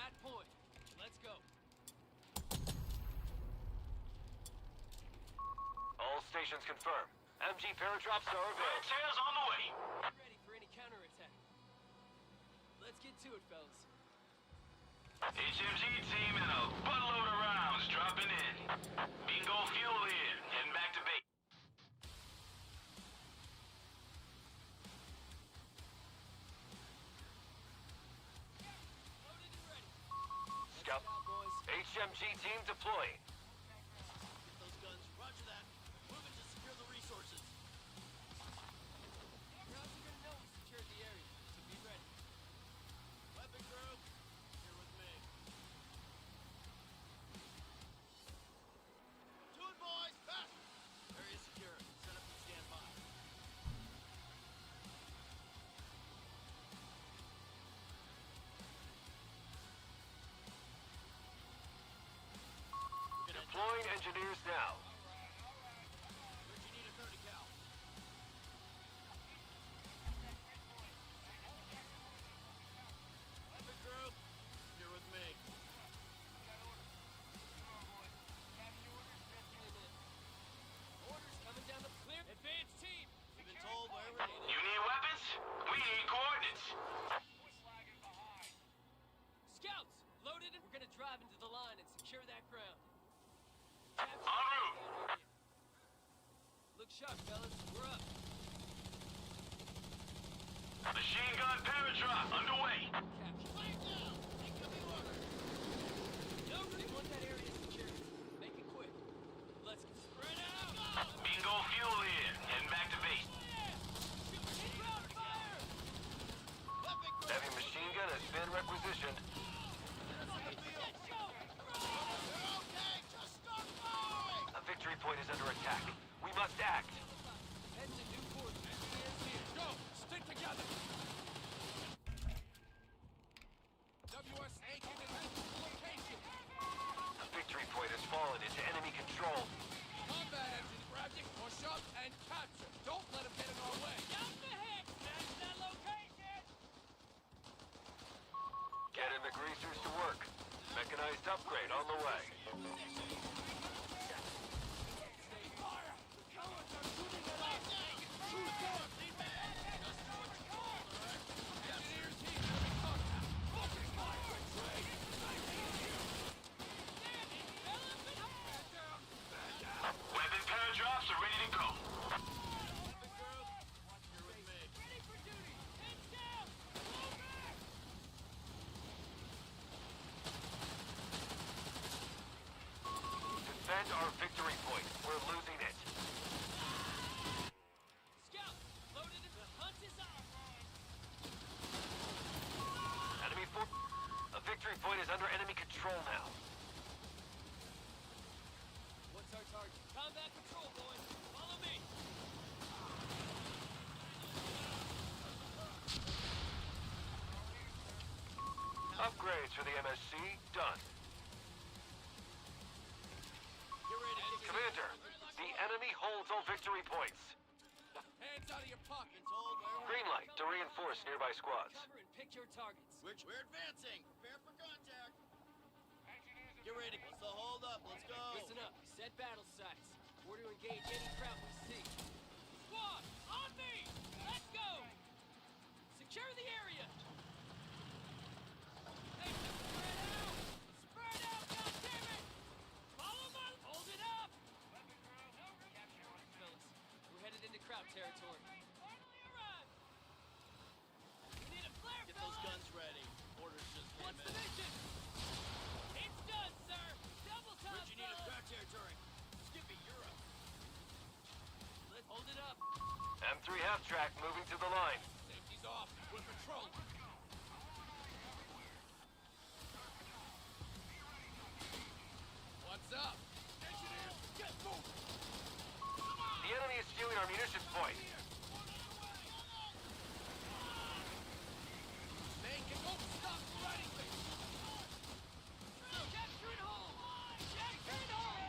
that point. Let's go. All stations confirm. MG paradrops are available. Tails on the way. Ready for any counterattack. Let's get to it, fellas. HMG team and a buttload of rounds dropping in. Bingo fuel in. Heading back to base. Loaded and ready. Scout. Let's go, boys. HMG team deploying. Get those guns. Roger that. Moving to secure the resources. Crowds are gonna know we secured the area, so be ready. Weapon group, here with me. To it, boys! Fast! Area secure. Set up and stand by. Deploying engineers now. Where'd you need a 30 cal? Weapon group, here with me. Orders coming down the clear. Advance team. We've been told where we're needed. You need weapons? We need coordinates. Scouts, loaded and we're gonna drive into the line and secure that ground. En route. Look sharp, fellas. We're up. Machine gun paradrop underway. Capture. Fire down! Incoming order! Nobody want that area secured. Make it quick. Let's go. Spread out. Bingo fuel in. Heading back to base. Ground fire. Weapon group! Heavy machine gun has been requisitioned. Let's go. You're okay! Just start firing! A victory point is under attack. We must act. Head to new coordinates. Engineers here. Go. Stick together. WSA came in location. A victory point has fallen into enemy control. Combat engine project. Push up and capture. Don't let them get in our way. Down the head. That's that location. Getting the greasers to work. Mechanized upgrade on the way. Stay fire. The cowards are shooting at us. Shoot them! Lead back! Just do what you're told, alright? Engineers here. Enemy contact. Focus fire. Retreat. Weapon paradrops are ready to go. Weapon group, here with me. Ready for duty. Heads down. Fall back. Defend our victory point. We're losing it. Scout. Loaded. The hunt is on. Enemy force. A victory point is under enemy control now. What's our target? Combat control, boys. Follow me. Upgrades for the MSC done. Get ready to kick Commander, the enemy holds all victory points. Hands out of your pockets. told where we're Green light to reinforce nearby squads. Cover and pick your targets. We're advancing. Prepare for contact. Get ready. What's the hold up? Let's go. Listen up. Set battle sights. We're to engage any crowd we see. Squad, on me! Let's go! Secure the area! Hey, spread out! Spread out, goddammit! Follow my... Hold it up! Fellas, we're headed into crowd territory. Finally arrived! We need a flare, Get those fellas! guns ready. Orders just came What's the in. mission? It's done, sir! Double time, Where'd you need a fellas! crowd territory? Skippy, you're up. Let's hold it up. M3 half-track moving to the line. Safety's off. We're patrolling. What's up? Engineers, get moving! The enemy is stealing our munitions point. Make it. Don't stop fighting me! Capture and hold! Capture and hold!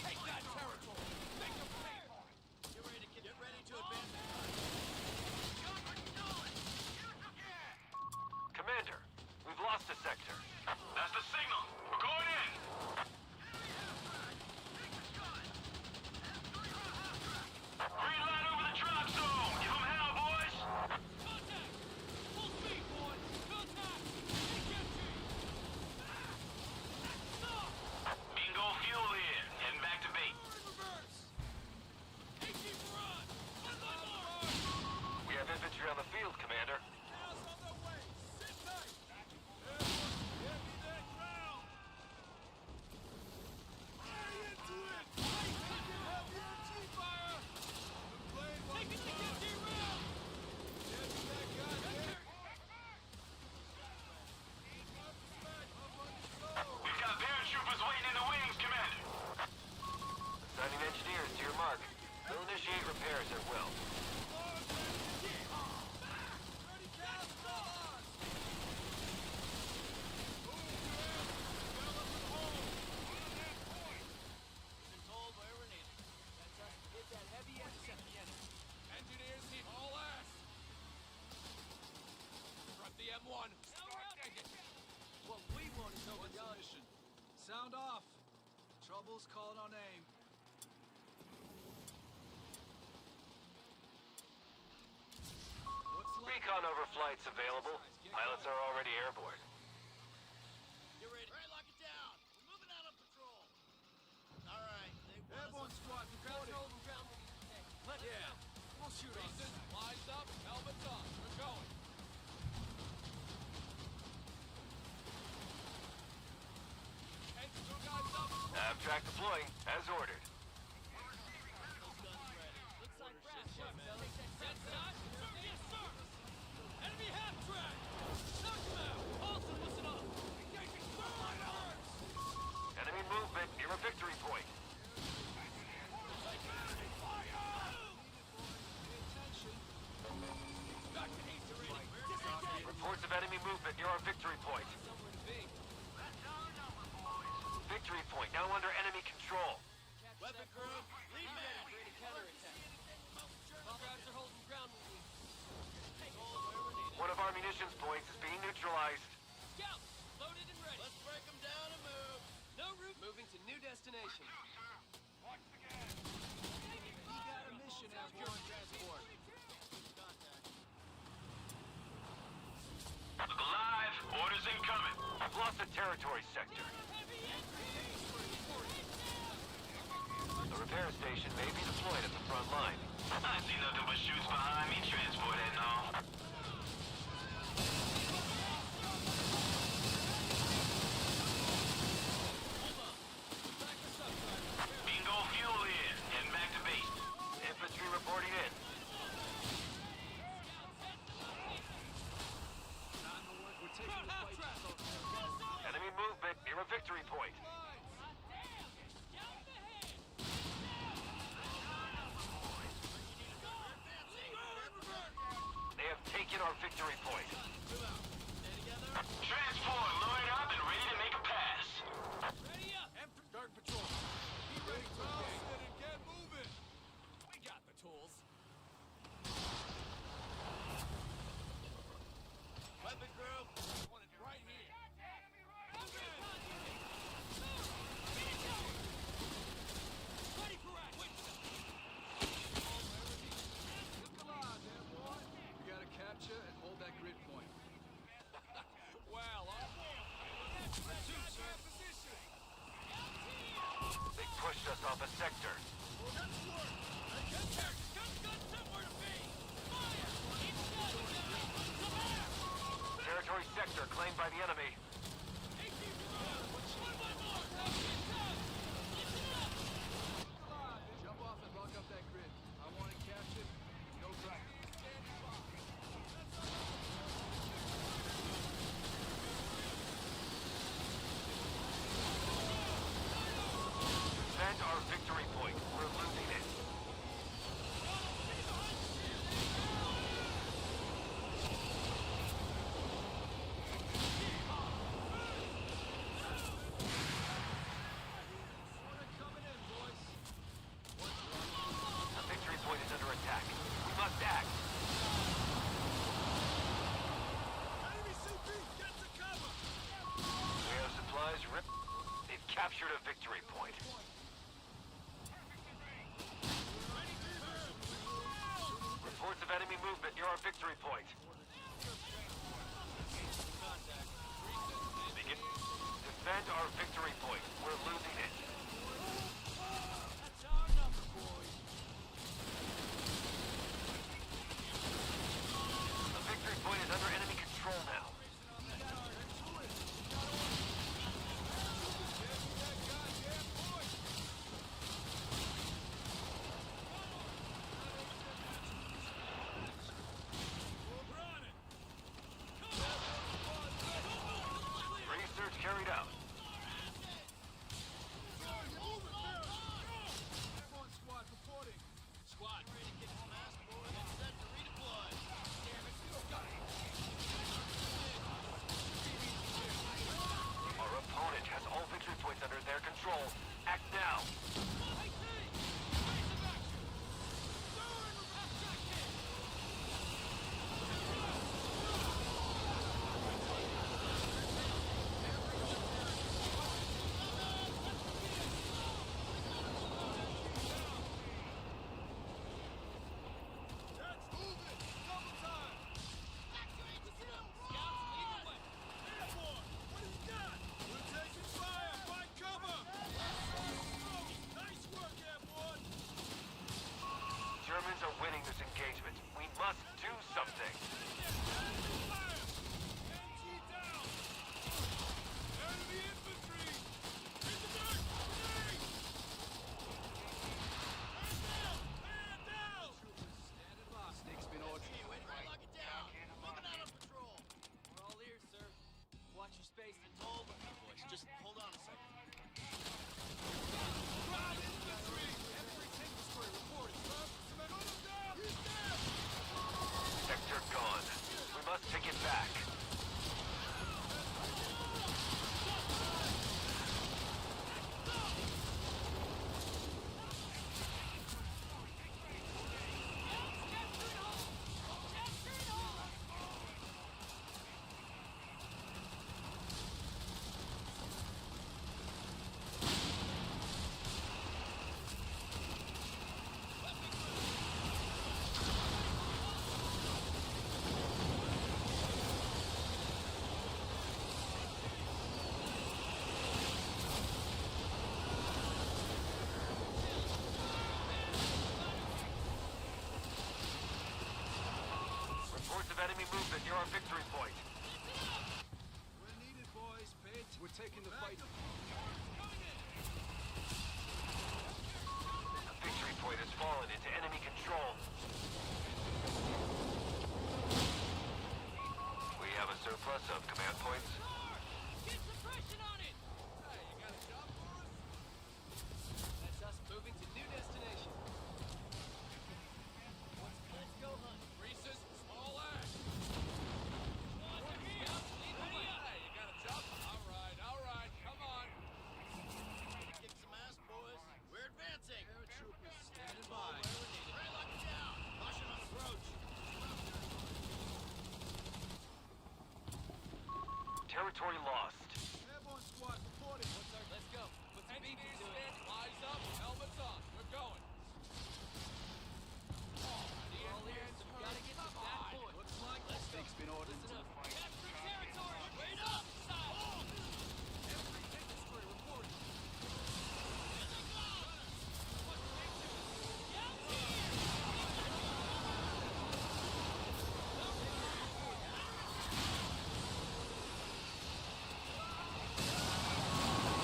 Take that territory! Make them pay for it! Get ready to advance. Sound off. Trouble's calling on aim. What's left? Recon overflights available. Pilots are already airborne. Get ready. All right, lock it down. We're moving out on patrol. All right. They want Airborne us squad Ground's reporting. holding ground will be okay. Let's Yeah, go. we'll shoot on Reason, sight. lines up, helmets on. We're going. Head two guys up. Abtract deploying, as ordered. those guns ready. Looks like brass. Take that set shot. Sir, yes, sir. Enemy half track. Knock him out. Paulson, listen up. Engaging fire alerts. Enemy movement near a victory point. Back to east already. Disengage. Reports of enemy movement near our victory point. Somewhere to be. Victory point now under enemy control. Capture Weapon that crew, point. lead Be man. ready for any counterattack. While guards are holding ground, we need. One of our munitions points is being neutralized. Scouts, loaded and ready. Let's break them down and move. No route. Moving to new destination. We got a mission, airborne transport. Contact. Look alive. Orders incoming. I've lost the territory sector. The repair station may be deployed at the front line. I see nothing but shoots behind me. Transport heading off. Bingo fuel in. Heading back to base. Infantry reporting in. We're taking the fight. Enemy movement near a victory point. They have taken our victory point. Move out. Stay together. Transport loaded up and ready to make a pass. Ready up. Start patrol. Be ready to engage. Get moving. We got the tools. Weapon crew. Right here. Ready for action. Look alive, airborne. We gotta capture and hold that grid point. Well, They pushed us off a sector. Territory sector claimed by the enemy. Jump off and lock up that grid. I want it captured. No trouble. Defend our victory point. We're losing it. Coming in, boys. The victory point is under attack. We must act. Enemy CP, get to cover. We have supplies ripped. They've captured a victory point. Reports of enemy movement near our victory point. Contact. Begin. Defend our victory point. We're losing it. that's our number, boys. The victory point is under enemy control now. Research carried out. Airborne squad reporting. Squad, ready to get Fast boy. Get set to redeploy. Our opponent has all victory points under their control. Act now. base and Told you, boys. Just hold on a second. ground infantry! Every tank destroyer reported, sir! Put him down! He's dead! Sector gone. We must take it back. Reports of enemy movement near our victory point. We're needed, boys. Page. We're taking the fight. The victory point has fallen into enemy control. We have a surplus of command points. Get suppression on it! Hey, you got a job for us? That's us moving to new destination. Let's go hunt. Reese's, small ash. Boys are here! Lead the way up! Hey, you got a job? All right, come on. Kick some ass, boys. We're advancing. Paratroopers standing by. Ray, lock it down. Caution on approach. Territory lost. Airborne squad reporting. Let's go. Put some beacons Engineers to it. stand, eyes up, helmets on. We're going. We're all ears, so we gotta get to that point. Looks like Let's go. Steak's been ordered Listen to up. the fight. Capture territory! Wait up! Side! Every tank destroyer reporting.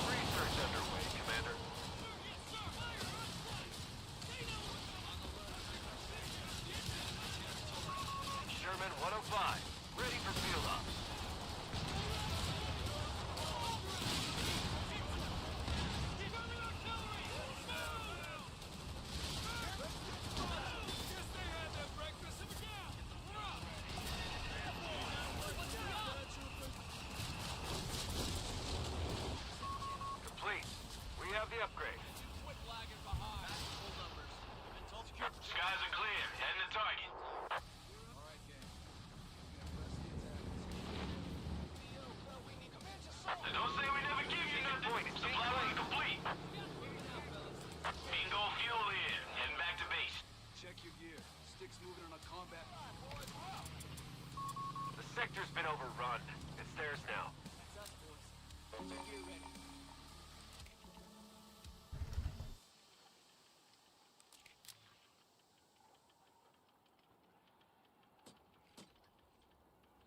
Research underway, Commander. Sherman 105, ready for field ops. Complete. We have the upgrade. Quit lagging behind. Full numbers. We've been told to keep the Skies are clear. Heading to target. All right, gang. Don't say we never give you nothing. Supply line complete. Bingo fuel here. Heading back to base. Check your gear. Sticks moving on a combat. The sector's been overrun. It's theirs now. That's us, boys. Get your gear ready.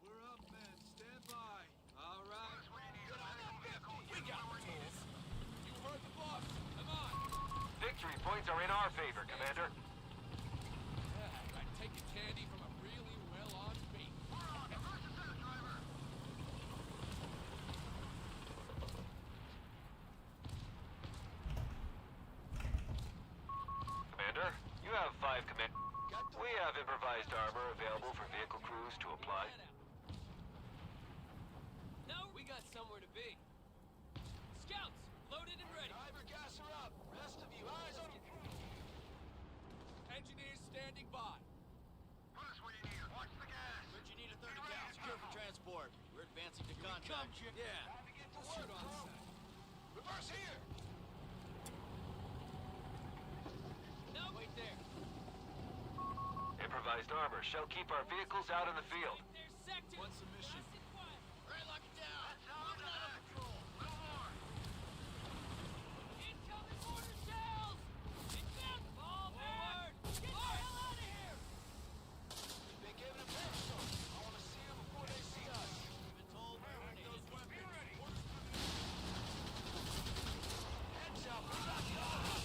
We're up, men. Stand by. All right. We got the tools. You heard the boss. Come on. Victory points are in our favor, Commander. Like taking candy from a really well-armed bee. Commander, you have 5 command. We have improvised armor available for vehicle crews to apply. No, we got somewhere to be. Scouts, loaded and ready. Driver, gas her up. Rest of you, eyes on engineers standing by. Heard you need a 30 cal. Secure for transport. We're advancing to contact. Yeah. Word on set. Reverse here. No, wait there. Improvised armor shall keep our vehicles out in the field. Their sector. What's the mission? Nice and quiet. Ray, lock it down. Moving out on patrol. Incoming mortar shells! Inbound! Fall forward! Get the hell out of here! They gave it a pistol. I want to see them before they see us. We've been told we're needed. Heads up. We got the order.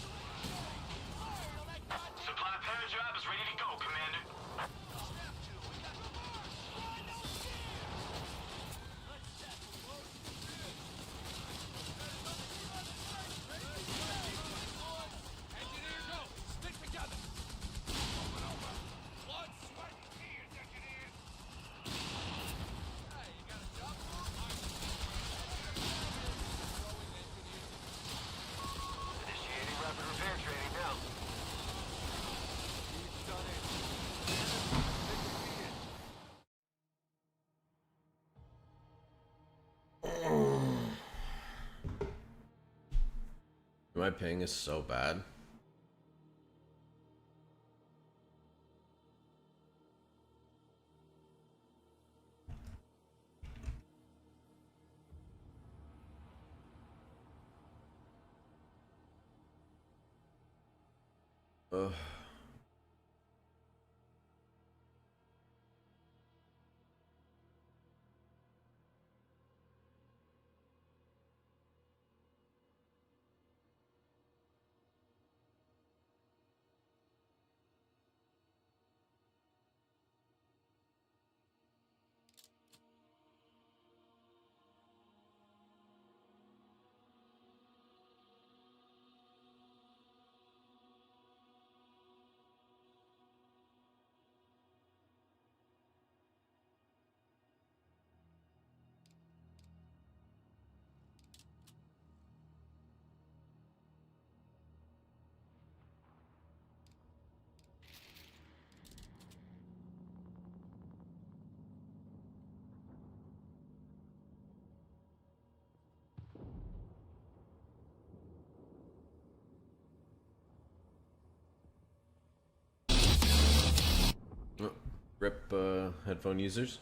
Supply paradrop is ready to go, Commander. Snap to. We got the mark. My ping is so bad. Ugh. Oh, rip headphone users.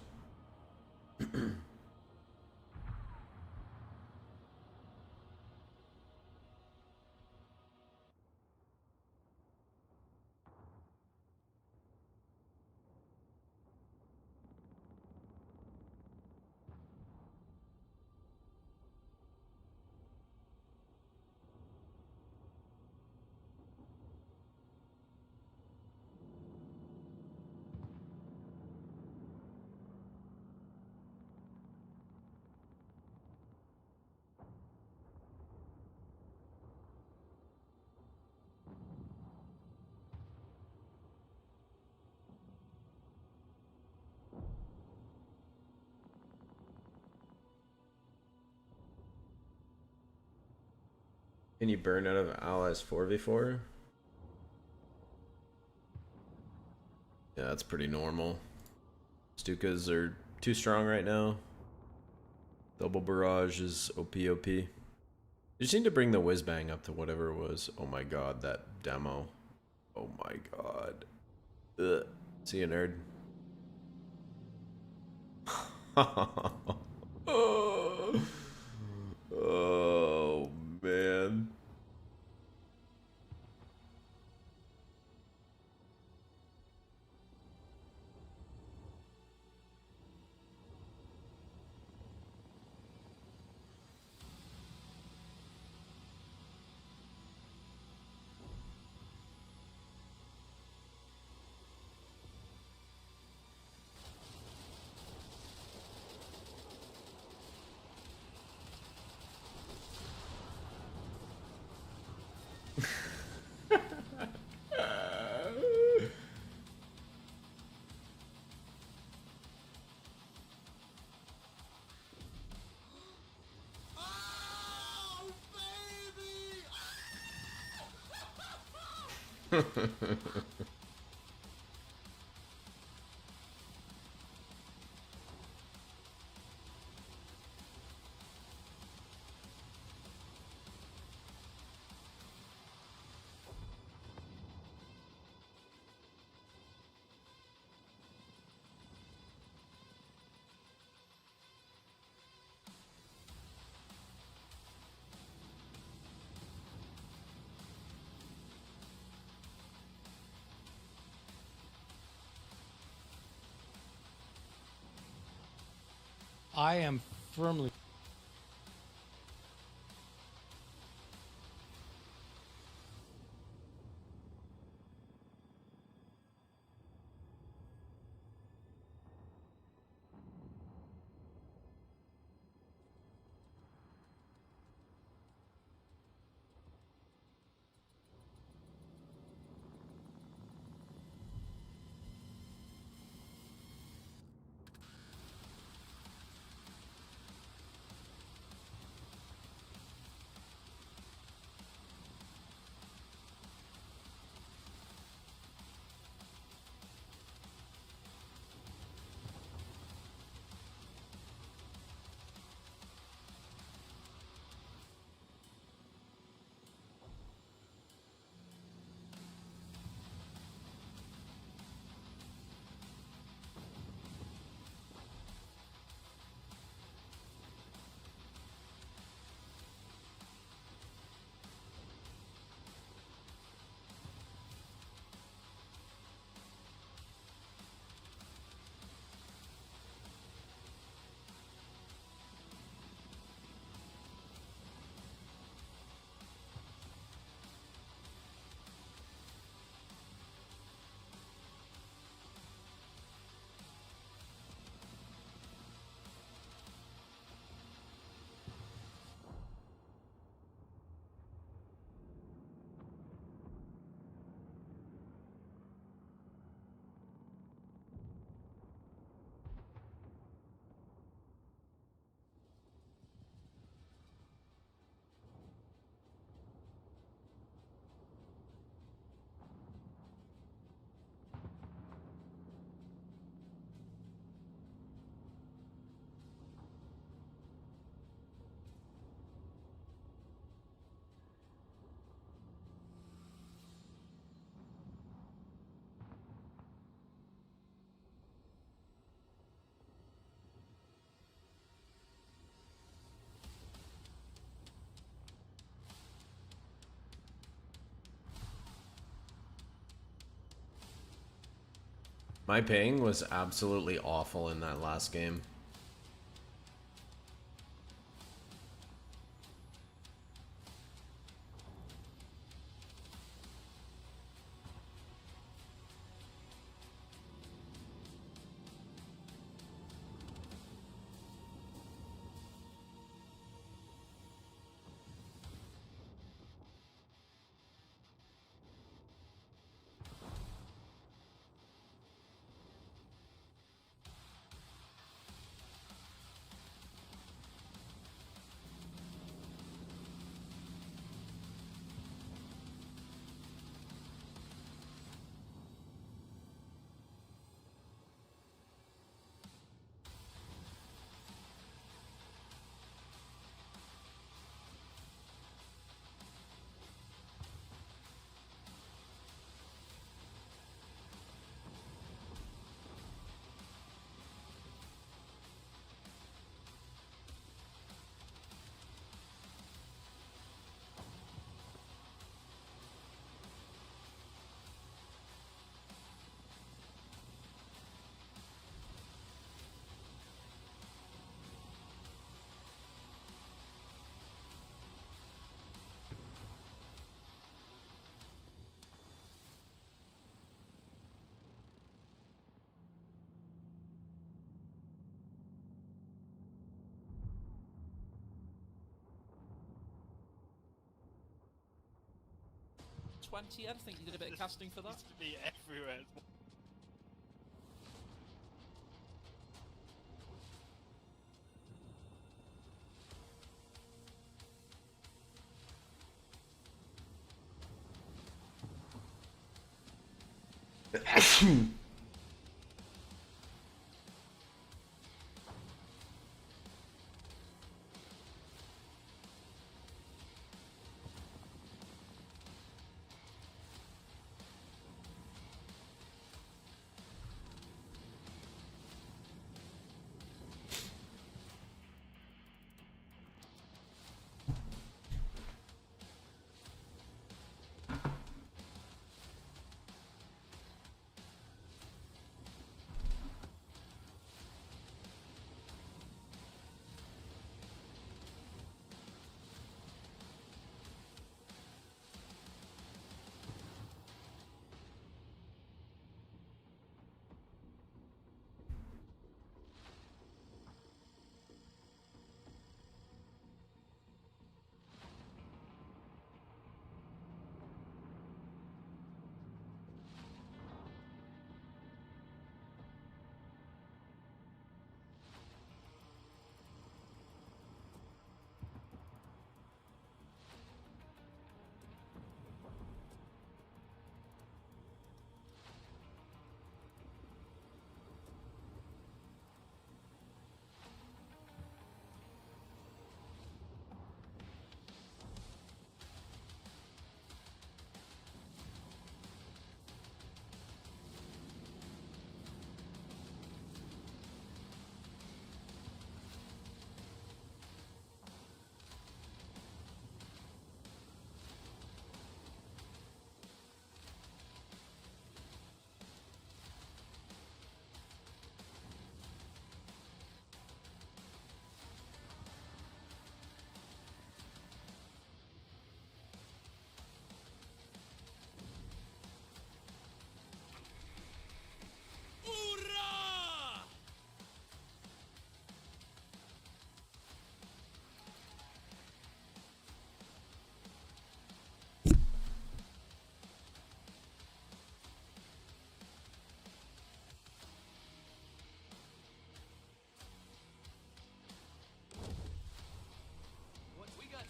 Can you burn out of allies 4v4? Yeah, that's pretty normal. Stukas are too strong right now. Double barrage is OP. You just need to bring the whiz bang up to whatever it was. Oh my god, that demo. Oh my god. Ugh. See you, nerd. Oh man. Oh, baby! I am firmly. My ping was absolutely awful in that last game. I think you did a bit of casting for that. Used to be everywhere.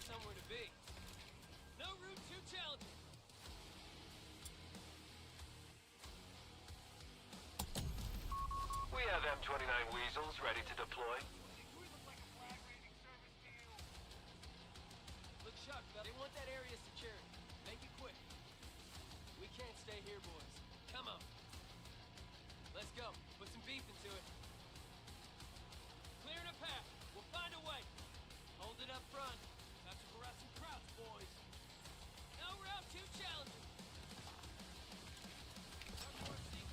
Somewhere to be. No route too challenging. We have M29 Weasels ready to deploy. Look sharp, fella. They want that area secured. Make it quick. We can't stay here, boys. Come on. Let's go. Put some beef into it. Clearing a path. We'll find a way. Hold it up front. About to harass some crowds, boys. No route too challenging.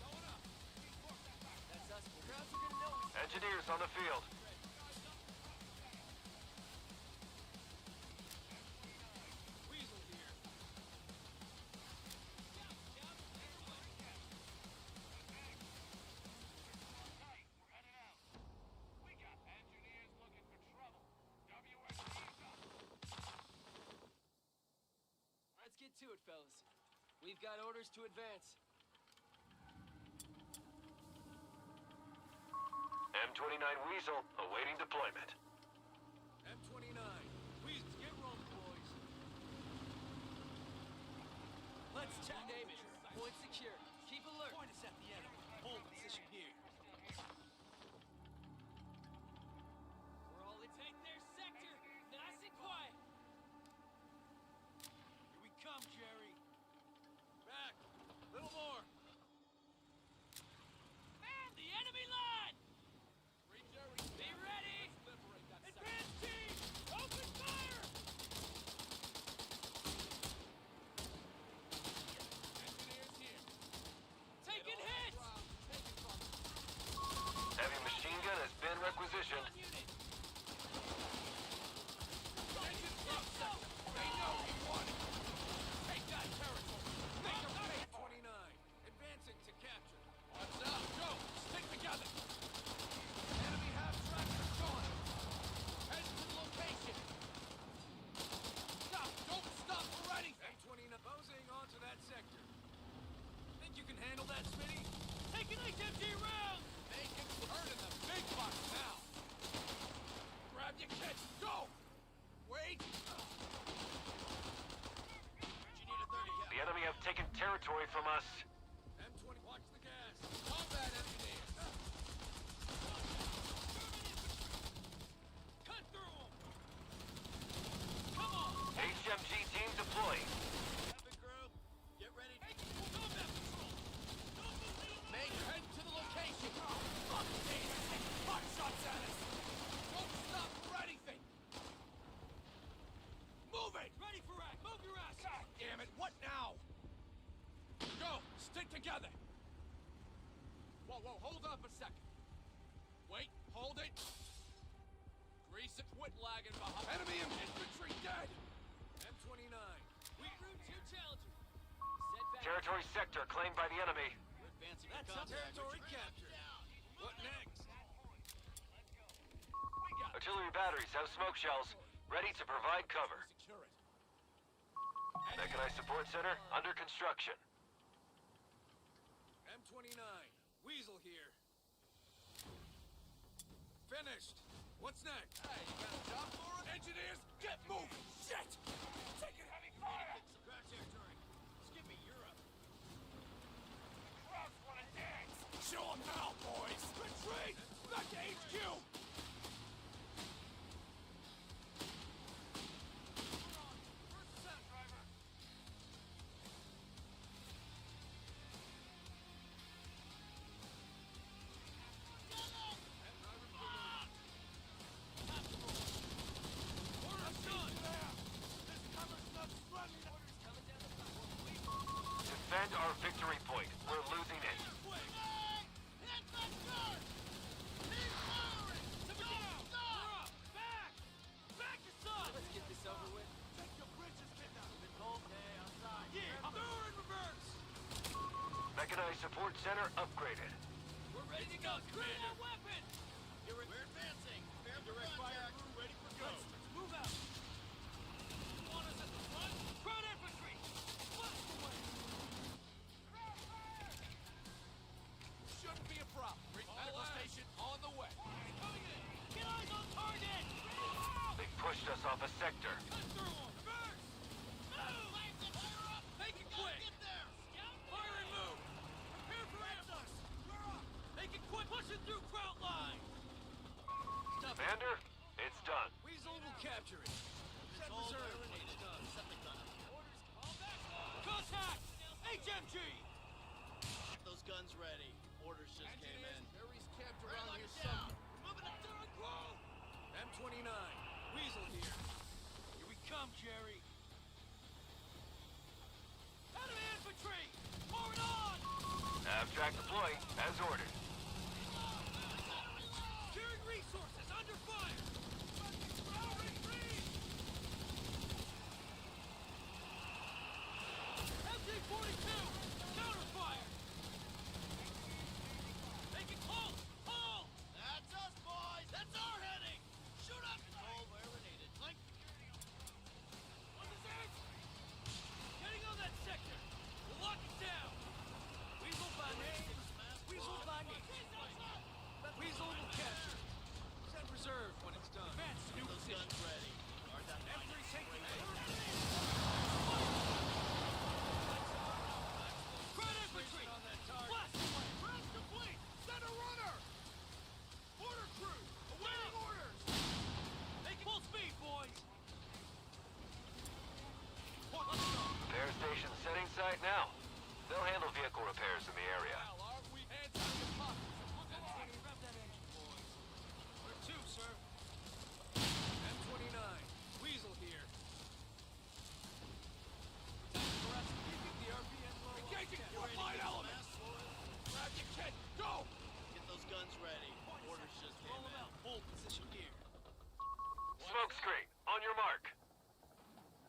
Going up. to it, fellas. We've got orders to advance. M29 Weasel awaiting deployment. M29. Weasels, get rolling, boys. Let's check. Name it. Point secure. Keep alert. Point us at the enemy. Hold position here. We're all in. Take their sector. Nice and quiet. Here we come, Jerry. Back. Little more. The enemy line. Jerry. Be ready. Liberate that Advance team. Open fire. Engineers here. Taking hits. Heavy machine gun has been requisitioned. On unit. They know we want it. Take that territory. Make them pay. 29. Advancing to capture. What's up? Go. Stick together. Enemy half-trackers gone. Head to the location. Stop. Don't stop for anything. M29 moseying onto that sector. Think you can handle that, Smitty? Taking HMG rounds. Making hurt in the big box now. Grab your kit. Go. Wait. You need a 30 cal. The enemy have taken territory from us. M20, watch the gas. Combat engineers. Cut through them. Come on. HMG team deploying. Traffic group. Get ready. Combat patrol. Make head to the location. Fuck me. Hot shots at us. Don't stop for anything. Move it. Ready for act. Move your ass. God damn it. What now? Go. Stick together. Whoa, whoa. Hold up a second. Wait. Hold it. Grease it. Quit lagging behind. Enemy infantry dead. M29. We route your challenger. Set back. Territory sector claimed by the enemy. We're advancing. That's a territory capture. What next? Artillery batteries have smoke shells, ready to provide cover. Secure it. Mechanized support center under construction. M29. Weasel here. Finished. What's next? Hey, you got a job for us? Engineers, get moving! Shit! Taking heavy fire! Ground territory. Skip me. Europe. Crowds wanna dance! Show 'em how, boys! Retreat! Back to HQ! Defend our victory point. We're losing it. Back to sun. Let's get this over with. Take your bridges, get down! Yeah. Throw in reverse. Mechanized support center upgraded. We're ready to go. Screw that weapon. We're advancing! Direct fire crew ready for go! Let's move out. You want us at the front? Front infantry. Blast away. Shouldn't be a problem. Medical station on the way. Coming in. Get eyes on target. They pushed us off a sector. Cut through them. Reverse. Move. Make it quick. Get there. Fire and move. Prepare for ambush. Make it quick. Pushing through kraut line. Commander, it's done. Weasel will capture it. Set reserve. Contact. HMG. Those guns ready. Orders just came in. Harry's camped around here somewhere. Moving up to a grove. M29. Weasel here. Here we come, Jerry. Enemy infantry. Forward on. Abstract deploying as ordered. Securing resources under fire. MG-42. Counter fire. Make it close. Hold. That's us, boys! That's our heading! Shoot up! Control wherever needed. Flank. On the edge. Getting on that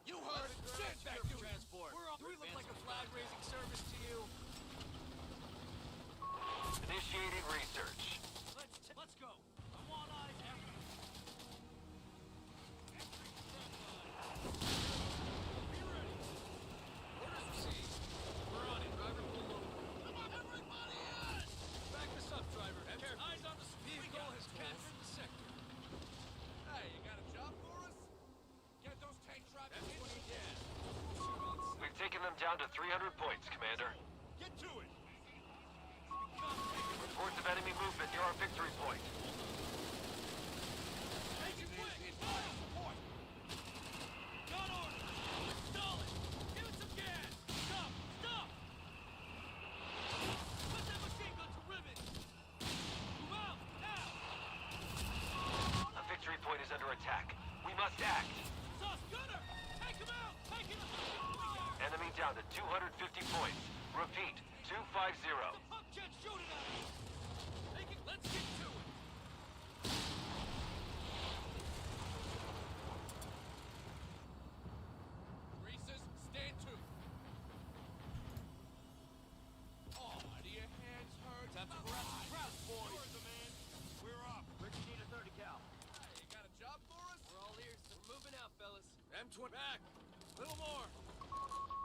You heard it. Stand back, you Transport. Do we look like a flag-raising service to you? Initiating research. Let's go. I want eyes everywhere. Be ready. Orders received. We're on it. Driver, pull over. Come on, everybody in! Back this up, driver. Eyes on the vehicle has captured the sector. Hey, you got a job for us? Get those tank traps in. We've taken them down to 300 points, Commander. Get to it. Reports of enemy movement near our victory point. Make it quick! Support! Got order! Stall it! Give it some gas! Stop! Stop! Put that machine gun to ribbon! Move out! Now! A victory point is under attack. We must act. Sauce Gunner! Take him out! Take him out! Enemy down to 250 points. Repeat, 250. The pump jet shooting at us! Let's get to it! Greasers, stand to. Oh, do your hands hurt? Time to grab some crowds, boys! You're the man. We're up. Ricky, need a 30 cal. Hey, you got a job for us? We're all ears. We're moving out, fellas. M20 back. Little more.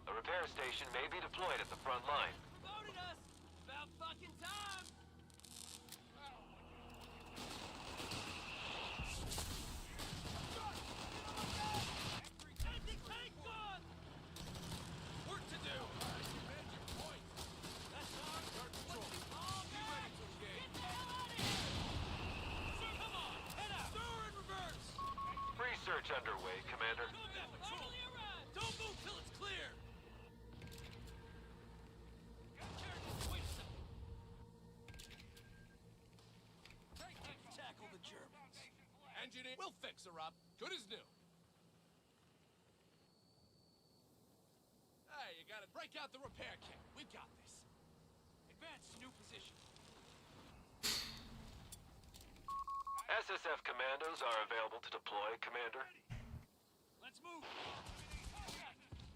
A repair station may be deployed at the front line. Promoted us. About fucking time. Anti-tank gun. Work to do. Defend your point. That's our Start patrol. Be ready to engage. Get the hell out of here. Sir, come on. Head out. Stir in reverse. Research underway, Commander. Combat patrol. Don't move till it's clear. Wait a second. Tackle the Germans. Engineer, we'll fix her up. Good as new. Hey, you gotta break out the repair kit. We got this. Advance to new position. SSF commandos are available to deploy, Commander. Let's move.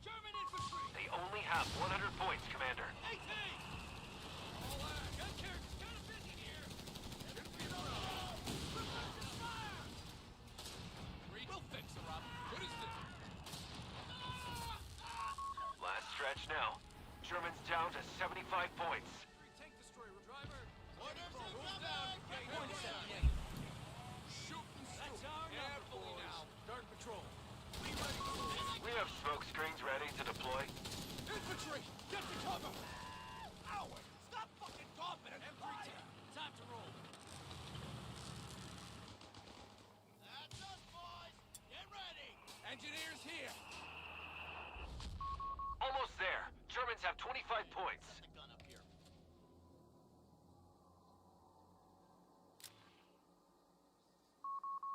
German infantry. They only have 100 points, Commander. AT. All that. Gun carriage kind of busy here. We'll fix her up. Good as new. Last stretch now. Germans down to 75 points. Tank destroyer driver. Move down. Point is at the Engage. end. Shooting That's our number, carefully boys. now. Dark patrol. We have smoke screens ready to deploy. Infantry, get to cover. Howard, stop fucking coughing and M3 tank. Time to roll. That's us, boys. Get ready. Engineers here. Almost there. Germans have 25 points. The gun up here.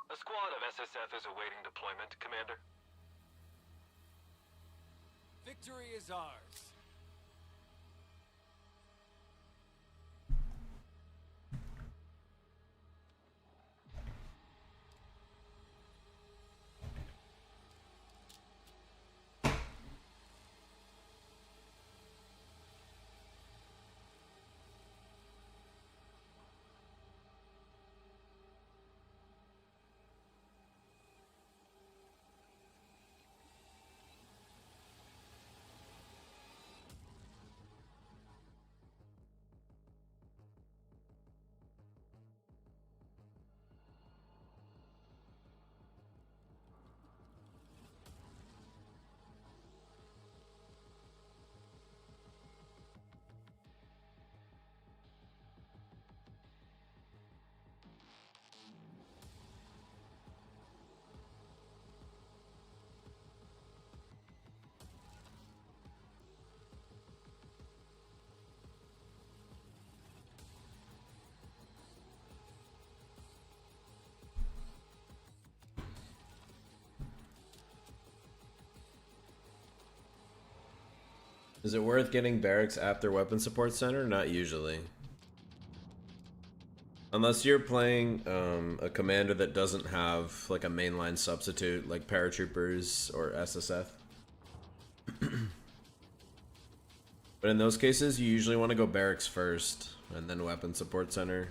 A squad of SSF is awaiting deployment, Commander. Victory is ours. Is it worth getting barracks after weapon support center? Not usually. Unless you're playing a commander that doesn't have like a mainline substitute like paratroopers or SSF. But in those cases, you usually want to go barracks first and then weapon support center.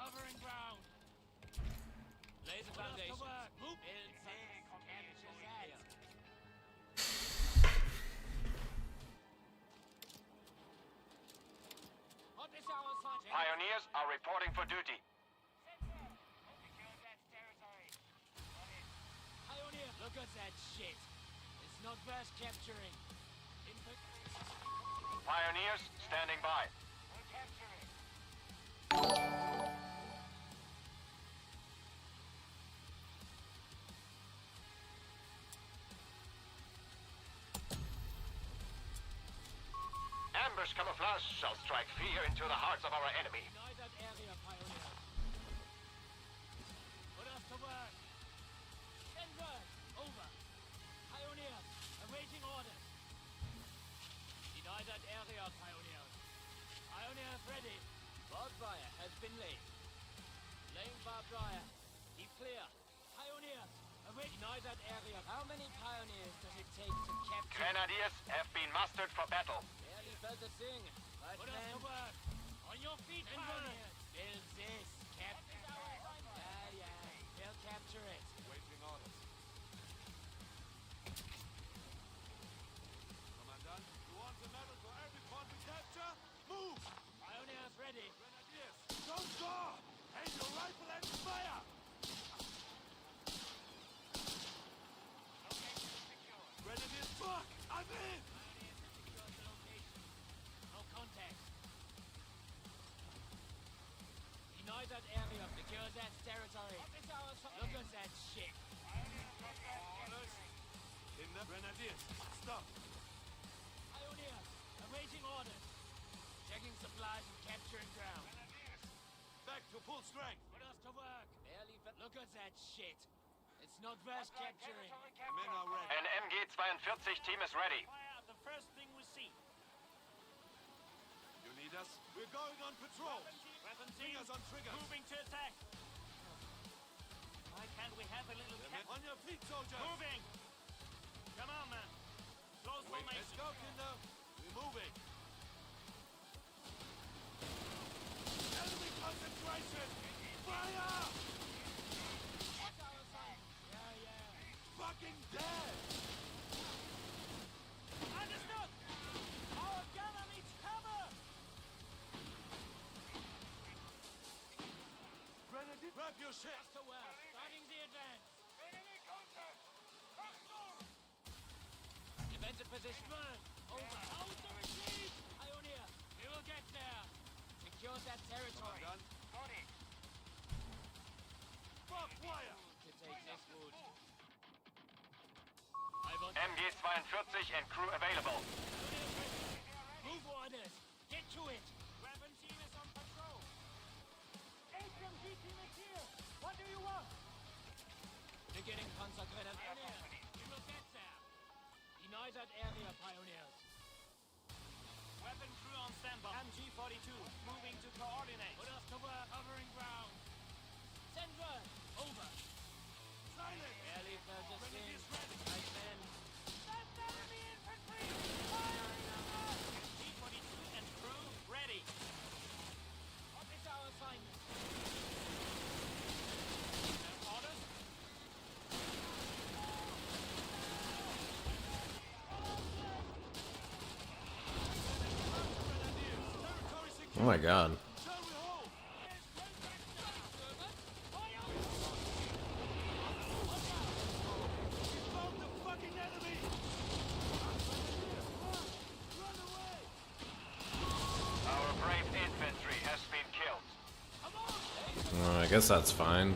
Covering ground. Lay the foundation. Move. Pioneers are reporting for duty. Pioneer, look at that shit. It's not worth capturing. Pioneers standing by. Thus shall strike fear into the hearts of our enemy. Deny that area, pioneers. Put us to work. Send word. Over. Pioneers, awaiting orders. Deny that area, pioneers. Pioneers ready. Barbed wire has been laid. Laying barbed wire. Keep clear. Pioneers, await. Deny that area. How many pioneers does it take to capture? Grenadiers have been mustered for battle. Barely felt a thing. Right, put us to work. On your feet, pioneers. Build this, Captain. Yeah. They'll capture it. Waiting orders. Commandant, you want the medal for every point we capture? Move! Pioneers ready. Grenadiers, don't score! Aim your rifle and fire! Grenadiers, fuck! I'm in! Pioneers have secured the location. No contact. Deny that area. Secure that territory. Look at that shit. Orders. In the Grenadiers, stop! Pioneers, awaiting orders. Checking supplies and capturing ground. Back to full strength! Put us to work. Barely look at that shit. It's not worth capturing. Men are ready. An MG-42 team is ready. Fire the first thing we see. You need us? We're going on patrol! Weapons Fingers on triggers! moving to attack. Why can't we have a little On your feet, soldiers! moving? Come on, man. Close Wait, let's formation. go, Kinder! We're moving! Enemy concentration! Fire! Yeah. Fucking dead! Understood. Our gunner needs cover. Grenadier, grab your shit! To work. Starting the advance. Defensive position. Burn. Over. Out the retreat. Pioneer. We will get there. Secure that territory. Done. Fuck wire! To take this route. I want MG-42 and crew available. move orders. Get to it. Weapon team is on patrol. HMG team is here. What do you want? Beginning Panzergrenadier. Pioneers, we will get there. Deny that area, pioneers. Weapon crew on standby. MG-42, moving to coordinate. Put us to work, covering ground. Send word. Over. Silence! Barely felt the sting. Grenadiers ready! Right men. That's enemy infantry! Firing on us! MG-42 and crew ready. What is our assignment? Orders? Territory secure! Oh my god. Shall we hold? Found the fucking enemy! Run away! Our brave infantry has been killed. I guess that's fine.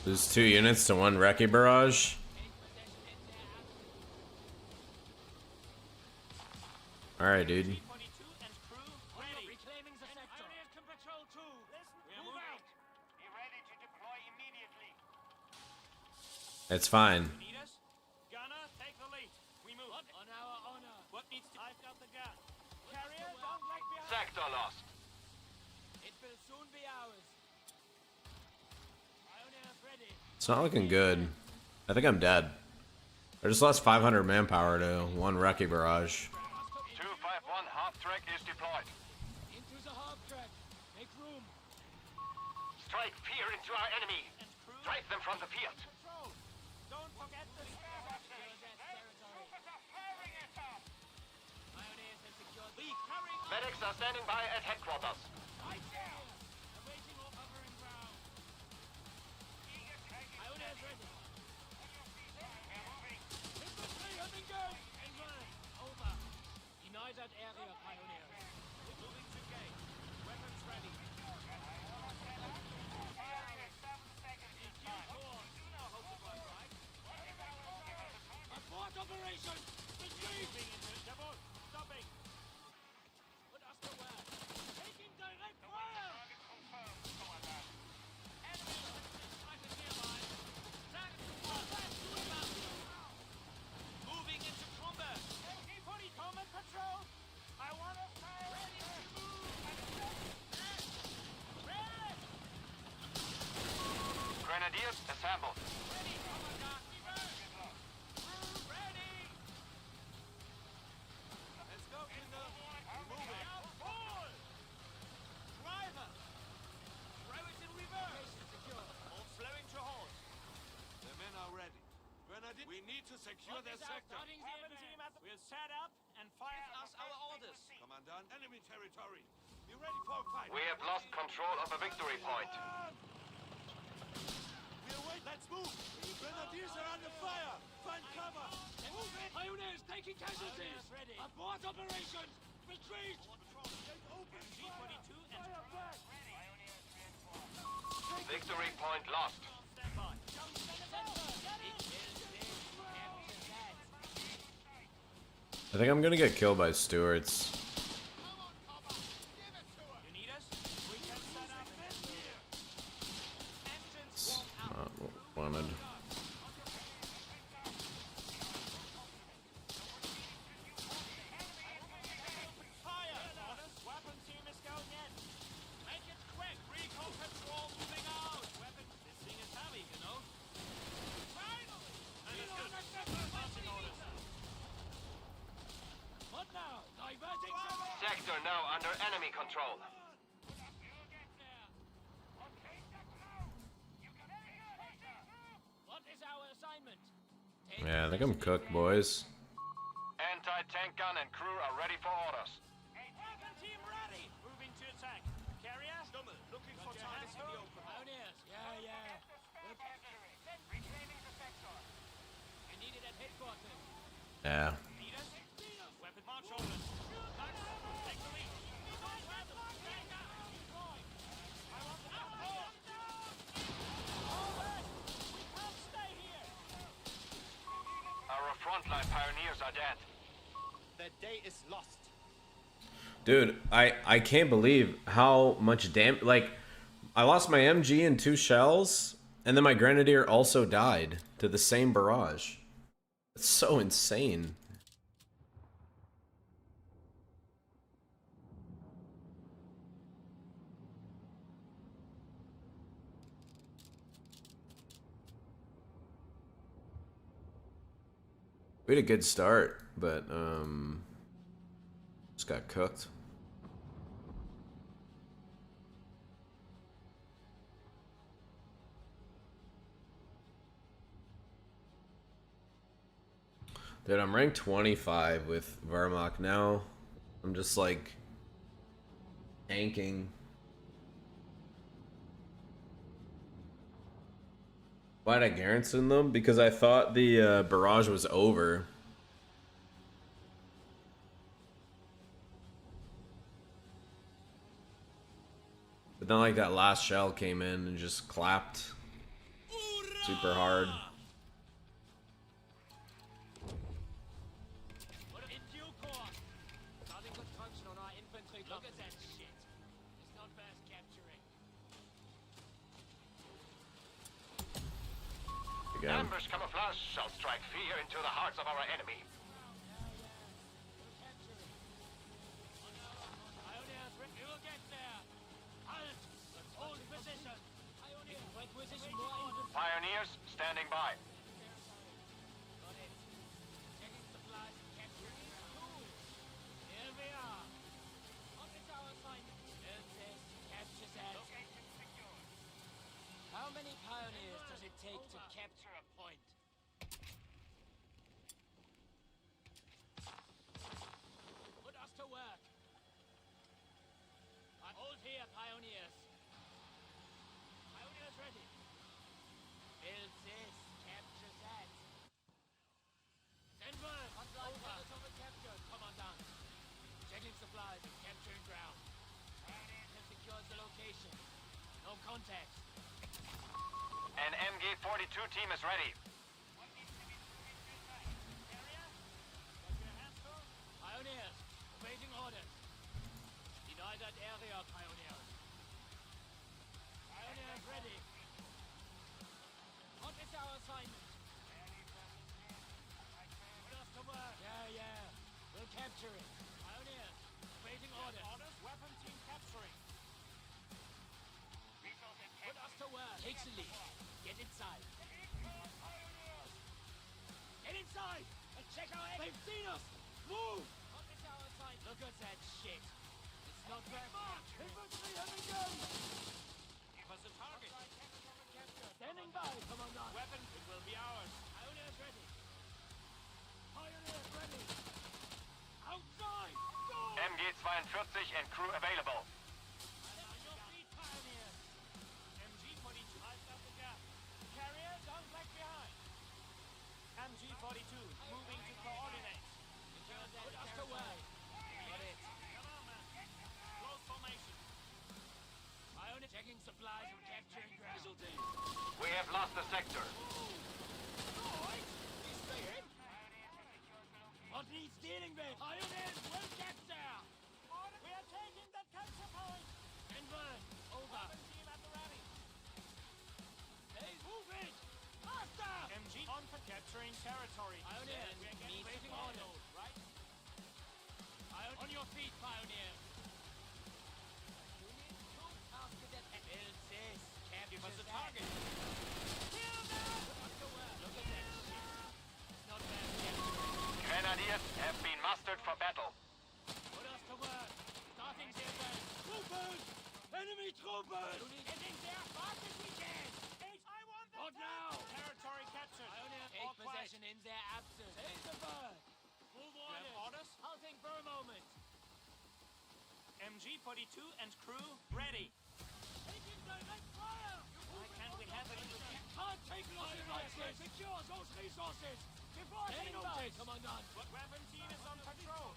There's 2 units to 1 recce barrage. Alright, dude. 42 and crew ready. Reclaiming the sector. Pioneers can patrol too. Listen, move out. Be ready to deploy immediately. It's fine. Need us? Gunner, take the lead. We move. What? On our honor. What needs to... I've got the gun. Carrier, don't lag behind. Sector lost. It will soon be ours. Pioneers ready. It's not looking good. I think I'm dead. I just lost 500 manpower to 1 recce barrage. 251 half-track is deployed. Into the hard track. Make room. Strike fear into our enemy. And crew. Drive them from the field. Control. Don't forget the secure that territory. Pioneers have secured the carrying on. Medics are standing by at headquarters. Right there. Awaiting or covering ground. Pioneers ready. Infantry have engaged. England. Over. Deny that area, pioneers. Moving to gate. Weapons ready. Abort operation. Retreat. Stop Grenadiers, assemble. Let's go, Kinder. Move it. Driver. Throw it in reverse. All slowing to halt. The men are ready. Grenadier, we need to secure their sector. We'll set up and fire us our orders. Commandant, enemy territory. Be ready for a fight. We have lost control of a victory point. We'll wait. Let's move. Grenadiers are under fire. Find cover. Move it. Pioneers taking casualties. Abort operations. Retreat. Open G-22 and fire back. Victory point lost. stand by. I think I'm gonna get killed by Stewards. You need us? We can set up. Engines It's warm up. not wanted. Fire! Weapon team is going in. Make it quick. Recon patrol moving out. Weapon. This thing is heavy, you know. Finally! What now? Diverting some. Sector now under enemy control. What is our assignment? Yeah, I think I'm cooked, boys. Anti-tank gun and crew are ready for orders. Weapon team ready. Moving to attack. Carrier. Stummel. Looking for targets in the open. Pioneers. Yeah. I need it at headquarters. Yeah. Need us? Weapon march orders. Max, take the lead. I want the outpost. Forward. We can't stay here. Our frontline pioneers are dead. The day is lost. Dude, I can't believe how much damage. Like, I lost my MG in 2 shells, and then my Grenadier also died to the same barrage. It's so insane. We had a good start, but just got cooked. Dude, I'm ranked 25 with Varmok now. I'm just like tanking. Why'd I garrison them? Because I thought the barrage was over. But then like that last shell came in and just clapped super hard. In due course. Starting construction on our infantry. Look at that shit. It's not fast capturing. Again. Ambush camouflage shall strike fear into the hearts of our enemy. Pioneers, we will get there. Halt! Hold position. Pioneers, requisition more infantry. Pioneers standing by. Got it. Taking supplies and capturing. Cool. Here we are. What is our assignment? Build this, capture that. Location secured. How many pioneers does it take to capture a point? Put us to work. Hold here, pioneers. Pioneers ready. Build this, capture that. Denver, territory captured, Commandant. Checking supplies and capturing ground. Pioneers have secured the location. No contact. An MG-42 team is ready. Area? Got your hands full? Pioneers, awaiting orders. Deny that area, pioneers. Pioneers ready. What is our assignment? Put us to work. Yeah. We'll capture it. Pioneers, awaiting orders. Weapon team capturing. Put us to work. Takes the lead. Get inside. Get inside and check our exit. They've seen us. Move. What is our side? Look at that shit. It's not that much. Infantry heavy guns. Give us a target. Standing by, Commandant. Weapon, it will be ours. Pioneers ready. Pioneers ready. Outside. Go. MG-42 and crew available. On your feet, pioneers. MG-42. I've got the gap. Carrier, don't lag behind. MG-42, moving to coordinates. Put us away. Got it. Come on, man. Close formation. Pioneer checking supplies and capturing ground. Casualties. We have lost the sector. What needs dealing with? Pioneers will get there. We are taking that capture point. And burn. Over. Team at the rally. Hey, move it. Faster. MG on for capturing territory. Pioneers, We're waiting orders. right? On your feet, pioneers. After that, build this. Give us a Capture target. Kill them. Look at that shit. It's not bad capturing. Grenadiers have been mustered for battle. Put us to work. Starting their way. Troopers! Enemy troopers! Getting there fast as we can. I want that. What now? Territory captured. Pioneer, All take possession in their absence. Take the bird. Move You have orders? Halting for a moment. MG-42 and crew ready. Taking direct fire. Why can't we have a little... Can't take losses like this. Secure those resources. Before penalties. Commandant. Weapon team is on patrol.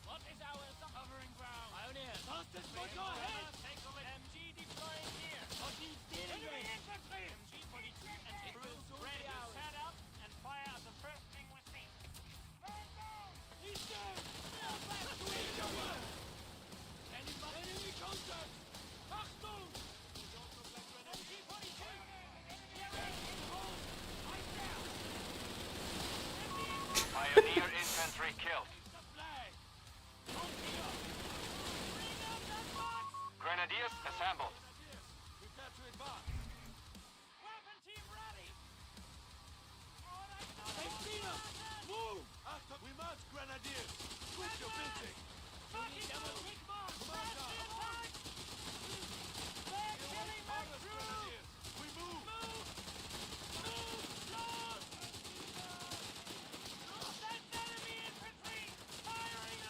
What is our covering ground? Pioneer. Fastest Take foot ahead. Take a look. MG deploying here. What needs dealing with? infantry. MG-42 and crew ready to set up and fire at the first thing we see. He's dead. Standing by. Enemy contact. Achtung. MG-42. Pioneer infantry killed. Grenadiers assembled. Prepare to advance. Weapon team ready. They've seen us. Move. After we march, Grenadiers. Quit your bitching. Grenadiers. We move.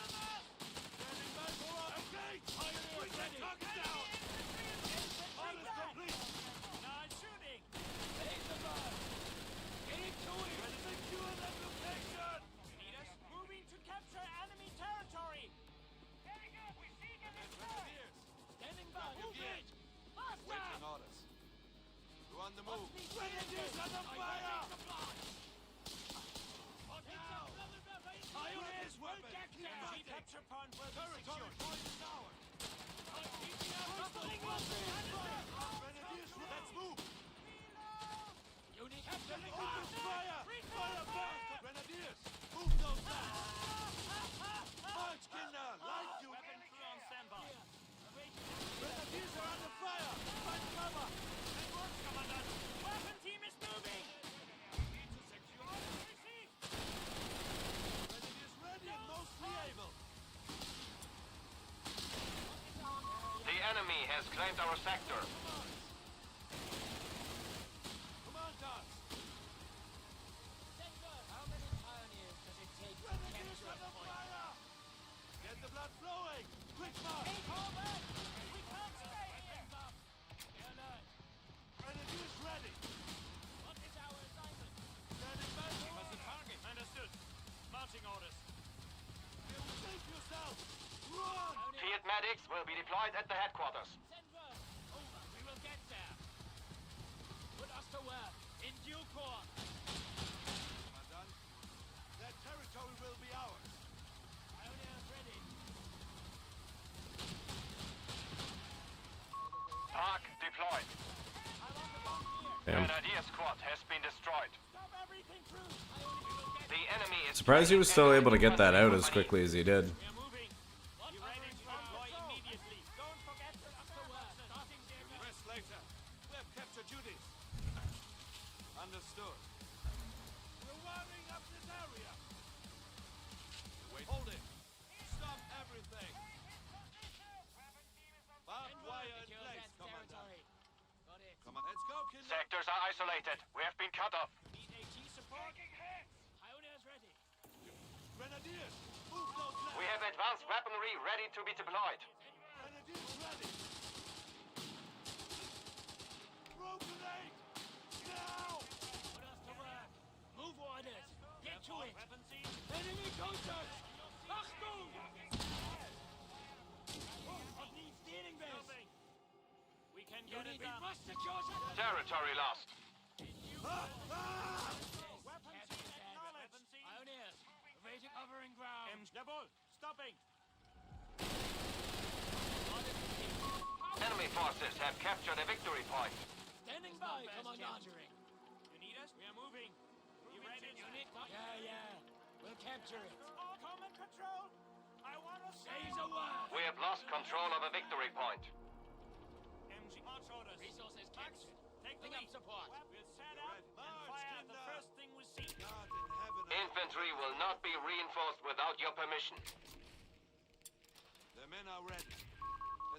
Standing by for our engage. Bring that target down. Orders complete. Not shooting. Ready to secure that location. Need us moving to capture enemy territory. Grenadiers. Standing by. Move it. Waiting orders. We're on the move. Grenadiers under fire. Pioneers will weapon. get there. MG capture point will be Territory secured. point is ours. Grenadiers, let's move. Unit Open capturing. fire. Fire back. Grenadiers, move those back. March, Kinder. Light you. Weapon crew on standby. Grenadiers are under fire. Find cover. That works, Commandant. Weapon team is moving. Need to secure. Grenadiers ready and mostly able. The enemy has claimed our sector. Command us. How many pioneers does it take to Grenadiers capture a under point? fire. Get the blood flowing. Quick march. We can't stay here. Grenadiers ready. What is our assignment? Standing by Give for us a target. Understood. Marching orders. Save yourself. Run. Field medics will be deployed at the headquarters. Send word. Over. We will get there. Put us to work. In due course. Commandant, that territory will be ours. Pioneers ready. Park deployed. I want the bomb here. Damn. Grenadier squad has been destroyed. Stop everything, crew. We will get The enemy is... Surprised he was still able to get that out as quickly as he did. We are moving. You ready to deploy immediately. Don't forget to us to work. Starting their Rest later. We have captured duties. cut off. Need AT support. Pioneers ready. Grenadiers, move those left. We have advanced weaponry ready to be deployed. Grenadiers ready. Throw grenade. Now. Put us to work. Move orders. Get to it. Weapons in. Enemy contact. Achtung. What needs steering this? We can get it done. Must secure it. Territory lost. Weapons in acknowledged. Pioneers. Evading covering ground. Jawohl. Stopping. Enemy forces have captured a victory point. Standing by, Commandant. You need us? We are moving. You ready, unit? Yeah. We'll capture it. All command control. I want to say the word. We have lost control of a victory point. MG march orders. Resources captured. Take the lead. Support. We'll set up and fire at the first thing we see. God in heaven. Infantry will not be reinforced without your permission. The men are ready.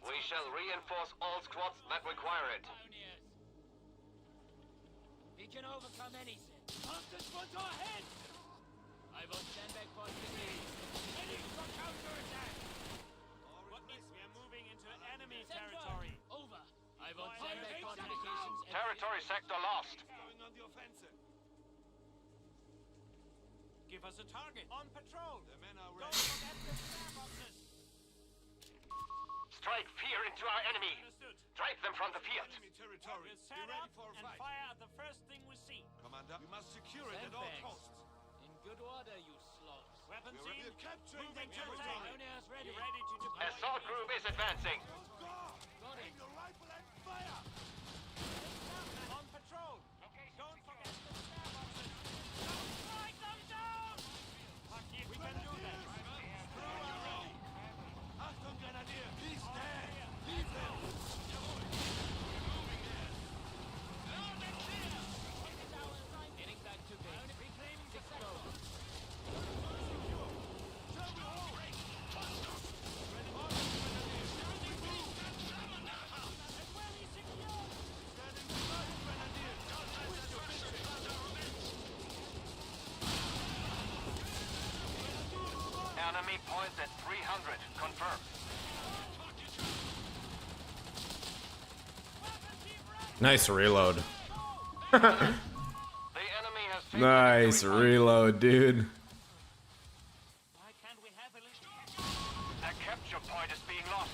We shall reinforce all squads that require it. Pioneers. We can overcome anything. Monsters want our heads! I will stand back for defense. Ready for counterattack! What needs? We are moving into enemy territory. Over. I will stand back fortifications. Territory sector lost. Going on the offensive. Give us a target. On patrol. The men are Don't ready. forget the snap boxes. Strike fear into our enemy. Understood. Drive them from the field. Enemy territory. We'll Be set ready up for a and fight. fire at the first thing we see. Commander, we must secure it at all costs. In good order, you slobs. Weapons We're in. capturing Moving the territory. Pioneers ready. Ready to deploy. Assault group is advancing. Go! Take the rifle and fire! On patrol. Don't forget the snap boxes. Strike them down! We can do that. Achtung, Grenadier! He's dead! Leave him! Getting back to base. Reclaiming the sector. Enemy points at 300. Confirmed. Nice reload. The enemy has taken Nice the victory point. reload, dude. Why can't we have a little... A capture point is being lost.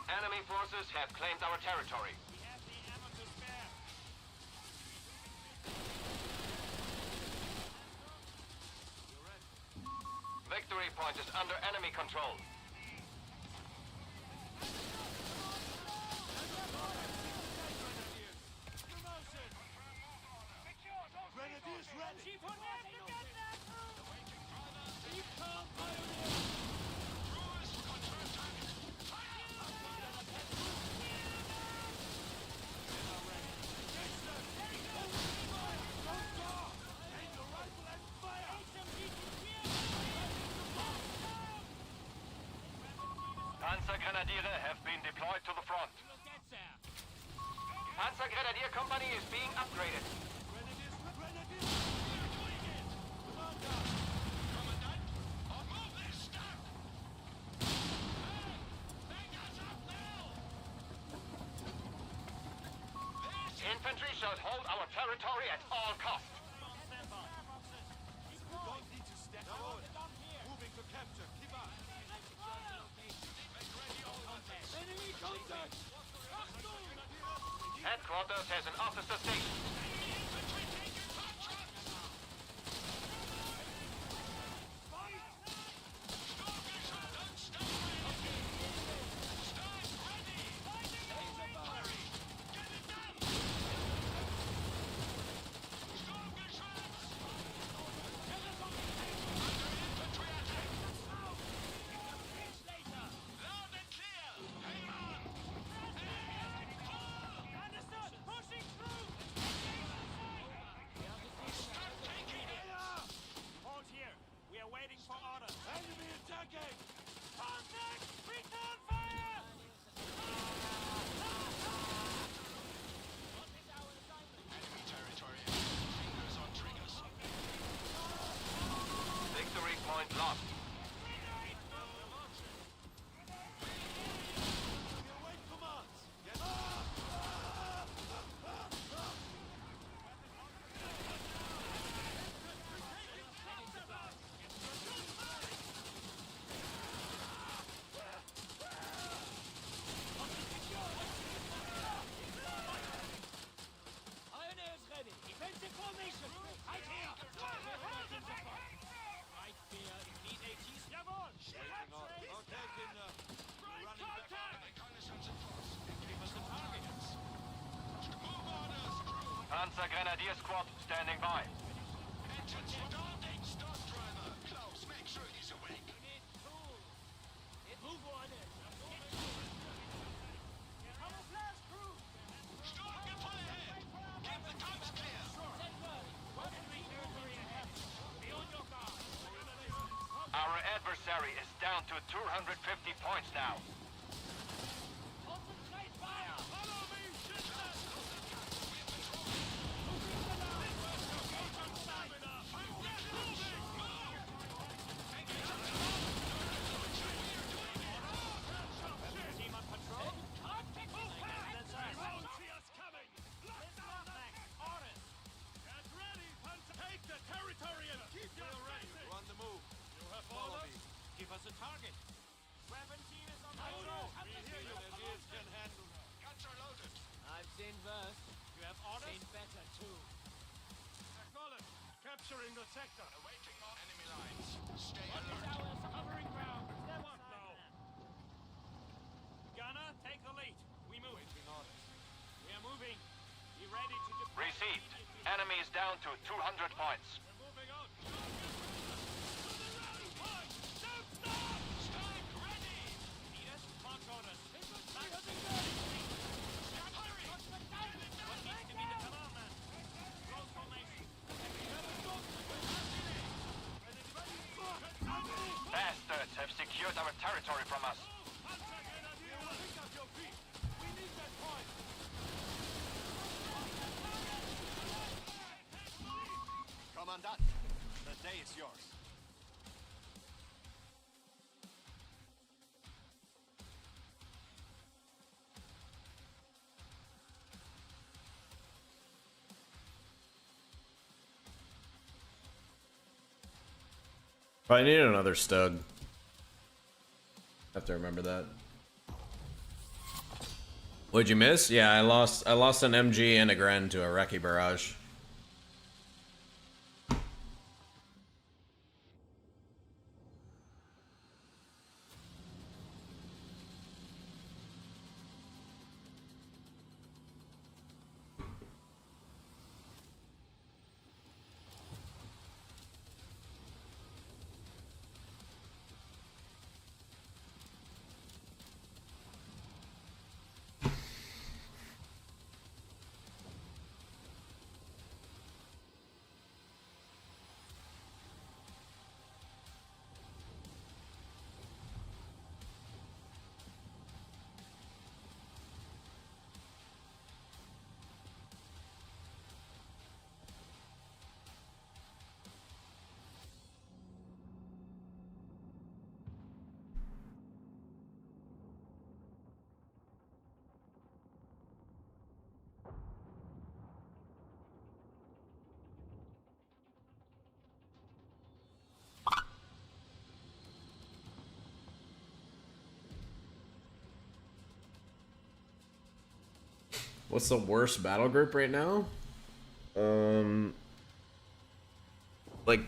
Enemy forces have claimed our territory. We have the ammo to spare. Victory point is under enemy control. Grenadiers ready! Chief, we have to get that through! Keep calm, Pioneers! Panzergrenadiere have been deployed to the front. We'll get there. Panzergrenadier company is being upgraded. Grenadiers! Commander! Infantry shall hold our territory at all costs. Don't need to step forward. Moving to capture. Keep up. Enemy contact! Headquarters has an officer station. Panzer Grenadier Squad standing by. Move orders. Camouflage crew. Our adversary is down to 250 points now. Concentrate fire. Follow me, Team on patrol. That's us. See us coming. Orders. Get ready, Panzer. Take the territorial. Keep your ready. We're on the move. You have Follow orders. me. Give us a target. Weapon team is on patrol. We hear you. The Lears can handle that. Guns are loaded. I've seen worse. You have orders? Seen better too. Acknowledge. Capturing the sector. Awaiting our enemy lines. Stay What is ours? Covering ground. Step up now. Gunner, take the lead. We move. Waiting orders. We are moving. Be ready to deploy. Received. Enemy is down to 200 points. We're moving out. Don't stop! Strike ready! Leaders, march orders. Stand hurry! What needs to be the command man? Close formation. Bastards have secured our territory from us. Commandant, the day is yours. I need another Stug. Have to remember that. What'd you miss? Yeah, I lost an MG and a Gren to a Recce Barrage. What's the worst battle group right now? Like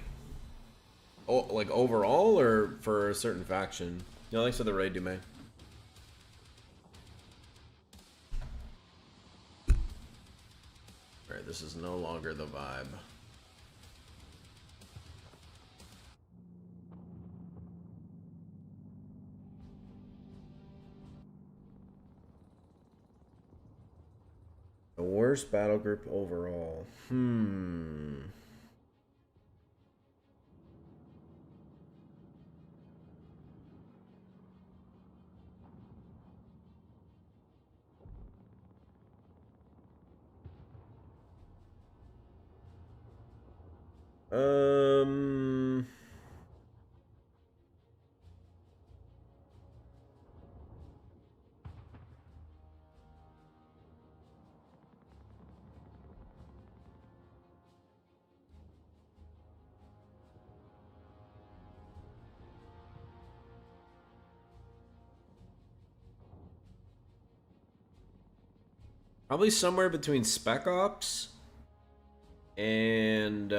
overall or for a certain faction? No, thanks for the raid, Dume. Alright, this is no longer the vibe. The worst battle group overall. Probably somewhere between Spec Ops and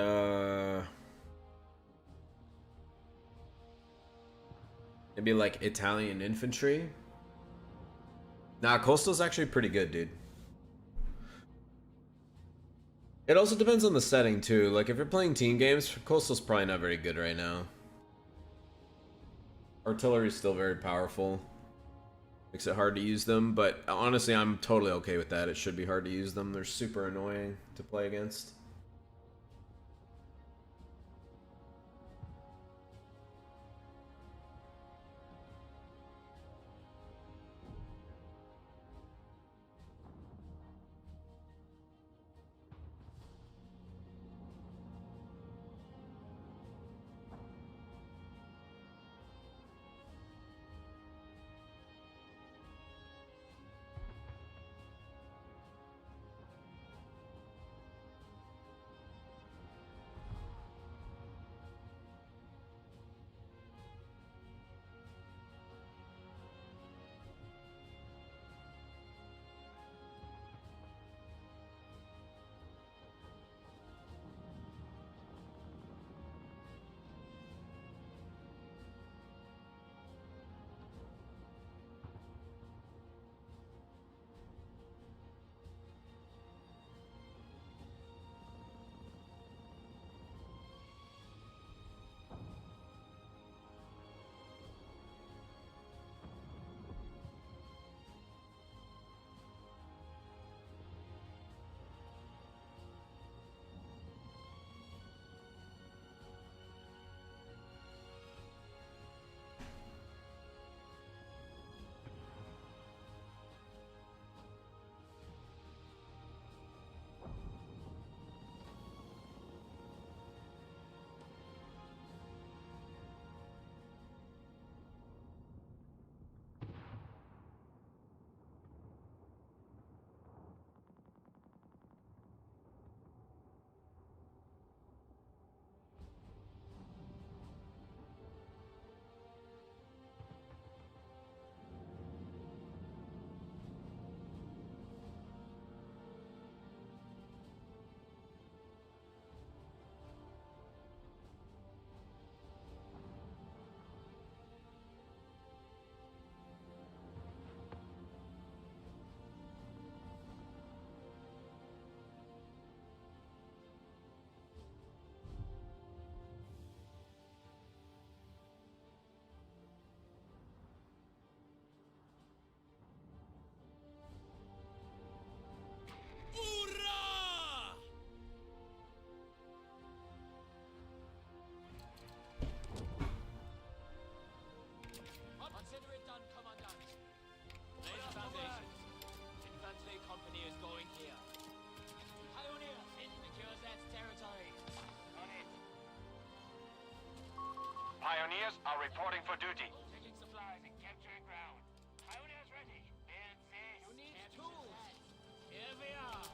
maybe like Italian infantry. Nah, Coastal's actually pretty good, dude. It also depends on the setting too. Like if you're playing team games, Coastal's probably not very good right now. Artillery's still very powerful. Makes it hard to use them, but honestly I'm totally okay with that. It should be hard to use them. They're super annoying to play against. Consider it done, Commandant. Lay the foundation. Infantry company is going here. Pioneers, secure that territory. On it. Pioneers are reporting for duty. Taking supplies and capturing ground. Pioneers ready. Build this. You need tools. Here we are.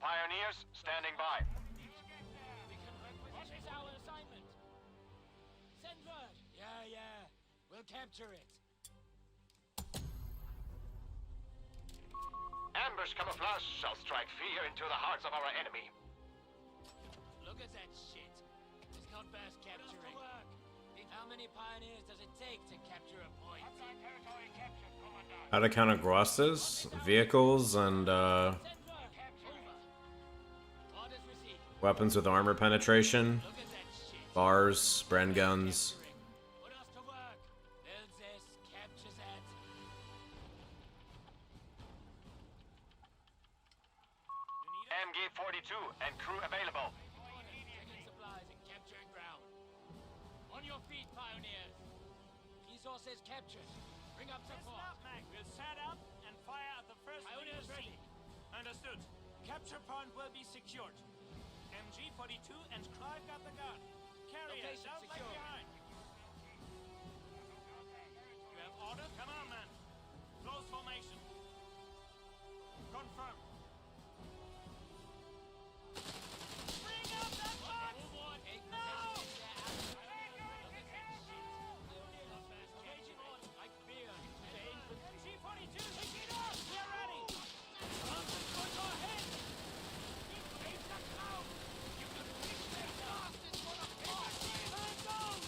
Pioneers standing by. What is our assignment? Send word. Yeah. We'll capture it. Ambush camouflage shall strike fear into the hearts of our enemy. Look at that shit. It's not fast capturing. How many pioneers does it take to capture a point? Territory captured, Commandant. How to counter grosses, vehicles, and Send word. Over. Orders received. weapons with armor penetration, Look at that shit. bars, Bren guns. Put us to work. Build this, capture that. MG-42 and crew available. Taking supplies and capturing ground. On your feet, pioneers. Resources captured. Bring up support. We'll set up and fire at the first Pioneers ready. Understood. Capture point will be secured. MG-42 and Clive got the gun. Carriers Location out like secure. behind. You have orders? Come on, man. Close formation. Confirm. Bring up that box! Take No! possession of their assets. Look at that shit. Pioneers fast capturing it like beer. MG-42, pick it up! We're ready! Johnson, go ahead! Take the cloud! You can fix that bastard for the boss! Hands on!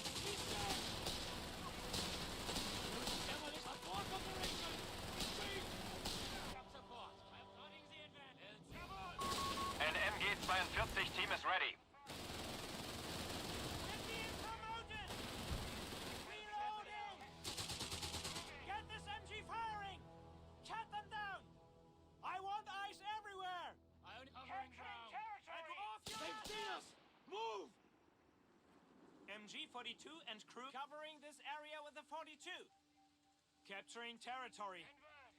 MG-42 and crew covering this area with the 42. Capturing territory.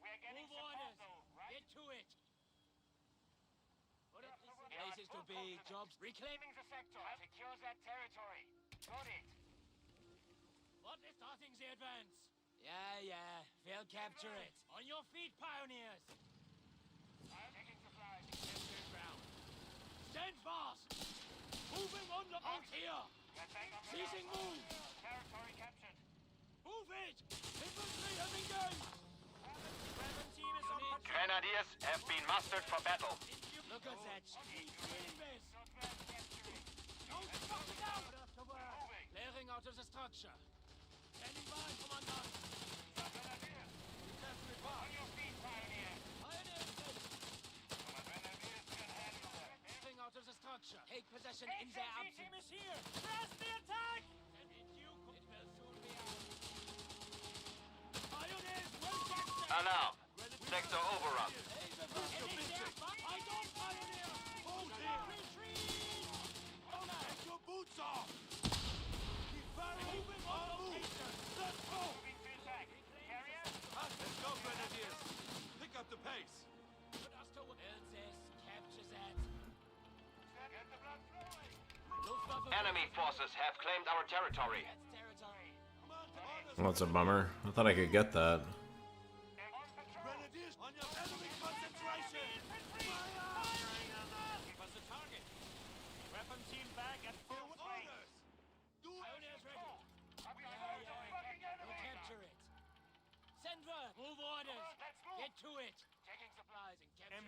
We're getting Move support orders. though, right? Get to it. Places to be, jobs. Reclaiming the sector. Secure that territory. Got it. What is starting the advance? Yeah, we'll capture it. On your feet, pioneers. I'm taking supplies. Capture ground. Stand fast. Moving on the frontier. Get back on the Ceasing ground. move. Territory captured. Move it. Infantry has engaged. Weapon team is on patrol. Grenadiers have been mustered for battle. Look at that. Keep doing this. Don't fuck it out. After work. Clearing out of the structure. Standing by, Commandant. On your feet, pioneer. Pioneers ready. My grenadiers can handle that. Clearing out of the structure. Take possession in their absence. Team is here. Press the attack. And it will soon be out. Pioneers will capture. Alarm. Sector overrun. I don't pioneer. Hold here. Retreat. Get your boots off. Keep firing. Moving on location. Let's go. Moving to attack. Carrier. Let's go, Grenadiers. Pick up the pace. Put us to work. Capture that. Get the blood flowing. Luftwaffe. Enemy forces have claimed our territory. That's territory. Well, that's a bummer. I thought I could get that. On patrol. Grenadiers, on your enemy concentration. Give us the target. Weapon team back at full swing. Pioneers ready. I'll be close to fucking We'll enemy. capture it. Send word. Move orders. Let's move. Get to it. Taking supplies.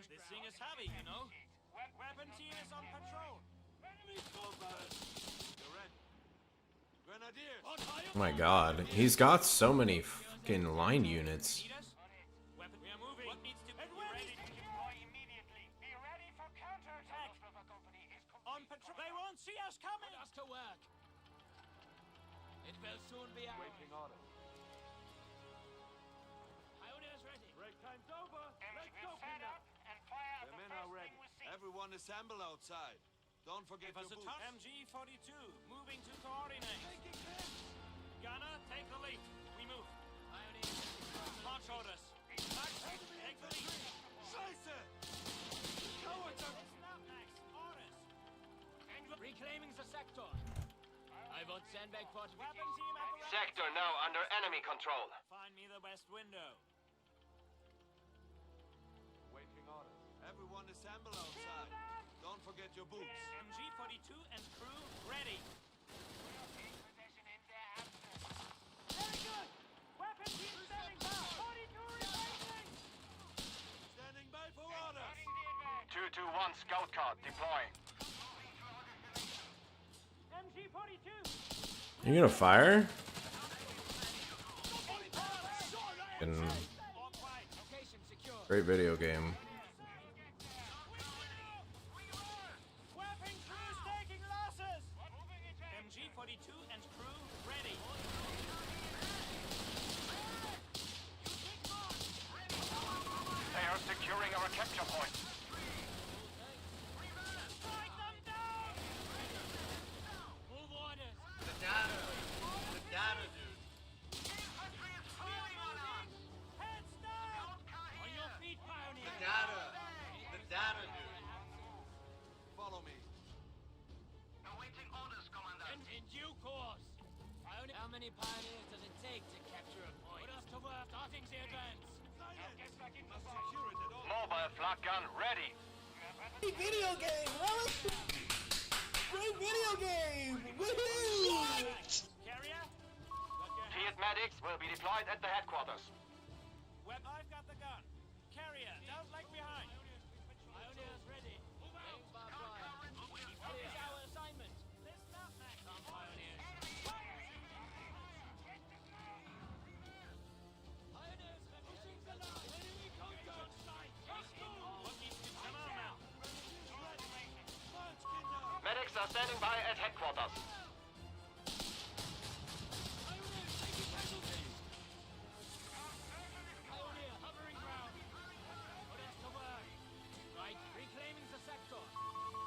This thing is heavy, you know. Weapon team is on patrol. Enemy bombers. You're ready. Grenadiers. Oh my god. He's got so many fucking line units. Need us? Weapon. We are moving. What needs to be ready? Deploy immediately. Be ready for counterattack. Luftwaffe company is On complete. patrol. They won't see us coming. Put us to work. It will soon be out. Waiting orders. Pioneers ready. Break time's over. Let's go, We'll set Peanut. up and fire The the men first are ready. thing we see. Everyone assemble outside. Don't forget Give us your a boots. MG-42 moving to coordinate. Gunner, take the lead. We move. Launch orders. Max, take the lead. Scheiße! Cowards are... Max, orders. Reclaiming the sector. I want sandbag fortification. Weapon team at the Sector now under enemy control. Find me the west window. Waiting orders. Everyone assemble outside. Don't forget your boots. MG-42 and crew ready. Take possession in their absence. Very good. Weapon team standing by. 42 remaining. Standing by for orders. Starting the 221 advance. scout card deploying. MG-42. You gonna fire? Fucking All quiet. Location secure. great video game. Weapon crews taking losses. MG-42 and crew ready. They are securing our capture point. Strike them down. Move orders. The data, dude. Heads down. On your feet, pioneers. The data, dude. Follow me. Awaiting orders, Commander. And in due course. How many pioneers does it take to capture a point? Put us to work. Starting the advance. Get back into Must fight. secure it at all. Mobile flak gun ready. Video game, really? Great video game! Woohoo! Carrier. Got your hand. Field medics will be deployed at the headquarters. I've got the gun. Carrier. Don't lag behind. Pioneers ready. Move out. Clear our assignment. Listen up, Max. Come, pioneers. Pioneers pushing the line. Enemy contact. What needs to come on now? Medics are standing by at headquarters. Pioneer hovering ground. Put us to work. Right, reclaiming the sector.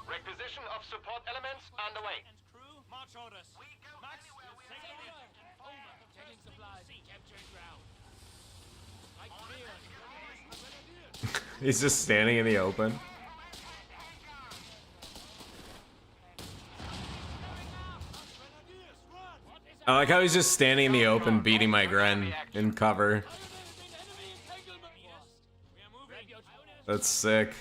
Requisition of support elements underway. And crew, march orders. Max, He's just standing in the open. I like how he's just standing in the open beating my Gren in cover. That's sick.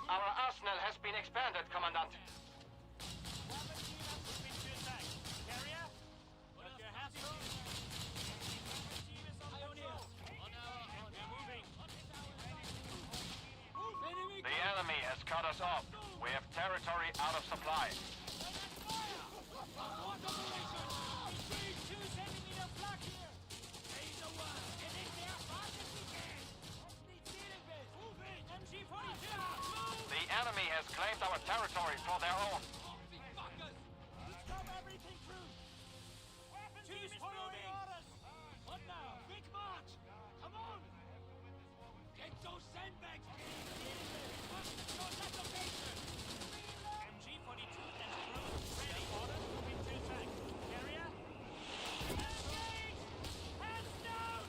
Our arsenal has been expanded, Commandant. The enemy has cut us off. We have territory out of supply. The enemy has claimed our territory for their own. Stop everything, crew! Choose following orders! What now? Big march! Come on! Get those sandbags! MG-42 and crew ready. Orders moving to attack. Carrier? Engage! Hands down!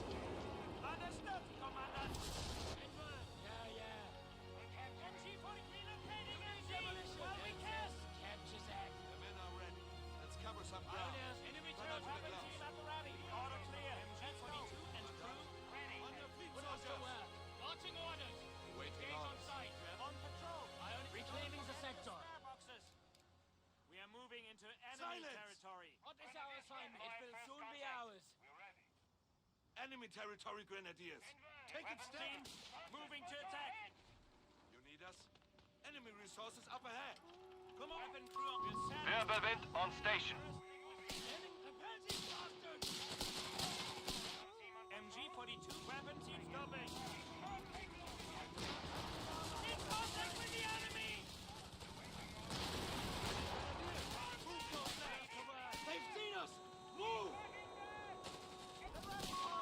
Understood, Commander. Yeah. MG-40 relocating demolition. While we cast. Capture that. The men are ready. Let's cover some ground. Pioneers, enemy turret weapon team at the rally. Order clear. MG-42 and crew ready. On your feet, Put us to soldiers. work. Launching orders. Waiting Engage on orders. site. On patrol. Reclaiming the sector. We are moving into enemy Silence! territory. What is our assignment? It will soon be ours. Enemy territory, Grenadiers. Take it, Team, moving to attack. You need us? Enemy resources up ahead. Come on. Weapon crew on the sand. Wirbelwind on station. MG-42 weapon team stopping. In contact with the enemy! They've seen us! Move!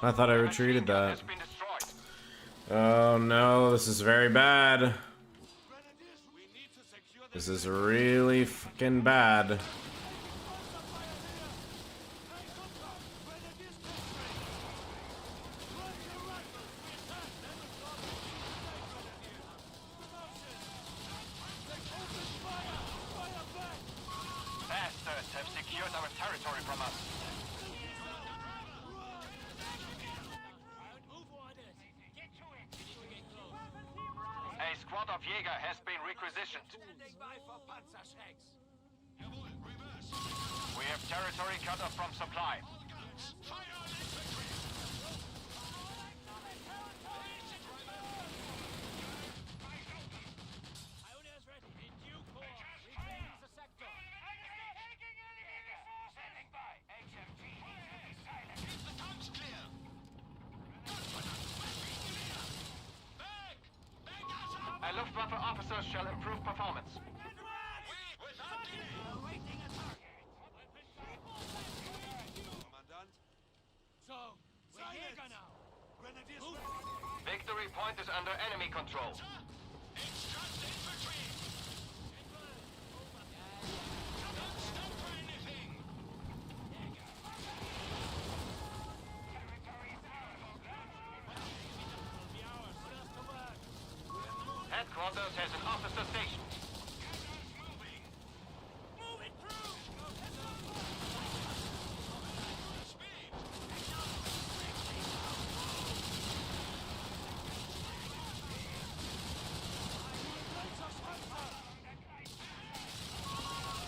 I thought I retreated that. Has been destroyed. Oh no, this is very bad. Grenadiers, we need to secure the This is really fucking bad. Bastards have secured our territory from us. Move orders! Get to it! A squad of Jäger has been requisitioned. Standing by for panzer checks. We have territory cut off from supply. Pioneers ready. In due course. Reclaiming the sector. Standing by. HMG. Silent. The tongue's clear. A Luftwaffe officer shall improve performance. Without delay. Awaiting a target. Commandant. So, we're Jäger now. Grenadiers, Victory point is under enemy control. It's just infantry. Don't stop for anything. Headquarters has an officer station. Move it, crew!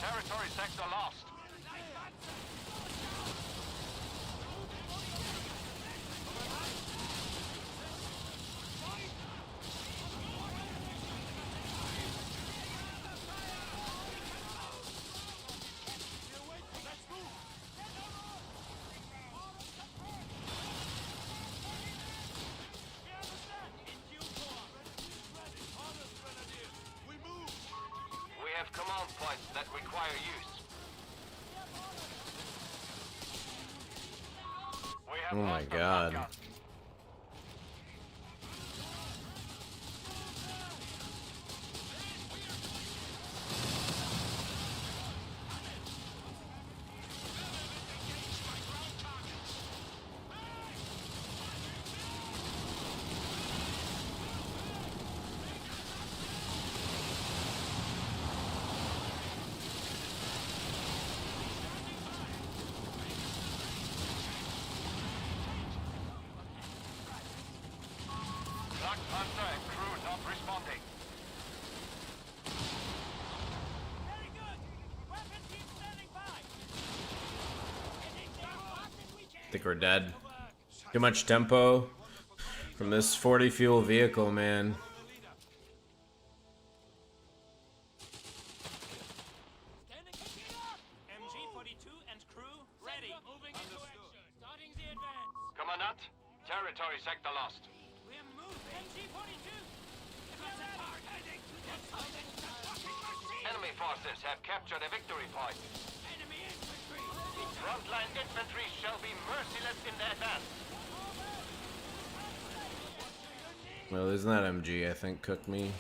Territory sector lost. We have command points that require use. We have Oh my lost a God. bunker. think we're dead. Too much tempo from this 40 fuel vehicle, man. MG-42 and crew ready. Moving into action. Starting the advance. Commandant, territory sector lost. We're moving. MG-42. Enemy forces have captured a victory point. Enemy infantry. Frontline infantry shall be merciless in the advance. Well, isn't that MG, I think, cooked me.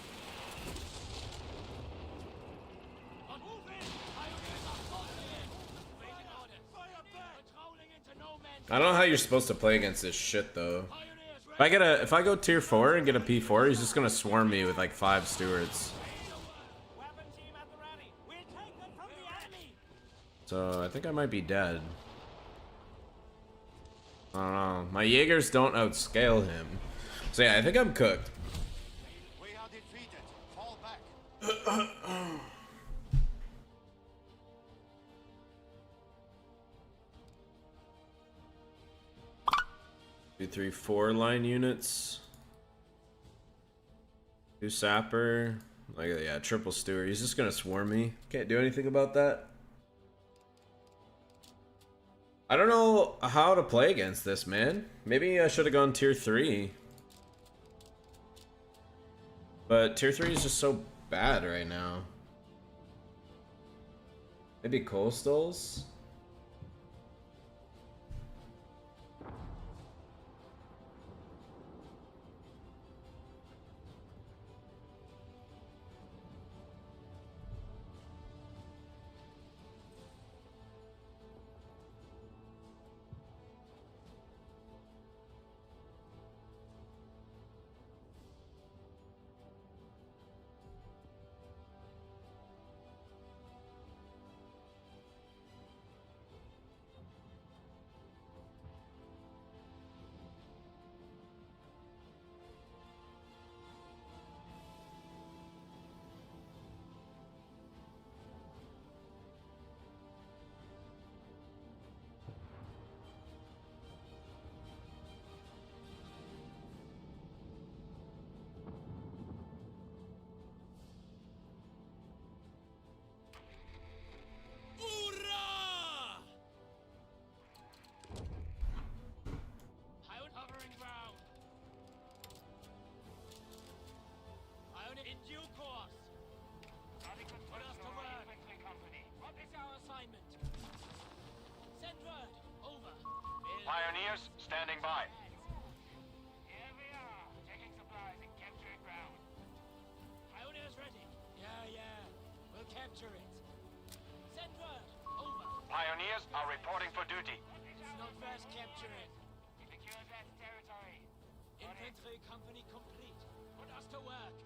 I don't know how you're supposed to play against this shit, though. If I go tier 4 and get a P4, he's just gonna swarm me with like 5 stewards. So I think I might be dead. I don't know. My Jaegers don't outscale him. So yeah, I think I'm cooked. We are defeated. Fall back. 2, 3, 4 line units. 2 sapper. Like, yeah, triple steward. He's just gonna swarm me. Can't do anything about that. I don't know how to play against this, man. Maybe I should have gone tier 3. But tier 3 is just so bad right now. Maybe coastals? In due course. Put us to work. What is our assignment? Send word. Over. Pioneers standing by. Here we are, taking supplies and capturing ground. Pioneers ready. Yeah. We'll capture it. Send word. Over. Pioneers are reporting for duty. Not fast capturing. Secure that territory. Infantry company complete. Put us to work.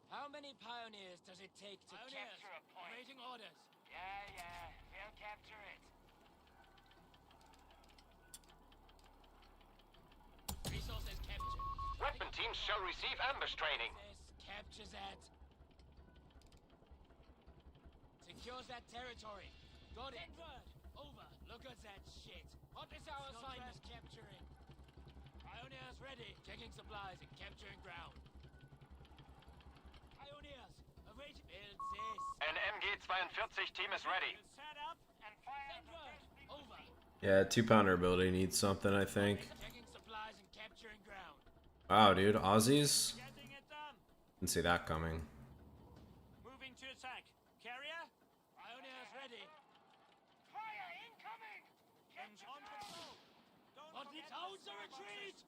How many pioneers does it take to Capture a point. Waiting orders. Yeah, we'll capture it. Resources captured. Weapon teams shall receive ambush training. This captures that. Secures that territory. Got it. Send word. Over. Look at that shit. What is our assignment? Capturing. Pioneers ready. Checking supplies and capturing ground. Pioneers, await. Build this. An MG-42 team is ready. Set up and fire. Send word. Over. Yeah, 2-pounder ability needs something, I think. Checking supplies and capturing ground. Wow, dude, Aussies? Getting it done. Didn't see that coming. Moving to attack. Carrier. Pioneers ready. Fire incoming! Engine on patrol. Don't forget to retreat.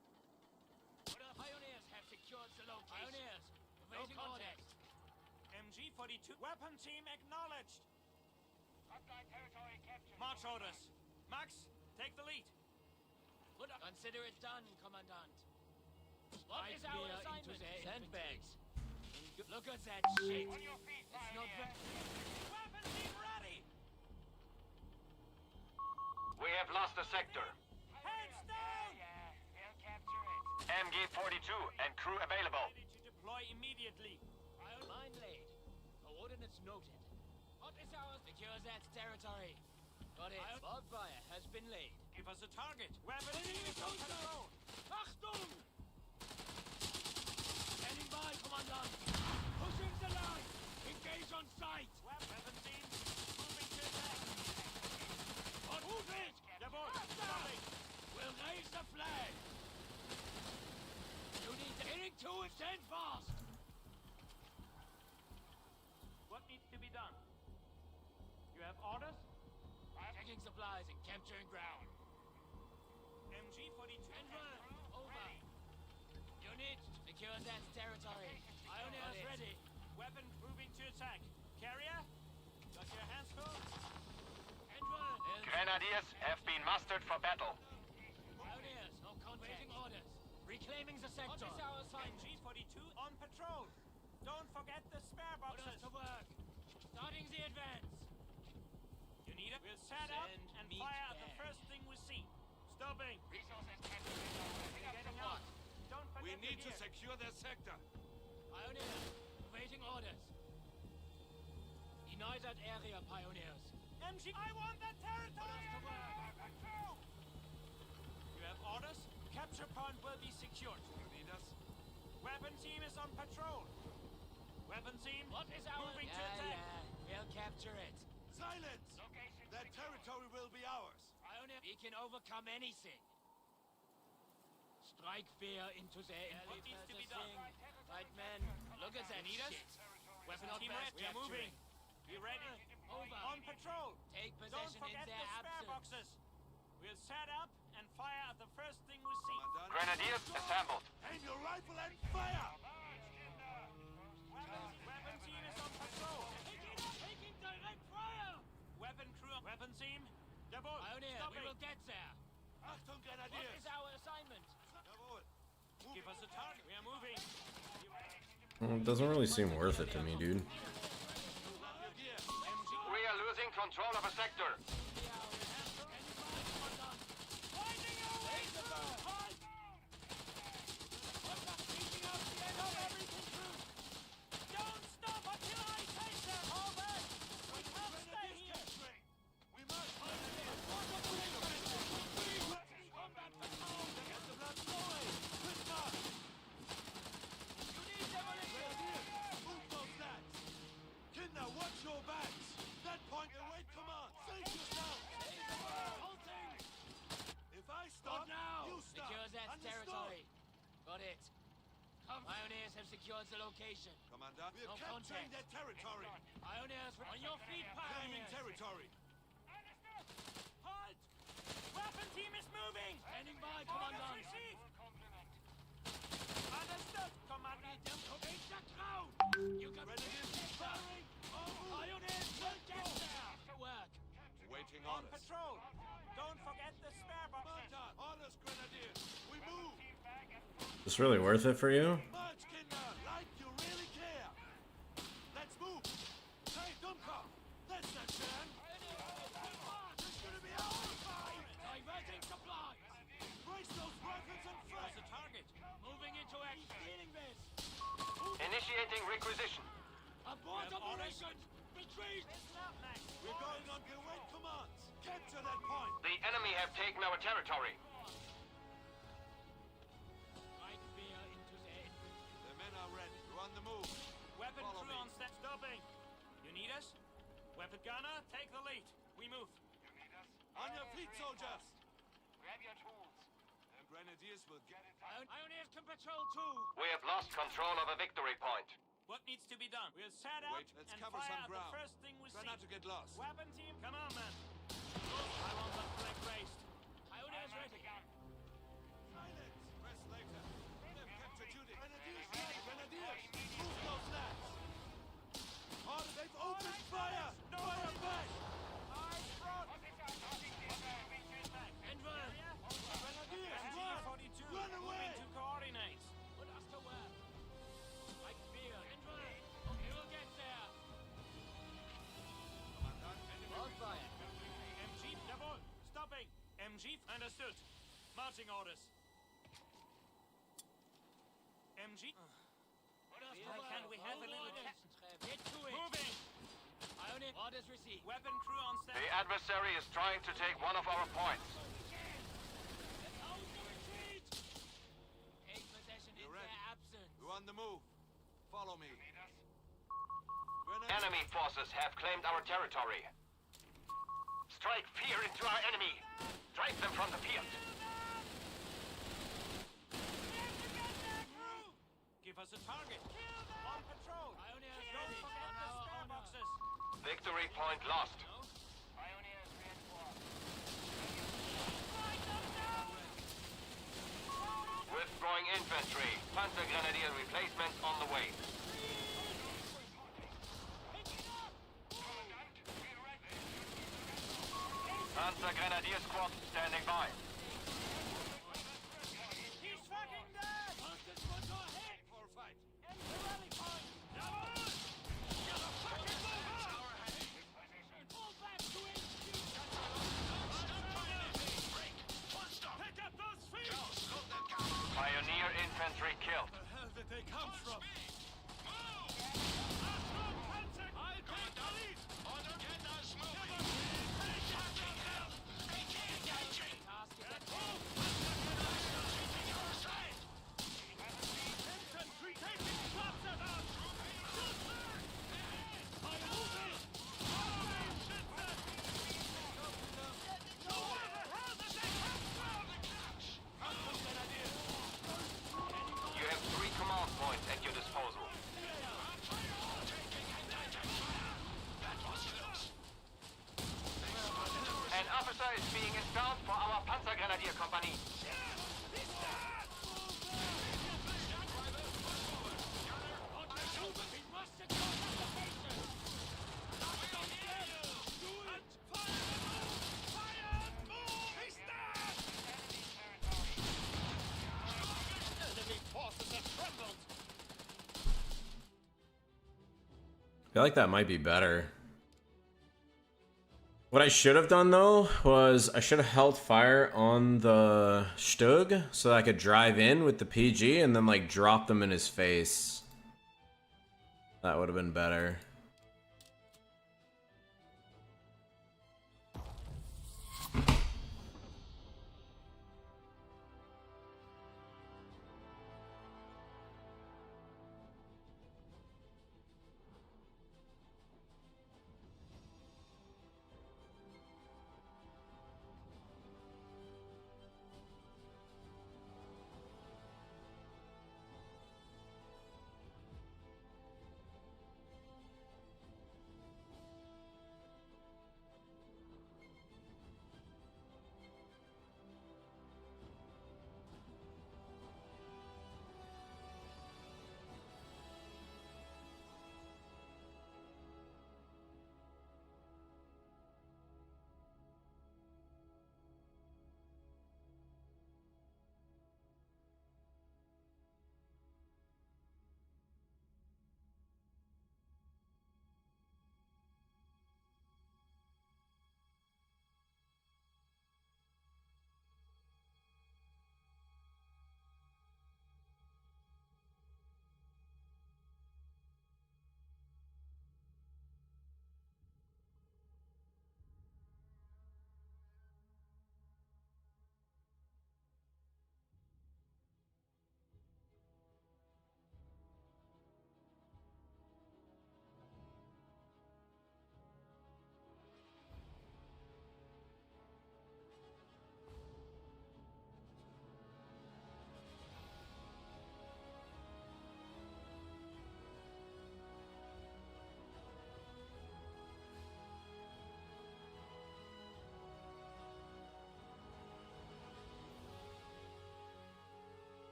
Pioneers have secured the location. Pioneers, awaiting orders. MG-42 weapon team acknowledged. Frontline territory captured. March orders. Max, take the lead. Consider it done, Commandant. What is our assignment? Sandbags. Look at that shit. On your feet, It's not pioneers. bad. Weapon team ready. We have lost a sector. Heads down. Yeah, we'll capture it. MG-42 and crew available. Ready to deploy immediately. Mine laid. Coordinates noted. What is our secure that territory? Got it. Wildfire has been laid. Give us a target. Weapon team is on patrol. Achtung! Standing by, Commandant. Pushing the line. Engage on sight. Weapon team moving to attack. On move it. Jawohl. Stopping. We'll raise the flag. You need to getting to it. Stand fast. What needs to be done? You have orders? Taking supplies and capturing ground. MG-42. Enver, over. Unit, secure that territory. Pioneers ready. Weapon moving to attack. Carrier? Got your hands full? Enver, Grenadiers have been mustered for battle. pioneers, no contact. Waiting orders. Reclaiming the sector. What is our assignment? MG-42 on patrol. Don't forget the spare Put us boxes. to work. Starting the advance. You need it? We'll set up Send and meat fire at the back. first thing we see. Stopping. Resources captured. Getting out. Don't forget We need to here. secure their sector. Pioneers, awaiting orders. Deny that area, pioneers. MG, I want that territory! Put us to work. You have orders? Capture point will be secured. You need us? Weapon team is on patrol. Weapon team, What is our... moving to attack. We'll capture it. Silence! Location That territory will be ours. Pioneer, we can overcome anything. Strike fear into their What needs to be done? Right, men, look at that Need us? shit. Weapon Not team fast ready. We're moving. capturing. Be ready. Over. On patrol. Take Don't possession in forget their the spare absence. boxes. We'll set up and fire at the first thing we see. Commandant. Grenadiers assembled. Aim your rifle and fire! Weapon team is on patrol. Taking direct fire! Weapon crew. Weapon team. Jawohl. Pioneer, we Stopping. will get there. Achtung, What Grenadiers! is our assignment? Jawohl. Give us a target. We are moving. It doesn't really seem worth it to me, dude. We are losing control of a sector. Finding our way through. Halt! Reaching out the end of everything through. Don't stop until I say so. Hold back. We can't stay here. We must Combat patrol. Get the blood flowing. Quick march. You need demolition! move those lads. Kinder, watch your backs. That point, await command. Save yourself. Halting! If I stop, Stop now! you stop. Secure that Understood? territory. Got it. Pioneers have secured the location. Commandant, we're No capturing contact. their territory. Pioneers, on your feet, Claiming pioneers! territory. Halt! Weapon team is moving. Standing by, Orders Commandant! received. Understood, Commander. Dem Kommand der Kraut! You can Grenadiers firing! Pioneers will get there! To work! Waiting On orders. patrol. Don't forget the spare boxes. Marta, orders, Grenadiers. We move. Is this really worth it for you? March, Kinder, like you really care. Let's move. Hey, Dumper, that's the chance. It's gonna be our fight. Diverting supplies! Brace those rifles and What's fire. the target? Moving into action! Stealing this! Initiating requisition. Abort We have orders. operations! Retreat! Listen up, Max. We're going on await commands. Capture that point. The enemy have taken our territory. Strike fear into their The men are ready. We're on the move. Weapon Follow crew me. on step. Stopping. You need us? Weapon gunner, take the lead. We move. On your feet, soldiers. Grab your tools. And Grenadiers will get it. Pioneers can patrol too! We have lost control of a victory point. What needs to be done? We'll set up Wait, let's and cover fire some at ground. the first thing we Try see. not to get lost. Weapon team, come on, man. I want that flag raised. Pioneers ready! Silence. Rest later. They've captured Judy. Grenadiers, Grenadiers. Move those lads. Oh, they've opened fire. Fire back. Eyes front. Enver! Grenadiers, run. MG-42, Run away. moving to coordinates. Put us to work! Strike fear! Enver! We will get there! Wildfire! MG, jawohl. Stopping. MG, understood. Marching orders. MG, Put us to Why work! can't we have a little Orders. ca- Get to it! moving. Pioneers Pioneer. Orders received. Weapon crew on The standby. adversary is trying to take one of our points. Take possession in their absence. We're on the move. Follow me. Enemy forces have claimed our territory. Strike fear into our enemy. Drive them from the field. Give us a target. On patrol. Pioneers Don't ready. forget On the our spare honor. boxes. Victory point lost. Pioneers reinforced. Withdrawing infantry. Panzer Grenadier replacements on the way. Panzer Grenadier squad standing by. He's fucking dead. Monsters for your head. For a fight. End the rally point. Fall back to HQ. Pick up those feet. Pioneer infantry killed. Where the hell did they come from? You have 3 command points at your disposal. An officer is being installed for our Panzer Grenadier Company. I feel like that might be better. What I should have done though was I should have held fire on the Stug so that I could drive in with the PG and then like drop them in his face. That would have been better.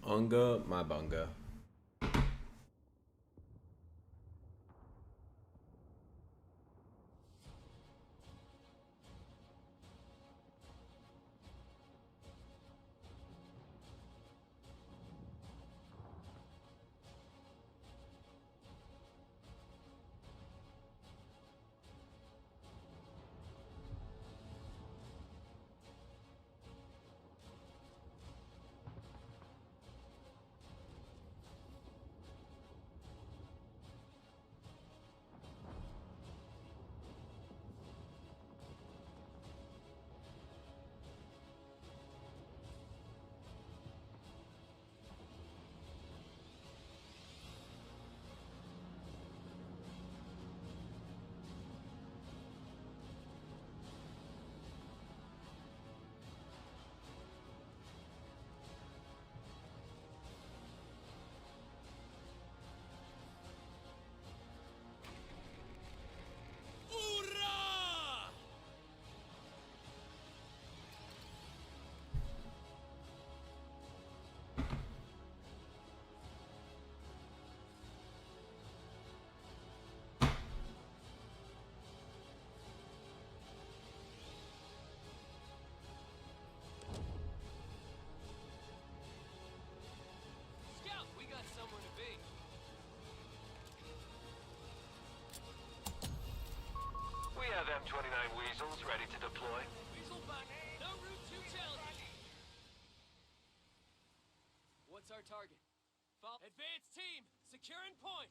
Unga my bunga. Scout, we got somewhere to be. We have M29 Weasels ready to deploy. Weasel back. No route to challenge. What's our target? Advance team, securing point.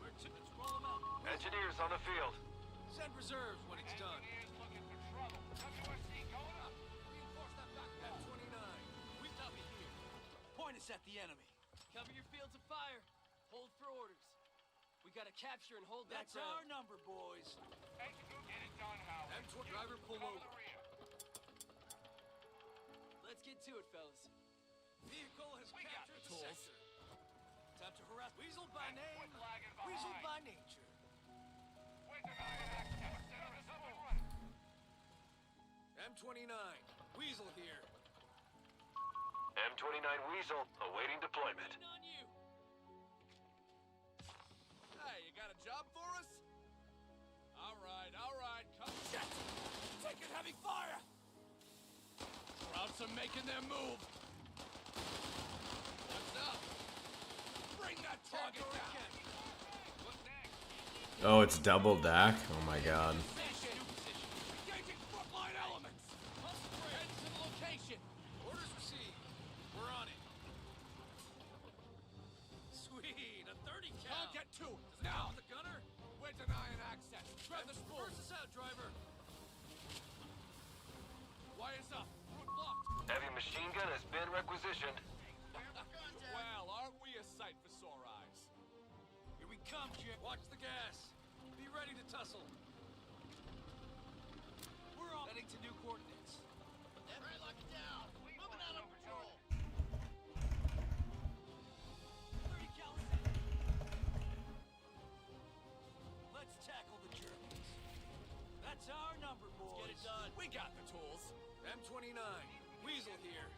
Let's roll them out. Engineers on the field. Send reserves when it's done. Engineers looking for trouble. WSC going up. Reinforce that back. F-29. We've got me here. Point us at the enemy. Cover your fields of fire. Hold for orders. We gotta capture and hold that ground. That's our number, boys. Execute, get it done, Howard. M2 driver, pull Cover over. the rear. Let's get to it, fellas. Vehicle has We got captured the the tools. sector. Time to harass Weasel by name, Quit lagging Weasel behind. by nature. We're denying access. Center is up and running. M29, Weasel here. M29 Weasel awaiting deployment. Waiting on you. Hey, you got a job for us? All right, come. Shit! Taking heavy fire. Krauts are making their move. What's up? Bring that target down. What next? Oh, it's double deck? Oh my god. Position. Engaging frontline elements. Head to the location. Orders received. We're on it. Sweet, a 30 cal. Can't get to it. Now. Now. The gunner. We're denying access. Grab the spool. Force us out, driver. Wires up. Route blocked. Heavy machine gun has been requisitioned. Well, aren't we a sight for sore eyes? Here we come, Jim. Watch the gas. Be ready to tussle. We're on. Heading to new coordinates. Every lock down. Moving out on patrol. 30 cal. Let's tackle the Germans. That's our number, boys. Let's get it done. We got the tools. M29, Weasel here.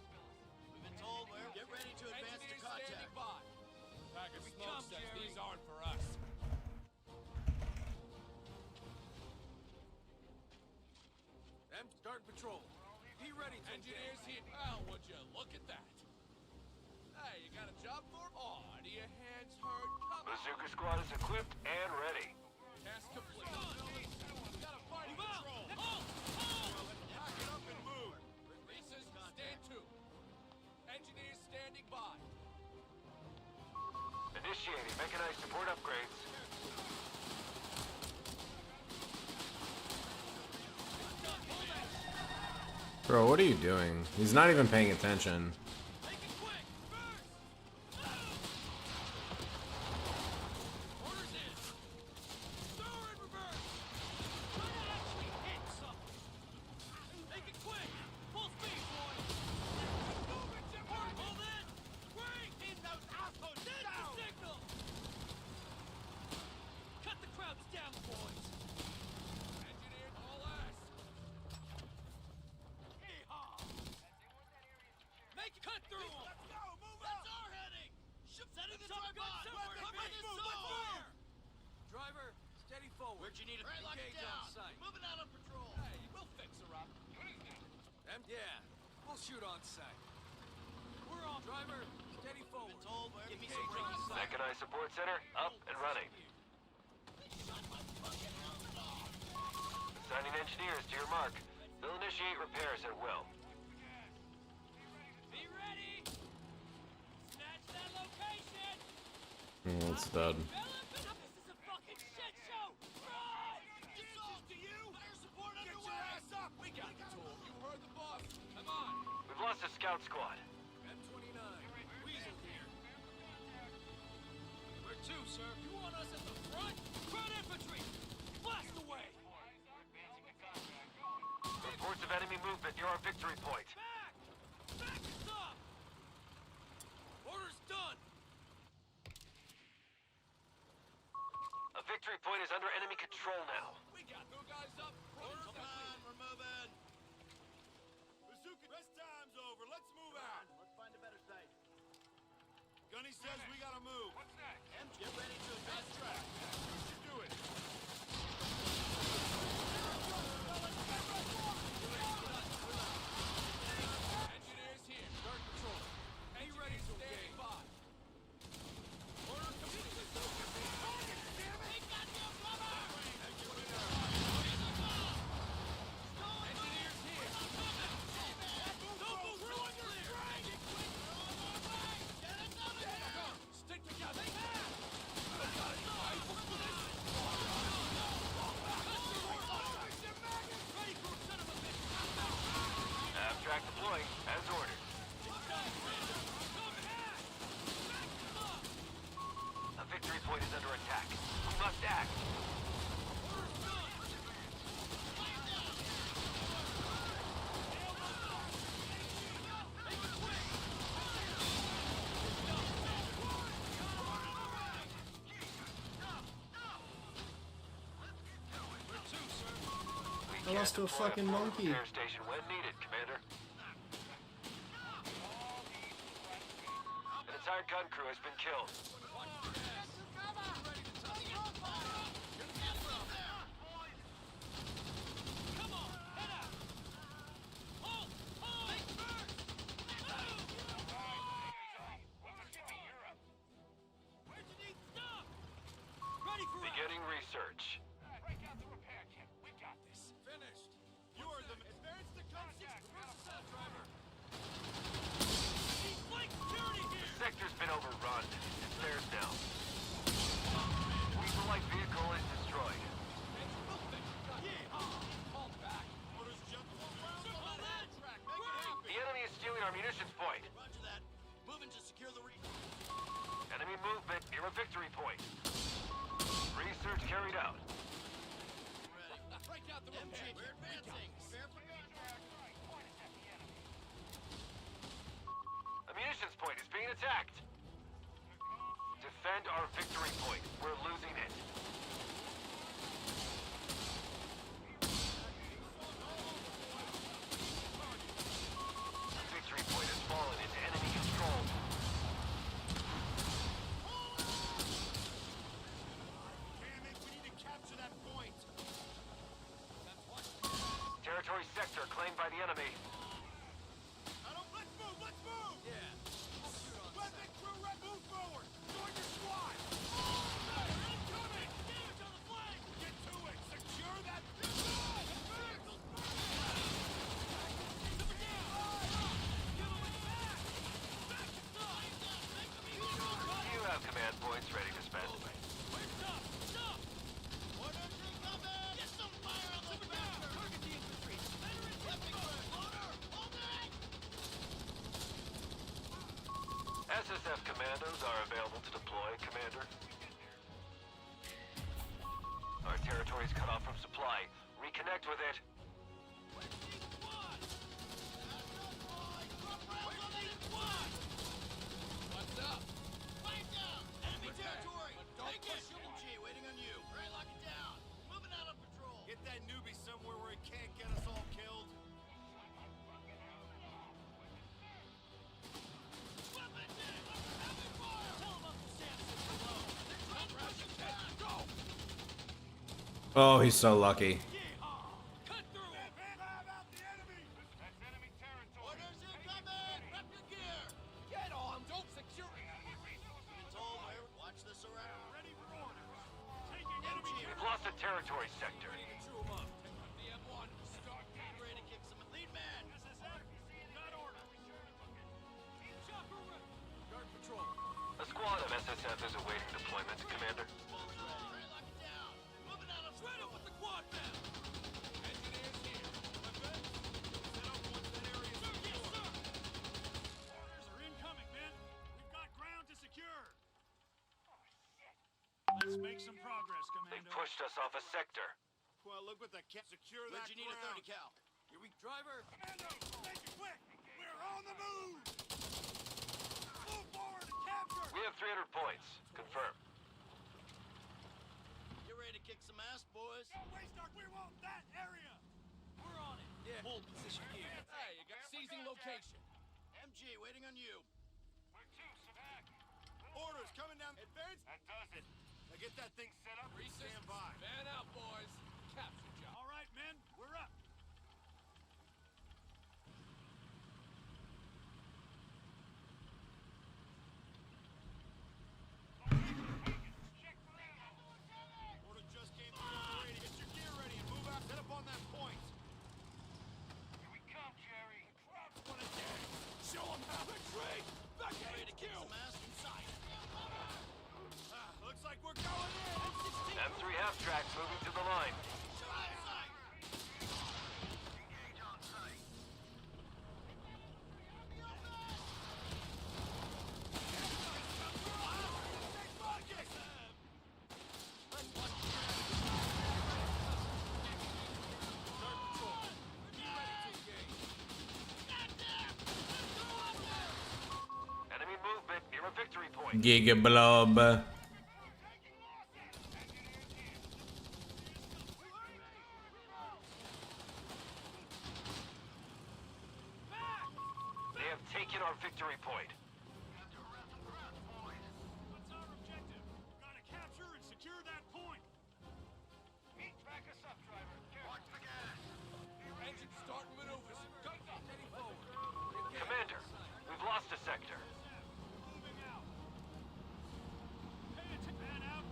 We've been told we're get ready to advance to Engineers contact. standing by. Pack of Here we smoke come, says Jerry. these aren't for us. M start patrol. Be ready to Engineers here. Well, would you look at that? Hey, you got a job for? Oh, do your hands hurt? Come on. Bazooka squad is equipped and ready. Task complete. Got a fighting patrol. Pack it up and move. Releases, stand to. Engineers standing by. Initiating mechanized support upgrades. Bro, what are you doing? He's not even paying attention. Make it quick. First. Orders in. Throw her in reverse. Try to actually hit something. Make it quick. Full speed, boys. Move it, Jim. Hold in. Bring in those assholes. Send the signal. Cut the down, boys. Engineers all ass. Make it cut through them. Let's go! Move up! That's our heading! Setting the drive-by! Cover this fire! Driver, steady forward. Where'd you need it? Right, lock it Engage down. on sight. Moving out on patrol. Hey, we'll fix her up. Yeah, we'll shoot on sight. We're on. Driver, steady forward. Been told by Give me every some on sight. Mechanized support center up and running. Assigning engineers to your mark. They'll initiate repairs at will. Be ready! Snatch that location! That's bad. Philip, this is a fucking shit show! Run! This is to you! Fire support underway! Get your ass up! We got the tool. You heard the boss. Come on. We've lost a scout squad. M29. Weasel here. Where to, sir? You want us at the front? Front infantry! Blast away! Reports of enemy movement near our victory point. Back! Back us up! Order's done! A victory point is under enemy control now. We got two guys up. Order Order's come on, complete. we're moving! Bazooka, rest time's over. Let's move out. Let's find a better site. Gunny says we gotta move. What's next? Get ready to advance track. You should do it. Engineers here. Start control. Be ready to stand by. Order complete. Engineers here. Stick together. Abstract deploying as ordered. A victory point is under attack. We must act. I lost to a fucking monkey. Repair station when needed, Commander. An entire gun crew has been killed. Beginning research. Break out the repair kit. We got this. Finished. You are the advance to contact. Driver. The sector's been overrun. It's theirs now. The light vehicle is destroyed. Fall back. Orders jump rounds on that track. Make it happen. The enemy is stealing our munitions point. Roger that. Moving to secure the region. Enemy movement near a victory point. Research carried out. Break out the repair. We're advancing. Prepare for A munitions point is being attacked. Defend our victory point. We're losing it. The victory point has fallen into enemy control. Damn it, we need to capture that point. Territory sector claimed by the enemy. Let's move, let's move! Yeah. Weapon crew, move forward! Join your squad! They're incoming! Damage on the flank! Get to it! Secure that... You have command points ready to spend. SSF commandos are available to deploy, Commander. Our territory is cut off from supply. Reconnect with it. What's up? Enemy territory! Take it! Waiting on you. Right, lock it down. Oh, he's so lucky. Cut through it! Out the enemy! That's enemy territory. Orders incoming! Prep your gear! Get on! Don't secure it! It's all there. Watch this around. Ready for orders. Taking MG, we've lost the territory sector. Ready to chew 'em up. The M1. Start ready to kick some lead man. Got order. Chopper ready. guard patrol. A squad of SSF is awaiting deployment, Commander. Ready, lock it down. Moving out of Shred 'em with the quad man. Engineers here. Weapons. Set up once that area is secure. Orders are incoming, men. We've got ground to secure. Let's make some progress, They've Commando. pushed us off a sector. Well, look what the cat. Secure that you need a ground. 30 cal? Here we driver. Commando, make it quick. We're on the move. Move forward and capture. We have 300 points. Confirm. You ready to kick some ass, boys? Don't waste our. We want that area. We're on it. Yeah. Hold position here. Hey, you got seizing location. MG, waiting on you. We're two, back. Orders coming down. Advance. That does it. Now get that thing set up. Reese's. Stand by. Fan out, boys. Capture job. All right, men. We're up. Order just came through on the radio. Get your gear ready and move out. Set up on that point. Here we come, Jerry. Show 'em how to trade. Back Ready to HQ. kick some ass inside. Looks like we're going in. M3 half track moving to the line. Engage on site. Enemy movement near a victory point. Giga blob. They have taken our victory point. What's our objective? Gotta capture and secure that point. Back us up, driver. Watch the gas. Engine start maneuvers. Go. Steady forward. Commander, we've lost a sector. Moving out. Pay attention. Man out.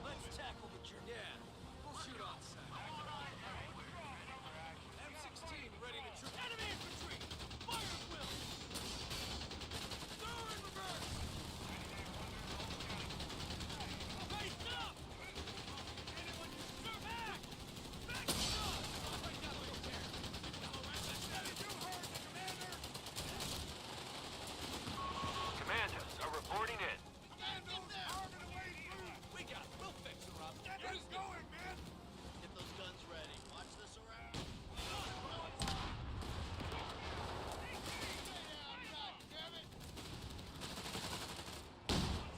Let's tackle the journey. Yeah. We'll shoot on sight. M16 ready to shoot. Enemy infantry. Fire at will. Throw in reverse. Face up. Anyone you serve back. Back up. Right down the repair. You heard the commander. Commandos are reporting in. Commandos arming away through. We got it. We'll fix her up. Get us going, man. Get those guns ready. Watch this around.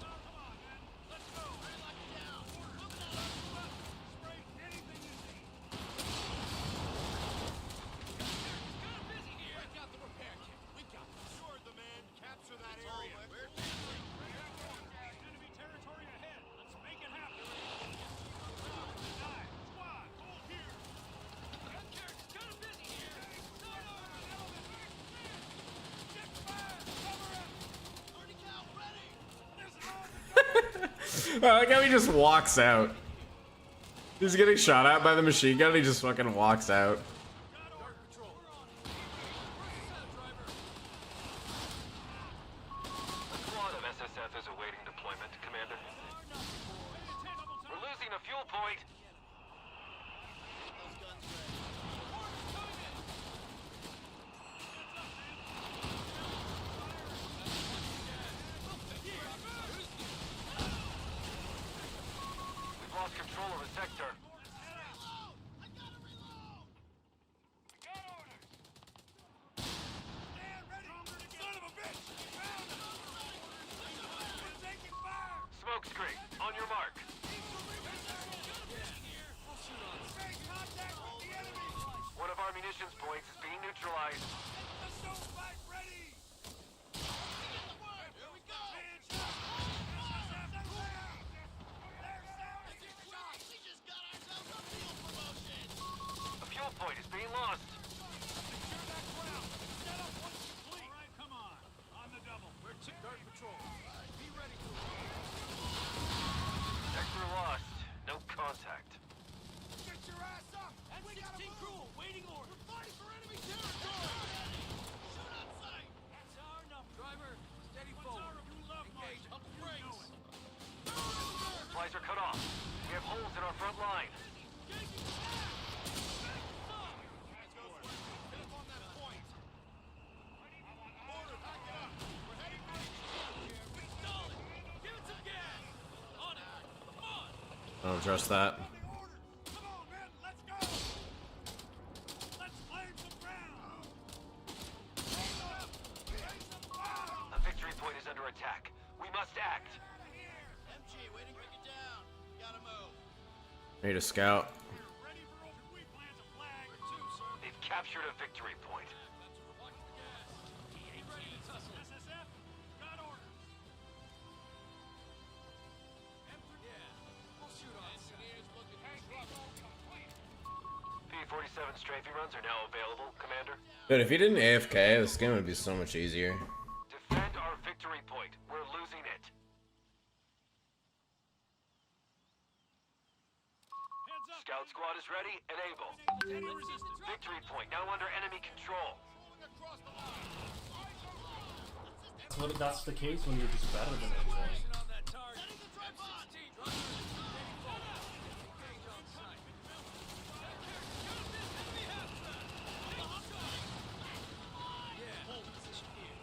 Come on, man. Let's go. Lock it down. Spray anything you see. Kind of busy here. Break out the repair kit. We got this. Sure, the man. Capture that area. Enemy territory ahead. Let's make it happen. 9, squad, hold here. Gun carriage kind of busy here. Get fire. Cover it. 30 cal ready. There's an I like how he just walks out. He's getting shot at by the machine gun. He just fucking walks out. Guard patrol. A squad of SSF is awaiting deployment, Commander. We're losing a fuel point. Those guns ready. We've lost control of the sector. Got orders. Stand ready. Son of a bitch. Found him. We're taking fire. Smoke screen, on your mark. Make contact with the enemy. One of our munitions points is being neutralized. Assault fight ready. Here we go. We just got ourselves a field Get your ass up! That's We gotta 16 move! crew, waiting order. We're fighting for enemy territory! Shoot on sight. That's our number. Driver, steady What's forward. our you love Engage, Marshall? pump the You brakes. know it. Supplies are cut off. We have holes in our front line. Taking attack. Let's go, Swift. Hit him on that point. Order, back it up. We're heading for the Stall it. Give it some gas. On it. Come on. I don't trust that. the order. Come on, men, let's go! Let's claim some ground. A victory point is under attack. We must act. MG, waiting to break it down. Gotta move. Need a scout. We're ready for open. We plant a flag. Where to, sir? They've captured a victory point. Watch the gas. Be ready to tussle. SSF, got orders. Yeah, we'll shoot on sight. Engineers looking for trouble. P-47 strafing runs are now available, Commander. Dude, if he didn't AFK, this game would be so much easier. Defend our victory point. We're losing it. Heads up. Scout squad is ready and able. Any resistance. Victory point now under enemy control. That's the case when you're just better than everyone. On that target. M16, driver. Steady forward. Engage on sight. Enemy hostile. Yeah, hold position here.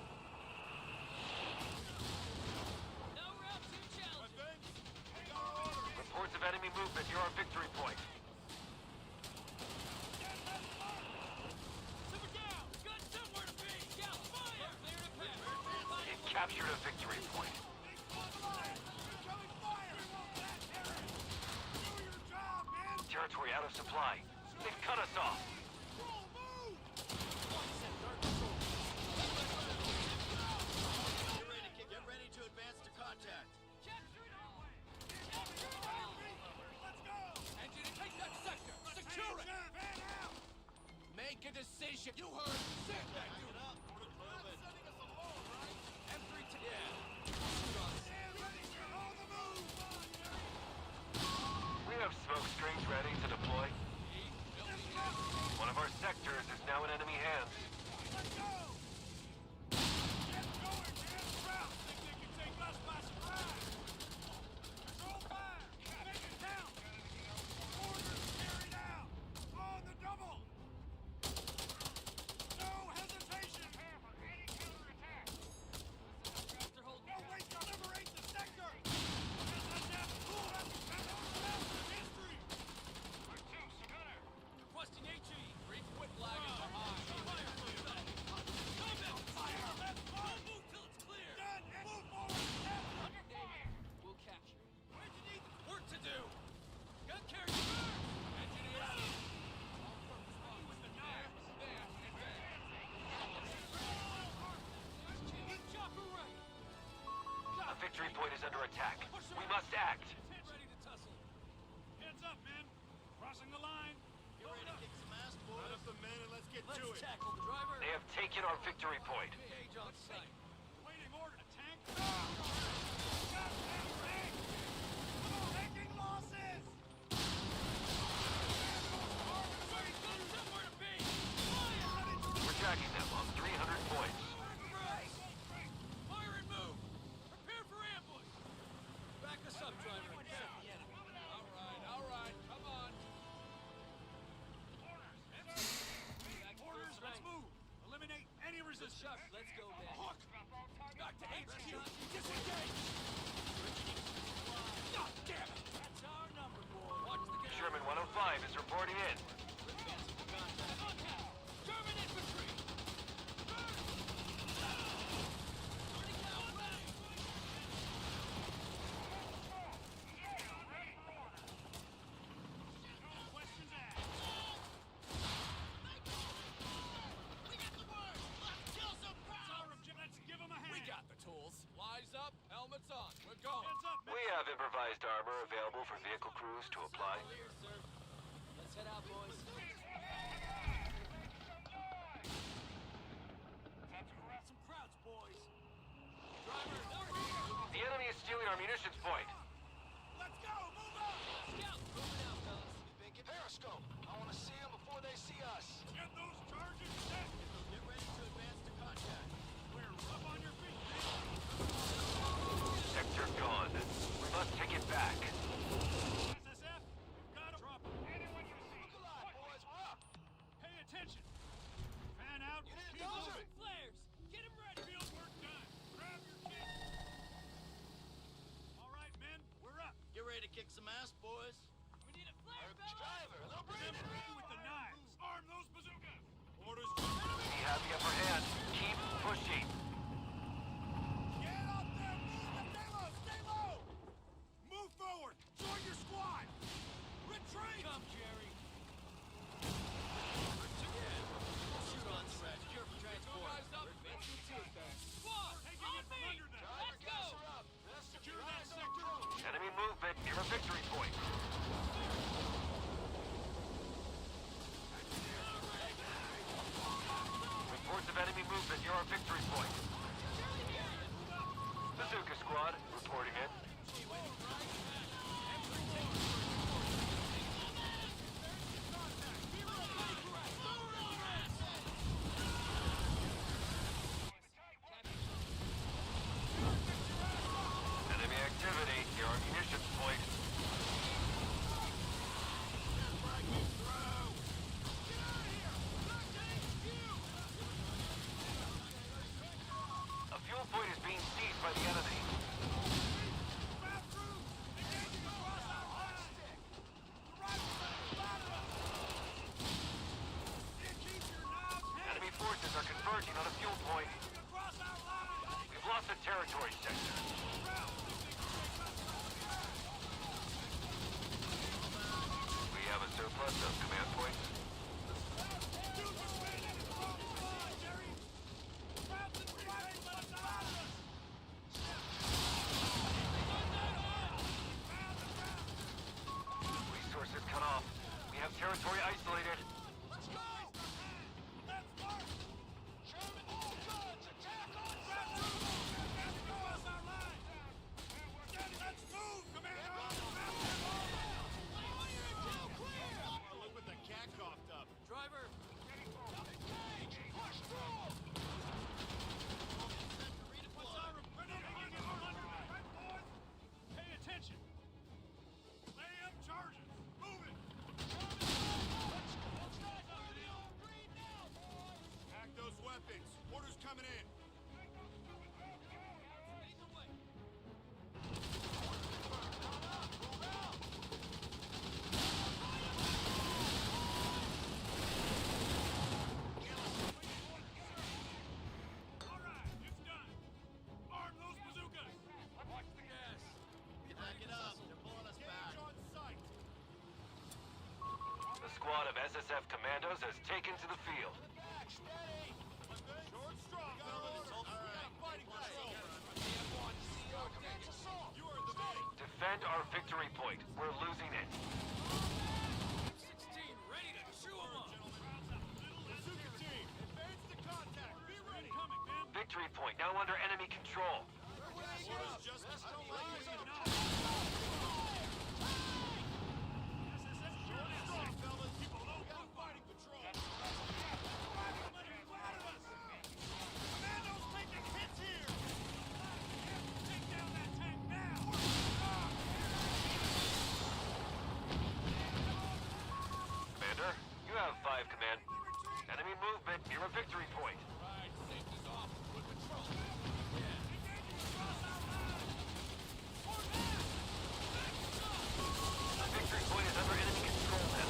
No route to challenge. Reports of enemy movement near our victory point. Super down. Got somewhere to be. Scout, fire. Clear to pass. They've captured a victory point. Territory out of supply. They've cut us off. Get ready to advance to contact. Engineer, take that sector! Secure it! Make a decision! You heard! Sit back, you! M3 to... Yeah. We have smoke screens ready to deploy. One of our sectors is now in enemy hands. Requesting HE. Brief quit flag is behind. Combat fire! Don't move till it's clear. Move forward. Under fire. We'll capture it. Where'd you need the work to do? Gun carrier first. Engineers. With the knives. There and there. Keep chopper right. A victory point is under attack. We must act. Ready to tussle. Heads up, men. Crossing the line. Get ready to kick some ass, boys. Set up the men and let's get to Let's it! tackle the driver. They have taken our victory point. Engage on sight. Waiting order to tank. Taking losses! Somewhere to be. Fire! We're tracking them on 300 points. Fire and move. Prepare for ambush. Back us up, driver. All right, come on! Orders, let's move. Eliminate any resistance. Let's go, man. Hook! Back to HQ. Disengage. God damn it. That's our number, boy. Watch the gas. Sherman 105 is reporting in. Contact. German infantry. Questions asked. Let's give them a hand. We got the tools. Flies up, helmets on. We're going. Heads up, We have improvised armor available for vehicle crews to apply. Clear, sir. Let's head out, boys. Some crowds, boys. Driver, they're here. The enemy is stealing our munitions point. Let's go! Move up! Scout, moving out, fellas. reinforcement near our victory point. Bazooka squad, reporting in. Enemy activity near our munitions point. A fuel point is being seized by the enemy. Enemy forces are converging on a fuel point. We've lost the territory sector. We have a surplus of command points. Resources cut off. We have territory isolated. Orders coming in. The squad of SSF commandos has taken to the field. Defend our victory point. We're losing it. Ready to chew 'em up. Victory point now under enemy control. Commander, you have 5 command. Enemy movement near a victory point. The victory point is under enemy control now.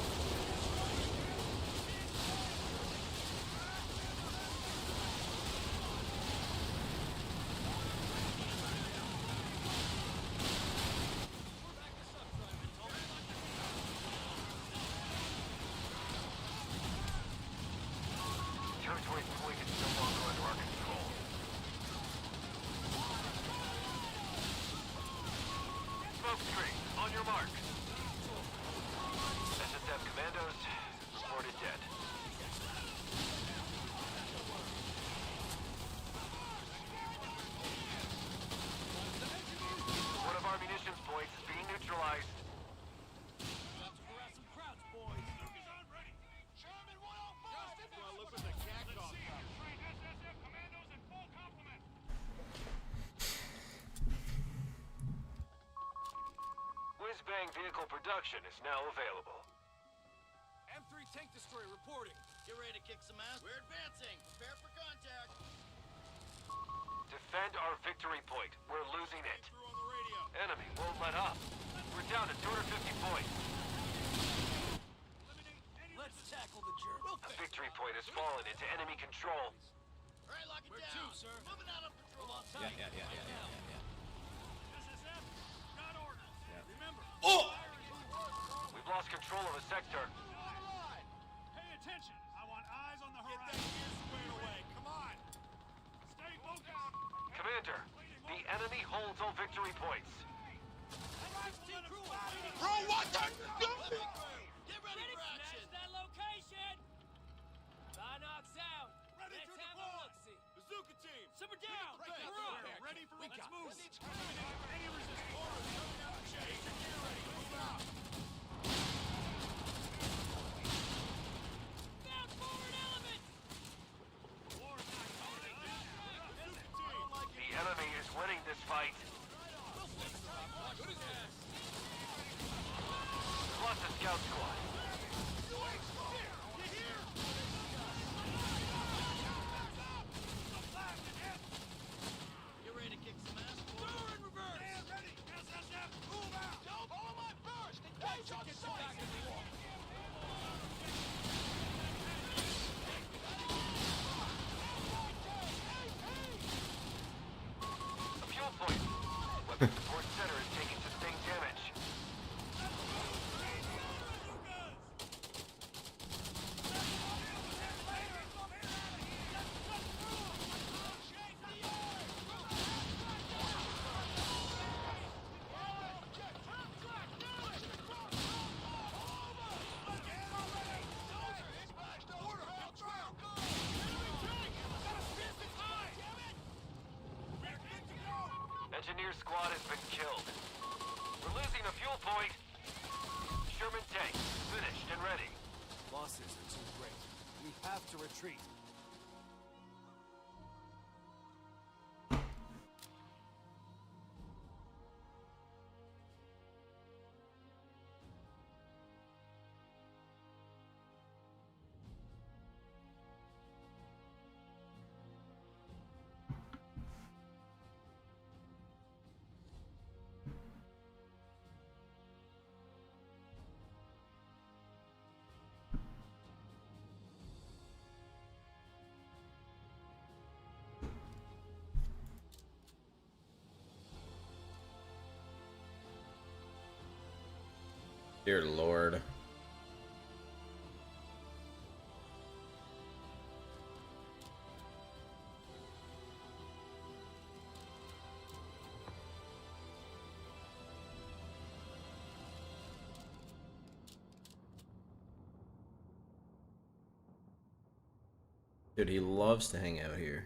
Territory point is no longer under our control. Smoke screen, on your mark. SSF commandos reported dead. One of our munitions points is being neutralized. Whiz-bang vehicle production is now available. M3 tank destroyer reporting. Get ready to kick some ass. We're advancing. Prepare for contact. Defend our victory point. We're losing it. Through on the radio. Enemy won't let up. We're down to 250 points. Let's tackle the jerk. A victory point has fallen into enemy control. All right, lock it Where down. to, sir? Moving out of patrol. Yeah. We've lost control of a sector. Pay attention. I want eyes on the Get that horizon. gear squared away. Come on. Stay focused. Commander, the enemy holds all victory points. Bro, what the? Get ready for action. Smash that location. Binocs out. Ready Let's to have a deploy. look-see. Your squad has been killed. We're losing a fuel point. Sherman tank, finished and ready. Losses are too great. We have to retreat. Dear Lord. Dude, he loves to hang out here.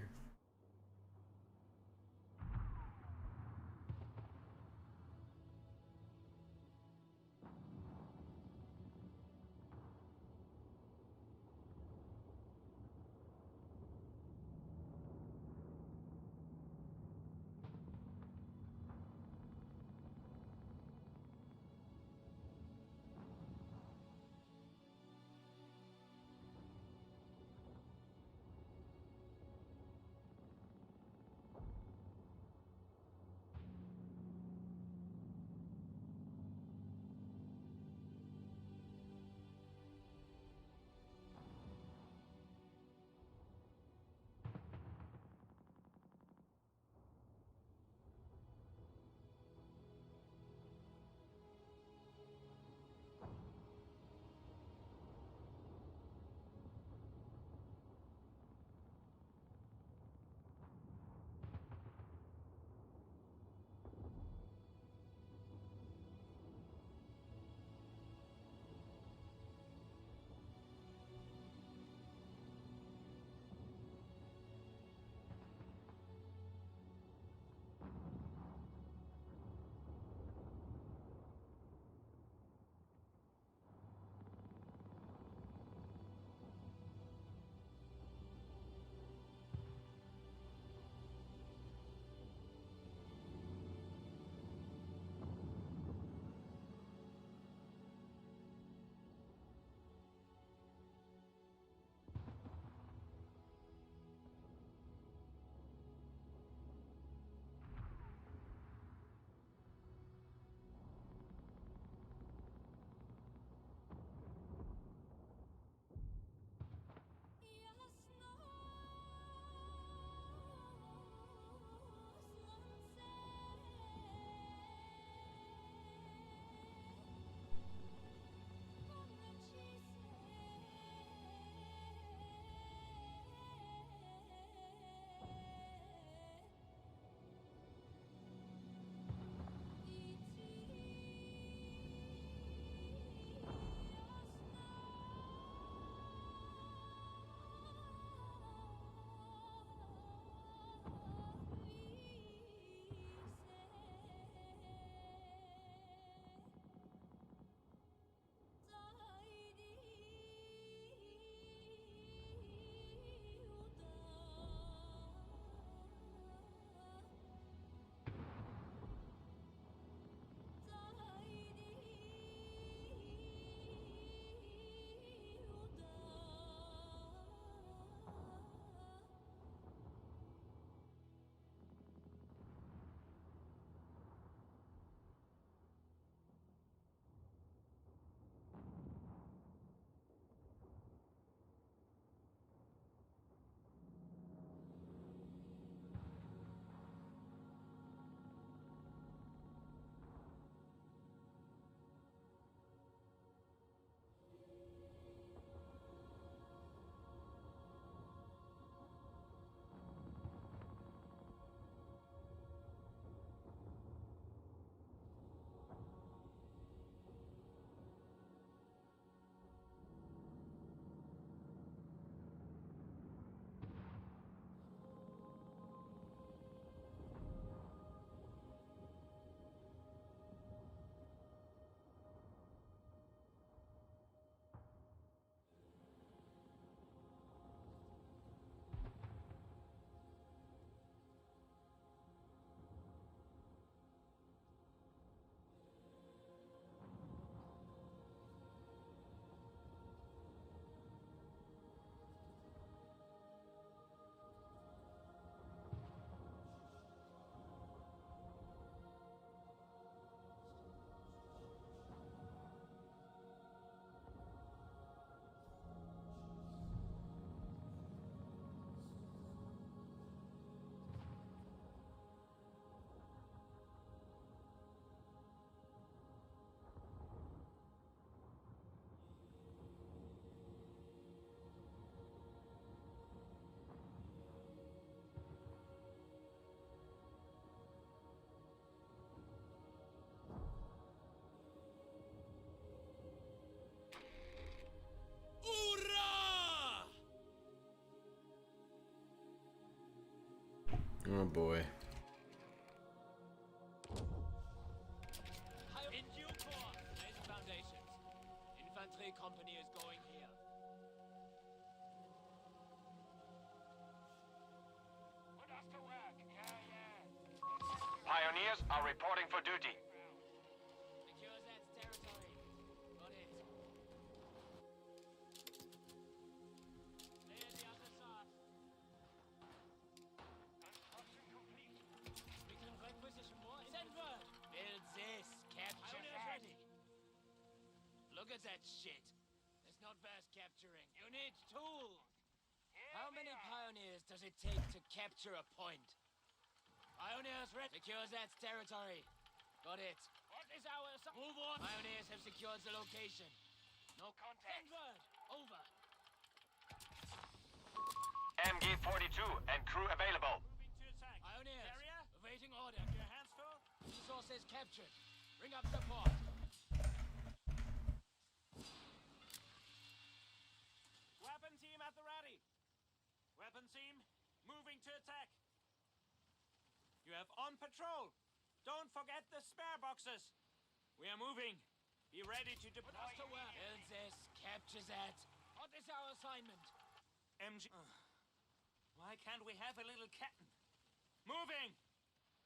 Oh boy. In due course, lay the foundations. Infantry company is going here. Put us to work. Yeah. Pioneers are reporting for duty. Secure that territory. Got it. Clear the other side. Construction complete. We can requisition more. Send word. Build this. Capture that. Ready. Look at that shit. There's not fast capturing. You need tools. How many pioneers does it take to capture a point? Pioneers ready. Secure that territory. Got it. What is our... Move on. Pioneers have secured the location. No contact. Send word. Over. MG-42 and crew available. Moving to attack. Pioneers. Area? Awaiting order. Your hands full? Resources captured. Bring up support. Weapon team at the ready. Weapon team, moving to attack. You have on patrol. Don't forget the spare boxes. We are moving. Be ready to deploy. Put us to work. Build this. Capture that. What is our assignment? MG. Why can't we have a little captain? Moving.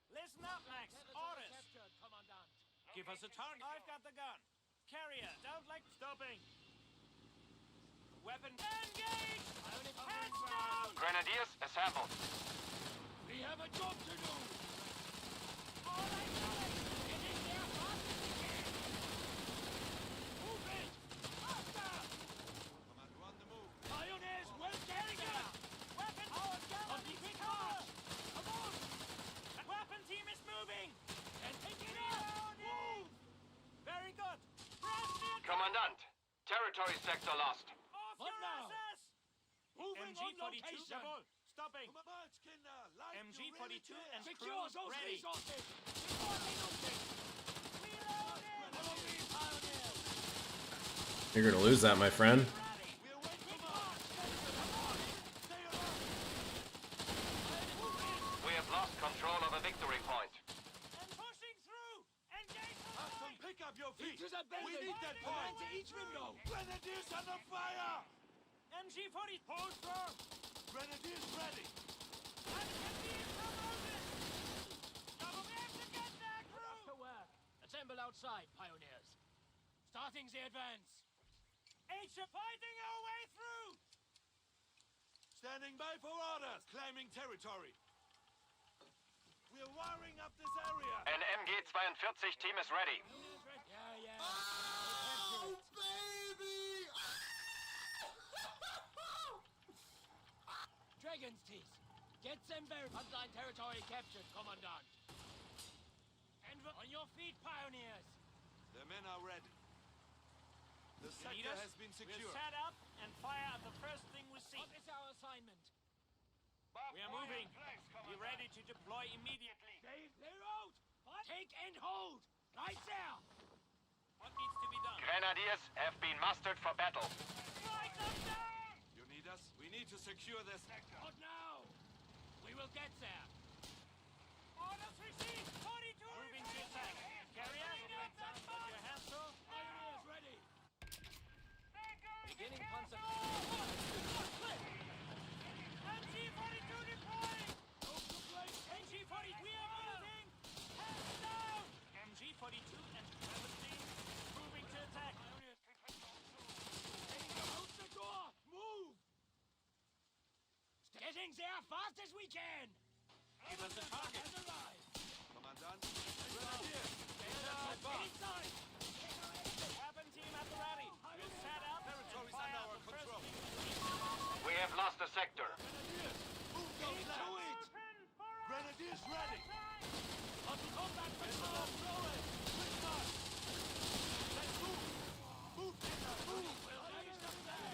Listen up, Max. Orders. Captured, Commandant. Give us a target. I've got the gun. Carrier, don't like stopping. Weapon. Engage! Hands down! Grenadiers assembled. We have a job to do. All right, guys. Get in there fast as we can. Move it. Faster. Command, on the move. Pioneers, well carried out. Weapon. Our gun. On the quick march. Come on. Weapon team is moving. And take it out. Move. Very good. Press me. Commandant, territory sector lost. Off What your now? asses. Moving on MG-42. location. Jawohl. Stopping. March, Kinder. Like MG-42 and Secure crew those ready. resources. Before they lose it. Reloading. Follow me, pioneers. You're gonna lose that, my friend. Ready. We're waiting. We have lost control of a victory point. And pushing through. Engage the Aston, point. pick up your feet. Into the building. We need that Man point. to each window. Grenadiers under fire. MG-40. Hold firm. Grenadiers ready. And MG is promoted. Double we have to get that crew. To work. Assemble outside, pioneers. Starting the advance. H fighting our way through. Standing by for orders. Claiming territory. We're wiring up this area. An MG-42 team is ready. Yeah. Oh, baby! Dragon's teeth. Get them very frontline territory captured, Commandant. And on your feet, pioneers. The men are ready. The Need sector us? has been We'll secured. set up and fire at the first thing we see. What is our assignment? We are moving. Be ready to deploy immediately. Clear out. Take and hold. Right there. What needs to be done? Grenadiers have been mustered for battle. Strike them down! You need us? We need to secure this sector. Not now. We will get there. Orders received! 42 moving to attack. Carrier, put your hands full. Pioneers ready. Beginning panzer. MG-42 deploying! MG-40, we are moving! Hands down! MG-42 and 17 moving to attack. Out the door. Move. Getting there fast as we can. Give us a target. Has arrived. Commandant. Grenadiers. Inside. Weapon team at the ready. We'll set up and Territory's fire under our at the first control. thing we see. We have lost a sector. Move those lads. Grenadiers ready. On combat patrol. Quick march. Let's move. Move, Kinder. Move. We'll raise them there.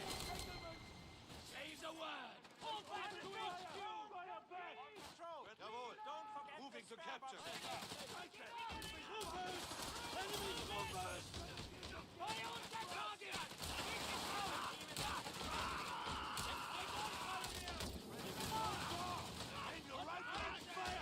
Say the word. All back to HQ. Control. Jawohl. Don't forget Moving the to spare capture. boxes. Movers. Enemy movers. Fire on that target. In your right flank, fire.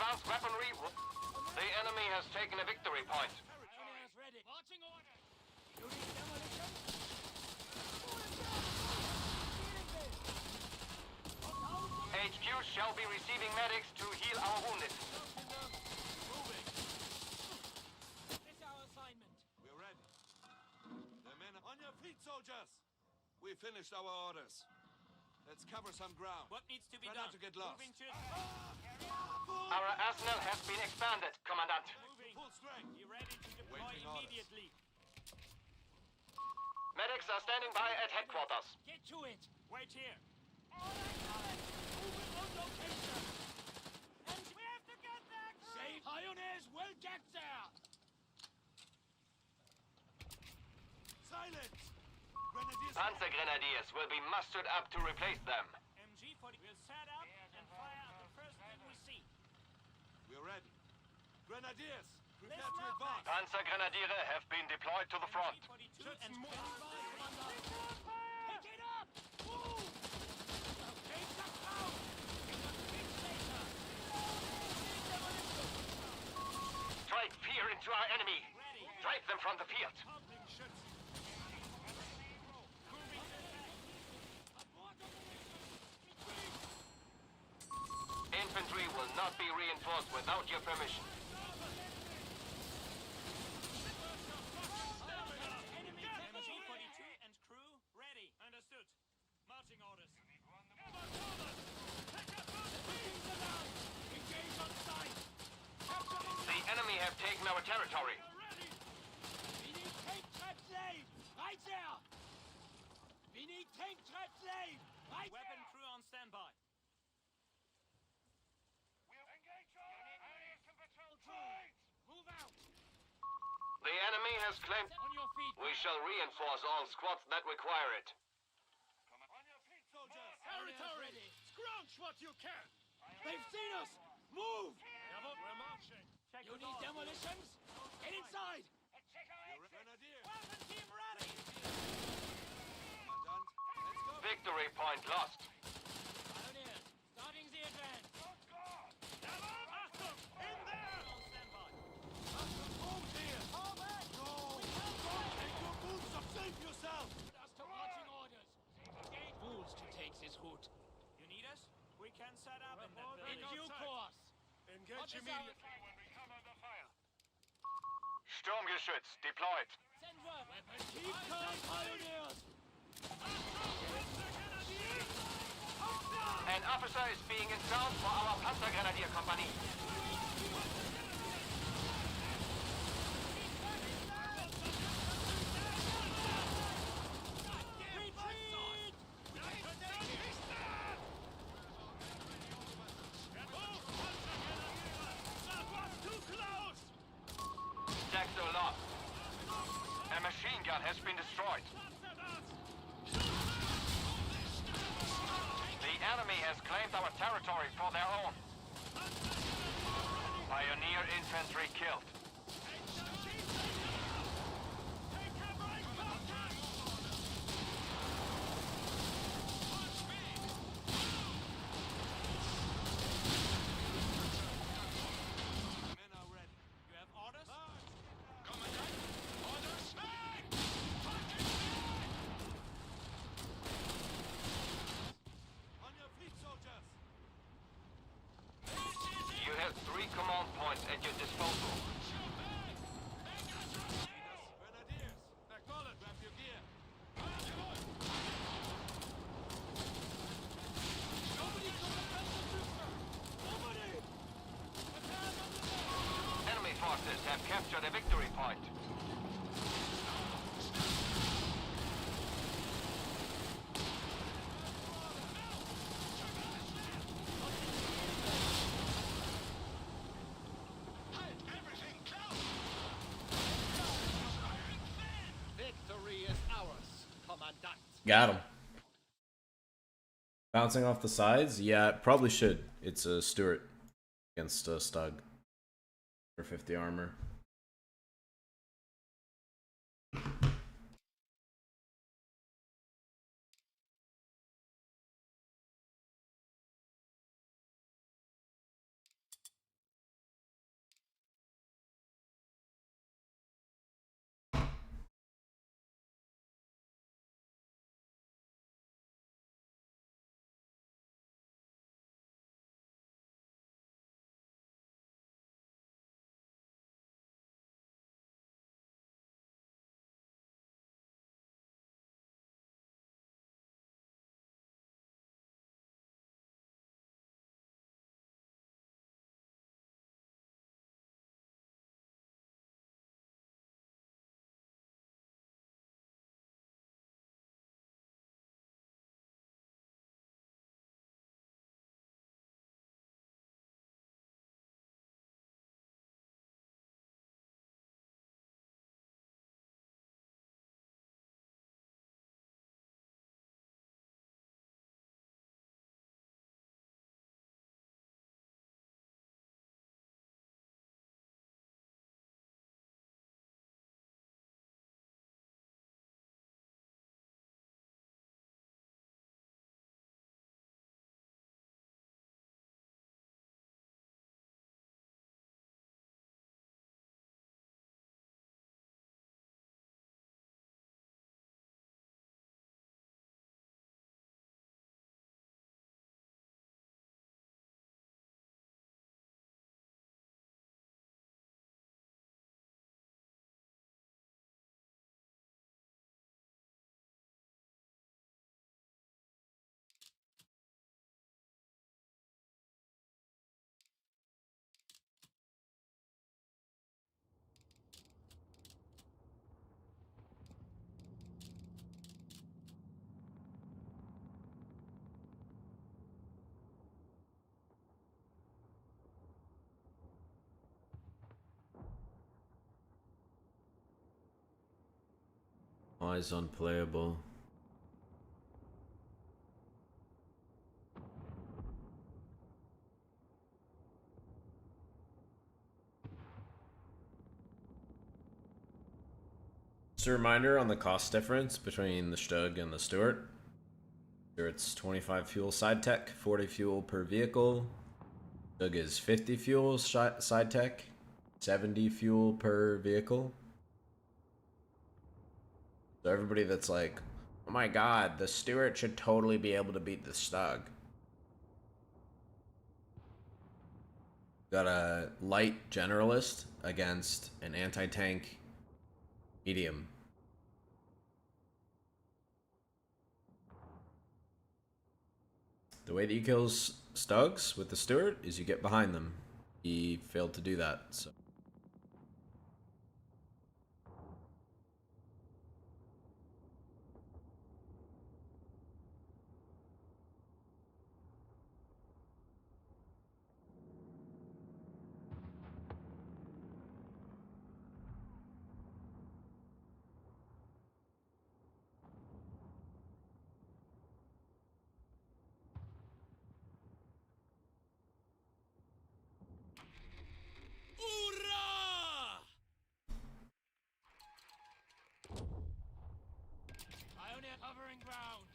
advanced weaponry. The enemy has taken a victory point. Pioneers ready. Marching orders. Unit demolition. HQ shall be receiving medics to heal our wounded. Moving. This our assignment. We're ready. The men on your feet, soldiers. We finished our orders. Let's cover some ground. What needs to be Try done? not to get lost. Moving to Our arsenal has been expanded, Commandant. moving. Full strength. Be ready to deploy Waiting orders. immediately. Medics are standing by at headquarters. Get to it. Wait here. Moving on location. And we have to get there. Save pioneers will get there. Silence. Grenadiers. Panzer Grenadiers will be mustered up to replace them. MG40 will set up and fire at the first thing we see. We're ready. Grenadiers. Prepare Let's to not advance. Panzer Grenadiere have been deployed to the front. MG42 and stand by, Commander. Pick it up. Move. Take the ground. Fix later. Demolition. Strike fear into our enemy. Ready. Drive them from the field. Pumping ships. Moving attack. Abort operation. Retreat. Infantry will not be reinforced without your permission. Enemy MG42 and crew ready. Understood. Marching orders. Engage on sight. The enemy have taken our territory. We need tank traps laid. Right there. We need tank traps laid. Right Weapon crew on standby. Move out. The enemy has claimed. On your feet. We shall reinforce all squads that require it. Territory. Ready. Scrunch what you can. They've seen us. Move. We're marching. You need demolitions? Get inside. Grenadiers. Weapon team ready. Commandant, let's go. Victory point lost. Pioneers, starting the advance. Achtung! In there! On standby. Move here. Fall back! No. Take your boots up. Save yourself. Us to marching orders. Engage fools to take this route. You need us? We can set up in that building. In due course. Engage immediately. Sturmgeschütz deployed. Send word. Weapon keep calm, pioneers. An officer is being installed for our Panzer Grenadier Company. Retreat! Sector lost. A machine gun has been destroyed. The enemy has claimed our territory for their own. Pioneer infantry killed. Men are ready. You have orders? On your feet, soldiers. You have 3 command points at your disposal. Grenadiers. Acknowledge. Grab your gear. Nobody come defend the trooper! Nobody! Enemy forces have captured a victory point. Victory is ours, Commandant. Got him. Bouncing off the sides? Yeah, it probably should. It's a Stuart against a Stug for 50 armor. Why is unplayable? Just a reminder on the cost difference between the Stug and the Stuart. Stuart's 25 fuel side tech, 40 fuel per vehicle. Stug is 50 fuel side tech, 70 fuel per vehicle. So everybody that's like, oh my god, the Stuart should totally be able to beat the Stug. Got a light generalist against an anti-tank medium. The way that you kill Stugs with the Stuart is you get behind them. He failed to do that, so. Covering ground.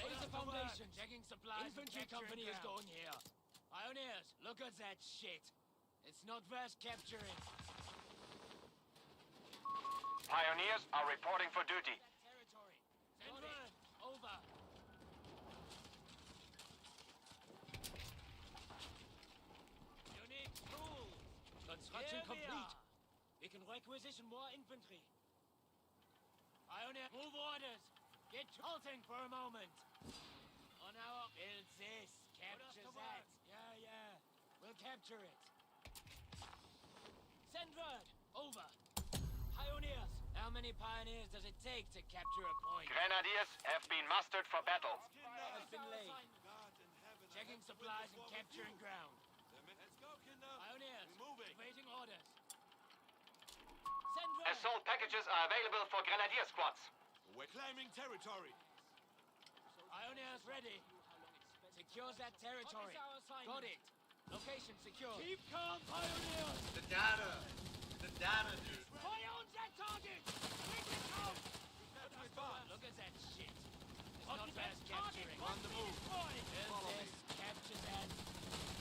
Laser foundation. Checking supplies. Infantry company is going here. Pioneers, look at that shit. It's not worth capturing. Pioneers are reporting for duty. Territory. Send over. Unique tools. Construction complete. We can requisition more infantry. Pioneer, move orders. Get halting for a moment. On our build this. Capture that. Yeah. We'll capture it. Send word. Over. Pioneers. How many pioneers does it take to capture a point? Grenadiers have been mustered for battle. Has been laid. Checking supplies and capturing ground. Let's go, Kinder. Pioneers. We're moving. Waiting orders. Send word. Assault packages are available for Grenadier squads. We're claiming territory. Pioneers ready. Secures that territory. Got it. Location secure. Keep calm, pioneers. The data, dude. Fire on that target. Make it count. Look at that shit. It's not fast capturing. On the move. Build this. Capture that.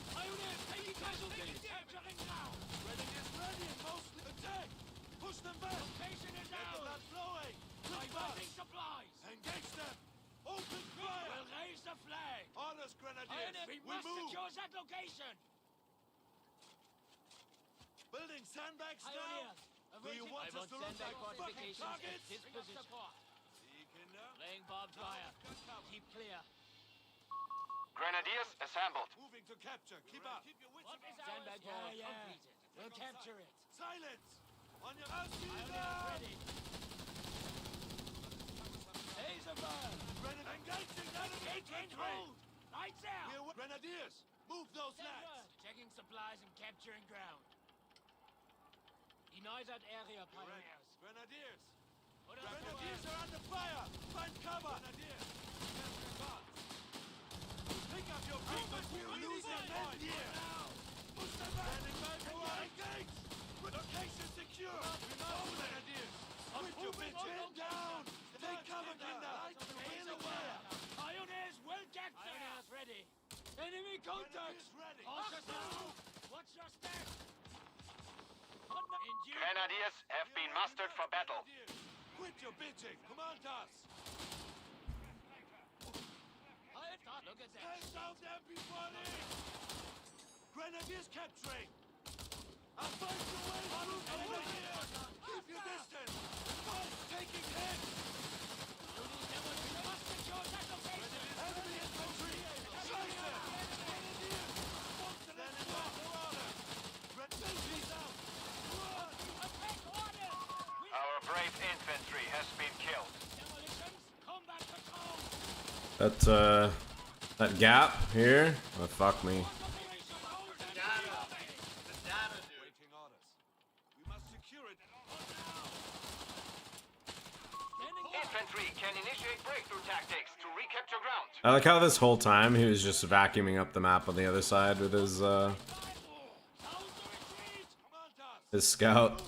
Pioneers taking casualties. Capturing now. Grenadiers ready and mostly attack. Push them back. Location is Get the out. blood flowing. Diverting supplies. Engage them. Open fire. We'll raise the flag. Orders, Grenadiers. Pioneers, we must move. secure that location. Building sandbags now. Pioneers. Do you want us to look like fucking targets? His position. See, Kinder. Laying barbed wire. Keep clear. Grenadiers assembled. Moving to capture. Keep up. Sandbag wall completed. We'll capture it. Silence. On your Pioneers ready. Laser burn. Engaging enemy infantry. Controlled. Lights out. Grenadiers, move those Send lads. word. Checking supplies and capturing ground. Deny that area, pioneers. Grenadiers. Put up the Grenadiers word. are under fire. Find cover. Grenadiers. Pick up your feet, but we're losing men here. Push them back. Standing by for our engage. Location secure. Grenadiers. Quit your bitch. Down. Take cover, Kinder. Wheel away. Pioneers will get there. Pioneers ready. Enemy contact. Grenadiers ready. Cautious now. Watch your step. Grenadiers have been mustered for battle. Quit your bitching. Command us. Look at that. Hands down, everybody. Grenadiers capturing. I'll fight your way through. Grenadiers. Keep your distance. Fight taking hits. Enemy infantry. Slice them. Grenadiers. Standing by for orders. Grenadiers out. Our brave infantry has been killed. That gap here. Oh, fuck me. The data, dude. Waiting orders. We must secure it. infantry can initiate breakthrough tactics to recapture ground. I like how this whole time he was just vacuuming up the map on the other side with his scout.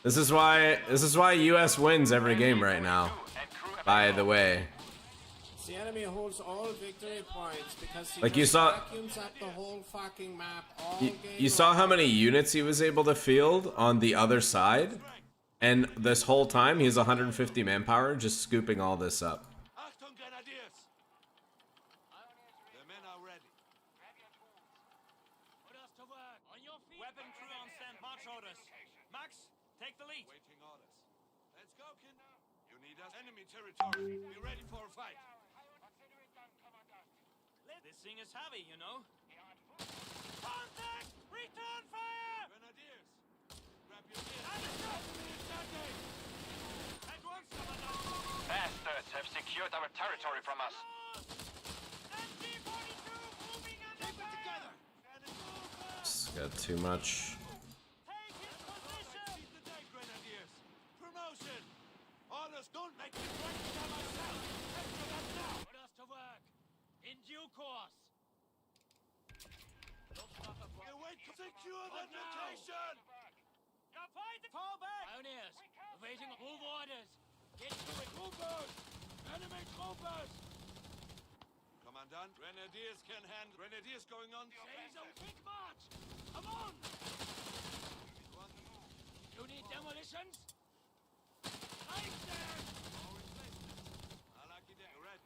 This is why US wins every game right now. By the way. The enemy holds all victory points because he Like you saw vacuums up the whole fucking map all game you saw how long. many units he was able to field on the other side? And this whole time, he has 150 manpower, just scooping all this up. Achtung, Grenadiers! The men are ready. Put us to work. On your feet. Weapon crew on stand. March orders. Max, take the lead. Waiting orders. Let's go, Kinder. You need us. Enemy territory. Be ready for a fight. This thing is heavy, you know. Contact! Return fire! Grenadiers! Grab your gear. At once, Commandant. Bastards have secured our territory from us. MG-42 moving underground. It's got too much. Take his position. Seize the day, Grenadiers. Promotion. Orders, don't make me break down myself. Capture that now. Put us to work. In due course. Await. Secure that location. You're fighting. Fall back. Pioneers, awaiting move orders. Get to it. Troopers. Enemy troopers. Commandant, Grenadiers can handle. Grenadiers going on. Say so. Quick march. Come on. You need demolitions? Right there. I like it. Red.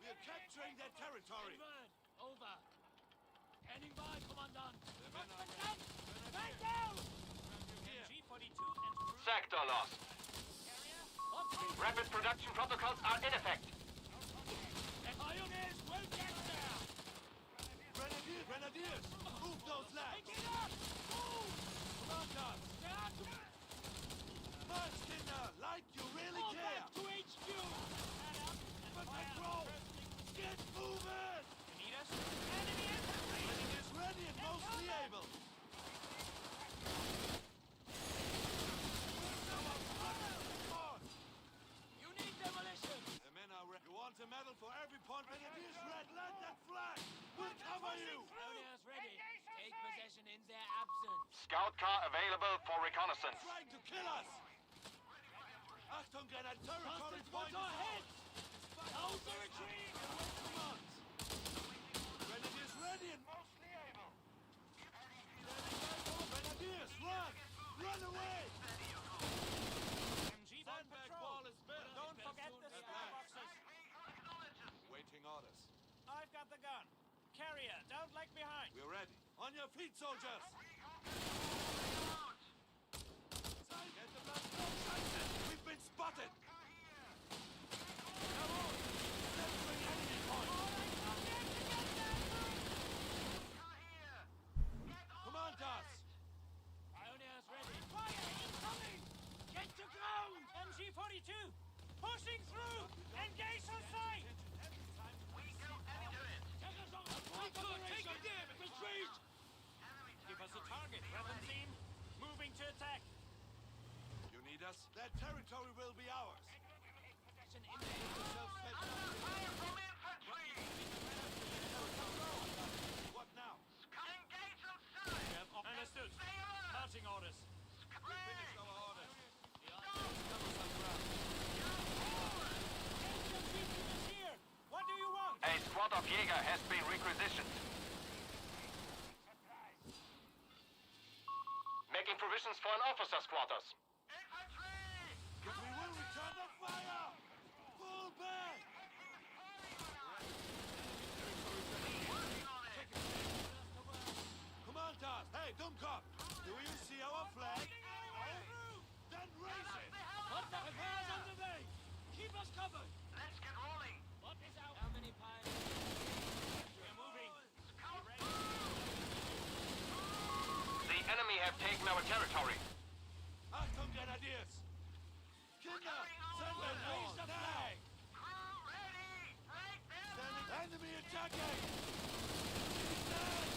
We are capturing their territory. Inward. Over. Standing by, Commandant. men are Commandant. Back down. Here. G-42 and crew. Sector lost. Rapid production protocols are in effect. Pioneers will get there. Grenadiers. Grenadiers. Move those lads. Pick it up. Move. Commandant. March, Kinder. Like you really Fall care. back to HQ. But my bro. Get moving. You need us? Enemy infantry. Grenadiers ready and mostly able. You need demolition. The men are ready. You want a medal for every point. Grenadiers red. Land that flag. We'll cover you. Pioneers ready. Take possession in their absence. Scout car available for reconnaissance. Trying to kill us. Achtung, Grenadier. Territory Hostiles point want our is heads. Now the retreat. commands. Grenadiers ready and mostly able. Grenadiers, run! Run away! MG on Sandbag patrol. wall is built. Don't forget the skyboxes. Waiting orders. I've got the gun. Carrier, don't lag behind. We're ready. On your feet, soldiers! Get the blood flow, Scheiße! We've been spotted! Centering enemy point! Command us! Pioneers ready. Fire incoming. Get to ground. MG-42 pushing through. Engage on sight. Take a dip. Retreat. Give us a target. Weapon team moving to attack. You need us? That territory will be ours! Possession in there. What now? We have understood. Marching orders. We finished our orders. Is here. What do you want? A squad of Jäger has been requisitioned. Making provisions for an officer's quarters. But we will return the fire! Fall back! Command us! Hey, Dummkopf! Do you see our flag? Then raise it! What the repairs on the way? Keep us covered. Let's get rolling. What is out? How many pioneers? We're moving. The enemy have taken our territory. Achtung, Grenadiers! Kinder, send them raise the flag! Standing enemy attacking! Stand!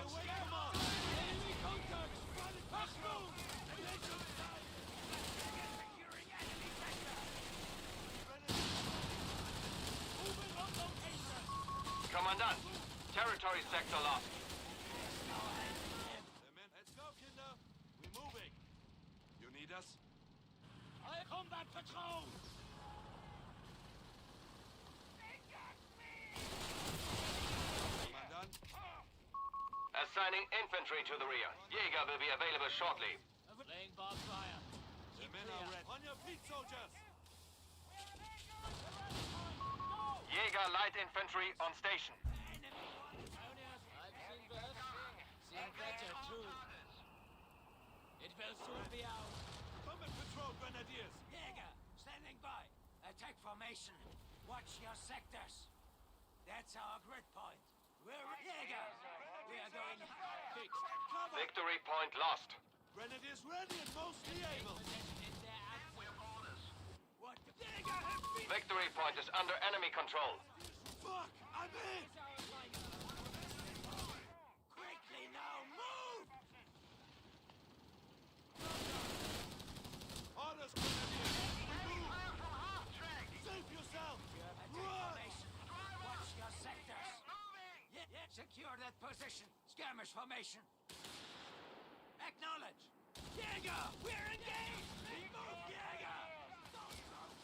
Away, come on! Commandant, territory sector lost. Let's go, Kinder. We're moving. You need us? Combat patrol! Commandant? Assigning infantry to the rear. Jaeger will be available shortly. Laying barbed wire. The men are ready. On your feet, soldiers! Jaeger light infantry on station. I've seen worse. Seen better too. It will soon be out. Combat patrol, grenadiers! Jäger, standing by. Attack formation. Watch your sectors. That's our grid point. We're Jäger. We are going fixed. Cover! Victory point lost. Grenadiers ready and mostly able. What the Jäger have been Victory point is under enemy control. Fuck! I'm in! quickly now. Move! Orders, grenadiers! We move! Save yourself! Attack Run! formation. Watch your sectors. Yeah, secure that position. Skirmish formation. Acknowledge. Jäger, we're engaged. Move, Jäger.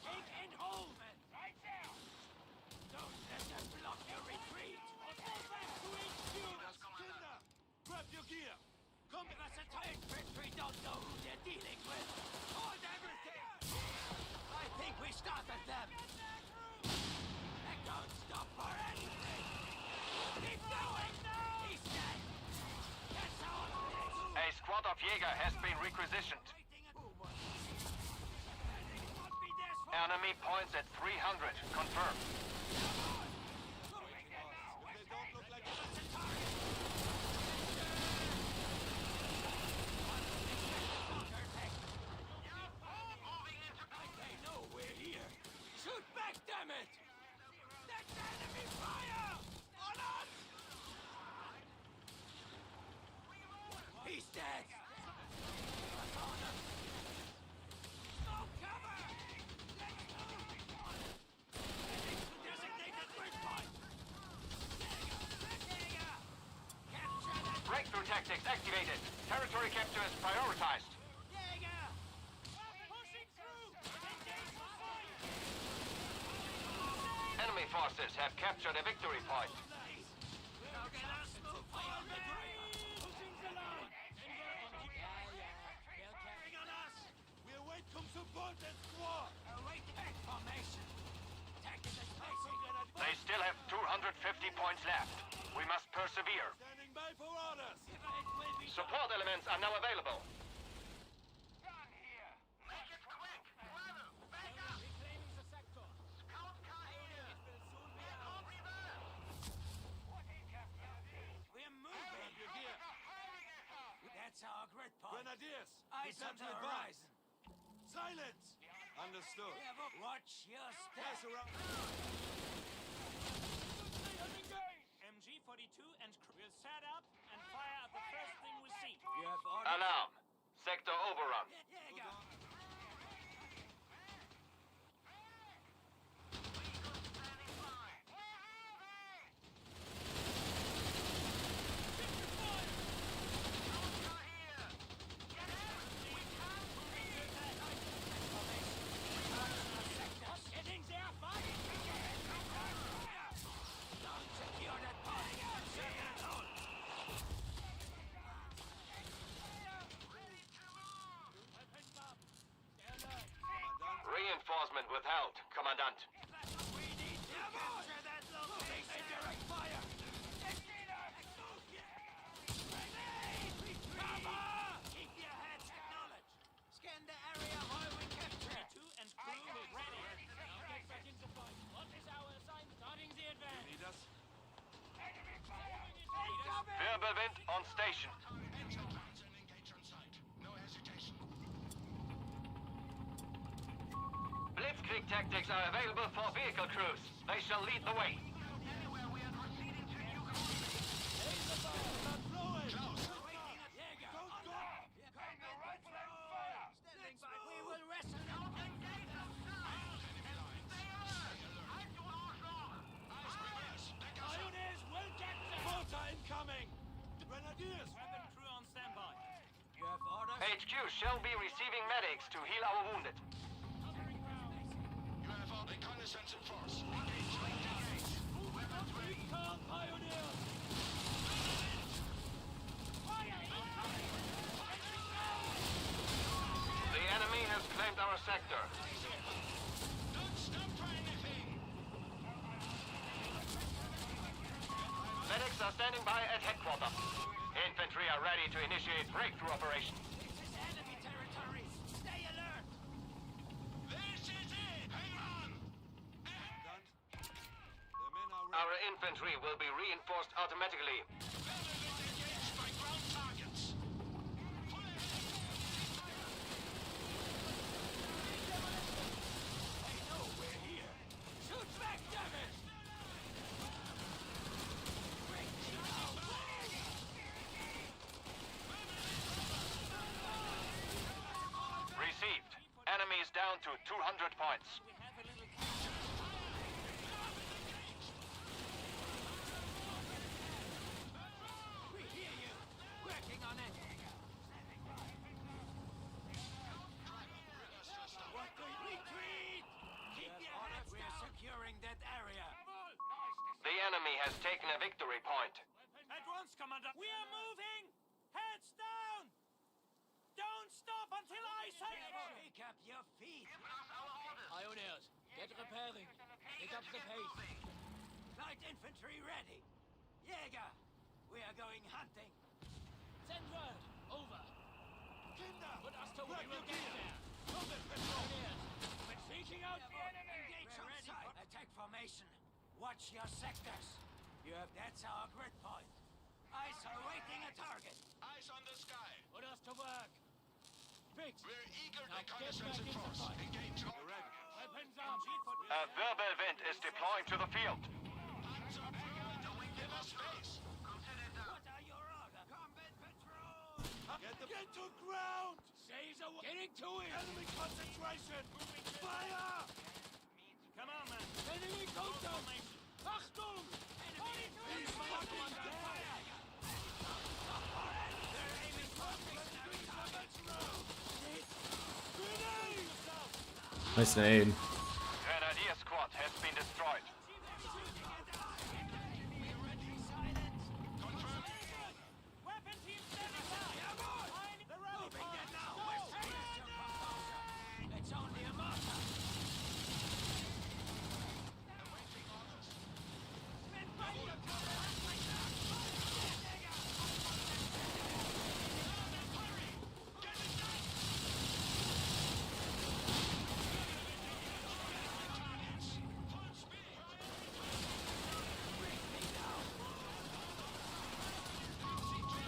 Take and hold. Right there. Don't let them block your retreat. Or go back to HQ. Kinder! Grab your gear! Come! Give us a time. Infantry don't know who they're dealing with. Hold everything. I think we started them. And don't stop for anything. Keep going. He's dead. That's our place. A squad of Jaeger has been requisitioned. Enemy points at 300. Confirmed. They don't look like They know we're here. Shoot back, damn it! That's enemy fire! On us! He's dead! No cover! Let's move! Designated grid point! Jäger! Capture that Breakthrough tactics activated. Territory capture is prioritized. Jäger! Pushing through! Engage fire! Enemy forces have captured a victory point. Now get us move fire victory! Pushing the line! They'll carry on us! we await come support and squad! Await back formation! Attack in the spacing! They still have 250 points left. We must persevere. Standing by for orders! It will be Support elements are now available. Done here. Make it quick. Bravo, back up. reclaiming the sector! Scout car here. It will soon be We're out! copy that. What is Captain? We're moving! Your gear! That's our grid point! Grenadiers! Eyes on the Infantry advance. horizon! Silence! Understood. Watch your Pass step! around. MG-42 and crew will set up and fire at the first thing we see. You have orders! Alarm. Sector overrun. Jäger! Standing by. Where are they? Scout car here. Get out. We can't leave. Getting there, fighting! Don't secure that point! Set that hold! Weapons up! Stand up! Reinforcement withheld, Commandant. We need to capture that location! Indirect fire! Cover! Keep your heads acknowledged! Scan the area while we capture! 2 and crew ready. Now get back in the fight. What is our assignment? Starting the advance. Need us? Wirbelwind on station. Blitzkrieg tactics are available for vehicle crews. They shall lead the way. Jäger! Combat patrol! Standing by! We will wrestle them! Pioneers grenadiers! Weapon crew on standby. You have orders? HQ shall be receiving medics to heal our wounded. You have our reconnaissance in force. Recon pioneers! The enemy has claimed our sector. Don't stop for anything! Medics are standing by at headquarters. Infantry are ready to initiate breakthrough operations. This is enemy territory. Stay alert. This is it! Hang on! Commandant, the men are ready. Our infantry will be reinforced automatically. Engaged by ground targets. They know we're here. Shoot back, damn it! Received. Enemies down to 200 points. We have a little... We hear you. Working on it. What do you... Retreat! Keep your heads down. We're securing that area. The enemy has taken a victory point. At once, Commander. We are moving! Heads down! Don't stop until I say it! Pick up your feet! Pioneers, get repairing. Pick up the pace. Light infantry ready. Jäger, we are going hunting. Send word. Over. Kinder! Put us to Grab we your will get gear! there. Combat patrol! Pioneers, we're seeking out the enemy. Engage We're ready outside. for attack formation. Watch your sectors. That's our grid point. Eyes awaiting a target. Eyes on the sky! Put us to work. Fix. We're eager Now get reconnaissance back in into force. fight. Engage. You're ready. Weapons up. A Wirbelwind is deploying to the field. Give us space! What are your orders? Combat patrol. Get to ground! Says a getting to it. Enemy concentration! Fire! Come on, man. Enemy contact. Achtung! Enemy. He's fucking dead! They're aiming for stationary targets. Grenade! Nice nade. Grenadier squad has been destroyed. Weapon team standing by. The rally point. It's only a marker.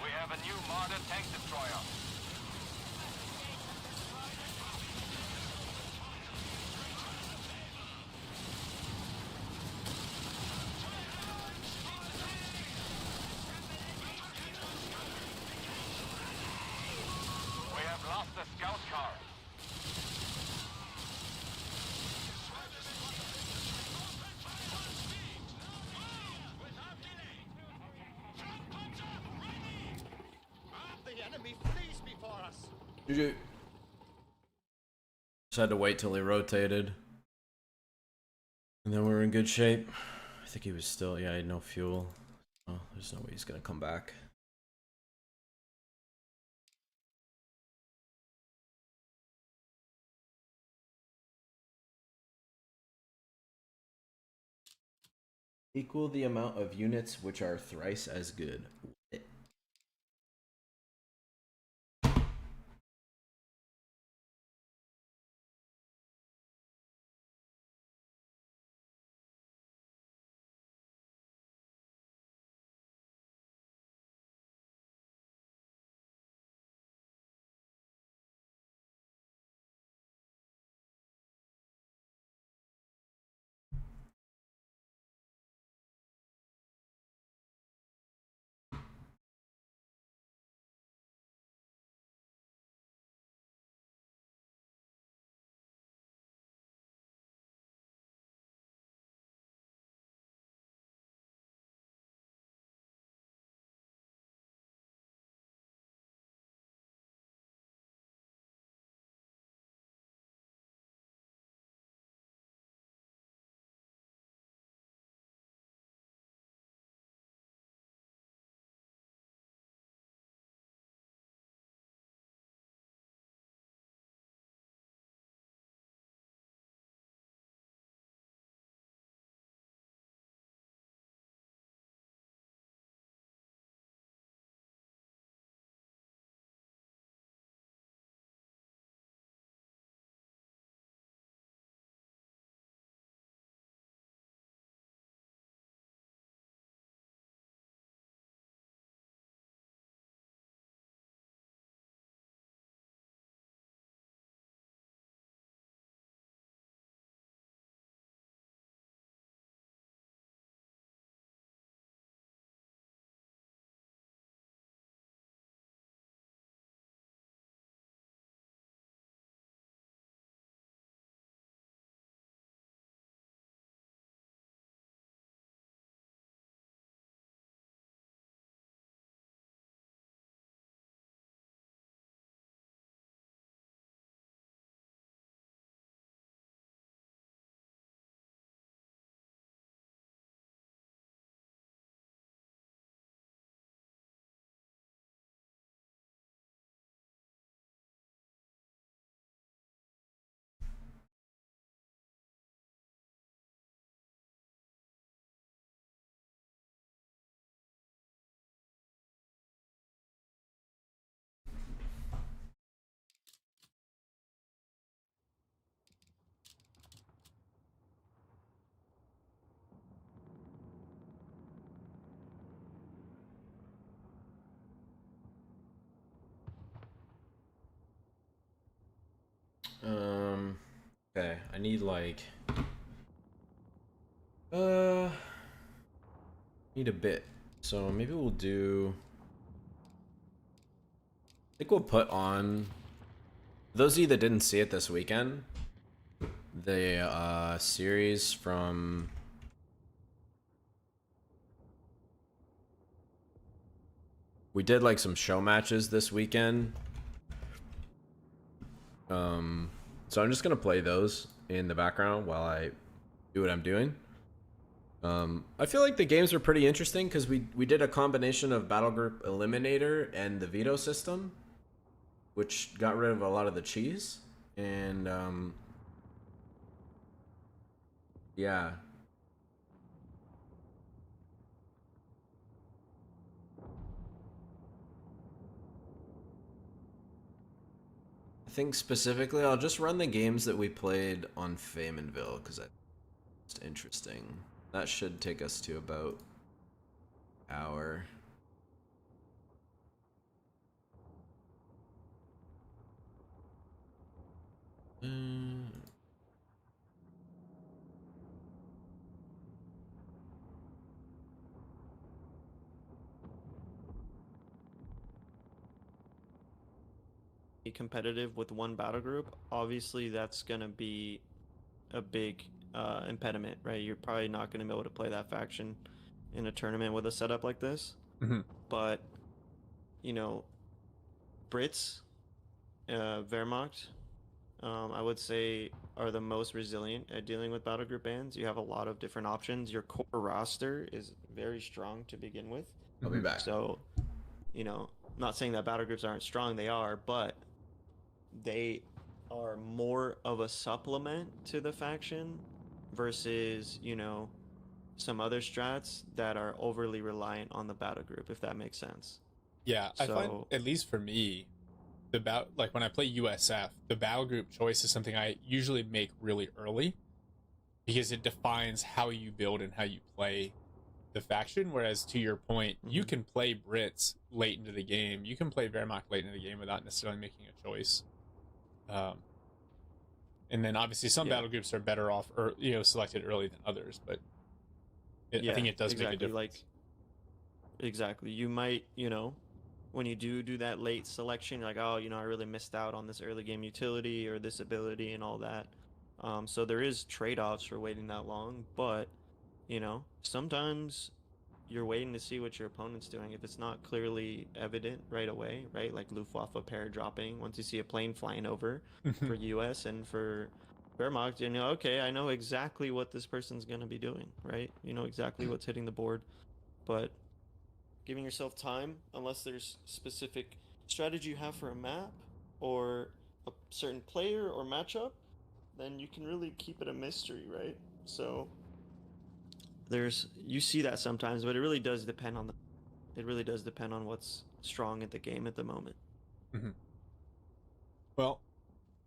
We have a new modern tank destroyer. We have lost the scout car. The enemy flees before us. GG. Just had to wait till he rotated. And then we were in good shape. I think he was still, yeah, he had no fuel. Oh, there's no way he's gonna come back. Equal the amount of units which are thrice as good. Okay, I need like need a bit. So maybe we'll do, I think we'll put on, those of you that didn't see it this weekend, the series from we did like some show matches this weekend. So I'm just gonna play those in the background while I do what I'm doing. I feel like the games were pretty interesting because we did a combination of Battle Group Eliminator and the veto system, which got rid of a lot of the cheese. And yeah. I think specifically I'll just run the games that we played on Famenville because that's interesting. That should take us to about an hour. Be competitive with one battle group, obviously that's going to be a big impediment, right? You're probably not going to be able to play that faction in a tournament with a setup like this. But, you know, Brits, Wehrmacht, I would say are the most resilient at dealing with battle group bans. You have a lot of different options. Your core roster is very strong to begin with. I'll be back. So, you know, I'm not saying that battle groups aren't strong, they are, but they are more of a supplement to the faction versus, you know, some other strats that are overly reliant on the battle group, if that makes sense. Yeah, I find, at least for me, like when I play USF, the battle group choice is something I usually make really early because it defines how you build and how you play the faction. Whereas to your point, you can play Brits late into the game, you can play Wehrmacht late into the game without necessarily making a choice. And then obviously some battle groups are better off, or selected early than others, but I think it does make a difference. Exactly. You might, when you do that late selection, you're like, oh, I really missed out on this early game utility or this ability and all that. So there is trade-offs for waiting that long, but sometimes you're waiting to see what your opponent's doing. If it's not clearly evident right away, right? Like Luftwaffe pair dropping, once you see a plane flying over for US and for Wehrmacht, okay, I know exactly what this person's going to be doing, right? You know exactly what's hitting the board. But giving yourself time, unless there's specific strategy you have for a map or a certain player or matchup, then you can really keep it a mystery, right? So you see that sometimes, but it really does depend on what's strong at the game at the moment. Well,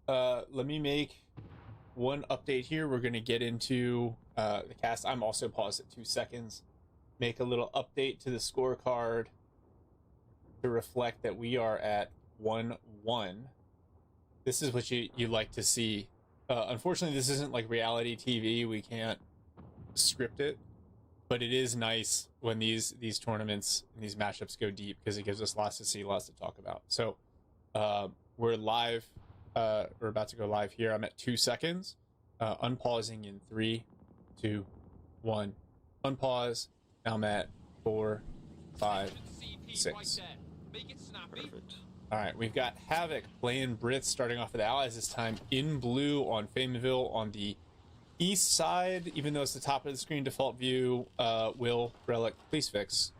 let me make one update here. We're going to get into the cast. I'm also paused at 2 seconds. Make a little update to the scorecard to reflect that we are at 1-1. This is what you like to see. Unfortunately, this isn't like reality TV. We can't script it, but it is nice when these tournaments and these matchups go deep because it gives us lots to see, lots to talk about. So we're live. We're about to go live here. I'm at 2 seconds. Unpausing in 3, 2, 1. Unpause. Now I'm at 4, 5, 6. Perfect. All right, we've got Havoc playing Brits, starting off with Allies this time in blue on Famenville on the east side, even though it's the top of the screen default view. Will, Relic, please fix.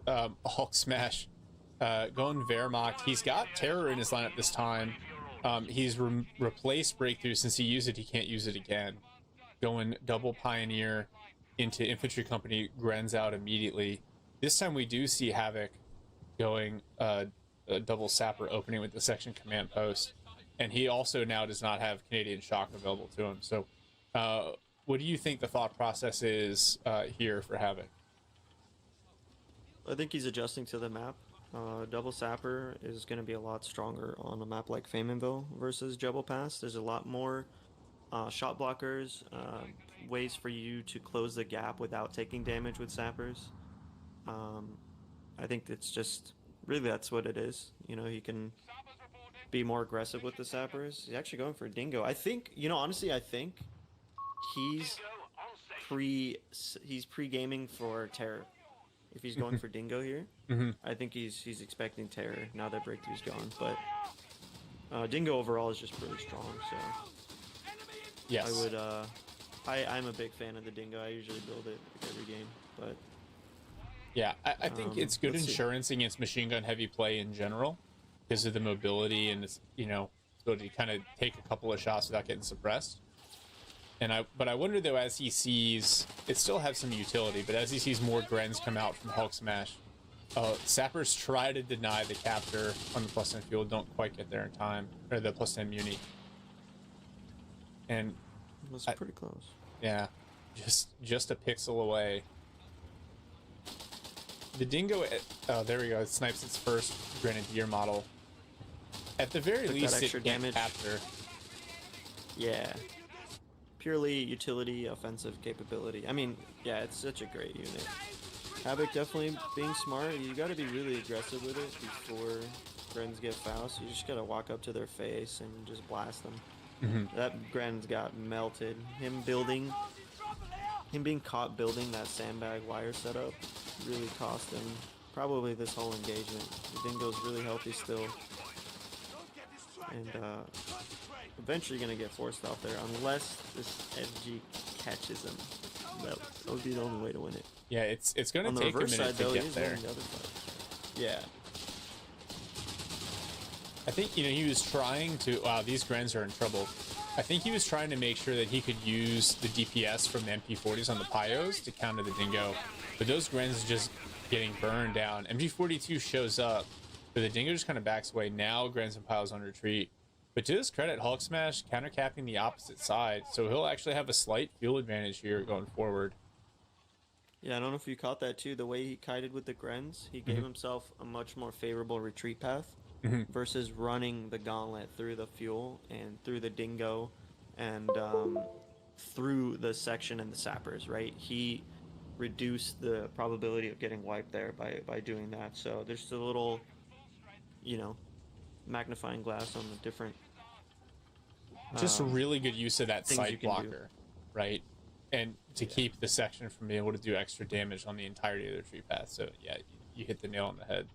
Hulk Smash going Wehrmacht. He's got Terror in his lineup this time. He's replaced Breakthrough. Since he used it, he can't use it again. Going double Pioneer into Infantry Company, Gren's out immediately. This time we do see Havoc going a double Sapper opening with the section command post, and he also now does not have Canadian Shock available to him. So what do you think the thought process is here for Havoc? I think he's adjusting to the map. Double Sapper is going to be a lot stronger on a map like Famenville versus Jebel Pass. There's a lot more shot blockers, ways for you to close the gap without taking damage with Sappers. I think it's just, really that's what it is. You know, he can be more aggressive with the Sappers. He's actually going for Dingo. I think, you know, honestly, I think he's pre-gaming for Terror. If he's going for Dingo here, I think he's expecting Terror now that Breakthrough's gone. But Dingo overall is just really strong, so yes, I would. I'm a big fan of the Dingo. I usually build it like every game, but yeah, I think it's good insurance against machine gun heavy play in general because of the mobility and its, you know, ability to kind of take a couple of shots without getting suppressed. But I wonder though, as he sees, it still has some utility, but as he sees more Grens come out from Hulk Smash, Sappers try to deny the capture on the +10 fuel, don't quite get there in time, or the +10 muni. And that's pretty close. Yeah, just a pixel away. The Dingo, oh, there we go. It snipes its first Grenadier model. At the very least, it can't capture. Yeah. Purely utility, offensive capability. I mean, yeah, it's such a great unit. Havoc definitely being smart. You got to be really aggressive with it before Grens get foul. So you just got to walk up to their face and just blast them. That Grens got melted. Him being caught building that sandbag wire setup really cost him probably this whole engagement. The Dingo's really healthy still. And eventually gonna get forced off there unless this FG catches him. That would be the only way to win it. Yeah, it's gonna take a minute to get there. The other side. Yeah. I think, you know, he was trying to. Wow, these Grens are in trouble. I think he was trying to make sure that he could use the DPS from the MP40s on the Pyos to counter the Dingo, but those Grens just getting burned down. MG42 shows up, but the Dingo just kind of backs away. Now Grens and Pyos on retreat. But to his credit, Hulk Smash countercapping the opposite side, so he'll actually have a slight fuel advantage here going forward. Yeah, I don't know if you caught that too. The way he kited with the Grens, he gave himself a much more favorable retreat path versus running the gauntlet through the fuel and through the Dingo and through the section and the Sappers, right? He reduced the probability of getting wiped there by doing that. So there's a little, you know, magnifying glass on the different just a really good use of that sight blocker, right? And to keep the section from being able to do extra damage on the entirety of the retreat path. So yeah, you hit the nail on the head.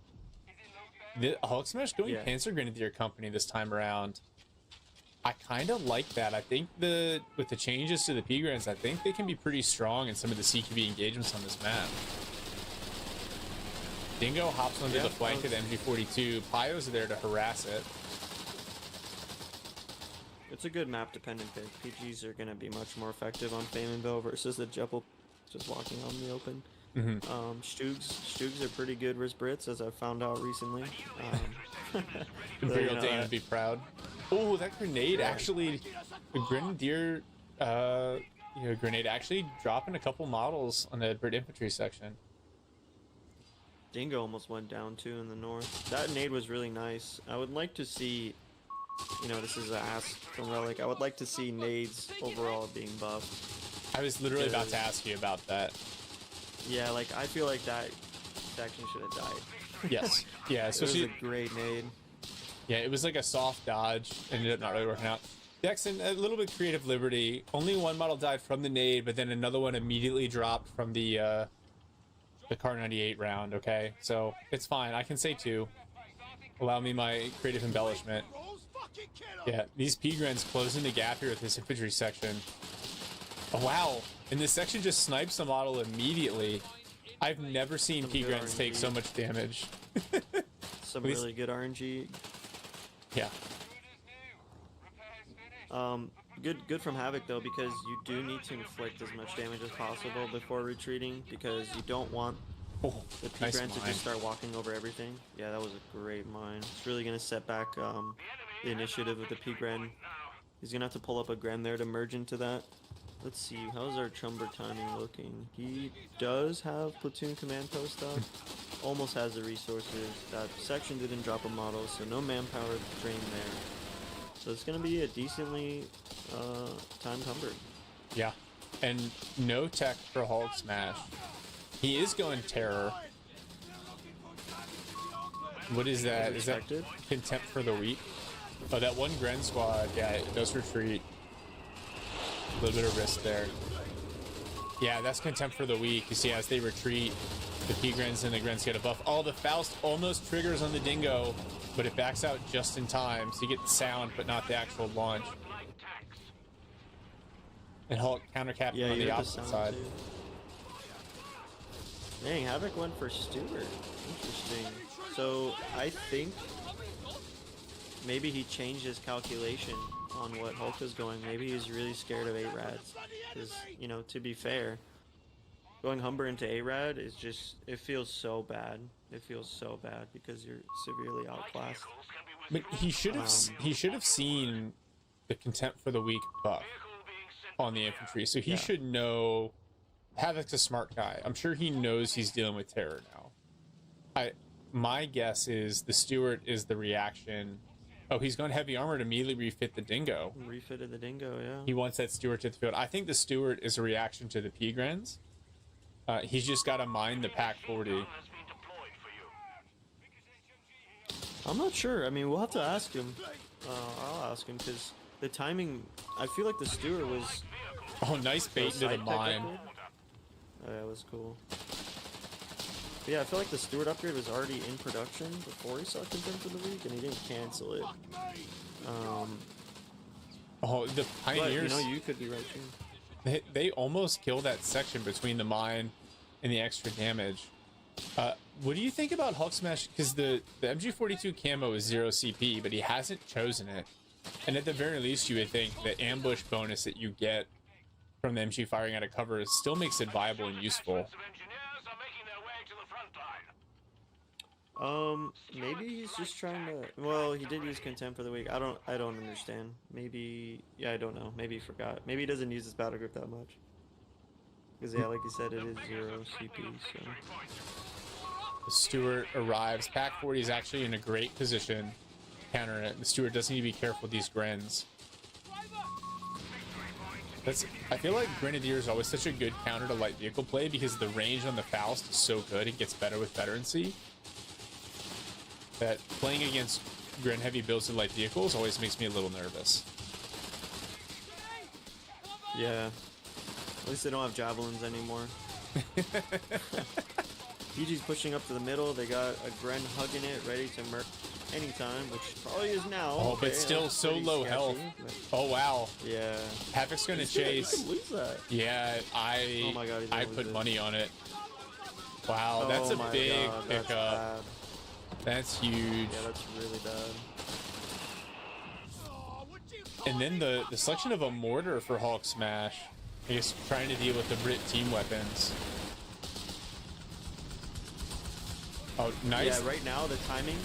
The Hulk Smash going Panzer Grenadier Company this time around, I kind of like that. I think with the changes to the P-Grens, I think they can be pretty strong in some of the CQB engagements on this map. Dingo hops onto the flank of the MG42. Pyos are there to harass it. It's a good map dependent pick. PGs are going to be much more effective on Famenville versus the Jebel just walking out in the open. Stoogs are pretty good versus Brits, as I've found out recently. Imperial Dane would be proud. Oh, that grenade actually, the Grenadier, grenade actually dropping a couple models on the Brit infantry section. Dingo almost went down too in the north. That nade was really nice. I would like to see, you know, this is a ask from Relic. I would like to see nades overall being buffed. I was literally about to ask you about that. Yeah, like I feel like that section should have died. Yes. Yeah, especially it was a great nade. Yeah, it was like a soft dodge. Ended up not really working out. Jackson, a little bit creative liberty. Only one model died from the nade, but then another one immediately dropped from the Kar 98 round. Okay, so it's fine. I can say two. Allow me my creative embellishment. Yeah, these P-Grens closing the gap here with this infantry section. Oh wow! And this section just snipes the model immediately. I've never seen P-Grens take so much damage. Some really good RNG. Yeah. Good from Havoc though, because you do need to inflict as much damage as possible before retreating, because you don't want the P-Grens to just start walking over everything. Yeah, that was a great mine. It's really gonna set back the initiative of the P-Gren. He's gonna have to pull up a Gren there to merge into that Let's see, how's our Chumber timing looking? He does have platoon command post up. Almost has the resources. That section didn't drop a model, so no manpower drain there. So it's gonna be a decently timed Humber. Yeah, and no tech for Hulk Smash. He is going Terror. What is that? Is that Contempt for the Weak? Oh, that one Gren squad. Yeah, it does retreat. A little bit of risk there. Yeah, that's Contempt for the Weak. You see, as they retreat, the P-Grens and the Grens get a buff. Oh, the Faust almost triggers on the Dingo, but it backs out just in time. So you get the sound, but not the actual launch. And Hulk countercapping on the opposite side. Too. Dang, Havoc went for Stewart. Interesting. So I think maybe he changed his calculation on what Hulk is going. Maybe he's really scared of 8-Rads. Because, you know, to be fair, going Humber into 8-Rad is just, it feels so bad. It feels so bad because you're severely outclassed. But he should have seen the Contempt for the Weak buff on the infantry, so he should know. Havoc's a smart guy. I'm sure he knows he's dealing with Terror now. My guess is the Stewart is the reaction. Oh, he's going heavy armor to immediately refit the Dingo. Refitted the Dingo, yeah. He wants that Stewart to the field. I think the Stewart is a reaction to the P-Grens. He's just got to mine the Pack 40. I'm not sure. I mean, we'll have to ask him. I'll ask him because the timing. I feel like the Stewart was. Oh, nice bait into the mine. Oh, yeah, it was cool. But yeah, I feel like the Stewart upgrade was already in production before he saw Contempt for the Week, and he didn't cancel it. Oh, the Pioneers. But, you know, you could be right too. They almost kill that section between the mine and the extra damage. What do you think about Hulk Smash? Because the MG42 camo is 0 CP, but he hasn't chosen it. And at the very least, you would think the ambush bonus that you get from the MG firing out of cover still makes it viable and useful. Maybe he's just trying to. Well, he did use Contempt for the Week. I don't understand. Maybe, yeah, I don't know. Maybe he forgot. Maybe he doesn't use his battle group that much. Because yeah, like you said, it is 0 CP. So the Stewart arrives. Pack 40 is actually in a great position to counter it. The Stewart does need to be careful with these Grens. I feel like Grenadier is always such a good counter to light vehicle play because the range on the Faust is so good. It gets better with veterancy. That playing against Gren heavy builds with light vehicles always makes me a little nervous. Yeah. At least they don't have javelins anymore. PG's pushing up to the middle. They got a Gren hugging it, ready to murk anytime, which probably is now. Oh, okay, but still so low sketchy, health. But... Oh, wow. Yeah. Havoc's going to chase. You could lose that. Yeah, oh my God, I put money on it. Wow, that's a big pickup. That's huge. Yeah, that's really bad. And then the selection of a mortar for Hulk Smash. I guess trying to deal with the Brit team weapons. Oh, nice. Yeah, right now, the timing,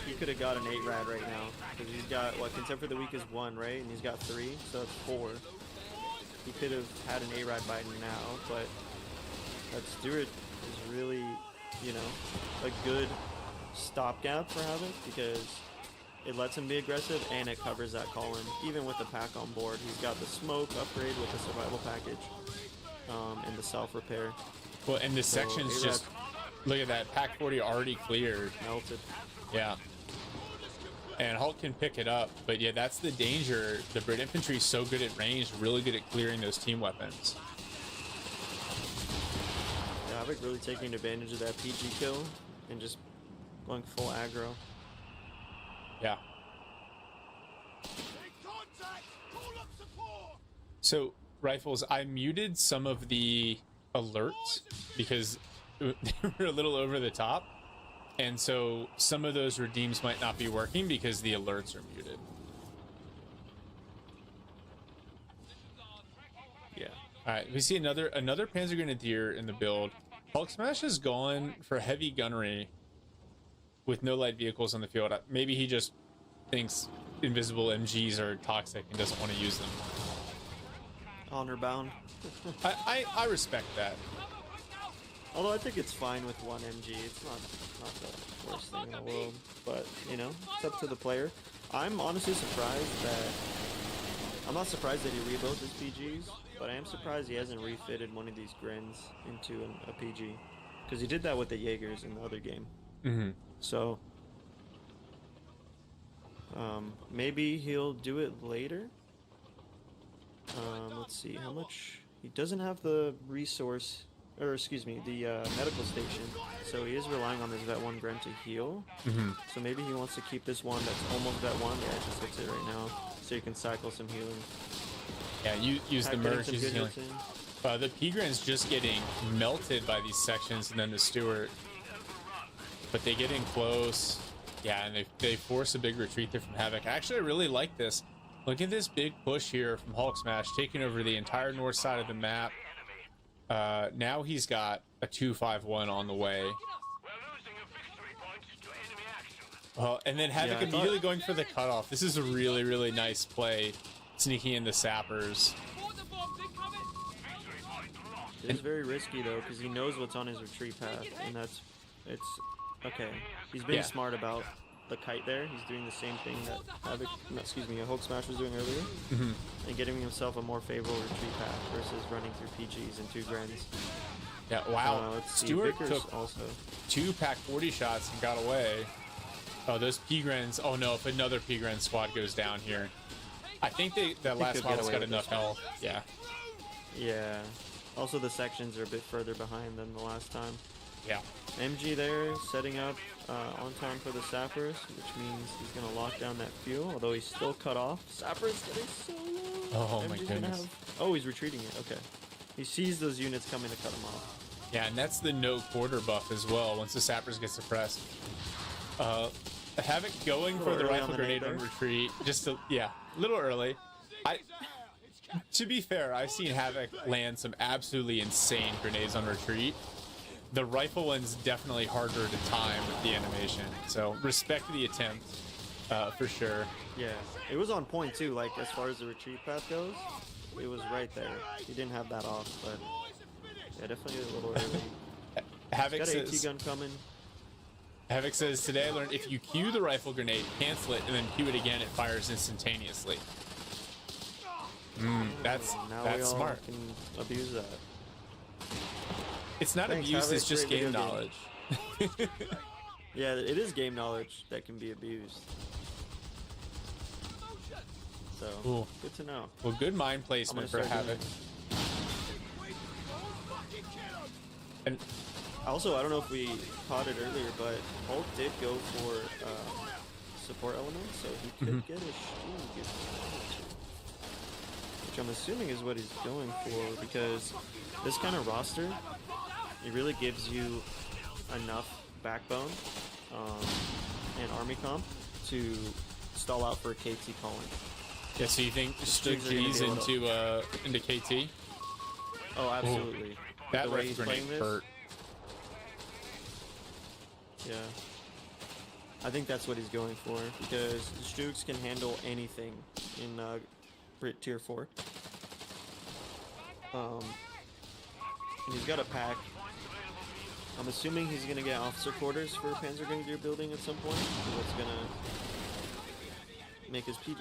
he could have got an 8-Rad right now. Because he's got, what, Contempt for the Week is 1, right? And he's got 3, so that's 4. He could have had an 8-Rad by now, but that Stewart is really, you know, a good stopgap for Havoc because it lets him be aggressive and it covers that call-in. Even with the pack on board, he's got the smoke upgrade with the survival package and the self-repair. Well, and the section's just... Look at that, Pack 40 already cleared. Melted. Yeah. And Hulk can pick it up, but yeah, that's the danger. The Brit infantry is so good at range, really good at clearing those team weapons. Yeah, Havoc really taking advantage of that PG kill and just going full aggro. Yeah. So, Rifles, I muted some of the alerts because they were a little over the top. And so some of those redeems might not be working because the alerts are muted. Yeah. All right, we see another Panzer Grenadier in the build. Hulk Smash has gone for heavy gunnery with no light vehicles on the field. Maybe he just thinks invisible MGs are toxic and doesn't want to use them. honor bound. I respect that. Although I think it's fine with one MG. It's not the worst thing in the world. But, you know, it's up to the player. I'm honestly surprised that... I'm not surprised that he rebuilt his PGs, but I am surprised he hasn't refitted one of these Grins into a PG. Because he did that with the Jaegers in the other game. Mm-hmm. So... maybe he'll do it later. Let's see, how much... He doesn't have the resource... Or, excuse me, the medical station. So he is relying on this Vet 1 Gren to heal. Mm-hmm. So maybe he wants to keep this one that's almost Vet 1. Yeah, just fix it right now. So you can cycle some healing. Yeah, use the merge, use healing. The P-Gren's just getting melted by these sections and then the Stewart. But they get in close. Yeah, and they force a big retreat there from Havoc. Actually, I really like this. Look at this big push here from Hulk Smash, taking over the entire north side of the map. Now he's got a 2-5-1 on the way. And then Havoc immediately going for the cutoff. This is a really, really nice play, sneaking in the sappers. It's very risky though, because he knows what's on his retreat path, and it's okay. He's being smart about the kite there. He's doing the same thing that Havoc, Hulk Smash was doing earlier, and getting himself a more favorable retreat path versus running through PGs and 2 Grens. Yeah, wow. Stewart took also 2 pack 40 shots and got away. Oh, those P-Grens. Oh no, if another P-Gren squad goes down here. I think that last model's got enough health. Yeah. Yeah. Also, the sections are a bit further behind than the last time. Yeah. MG there, setting up on time for the Sappers, which means he's going to lock down that fuel, although he's still cut off. Sappers getting so low. Oh my goodness. Oh, he's retreating it. Okay. He sees those units coming to cut him off. Yeah, and that's the no quarter buff as well, once the Sappers get suppressed. Havoc going for the rifle grenade on retreat. Just a little early. To be fair, I've seen Havoc land some absolutely insane grenades on retreat. The rifle one's definitely harder to time with the animation, so respect the attempt, for sure. Yeah, it was on point too, like as far as the retreat path goes, it was right there. He didn't have that off, but yeah, definitely a little early. Havoc got an says, AT gun coming. Havoc says, today I learned if you cue the rifle grenade, cancel it, and then cue it again, it fires instantaneously. That's smart. Can abuse that. It's not abuse, it's just game knowledge. Yeah, it is game knowledge that can be abused. So, good to know. Well, good mind placement for Havoc. And also, I don't know if we caught it earlier, but Hulk did go for support elements, so he could get a shield. Which I'm assuming is what he's going for, because this kind of roster, it really gives you enough backbone and army comp to stall out for KT calling. Yeah, so you think G's into KT? Oh, absolutely. Ooh. That the way he's grenade playing this, hurt. Yeah. I think that's what he's going for, because Stooks can handle anything in tier 4. And he's got a pack. I'm assuming he's gonna get officer quarters for Panzer Grenadier building at some point. That's gonna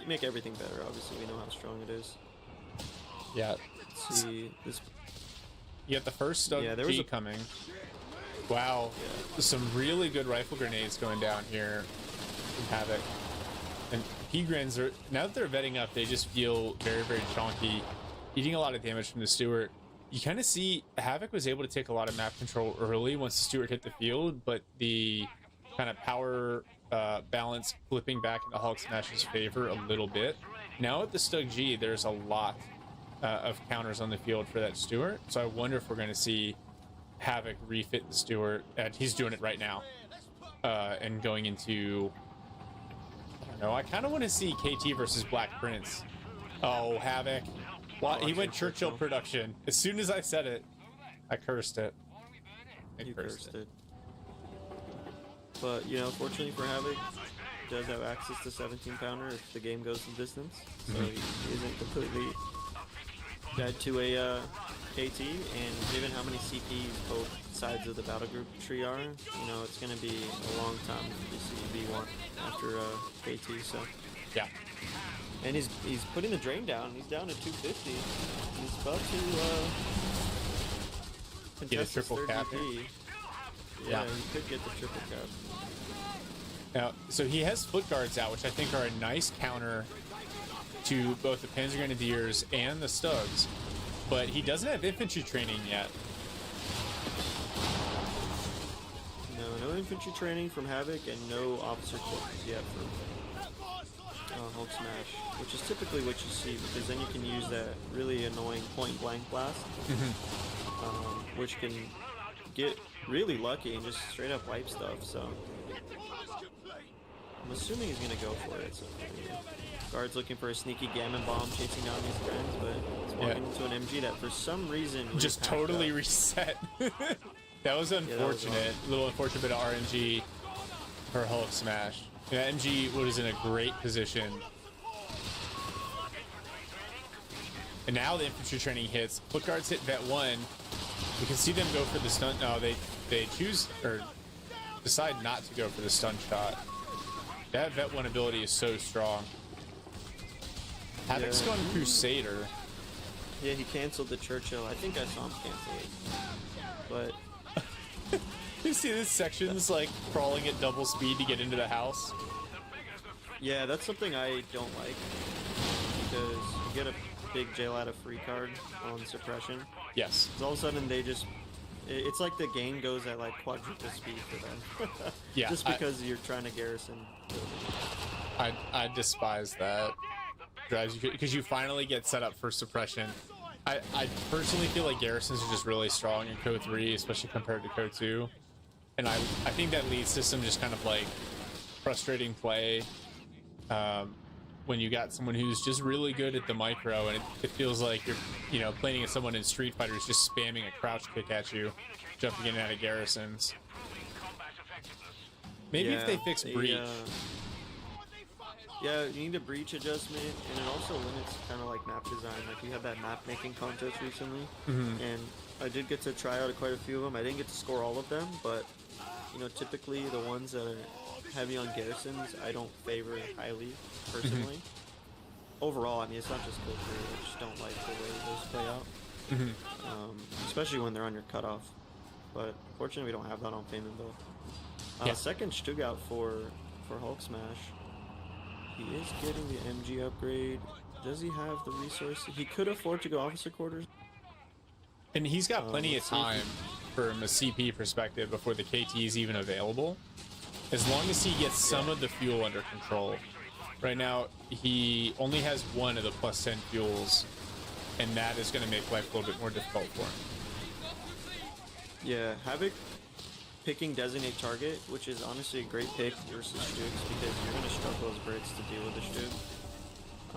make everything better. Obviously, we know how strong it is. Yeah. Let's see this. You got the first G coming. Wow. Yeah. Some really good rifle grenades going down here from Havoc. And P-Grens are, now that they're vetting up, they just feel very, very chonky, eating a lot of damage from the Stewart. You kind of see Havoc was able to take a lot of map control early once the Stewart hit the field, but the kind of power balance flipping back into Hulk Smash's favor a little bit. Now at the Stug G, there's a lot of counters on the field for that Stewart, so I wonder if we're going to see Havoc refit the Stewart, and he's doing it right now, and going into, I don't know, I kind of want to see KT versus Black Prince. Oh, Havoc. Well, he went Churchill production. As soon as I said it, I cursed it. You cursed it. But, you know, fortunately for Havoc, he does have access to 17 pounder if the game goes the distance. So he isn't completely Guide to a KT, and given how many CPs both sides of the battle group tree are, you know, it's going to be a long time to see V1 after KT, so. Yeah. And he's putting the drain down. He's down to 250. He's about to Get a contest his triple third cap DP. here. Yeah, he could get the triple cap. Now, so he has foot guards out, which I think are a nice counter to both the Panzer Grenadiers and the Stugs, but he doesn't have infantry training yet. No infantry training from Havoc, and no officer quarters yet from Hulk Smash, which is typically what you see, because then you can use that really annoying point blank blast, which can get really lucky and just straight up wipe stuff. So I'm assuming he's gonna go for it. So guard's looking for a sneaky gammon bomb, chasing down these friends, but it's walking into an MG that for some reason just totally reset. That was unfortunate. A little unfortunate bit of RNG for Hulk Smash. Yeah, MG was in a great position. And now the infantry training hits. Foot guards hit Vet 1. You can see them go for the stun. No, they choose or decide not to go for the stun shot. That Vet 1 ability is so strong. Havoc's gone Crusader. Yeah, he canceled the Churchill. I think I saw him cancel it. But you see this section's like crawling at double speed to get into the house? Yeah, that's something I don't like, because you get a big jail out of free card on suppression. Yes. All of a sudden they just, it's like the game goes at like quadruple speed for them. Yeah. Just because you're trying to garrison. I despise that. Drives you, because you finally get set up for suppression. I personally feel like garrisons are just really strong in Code 3, especially compared to Code 2. And I think that lead system just kind of like frustrating play when you got someone who's just really good at the micro, and it feels like you're playing as someone in Street Fighter who's just spamming a crouch kick at you, jumping in and out of garrisons. Maybe if they fix breach. Yeah, you need a breach adjustment, and it also limits kind of like map design. Like we had that map making contest recently, and I did get to try out quite a few of them. I didn't get to score all of them, but typically the ones that are heavy on garrisons, I don't favor highly personally. Overall, I mean, it's not just Code 3. I just don't like the way those play out, especially when they're on your cutoff. But fortunately, we don't have that on Fame and Bill. Second Stugout for Hulk Smash. He is getting the MG upgrade. Does he have the resources? He could afford to go officer quarters. And he's got plenty of time from a CP perspective before the KT is even available. As long as he gets some of the fuel under control. Right now, he only has one of the plus 10 fuels, and that is going to make life a little bit more difficult for him. Yeah, Havoc picking Designate Target, which is honestly a great pick versus Stugs, because you're going to struggle as Brits to deal with the Stug.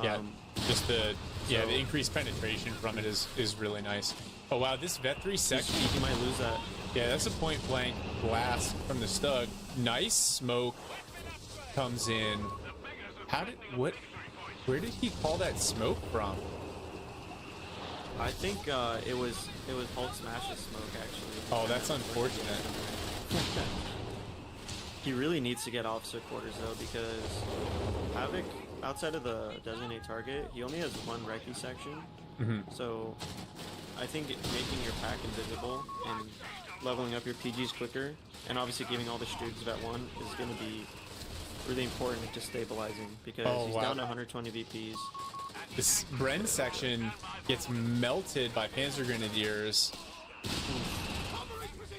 Yeah, just the increased penetration from it is really nice. Oh wow, this Vet 3 section, you might lose that. Yeah, that's a point blank blast from the Stug. Nice smoke comes in. Where did he call that smoke from? I think it was Hulk Smash's smoke, actually. Oh, that's unfortunate. He really needs to get officer quarters though, because Havoc, outside of the Designate Target, he only has one recce section. So I think making your pack invisible and leveling up your PGs quicker, and obviously giving all the Stugs Vet 1 is going to be really important to stabilizing, because he's down to 120 VPs. This Bren section gets melted by Panzer Grenadiers,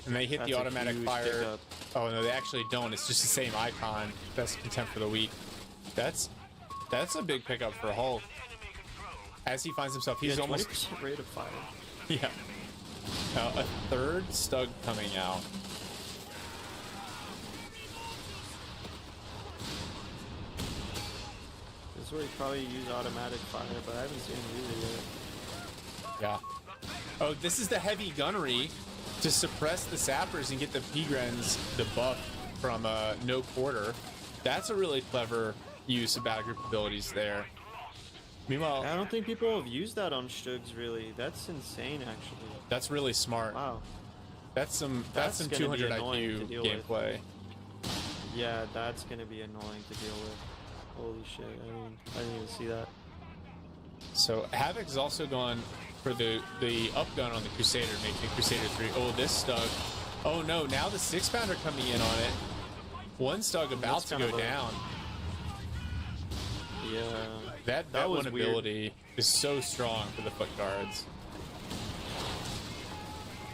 and they hit the automatic fire. Pickup. Oh no, they actually don't. It's just the same icon. Best contempt for the weak. That's a big pickup for Hulk. As he finds himself, he's almost 20% rate of fire. Yeah. A third Stug coming out. This is where he probably use automatic fire, but I haven't seen him use it yet. Yeah. Oh, this is the heavy gunnery to suppress the sappers and get the P-Grens the buff from no quarter. That's a really clever use of battle group abilities there. Meanwhile, I don't think people have used that on Stugs really. That's insane, actually. that's really smart. Wow. That's some That's 200 gonna be annoying to IQ deal gameplay. Yeah, that's gonna be annoying to deal with. Holy shit! I didn't even see that. So Havoc's also gone for the up gun on the Crusader, making the Crusader 3. Oh, this Stug. Oh no! Now the 6-pounder coming in on it. One Stug about to go down. Yeah. That was one weird. ability is so strong for the foot guards.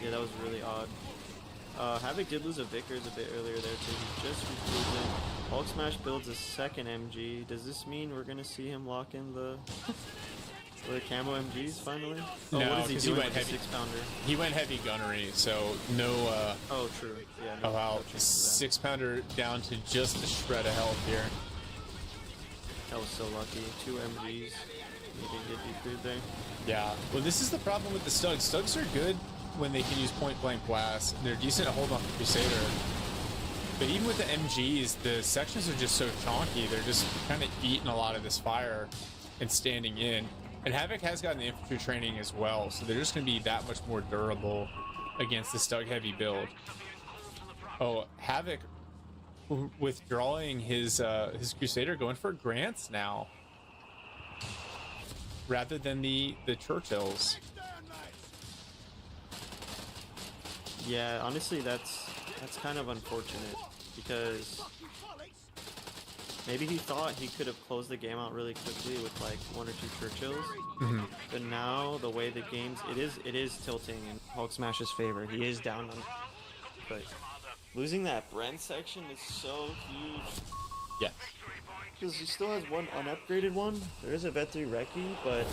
Yeah, that was really odd. Havoc did lose a Vickers a bit earlier there too. He just refused it. Hulk Smash builds a second MG. Does this mean we're gonna see him lock in the camo MGs finally? Oh, No, what is he because doing he went with the heavy. 6-pounder? He went heavy gunnery, so no. Oh, true. Yeah. Oh wow, no chance of that. 6-pounder down to just a shred of health here. That was so lucky. 2 MGs. He didn't get defooed there. Yeah. Well, this is the problem with the Stugs. Stugs are good when they can use point blank blast. They're decent at holding off the Crusader. But even with the MGs, the sections are just so chonky. They're just kind of eating a lot of this fire and standing in. And Havoc has gotten the infantry training as well, so they're just going to be that much more durable against the Stug heavy build. Oh, Havoc withdrawing his Crusader, going for Grants now rather than the Churchills. Yeah, honestly, that's kind of unfortunate because maybe he thought he could have closed the game out really quickly with like 1 or 2 Churchills. But now the way the game's it is tilting in Hulk Smash's favor. He is down on, but losing that Brent section is so huge. Yeah. Because he still has one unupgraded one. There is a Vet 3 Recce, but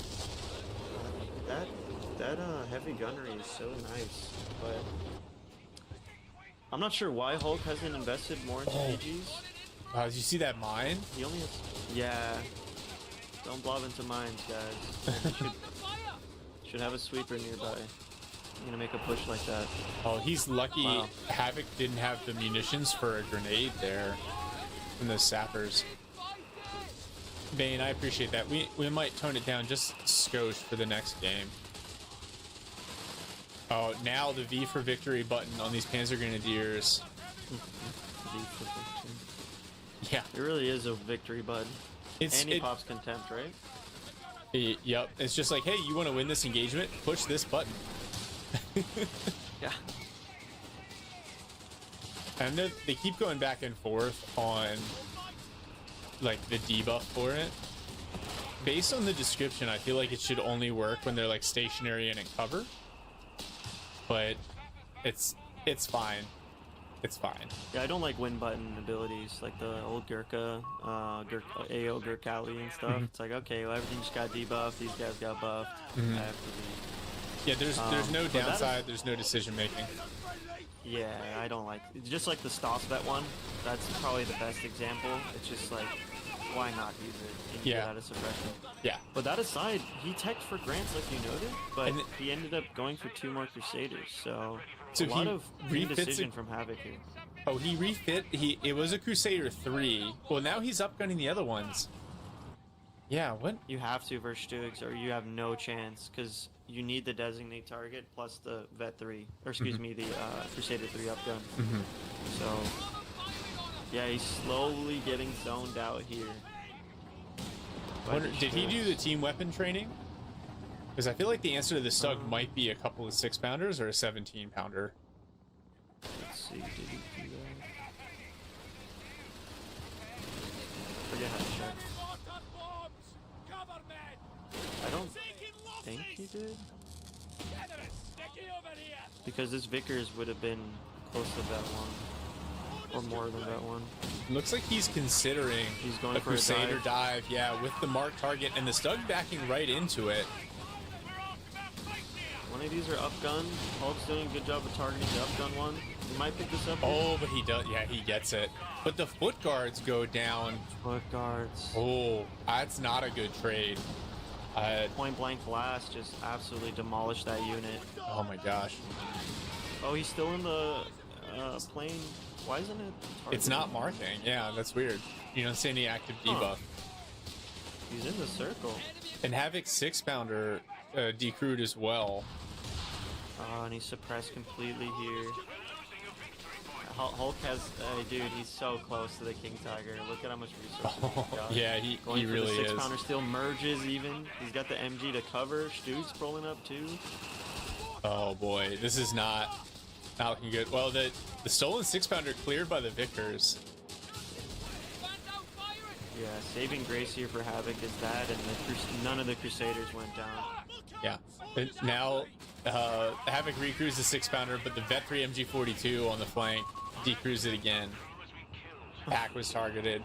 that heavy gunnery is so nice. But I'm not sure why Hulk hasn't invested more into PGs. Did you see that mine? He only has... Yeah. Don't blob into mines, guys. Should have a sweeper nearby. I'm gonna make a push like that. Oh, he's lucky. Wow. Havoc didn't have the munitions for a grenade there from those sappers. Bane, I appreciate that. We might tone it down just skosh for the next game. Oh, now the V for victory button on these Panzer Grenadiers. Yeah. It really is a victory button. And he pops contempt, right? Yep. It's just like, hey, you want to win this engagement? Push this button. Yeah. And they keep going back and forth on like the debuff for it. Based on the description, I feel like it should only work when they're like stationary and in cover. But it's fine. It's fine. Yeah, I don't like win button abilities like the old Gurkha, AO Gurkhali and stuff. It's like, okay, well, everything just got debuffed. These guys got buffed. I have to be... Yeah, there's no downside. There's no decision making. Yeah, I don't like... Just like the Stossvet one. That's probably the best example. It's just like, why not use it? And get out of suppression. Yeah. But that aside, he teched for Grants like you noted, but he ended up going for 2 more Crusaders, so a lot of indecision from Havoc here. Oh, he refit. It was a Crusader 3. Well, now he's upgunning the other ones. Yeah, what? You have to versus Stugs, or you have no chance, because you need the designate target plus the Vet 3, or excuse me, the Crusader 3 upgun. So, yeah, he's slowly getting zoned out here. Did he do the team weapon training? Because I feel like the answer to the Stug might be a couple of 6-pounders or a 17-pounder. Let's see, did he do that? Forget how to check. I don't think he did. Because this Vickers would have been close to that one. Or more than that one. Looks like he's considering going a for a Crusader dive. Yeah, with the marked target and the Stug backing right into it. One of these are upgun. Hulk's doing a good job of targeting the upgun one. He might pick this up. Oh, but he does. Yeah, he gets it. But the foot guards go down. Foot guards. Oh, that's not a good trade. Point blank blast just absolutely demolished that unit. Oh my gosh. Oh, he's still in the plane. Why isn't it targeted? It's not marking. Yeah, that's weird. You don't see any active debuff. He's in the circle. And Havoc's 6-pounder decrewed as well. Oh, and he's suppressed completely here. Hulk has, dude, he's so close to the King Tiger. Look at how much resources he's got. Yeah, he for really the is. 6-pounder still merges even. He's got the MG to cover. Stug's pulling up too. Oh boy, this is not looking good. Well, the stolen 6-pounder cleared by the Vickers. Yeah, saving grace here for Havoc is that, and none of the Crusaders went down. Yeah, and now Havoc recruits the 6-pounder, but the Vet 3 MG42 on the flank decrews it again. Pack was targeted.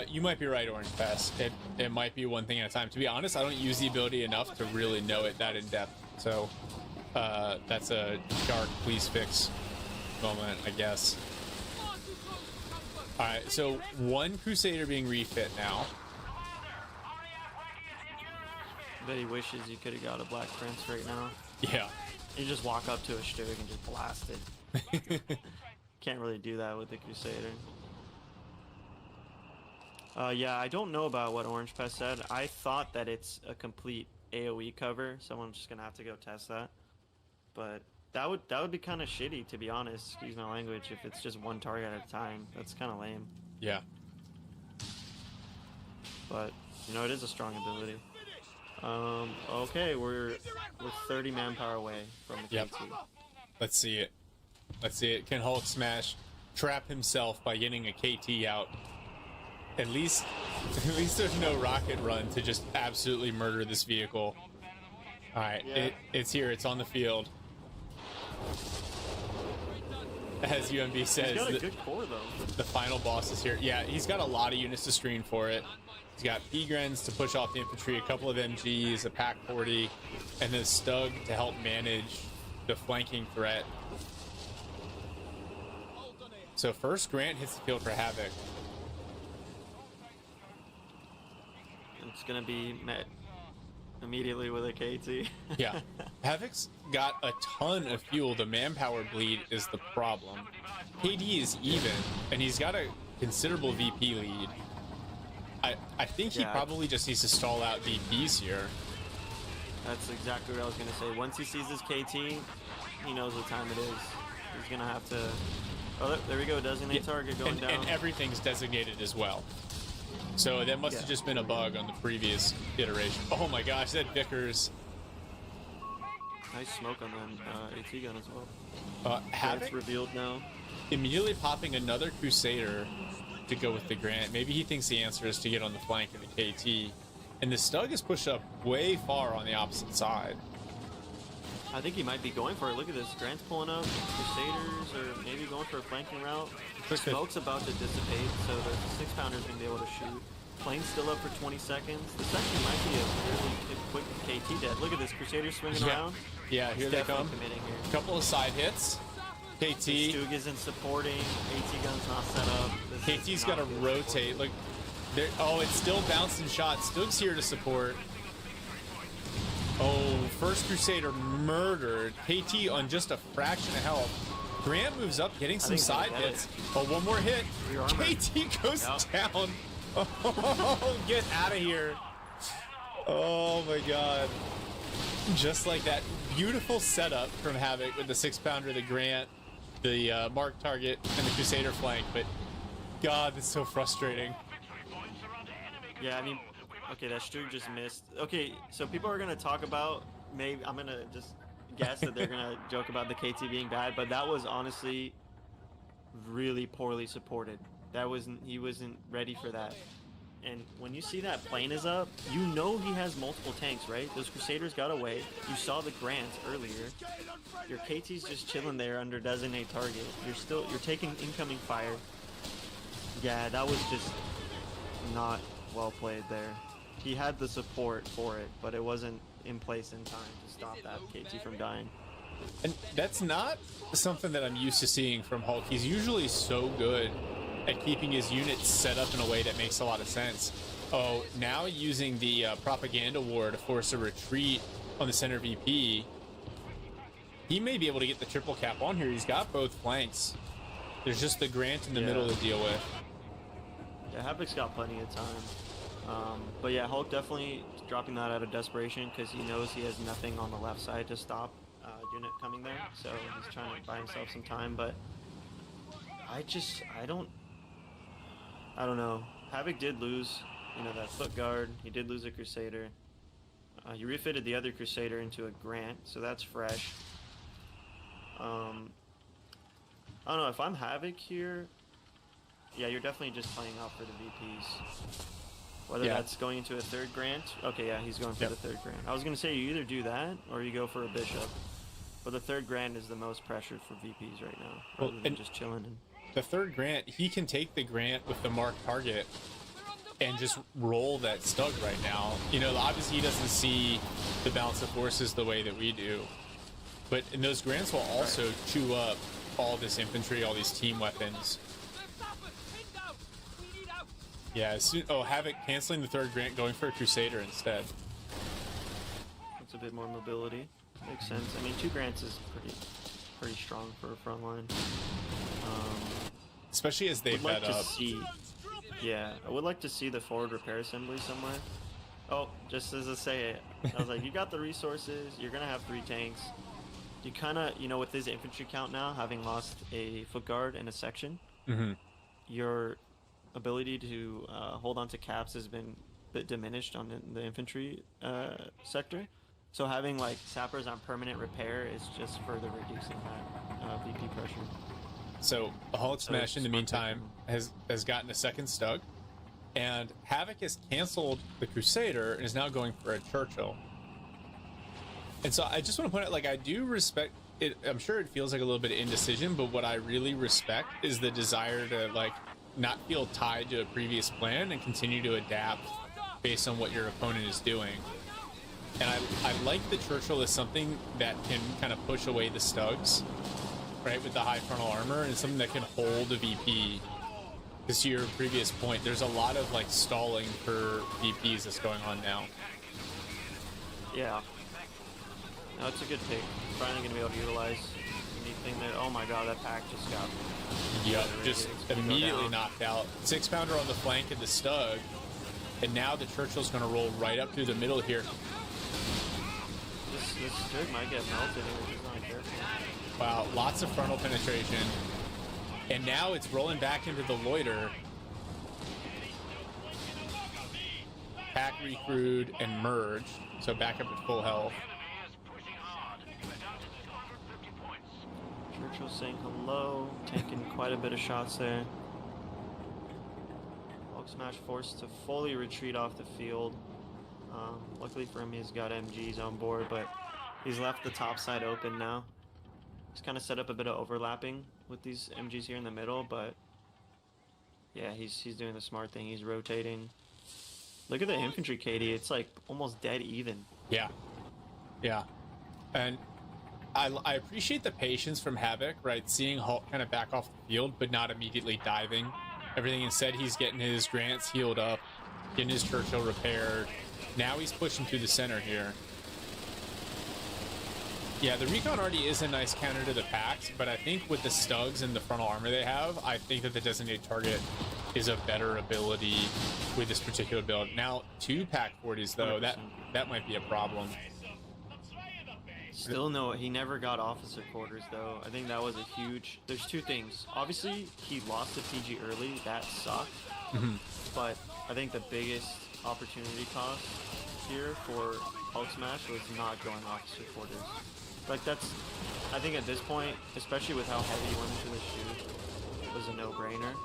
You might be right, Orange Fest. It might be one thing at a time. To be honest, I don't use the ability enough to really know it that in depth. So that's a dark please fix moment, I guess. All right, so one Crusader being refit now. I bet he wishes he could have got a Black Prince right now. Yeah. You just walk up to a Stug and just blast it. Can't really do that with the Crusader. Yeah, I don't know about what Orange Pest said. I thought that it's a complete AoE cover. Someone's just gonna have to go test that. But that would be kind of shitty, to be honest. Excuse my language. If it's just one target at a time, that's kind of lame. Yeah. But you know, it is a strong ability. Okay, we're 30 manpower away from the Yep. KT. Let's see it. Let's see it. Can Hulk Smash trap himself by getting a KT out? At least there's no rocket run to just absolutely murder this vehicle. All right, Yeah. it's here. It's on the field. As UMB says, He's got a good core though. the final boss is here. Yeah, he's got a lot of units to screen for it. He's got P-Grens to push off the infantry, a couple of MGs, a Pack 40, and then Stug to help manage the flanking threat. So first Grant hits the field for Havoc. It's gonna be met immediately with a KT. Yeah. Havoc's got a ton of fuel. The manpower bleed is the problem. KD is even, and he's got a considerable VP lead. I think he probably just needs to stall out VPs here. That's exactly what I was gonna say. Once he sees his KT, he knows what time it is. He's gonna have to. Oh, there we go. Designate target going down. And everything's designated as well. So that must have just been a bug on the previous iteration. Oh my gosh, that Vickers. Nice smoke on the AT gun as well. Havoc revealed now. Immediately popping another Crusader to go with the Grant. Maybe he thinks the answer is to get on the flank of the KT. And the Stug is pushed up way far on the opposite side. I think he might be going for it. Look at this. Grant's pulling up. Crusaders are maybe going for a flanking route. The smoke's about to dissipate, so the 6-pounder's going to be able to shoot. Plane's still up for 20 seconds. This actually might be a really quick KT dead. Look at this. Crusader swinging around. Yeah, here they come. A couple of side hits. KT. Stug isn't supporting. AT gun's not set up. KT's got to rotate. Look, oh, it's still bouncing shots. Stug's here to support. Oh, first Crusader murdered. KT on just a fraction of health. Grant moves up, getting some side hits. Oh, one more hit. KT goes down. Oh, get out of here. Oh my god. Just like that. Beautiful setup from Havoc with the 6-pounder, the Grant, the mark target, and the Crusader flank. But god, that's so frustrating. Yeah, I mean, okay, that Stug just missed. Okay, so people are going to talk about, maybe, I'm going to just guess that they're going to joke about the KT being bad, but that was honestly really poorly supported. He wasn't ready for that. And when you see that plane is up, you know he has multiple tanks, right? Those Crusaders got away. You saw the Grants earlier. Your KT's just chilling there under designate target. You're taking incoming fire. Yeah, that was just not well played there. He had the support for it, but it wasn't in place in time to stop that KT from dying. And that's not something that I'm used to seeing from Hulk. He's usually so good at keeping his units set up in a way that makes a lot of sense. Oh, now using the propaganda war to force a retreat on the center VP. He may be able to get the triple cap on here. He's got both flanks. There's just the Grant in the middle to deal with. Yeah, Havoc's got plenty of time. But yeah, Hulk definitely dropping that out of desperation because he knows he has nothing on the left side to stop unit coming there. So he's trying to buy himself some time. But I don't know. Havoc did lose, you know, that foot guard. He did lose a Crusader. He refitted the other Crusader into a Grant, so that's fresh. I don't know, if I'm Havoc here, yeah, you're definitely just playing out for the VPs. Whether that's going into a third Grant. Okay, yeah, he's going for the third Grant. I was going to say, you either do that, or you go for a Bishop. But the third Grant is the most pressured for VPs right now, rather than just chilling. The third Grant, he can take the Grant with the marked target and just roll that Stug right now. You know, obviously he doesn't see the balance of forces the way that we do. But and those Grants will also chew up all this infantry, all these team weapons. Yeah, Havoc canceling the third Grant, going for a Crusader instead. That's a bit more mobility. Makes sense. I mean, 2 Grants is pretty strong for a front line. Especially as they fed up. Yeah, I would like to see the forward repair assembly somewhere. Oh, just as I say it, I was like, you got the resources, you're going to have 3 tanks. You kind of, you know, with his infantry count now, having lost a foot guard and a section, your ability to hold on to caps has been a bit diminished on the infantry sector. So having like sappers on permanent repair is just further reducing that VP pressure. So Hulk Smash in the meantime has gotten a second Stug, and Havoc has canceled the Crusader and is now going for a Churchill. And so I just want to point out, like, I do respect it. I'm sure it feels like a little bit of indecision, but what I really respect is the desire to like not feel tied to a previous plan and continue to adapt based on what your opponent is doing. And I like the Churchill as something that can kind of push away the Stugs, right, with the high frontal armor, and something that can hold a VP. Because to your previous point, there's a lot of like stalling for VPs that's going on now. Yeah. No, it's a good pick. Finally going to be able to utilize anything there. Oh my god, that pack just got... Yep, just immediately knocked out. 6-pounder on the flank of the Stug, and now the Churchill's going to roll right up through the middle here. This Stug might get melted if he's not careful. Wow, lots of frontal penetration. And now it's rolling back into the loiter. Pack recruit and merge, so back up at full health. Churchill saying hello, taking quite a bit of shots there. Hulk Smash forced to fully retreat off the field. Luckily for him, he's got MGs on board, but he's left the top side open now. He's kind of set up a bit of overlapping with these MGs here in the middle, but yeah, he's doing the smart thing. He's rotating. Look at the infantry, Katie. It's like almost dead even. Yeah. Yeah. And I appreciate the patience from Havoc, right? Seeing Hulk kind of back off the field, but not immediately diving. Everything instead, he's getting his Grants healed up, getting his Churchill repaired. Now he's pushing through the center here. Yeah, the Recon already is a nice counter to the packs, but I think with the Stugs and the frontal armor they have, I think that the designated target is a better ability with this particular build. Now, 2 pack 40s though, 100%. that might be a problem. Still no, he never got officer quarters though. I think that was a huge... There's 2 things. Obviously, he lost the PG early. That sucked. But I think the biggest opportunity cost here for Hulk Smash was not going officer quarters. Like that's... I think at this point, especially with how heavy he went into the shoot, it was a no-brainer.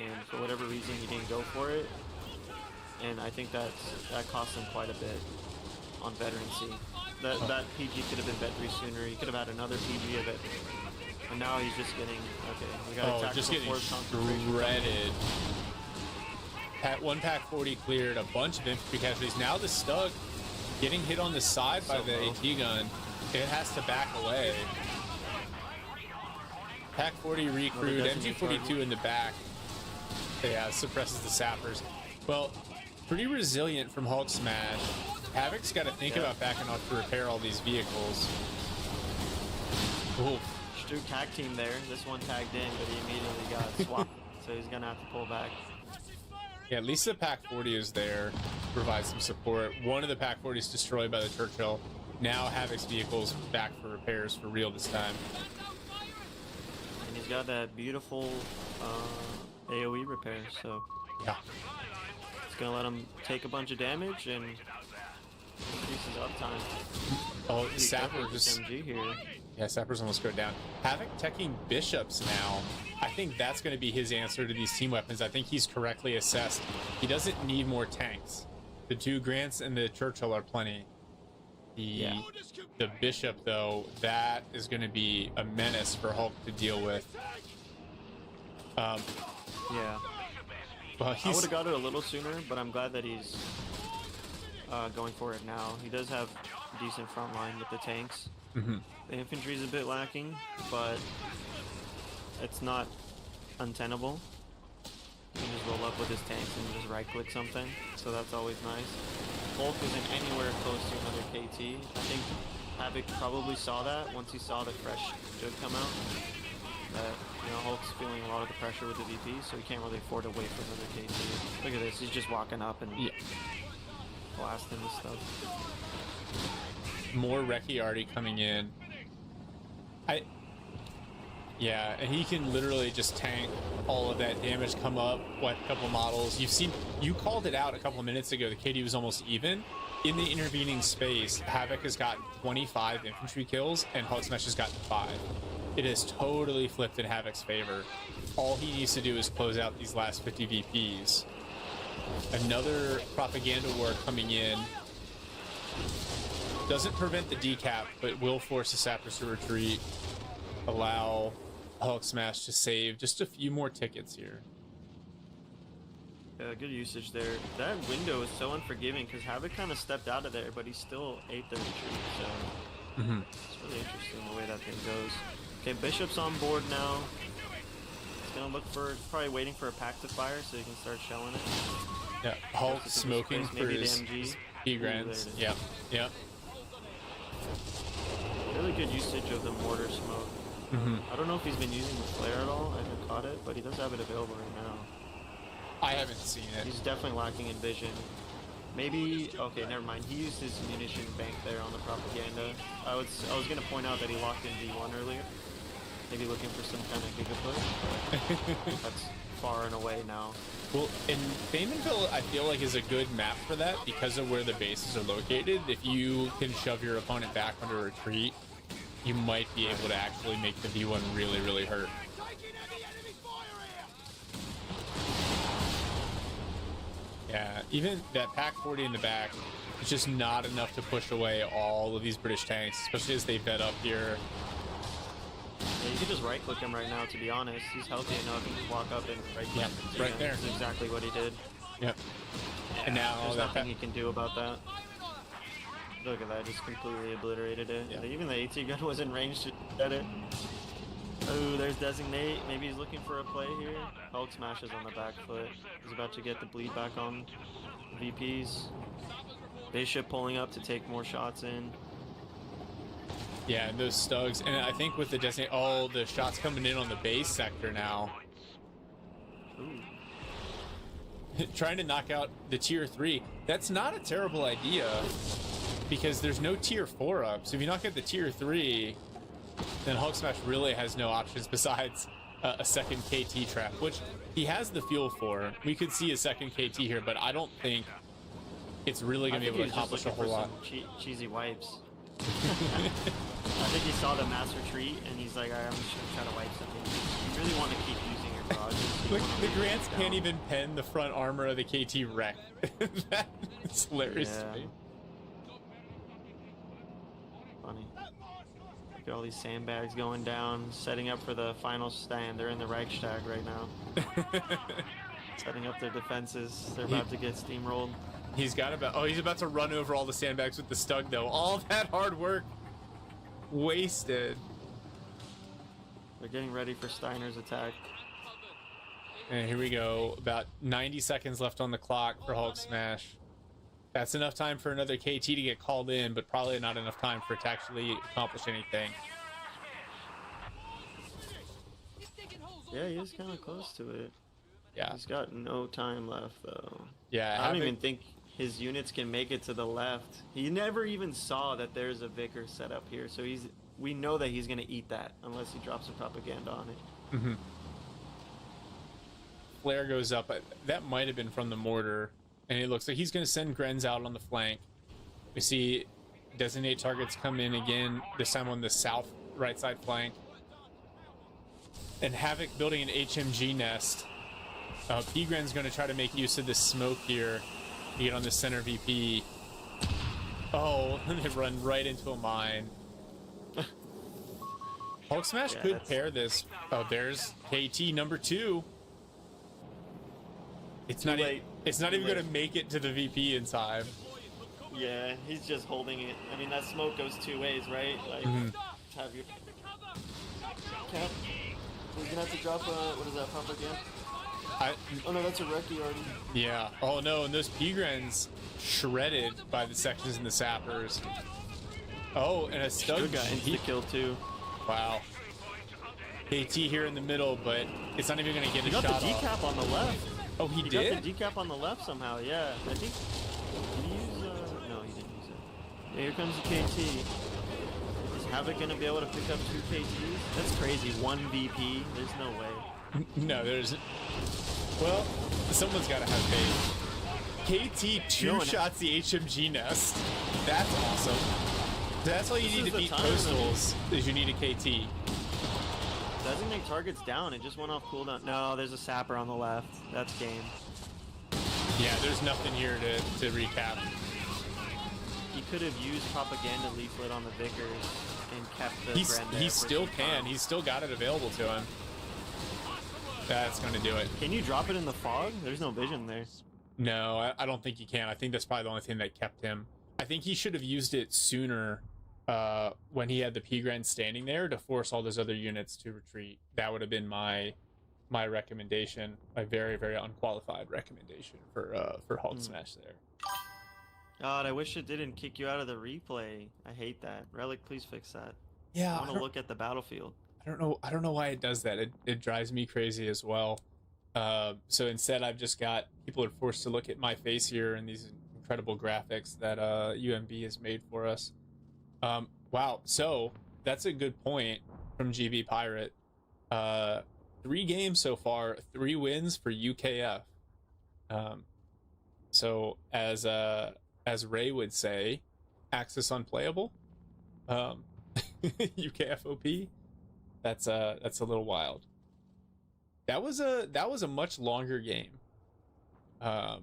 And for whatever reason, he didn't go for it. And I think that cost him quite a bit on veterancy. That PG could have been bet 3 sooner. He could have had another PG of it. And now he's just getting... Okay, we got just getting shredded. 1 pack 40 cleared, a bunch of infantry casualties. Now the Stug getting hit on the side by the AT gun. It has to back away. Pack 40 recruit, MG42 in the back. Yeah, suppresses the sappers. Well, pretty resilient from Hulk Smash. Havoc's got to think about backing off to repair all these vehicles. Ooh. Stu tag team there. This one tagged in, but he immediately got swapped. So he's going to have to pull back. Yeah, at least the Pack 40 is there to provide some support. One of the Pack 40s destroyed by the Churchill. Now Havoc's vehicle's back for repairs for real this time. And he's got that beautiful AoE repair, so yeah, it's gonna let him take a bunch of damage and increase his uptime. Oh, Sapper just MG here. Yeah, Sapper's almost go down. Havoc teching bishops now. I think that's going to be his answer to these team weapons. I think he's correctly assessed. He doesn't need more tanks. The 2 Grants and the Churchill are plenty. The bishop, though, that is going to be a menace for Hulk to deal with. Yeah. Well, I would have got it a little sooner, but I'm glad that he's going for it now. He does have decent front line with the tanks. The infantry's a bit lacking, but it's not untenable. You can just roll up with his tanks and just right-click something, so that's always nice. Hulk isn't anywhere close to another KT. I think Havoc probably saw that once he saw the fresh Jug come out. That, you know, Hulk's feeling a lot of the pressure with the VP, so he can't really afford to wait for another KT. Look at this, he's just walking up and blasting this stuff. More Reki already coming in. Yeah, and he can literally just tank all of that damage, come up, wipe a couple models. You called it out a couple of minutes ago. The KD was almost even. In the intervening space, Havoc has gotten 25 infantry kills, and Hulk Smash has gotten 5. It has totally flipped in Havoc's favor. All he needs to do is close out these last 50 VPs. Another propaganda war coming in. Doesn't prevent the decap, but will force the Sappers to retreat. Allow Hulk Smash to save just a few more tickets here. Yeah, good usage there. That window is so unforgiving because Havoc kind of stepped out of there, but he still ate the retreat, so it's really interesting the way that thing goes. Okay, Bishop's on board now. He's gonna look for, probably waiting for a pack to fire so he can start shelling it. Yeah, Hulk smoking for his P-Grants. Yeah, yeah. Really good usage of the mortar smoke. I don't know if he's been using the flare at all. I haven't caught it, but he does have it available right now. I haven't seen it. He's definitely lacking in vision. Maybe, okay, never mind. He used his munition bank there on the propaganda. I was gonna point out that he locked in V1 earlier. Maybe looking for some kind of giga push. That's far and away now. Well, and Faymanville, I feel like, is a good map for that because of where the bases are located. If you can shove your opponent back under a retreat, you might be able to actually make the V1 really, really hurt. Yeah, even that Pack 40 in the back is just not enough to push away all of these British tanks, especially as they vet up here. Yeah, you can just right-click him right now, to be honest. He's healthy enough, he can just walk up and right-click. Yeah, right there. That's exactly what he did. Yep. And now there's nothing he can do about that. Look at that, just completely obliterated it. Yeah. Even the AT gun was in range to get it. Oh, there's Designate. Maybe he's looking for a play here. Hulk smashes on the back foot. He's about to get the bleed back on VPs. Bishop pulling up to take more shots in. Yeah, and those Stugs. And I think with the Designate, oh, the shots coming in on the base sector now. Ooh. Trying to knock out the tier 3. That's not a terrible idea because there's no tier 4 up. So if you knock out the tier 3, then Hulk Smash really has no options besides a second KT trap, which he has the fuel for. We could see a second KT here, but I don't think it's really going to be able to accomplish a whole lot. Cheesy wipes. I think he saw the mass retreat and he's like, I'm just going to try to wipe something. You really want to keep using your garages. Look, the Grants can't even pen the front armor of the KT wreck. That's hilarious to me. Funny. Look at all these sandbags going down, setting up for the final stand. They're in the Reichstag right now. Setting up their defenses. They're about to get steamrolled. He's about to run over all the sandbags with the Stug, though. All that hard work wasted. They're getting ready for Steiner's attack. And here we go. About 90 seconds left on the clock for Hulk Smash. That's enough time for another KT to get called in, but probably not enough time for it to actually accomplish anything. Yeah, he is kind of close to it. Yeah. He's got no time left, though. Yeah, I don't even think his units can make it to the left. He never even saw that there's a Vicar set up here, so we know that he's gonna eat that unless he drops some propaganda on it. Mm-hmm. Flare goes up. That might have been from the mortar, and it looks like he's going to send Grenz out on the flank. We see designate targets come in again, this time on the south right side flank. And Havoc building an HMG nest. Pgren's going to try to make use of this smoke here to get on the center VP. Oh, they run right into a mine. Hulk Smash could pair this. Oh, there's KT number 2. It's not even going to make it to the VP in time. Yeah, he's just holding it. I mean, that smoke goes 2 ways, right? Like, have your... Cap. We're gonna have to drop what is that, propaganda? Oh no, that's a Reki already. Yeah. Oh no, and those Pgrens shredded by the sections and the sappers. Oh, and a Stug got insta-kill too. Wow. KT here in the middle, but it's not even gonna get a shot off. He got the decap on the left. Oh, he did? Got the decap on the left somehow, yeah. I think... Did he use... No, he didn't use it. Yeah, here comes the KT. Is Havoc gonna be able to pick up 2 KTs? That's crazy. 1 VP? There's no way. No, there's... Well, someone's gotta have faith. KT two-shots the HMG nest. That's awesome. That's all you need to beat Coastals, is you need a KT. Designate targets down. It just went off cooldown. No, there's a sapper on the left. That's game. Yeah, there's nothing here to recap. He could have used propaganda leaflet on the Vickers and kept the He still can. He's still got it available to him. That's going to do it. Can you drop it in the fog? There's no vision there. No, I don't think you can. I think that's probably the only thing that kept him. I think he should have used it sooner when he had the Pgren standing there to force all those other units to retreat. That would have been my recommendation, my very, very unqualified recommendation for Hulk Smash there. God, I wish it didn't kick you out of the replay. I hate that. Relic, please fix that. Yeah, I want to look at the battlefield. I don't know why it does that. It drives me crazy as well. So instead, I've just got people are forced to look at my face here and these incredible graphics that UMB has made for us. Wow, so that's a good point from GB Pirate. 3 games so far, 3 wins for UKF. So as Ray would say, Axis unplayable. UKFOP. That's a little wild. That was a much longer game. It's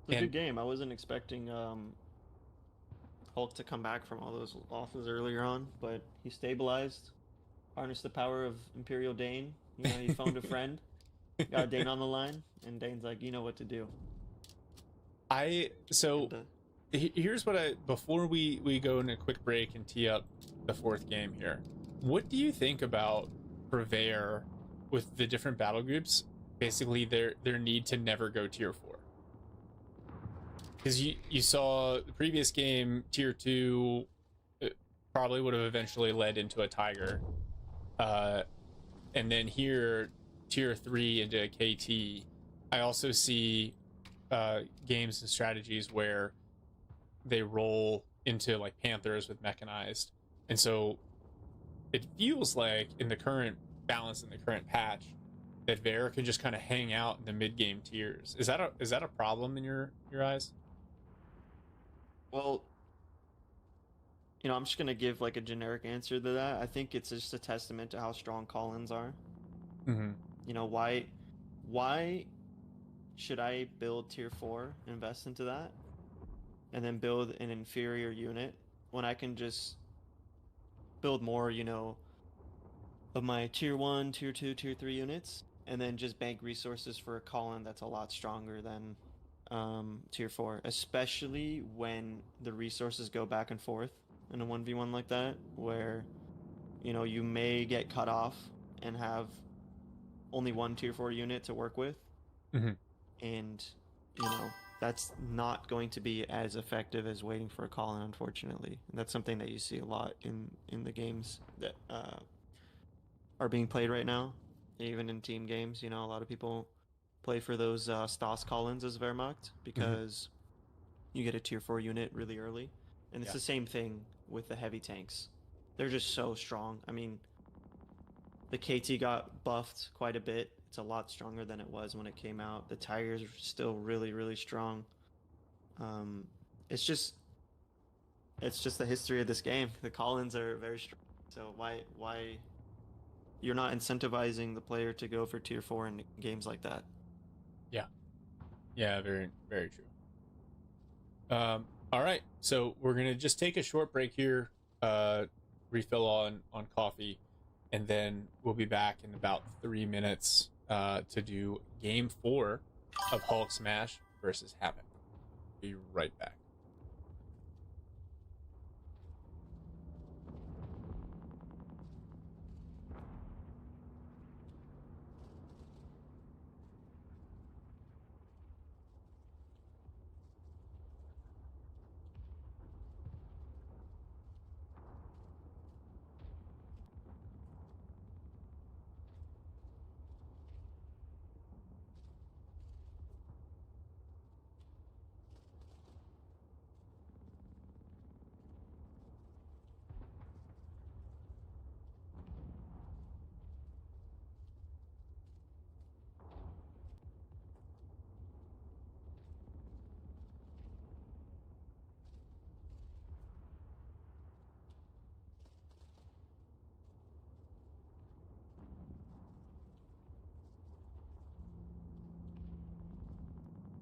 a good game. I wasn't expecting Hulk to come back from all those losses earlier on, but he stabilized, harnessed the power of Imperial Dane. You know, he phoned a friend, got Dane on the line, and Dane's like, you know what to do. Here's what before we go in a quick break and tee up the 4th game here. What do you think about Purveyor with the different battle groups? Basically, their need to never go tier 4. Because you saw the previous game, tier 2 probably would have eventually led into a Tiger. And then here, tier 3 into a KT. I also see games and strategies where they roll into like Panthers with mechanized. And so it feels like in the current balance, in the current patch, that Vera can just kind of hang out in the mid-game tiers. Is that a problem in your eyes? Well, you know, I'm just gonna give like a generic answer to that. I think it's just a testament to how strong call-ins are. Mm-hmm. You know, why should I build tier 4, invest into that, and then build an inferior unit when I can just build more, you know, of my tier 1, tier 2, tier 3 units, and then just bank resources for a call-in that's a lot stronger than tier 4, especially when the resources go back and forth in a 1v1 like that, where, you know, you may get cut off and have only 1 tier 4 unit to work with. Mm-hmm. And, you know, that's not going to be as effective as waiting for a call-in, unfortunately. And that's something that you see a lot in the games that are being played right now. even in team games. You know, a lot of people play for those Stas Collins as Wehrmacht because you get a tier 4 unit really early. And it's the same thing with the heavy tanks. They're just so strong. I mean, the KT got buffed quite a bit. It's a lot stronger than it was when it came out. The Tigers are still really, really strong. It's just the history of this game. The Collins are very strong. So why you're not incentivizing the player to go for tier 4 in games like that? Yeah, very, very true. All right, so we're gonna just take a short break here, refill on coffee, and then we'll be back in about 3 minutes to do game 4 of Hulk Smash versus Havoc. Be right back.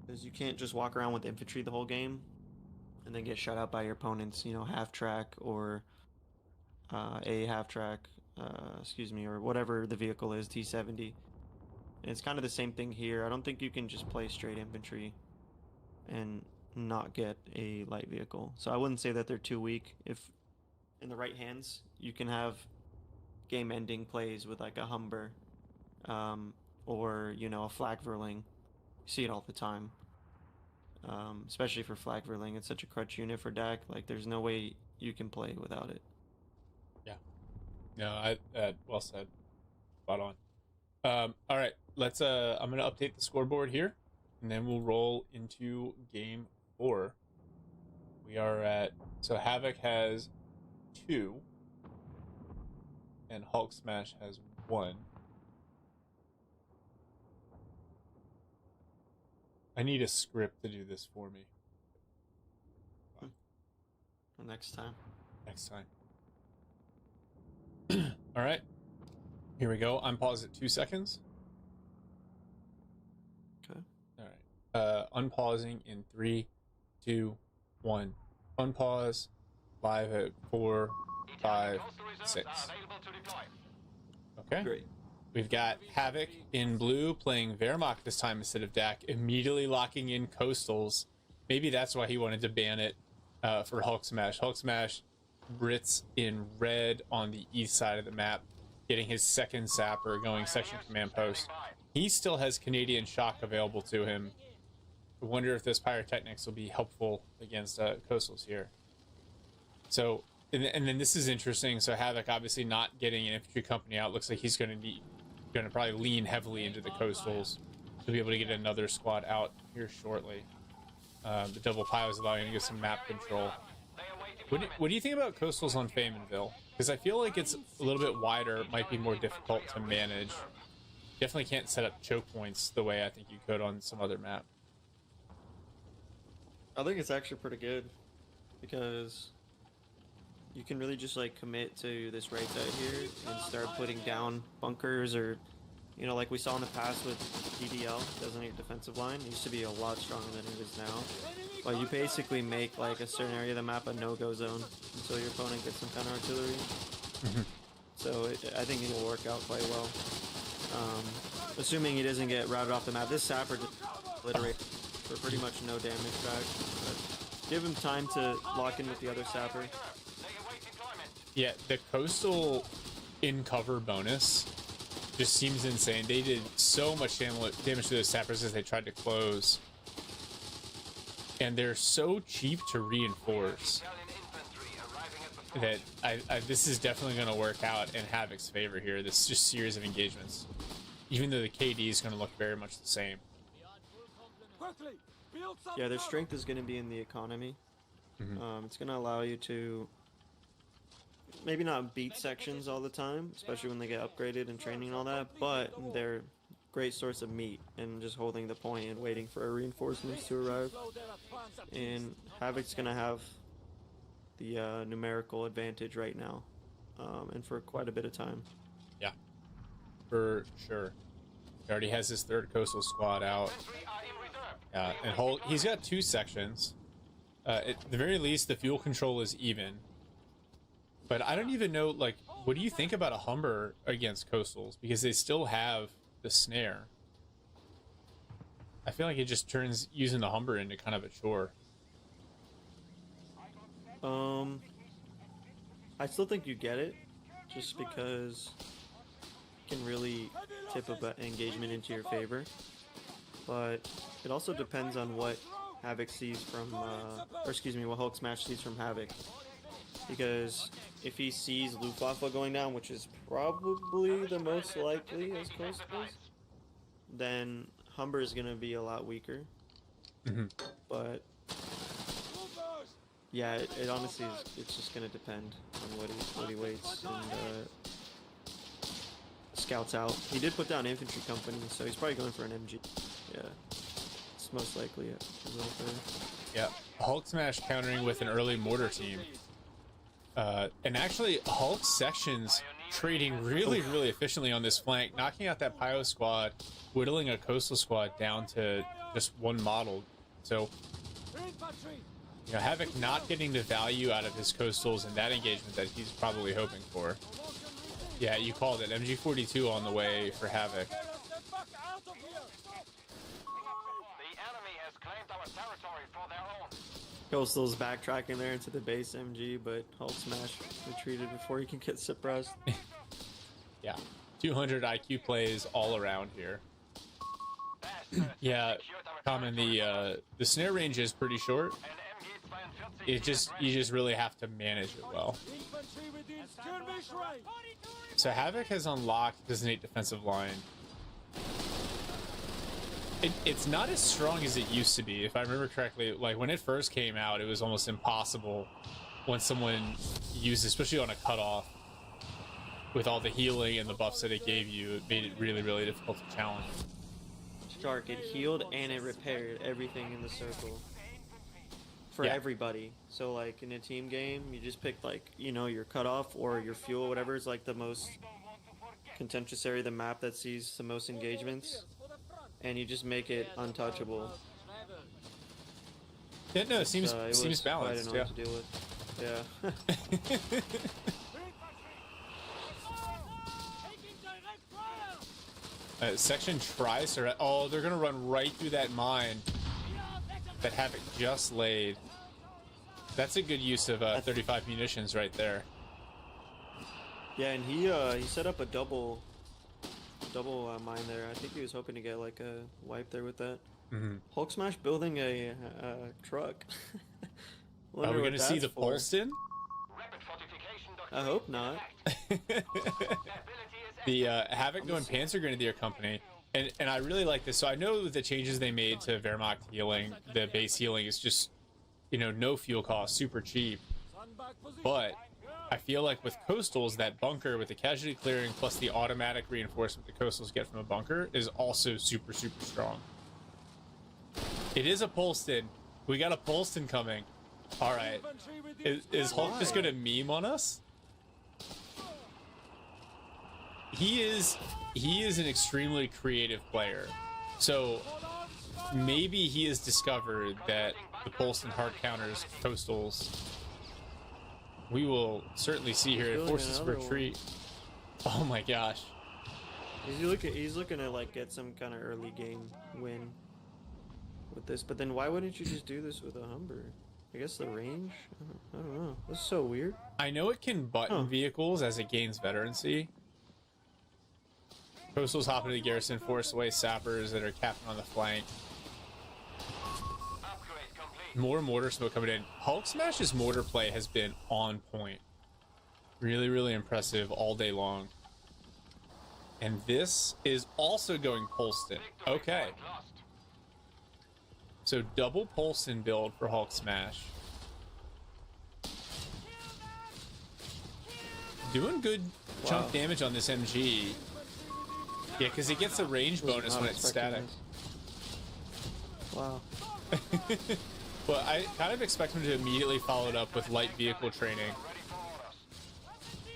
Because you can't just walk around with infantry the whole game and then get shut out by your opponents, you know, half track or a half track, or whatever the vehicle is, T70. And it's kind of the same thing here. I don't think you can just play straight infantry and not get a light vehicle. So I wouldn't say that they're too weak. If in the right hands, you can have game-ending plays with like a Humber or, you know, a Flak-Verling. You see it all the time. Especially for Flak-Verling. It's such a crutch unit for DAC. Like, there's no way you can play without it. Yeah. No, well said. Spot on. All right, let's I'm gonna update the scoreboard here, and then we'll roll into game 4. We are at, so Havoc has 2 and Hulk Smash has 1. I need a script to do this for me. Next time. All right, here we go. I'm paused at 2 seconds. Okay. All right. Unpausing in 3, 2, 1. Unpause. Live at 4, 5, 6. Okay. Great. We've got Havoc in blue playing Wehrmacht this time instead of DAC, immediately locking in Coastals. Maybe that's why he wanted to ban it for Hulk Smash. Hulk Smash, Brits in red on the east side of the map, getting his second sapper, going section command post. He still has Canadian Shock available to him. I wonder if this Pyrotechnics will be helpful against Coastals here. So, and then this is interesting. So Havoc obviously not getting an infantry company out. Looks like he's going to probably lean heavily into the Coastals to be able to get another squad out here shortly. The double pile is allowing him to get some map control. What do you think about Coastals on Faymanville? Because I feel like it's a little bit wider, might be more difficult to manage. Definitely can't set up choke points the way I think you could on some other map. I think it's actually pretty good because you can really just like commit to this right side here and start putting down bunkers, or, you know, like we saw in the past with DDL, designated defensive line. It used to be a lot stronger than it is now. But you basically make like a certain area of the map a no-go zone until your opponent gets some kind of artillery. So I think it will work out quite well. Assuming he doesn't get routed off the map. This sapper just obliterates for pretty much no damage back. But give him time to lock in with the other sapper. Yeah, the Coastal in cover bonus just seems insane. They did so much damage to those sappers as they tried to close. And they're so cheap to reinforce that this is definitely going to work out in Havoc's favor here. This just series of engagements. even though the KD is going to look very much the same. Quickly, build some Yeah, their cover. strength is going to be in the economy. It's going to allow you to maybe not beat sections all the time, especially when they get upgraded and training and all that, but they're great source of meat and just holding the point and waiting for reinforcements to arrive. And Havoc's going to have the numerical advantage right now, and for quite a bit of time. Yeah, for sure. He already has his third coastal squad out. And he's got 2 sections. At the very least, the fuel control is even. But I don't even know, like, what do you think about a Humber against coastals? Because they still have the snare. I feel like it just turns using the Humber into kind of a chore. I still think you get it, just because it can really tip a engagement into your favor. But it also depends on what Havoc sees from, or excuse me, what Hulk Smash sees from Havoc. Because if he sees Luftwaffe going down, which is probably the most likely as coastals, then Humber is going to be a lot weaker. But yeah, it honestly is, it's just going to depend on what he waits and scouts out. He did put down infantry company, so he's probably going for an MG. Yeah, it's most likely it. Yeah, Hulk Smash countering with an early mortar team. And actually, Hulk sections trading really efficiently on this flank, knocking out that Pyro squad, whittling a coastal squad down to just 1 model. So, you know, Havoc not getting the value out of his coastals in that engagement that he's probably hoping for. Yeah, you called it. MG42 on the way for Havoc. The enemy has claimed our territory for their own. Coastal's backtracking there into the base MG, but Hulk Smash retreated before he can get suppressed. Yeah, 200 IQ plays all around here. Yeah, Common, the snare range is pretty short. You just really have to manage it well. So Havoc has unlocked his innate defensive line. It's not as strong as it used to be, if I remember correctly. Like when it first came out, it was almost impossible when someone used, especially on a cutoff, with all the healing and the buffs that it gave you. It made it really difficult to challenge. Stark, it healed and it repaired everything in the circle for everybody. So like in a team game, you just pick like, you know, your cutoff or your fuel, whatever is like the most contentious area of the map that sees the most engagements, and you just make it untouchable. Yeah, no, it seems balanced. Quite annoying to deal with. Yeah. Section tries to... Oh, they're gonna run right through that mine that Havoc just laid. That's a good use of 35 munitions right there. Yeah, and he set up a double mine there. I think he was hoping to get like a wipe there with that. Hulk Smash building a truck. Are we gonna see the Polston? I hope not. The Havoc going Panzer Grenadier Company, and I really like this. So I know the changes they made to Wehrmacht healing, the base healing is just, you know, no fuel cost, super cheap. But I feel like with coastals, that bunker with the casualty clearing plus the automatic reinforcement the coastals get from a bunker is also super strong. It is a Polston. We got a Polston coming. All right. Is Hulk just gonna meme on us? He is an extremely creative player. So maybe he has discovered that the Polston hard counters coastals. We will certainly see here. It forces retreat. Oh my gosh. He's looking to like get some kind of early game win with this, but then why wouldn't you just do this with a Humber? I guess the range? I don't know. That's so weird. I know it can button vehicles as it gains veterancy. Coastals hop into the garrison, force away sappers that are capping on the flank. More mortar smoke coming in. Hulk Smash's mortar play has been on point. Really impressive all day long. And this is also going Polston. Okay. So double Polston build for Hulk Smash. Doing good chunk damage on this MG. Yeah, because it gets a range bonus when it's static. Wow. But I kind of expect him to immediately follow it up with light vehicle training.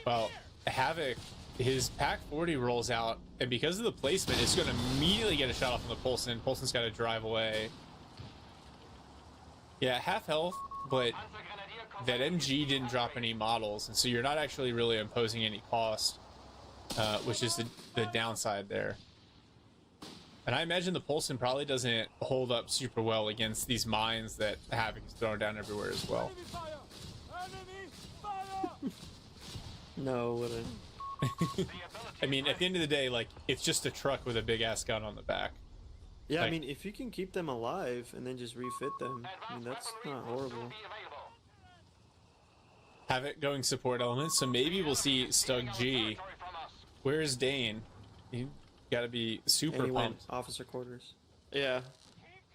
Well, Havoc, his Pack 40 rolls out, and because of the placement, it's going to immediately get a shot off on the Polston. Polston's got to drive away. Yeah, half health, but that MG didn't drop any models, and so you're not actually really imposing any cost, which is the downside there. And I imagine the Polston probably doesn't hold up super well against these mines that Havoc is throwing down everywhere as well. No, wouldn't. I mean, at the end of the day, like, it's just a truck with a big ass gun on the back. Yeah, like, I mean, if you can keep them alive and then just refit them, I mean, that's not horrible. Havoc going support elements, so maybe we'll see Stug G. Where's Dane? You gotta be super And he went pumped. officer quarters. Yeah.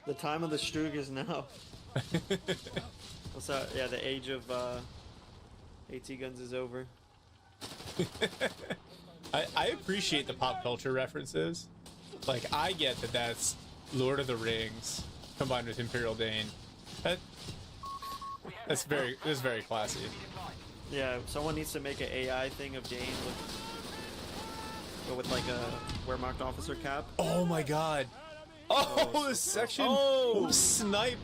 The time of the Strug is now. What's that? Yeah, the age of AT guns is over. I appreciate the pop culture references. Like, I get that that's Lord of the Rings combined with Imperial Dane. That's very classy. Yeah, someone needs to make an AI thing of Dane with like a Wehrmacht officer cap. Oh my god. Oh, this section will snipe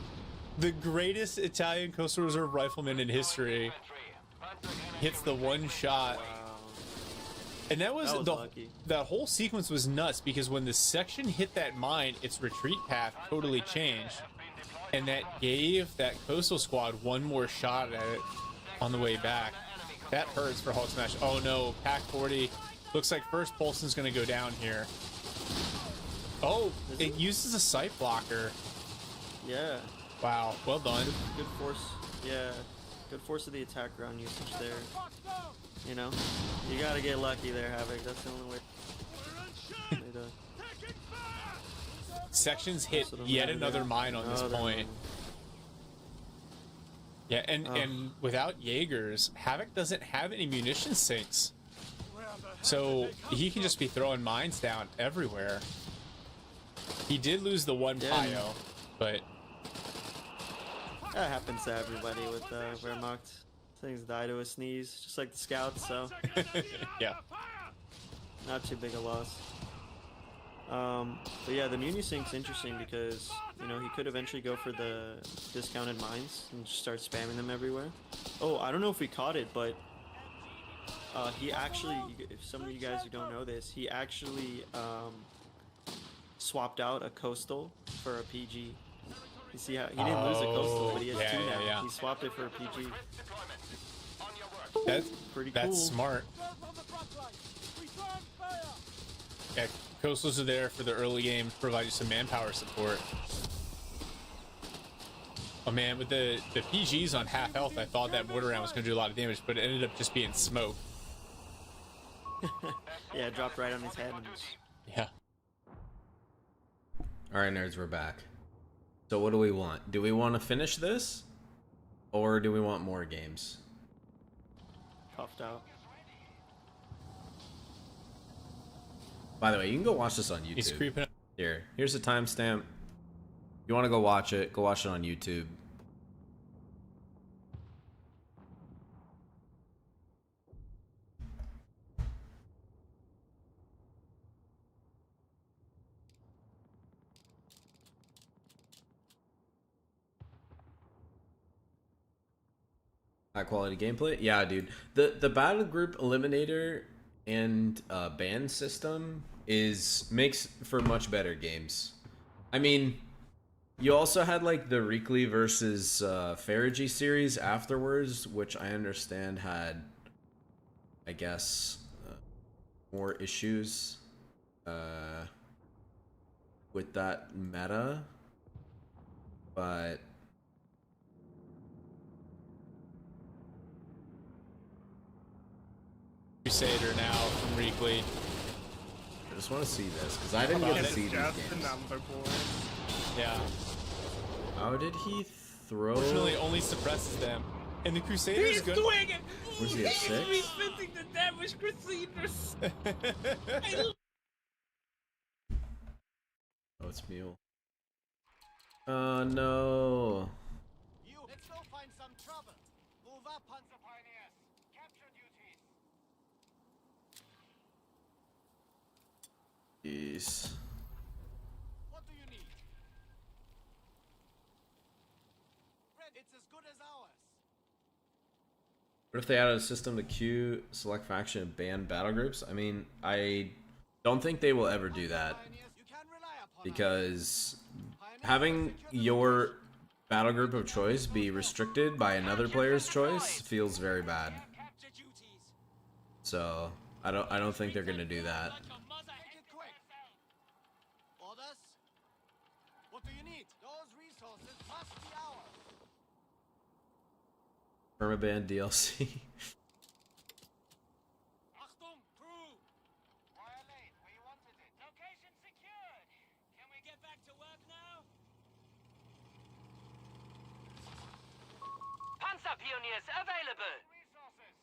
the greatest Italian Coastal Reserve rifleman in history. Hits the one shot. Wow. And that was lucky. That whole sequence was nuts because when the section hit that mine, its retreat path totally changed. And that gave that Coastal Squad one more shot at it on the way back. That hurts for Hulk Smash. Oh no, Pack 40. Looks like first Polston's gonna go down here. Oh, it uses a sight blocker. Yeah. Wow, well done. Good force. Yeah. Good force of the attack ground usage there. You know? You gotta get lucky there, Havoc. That's the only way. Sections hit yet another mine on this point. Yeah, and without Jaegers, Havoc doesn't have any munition sinks. So he can just be throwing mines down everywhere. He did lose the one Pio, but that happens to everybody with Wehrmacht. Things die to a sneeze, just like the scouts, so yeah. Not too big a loss. But yeah, the Munisink's interesting because, you know, he could eventually go for the discounted mines and just start spamming them everywhere. Oh, I don't know if we caught it, but he actually, if some of you guys who don't know this, he actually swapped out a Coastal for a PG. You see how he didn't lose a Coastal, but he has two now. Yeah. He swapped it for a PG. That's pretty cool. That's smart. Yeah, Coastals are there for the early game to provide you some manpower support. Oh man, with the PGs on half health, I thought that mortar round was going to do a lot of damage, but it ended up just being smoke. Yeah, it dropped right on his head. Yeah. Alright, nerds, we're back. So what do we want? Do we want to finish this? Or do we want more games? Puffed out. By the way, you can go watch this on YouTube. He's creeping up. Here's a timestamp. If you want to go watch it on YouTube. High quality gameplay? Yeah, dude. The battle group eliminator and ban system makes for much better games. I mean, you also had like the Reekley versus Faragi series afterwards, which I understand had, I guess, more issues with that meta, but Crusader now from Reekley. just want to see this because I didn't get to see these just games. the number board. Yeah. How did he throw? Fortunately, only suppresses them. And the Crusaders He's good. doing it! Was he at 6? He's visiting the damaged Crusaders! Oh, it's Mule. Oh no. Let's go find some trouble. Move up, Panzer Pioneers. Capture duties. Jeez. What do you need? Friend, it's as good as ours. What if they added a system to queue, select faction, and ban battle groups? I mean, I don't think they will ever do that You can rely upon because having your battle group of choice be restricted by another player's choice feels very bad. So I don't think they're gonna do that. Make it quick. Orders? What do you need? Those resources must be ours. Permaban DLC. Achtung, crew! Wire lane, where you wanted it. Location secured. Can we get back to work now? Panzer Pioneers available. Resources.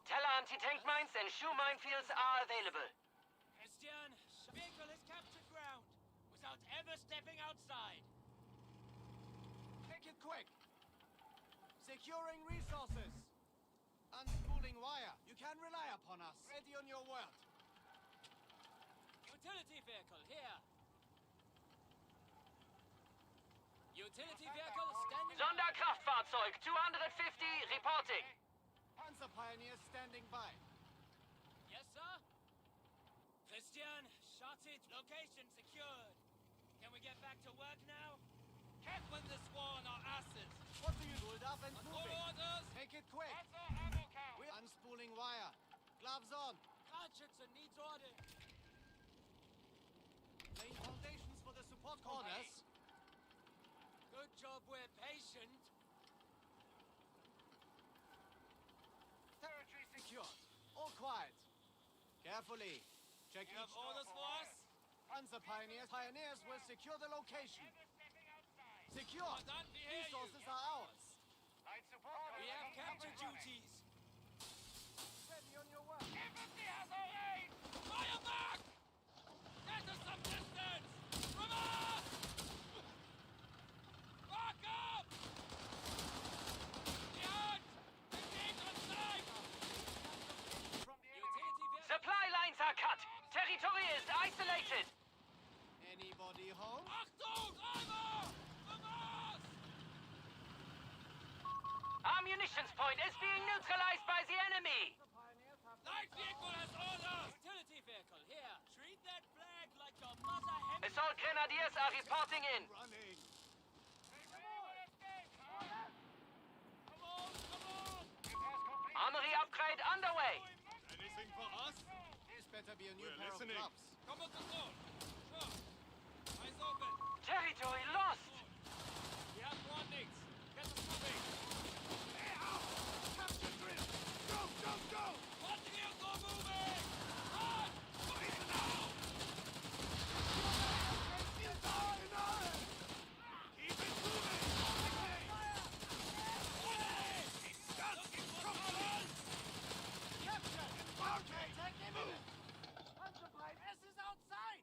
Teller anti-tank mines and shoe minefields are available. Christian, vehicle has captured ground without ever stepping outside. Make it quick. Securing resources. Unspooling wire. You can rely upon us. Ready on your word. Utility vehicle here. Utility vehicle standing. Sonderkraftfahrzeug 250 reporting. Panzer Pioneers standing by. Yes, sir. Christian, shot it. Location secured. Can we get back to work now? Can't win this war on our asses. What do you do? Hold up and move it. Orders. Make it quick. We're unspooling wire. Gloves on. Kranschütze needs orders. Laying foundations for the support corners. Good job we're patient. Territory secured. All quiet. Carefully. Check You have orders for us? Panzer Pioneers. Pioneers will secure the location. Secure. Commandant, we hear you. Resources are ours. We have capture duties. Ready on your work. Infantry has our aid! Fire back! Get us some distance! From us! Back up! Behind! Engage on sight! Utility vehicle. Supply lines are cut. Territory is isolated. Anybody home? Achtung! Eimer! From us! Our munitions point is being neutralized by the enemy. Light vehicle has orders! Utility vehicle here. Treat that flag like your mother hen. Assault grenadiers are reporting in. Running. Come on! Armory upgrade underway. Anything for us? This better be a new We're pair listening. of gloves. Come on, control! Sure. Eyes open. Territory lost. We have warnings. Get us moving. Capture drill! Go, go, go! What the hell go moving? Run! Fire now! Keep it moving! Looking for trouble! Capture! Okay, Attack imminent! Panzer Pioneers is outside!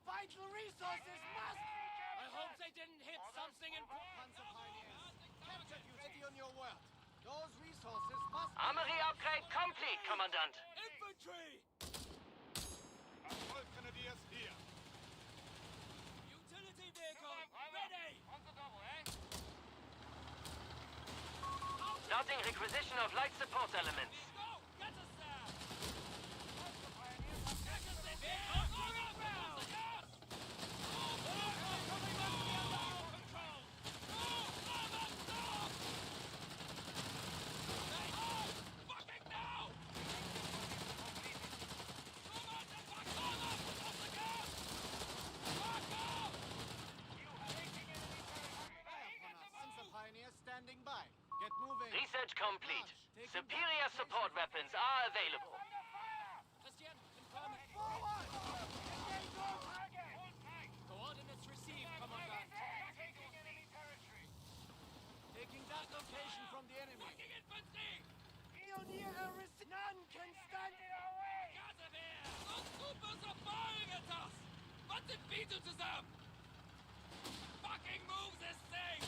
Vital resources must... I hope they didn't hit something important. Panzer Pioneers, capture you. Ready on your word. Those resources must... Armory upgrade complete, Commandant. Infantry! Assault grenadiers here. Utility vehicle ready! Starting requisition of light support elements. Go! Get us there! Get us in there! All around! Yes! Move! Coming back to the under your control! Move! Forward! Stop! Stay on! Fucking now! Come on, the back corner! Off the gas! Back up! Panzer Pioneers standing by. Get moving. Recent complete. Superior support weapons are available. Christian, confirm it. Forward! Engage all target! Coordinates received, Commandant. Taking enemy territory. Taking that location from the enemy. Fucking infantry! Pioneer none can stand in our way! Decisive! Those troopers are firing at us! Was sind wir zusammen? Fucking move this thing!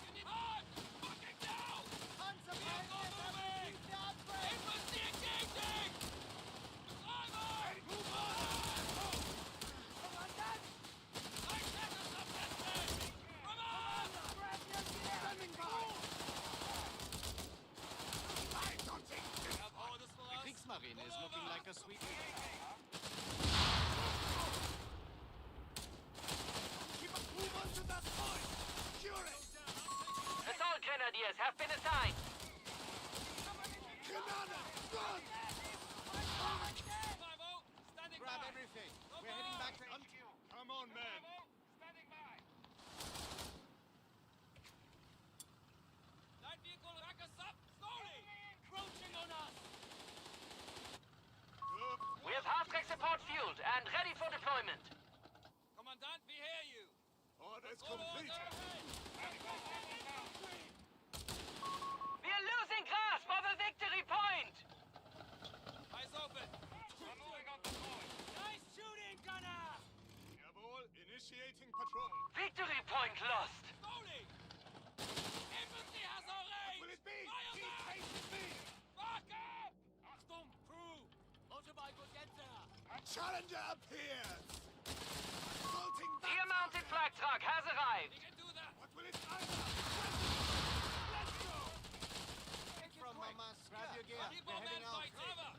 You need hard! Fucking now! Panzer We are not moving! the outbreak! Infantry engaging! Driver! Move on! Commandant! I can't stop that thing! From us! Grab your gear! Standing by! You have orders for us? Kriegsmarine is looking like a sweet... Move on to that point! Secure it! Assault grenadiers have been assigned. Commander, run! Bravo! Standing Grab by! everything. We're heading back to HQ. Come on, man. Standing by. Light vehicle, rack us up! Slowly! Crouching on us! We have half-track support fueled and ready for deployment. Commandant, we hear you! Orders All complete. We are losing grasp of a victory point. Eyes open! Nice shooting, gunner! Jawohl, initiating patrol. Victory point lost. Slowly! Infantry has our range! Will it be? Fire Keep back! pace with me. Back up! Achtung, crew! Autobike und Enter! Challenger appears. Assaulting that. Rear-mounted flag truck has arrived. We can do that! What will it find us? Let's go. From Mamas, grab your gear. Keep We're our men heading out. fight! Cover!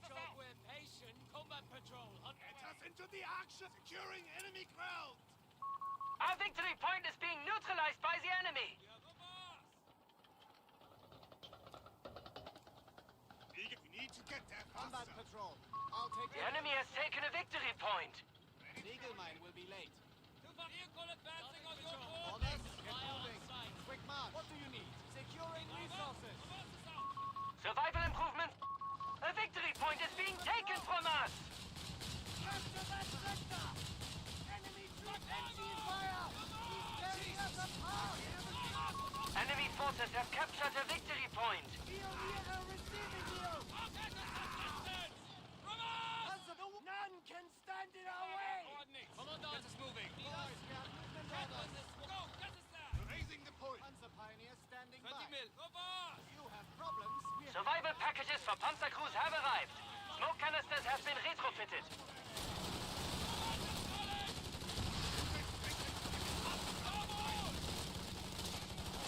Job with patient combat patrol on Get us into the action. Securing enemy ground. Our victory point is being neutralized by the enemy. Ja, sowas! We need to get there Combat faster. patrol. I'll take The enemy has taken a victory point. Eagle mine will be late. Super vehicle advancing on your board! Orders, get moving. Quick march. What do you need? Securing resources. Survival improvements. A victory point is being taken from us. Capture that sector! Enemy troops empty fire! He's tearing us apart! Enemy forces have captured a victory point. Pioneer are receiving you! Panzer, none can stand in our way! Commandant, get us moving! Boys, we have movement Get orders. us, go, get us there! Raising the point. Panzer Pioneer standing 20 by. mil, go boss! You have problems? We have Survival packages for Panzer crews have arrived. Smoke canisters have been retrofitted.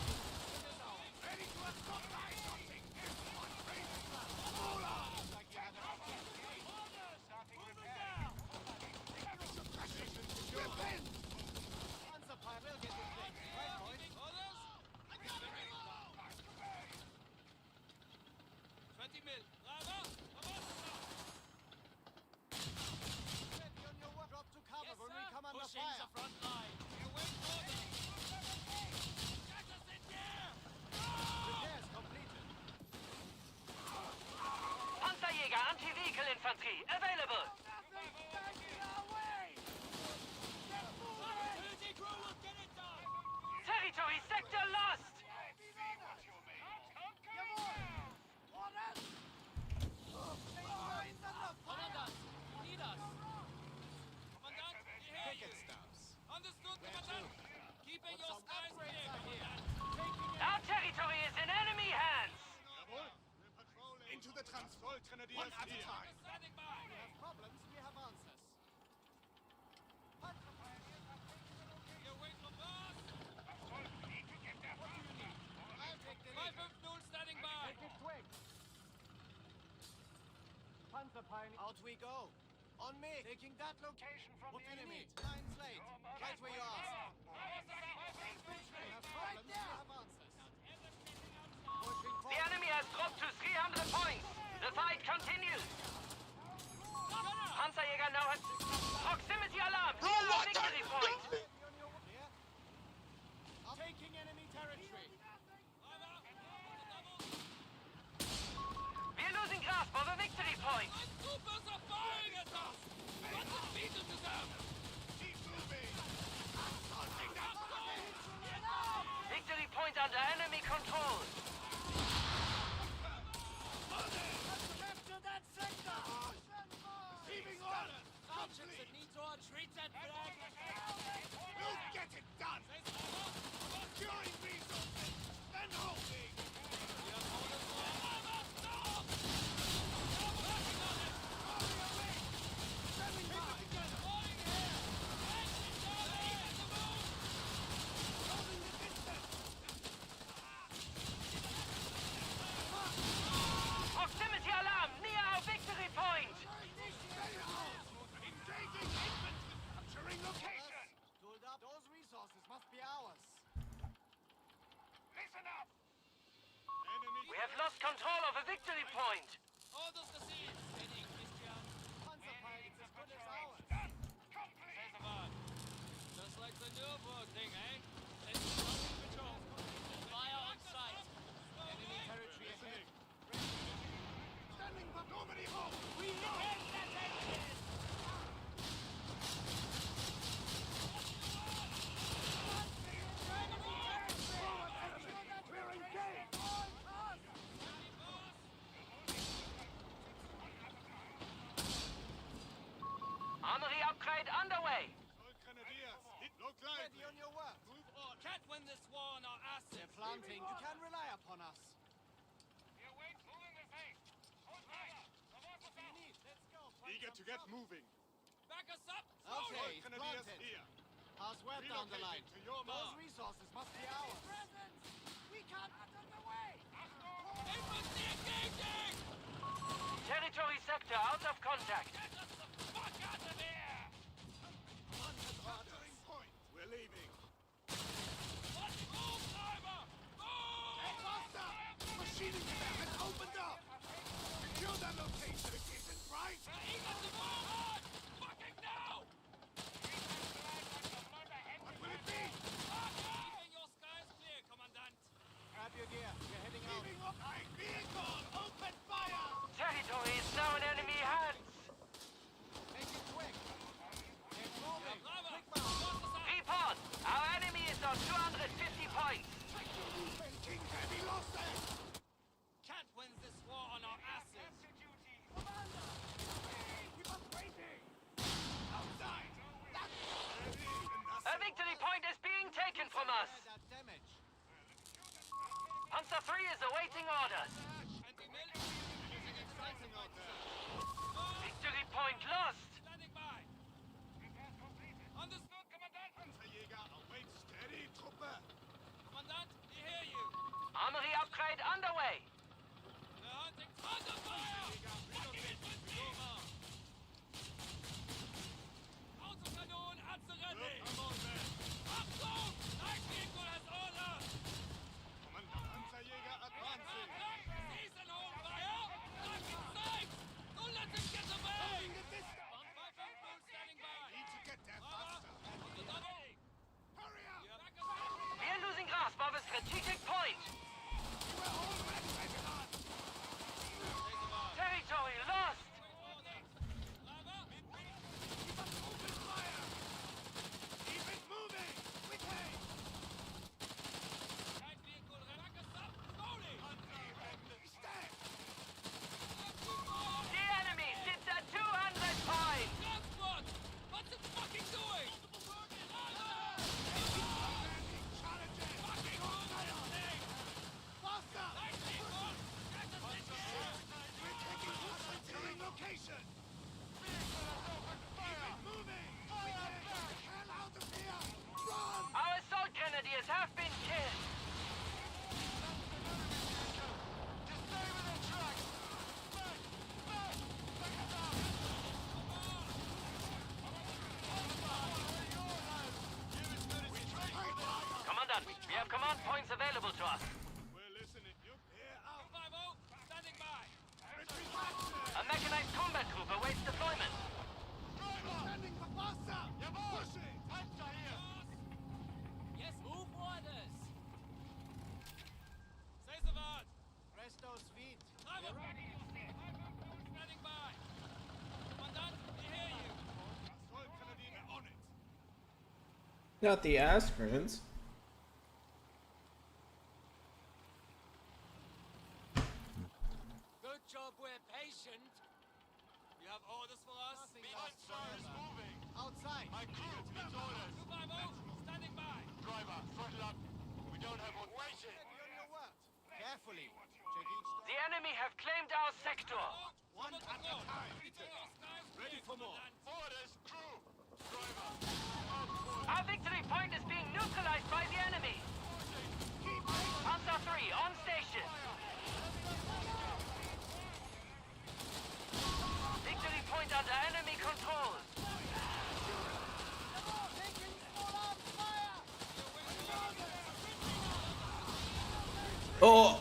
Ready to assault by something. Hold on. Grip in. Panzer Pioneer will get this thing. Right, boys? Orders? I got it! 20 mil, driver! Ready on your work. Drop to cover Yes, when sir. we come under Pushing fire. the front line. You wait orders. Get us in there! Repairs completed. Panzerjäger Anti-Vehicle Infanterie available. Nothing stands in our way! Get moving! Utility crew will get it done! Territory sector lost. Jawohl! Orders! Lines under fire! Commandant, you need us. Commandant, we hear you. Picket stops. Understood, Commandant. Keeping your Some skies upgrades clear, are here. Commandant. Taking it. Our territory is in enemy hands. Jawohl. We're patrolling. Into the transport grenadiers. One at a time. Standing by. We have problems, we have answers. Panzer Pioneers are taking the location. You wait for boss. What do you need? I'll take the lead. 550 standing by. Take it quick. Panzer Pioneer. Out we go. On me. Taking that location from the enemy. Lines late. Right where you are. We have problems, we have answers. Pushing The forward. enemy has dropped to 300 points. The fight continues. Panzerjäger now has proximity alarm. Victory point. On your way. Here. Taking enemy territory. control of a victory point. Orders received. Heading, Christian. Panzer pilot's as good as ours. Decisive. Just like the Nürburgring thing, eh? Let's patrol. Fire on sight. Enemy territory ahead. Standing back over the hole! We have that engine! We're engaged! Armory upgrade underway. All Grenadiers, hit low climb! Ready on your work. Move on. Can't win this war on our asses. They're planting. You can rely upon us. What do you need? Let's go. Find Eager to some get trouble. moving. Back us up. All Okay, it's Grenadiers planted. here. How's word down the line? Relocating to your Those mark. resources must be ours. We can't get on the way. Infantry engaging! Territory sector out of contact. Get us the fuck out of here! Capturing point. We're leaving. Let's move, driver! Move! Faster! Machining staff has opened up! Secure that location, isn't right? We're eager to move on! Fucking now! What will it be? Keeping your skies clear, Commandant. Grab your gear. We're heading out. Moving up! Vehicle! Open fire! Territory is now in enemy hands. Make it quick. They're moving. Driver, Quick bound. cross us out. Report. Our enemy is on 250 points. King heavy losses! Can't win this war on our asses. We must waiting! Outside! A victory point is being taken from us. That damage. Panzer 3 is awaiting orders. Exciting out there! Victory point lost. Standing by. Understood, Commandant. Panzerjäger, await steady, Truppe! Commandant, we hear you. Armory upgrade underway. We're hunting thunder fire. Autokanon at the ready. Come on, man! Achtung! Night vehicle has orders. Commander, Panzerjäger advancing! Seize and hold fire. Lock in sight. Don't let him get away. Holding the distance! On fire full standing by. Need to get there Driver, faster! on the double. Hurry up! Back us up. We are losing grasp of a strategic point. You were already ready on! Territory lost. Driver, We must open fire! Keep it moving! Quickly! night vehicle, back us up. Slowly. Stay! The enemy sits at 200 points. Transport. What's it fucking doing? Challenges! Fucking on fire! Faster! Night vehicle, get us in here. We're taking hostile location! Keep it moving! Quickly! Get the hell out of here! Run! Our assault grenadiers have been killed. Just stay within track! Back! Back! Back us up! Commandant, we have command points available to us. We're listening. You hear out! 250, standing by. Retreat action! A mechanized combat group awaits deployment. Standing for faster! Push it! Panzer here! Yes, move orders. Say the word. Presto sweet. Driver, standing by. Commandant, we hear you. Assault Grenadier on it! Not the aspirants. Good job we're patient. You have orders for us? Nothing lost forever. Outside. My crew needs orders! 250, standing by. Driver, throttle up! We don't have one. Waiting! Ready on your work. Carefully. Check each door. The enemy have claimed our sector. One at a time! Keeping your skies Ready clear, for more! Commandant. Orders, crew! Driver! Our victory point is being neutralized by the enemy. Keep pace! Panzer 3 on station. Victory point under enemy control. Taking full on fire. Oh!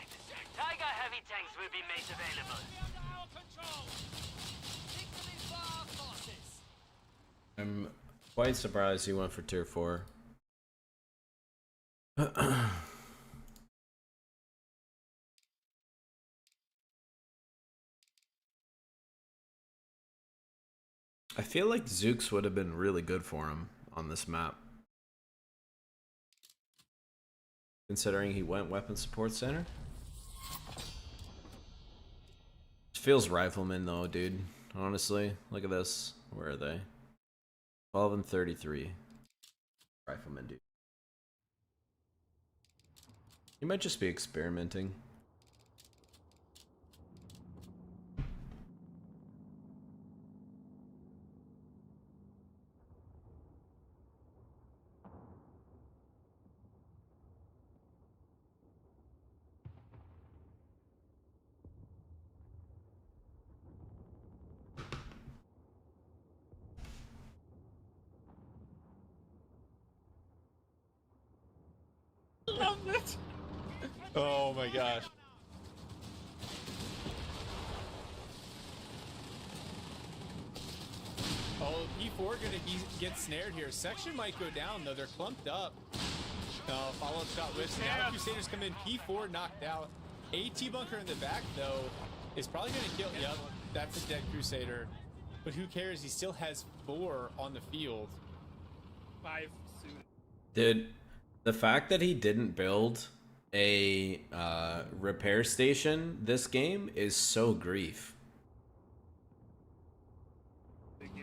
right. Tiger heavy tanks will be made available. Under our control. Victory for our forces. I'm quite surprised he went for tier 4. I feel like Zooks would have been really good for him on this map. Considering he went weapon support center. It feels rifleman though, dude. Honestly, look at this. Where are they? 12 and 33. Rifleman, dude. You might just be experimenting. Love it. Oh my gosh. Oh, P4 gonna get snared here. Section might go down though. They're clumped up. Follow-up shot whiffs. Now the Crusaders come in. P4 knocked out. AT bunker in the back though is probably gonna kill. Yep, that's a dead Crusader. But who cares? He still has 4 on the field. 5 soon. Dude, the fact that he didn't build a repair station this game is so grief.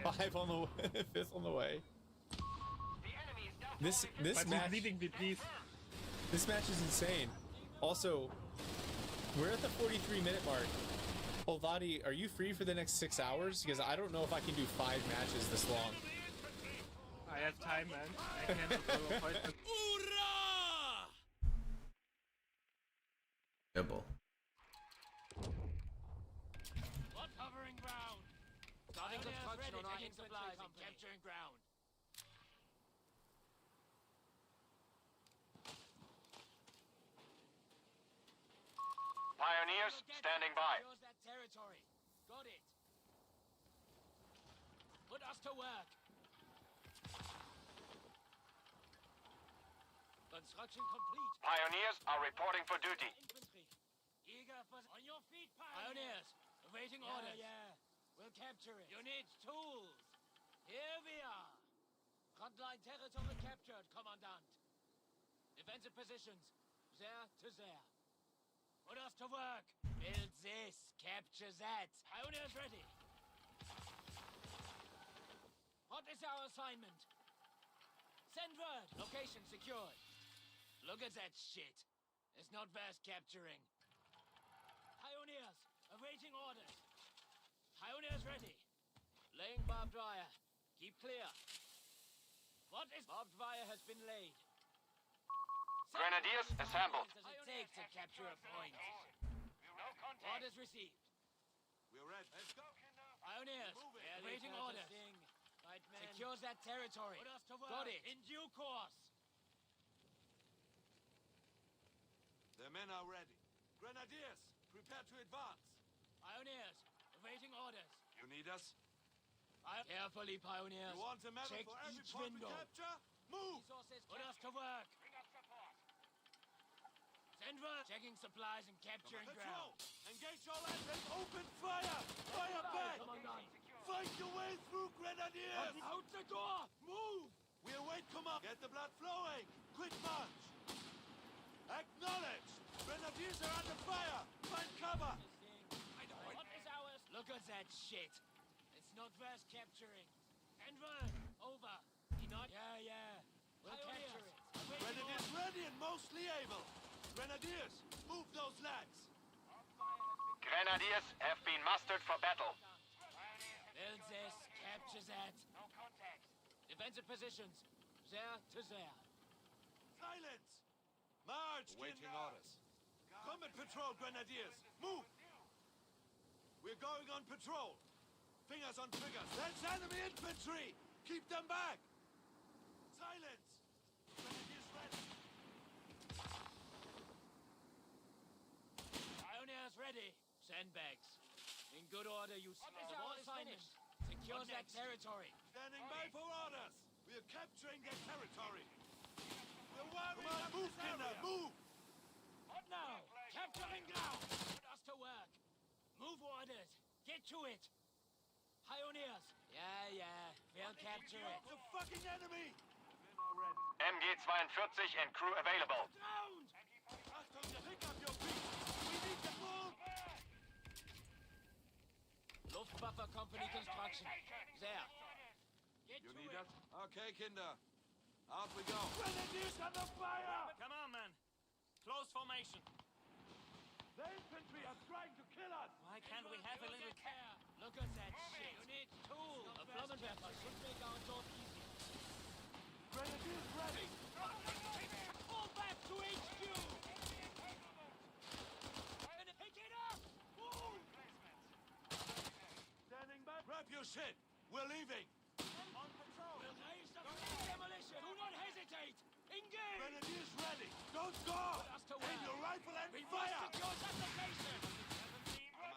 5 on the 5th on the way. This match. This match is insane. Also, we're at the 43-minute mark. Olvati, are you free for the next 6 hours? Because I don't know if I can do 5 matches this long. I have time, man. I can't do appointment. Double. What covering ground? Starting construction on our supplies and capturing ground. Pioneers standing by. Secures that territory. Got it. Put us to work. Construction complete. Pioneers are reporting for duty. Infantry. Eager for on your feet, pioneers. Awaiting orders. Yeah. We'll capture it. You need tools. Here we are. Frontline territory captured, Commandant. Defensive positions. There to there. Put us to work. Build this. Capture that. Pioneers ready. What is our assignment? Send word. Location secured. Look at that shit. It's not worth capturing. Pioneers, awaiting orders. Pioneers ready. Laying barbed wire. Keep clear. What is barbed wire has been laid. Grenadiers assembled. What does it take to capture a point? Orders received. We're ready. Let's go. Pioneers, awaiting orders. Right, man. Secures that territory. Put us to work. Got it. In due course. The men are ready. Grenadiers, prepare to advance. Pioneers, awaiting orders. You need us? Carefully, pioneers. You want a medal Check for every each point we window. capture? Move! Resources, put us to work. Send word. Checking supplies and capturing Patrol! ground. Engage all engines! Open fire! Fire back! Fight your way through, Grenadiers! Out the door! Move! We await command! Get the blood flowing! Quick march! Acknowledge! Grenadiers are under fire! Find cover! What is ours? Look at that shit. It's not worth capturing. And word. Over. Not. Yeah. We'll capture it. Grenadiers ready and mostly able! Grenadiers, move those lads! Grenadiers have been mustered for battle. Build this. Capture that. Defensive positions. There to there. Silence! March! Waiting orders. Combat patrol, Grenadiers! Move! We're going on patrol! Fingers on triggers! That's enemy infantry! Keep them back! Silence! Grenadiers ready! ready. Sandbags. In good order, you all finished. Secure that territory. Standing by for orders. We are capturing their territory. We're wiring up this area. Move! What now? Capturing ground. Put us to work. Move orders. Get to it. Pioneers. Yeah. We'll capture it. The fucking enemy! MG 42 and crew available. Ground! Achtung, pick up your feet! We need to move! Luftwaffe Company Construction. There. Get You to need it. us? Okay, Kinder. Out we go. Grenadiers under fire! Come on, man. Close formation. The infantry are trying to kill us! Why can't we have a little care? Look at that shit. You need tools. A Flammenwerfer should make our job easier. Grenadiers ready! Fall back to HQ! Pick it up! Move! Standing by. Grab your shit! We're leaving! On patrol! We'll raise the demolition! Do not hesitate! Engage! Grenadiers ready! Don't go! Put us to Aim work. your rifle and We fire! must secure that location!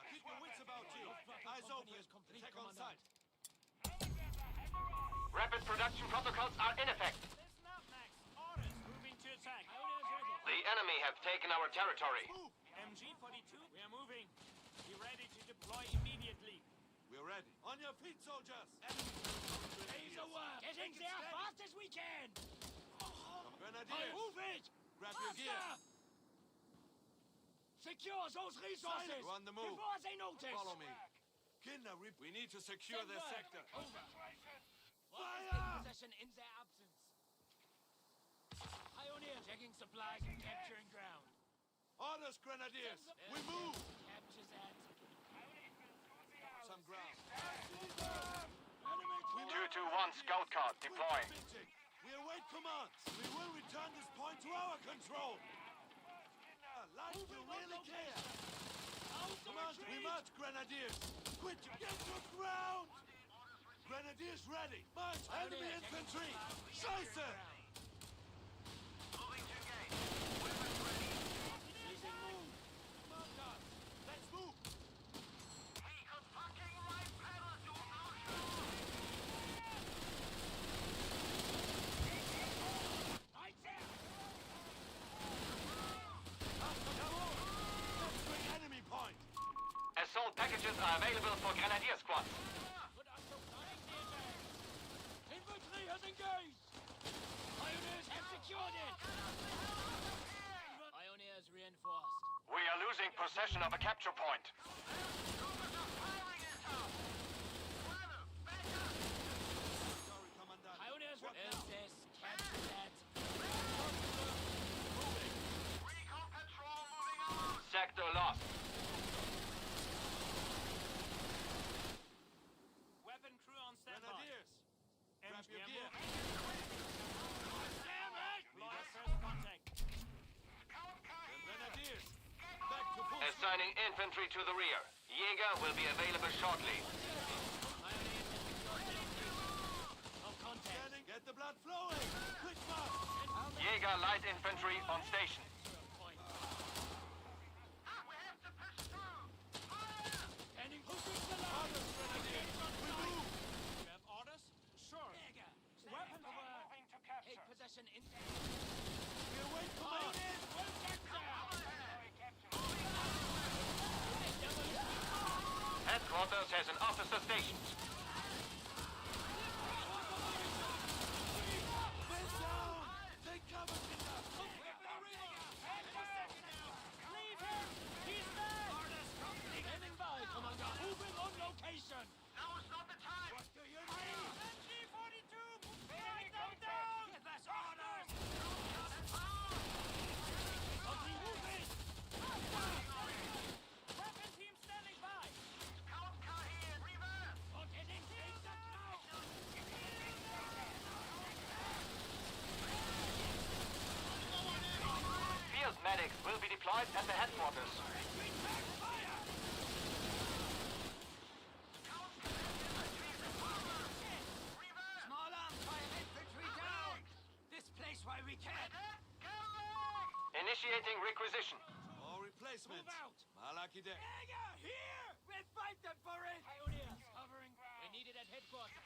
Keep your wits about you! Eyes open! Check on sight! Rapid production protocols are in effect. Listen up, Max. Orders. Moving to attack. Pioneers ready. The enemy have taken our territory. MG-42, we are moving. Be ready to deploy immediately. We're ready. On your feet, soldiers! Laser work! Getting there as fast as we can! Grenadiers! Move it! Grab your gear! Secure those resources! We're on the move. Before they notice! Follow me. Kinder, we need to secure Send their word. sector. Over. Fire! Possession in their absence. Pioneers checking supplies and capturing ground. Orders, Grenadiers! We move! Capture that. Some ground. 221 scout card deploying. We await commands. We will return this point to our control. Like you really care. Come on, we march, Grenadiers. Quit, get to ground. Grenadiers ready. March, enemy infantry. Scheiße! Moving to gate. Using move. Come on, guys. Let's move. We could fucking right pedal to Right there! Let's bring enemy point. Assault packages are available for Grenadier squads. Put us to flying the advance. Infantry has engaged! Pioneers have secured it! Pioneers reinforced. We are losing possession of a capture point. Sorry, Commandant. Pioneers is this. Capture that. Recon patrol moving on. Sector lost. Weapon crew on standby. Grenadiers. Grab your gear. Damn it! Lost first contact. Grenadiers. Back to full speed. Assigning infantry to the rear. Jäger will be available shortly. Pioneers have secured that location. No contact. Standing. Get the blood flowing. Quick march. Jäger light infantry on station. Point. Standing pushing the line. Orders, Grenadiers. We move. You have orders? Sure. Jäger. Weapon to work. Take possession in there. We await command. Pioneers will get there. Headquarters has an officer stationed. Men down. Take cover, Kinder. Leave him! He's dead! Standing by, Commander. Moving on location. Now is not the time. What do you need? MG-42! Write them down! Give us orders! Copy, moving! Weapon team standing by! Scout car here. Reverse. Not getting take the crowd! Field medics will be deployed at the headquarters. Small arm fire infantry down! This place why we can! Initiating requisition. More replacements. Move out! Malakide. Here! We'll fight them for it! Pioneers, covering ground. We need it at headquarters.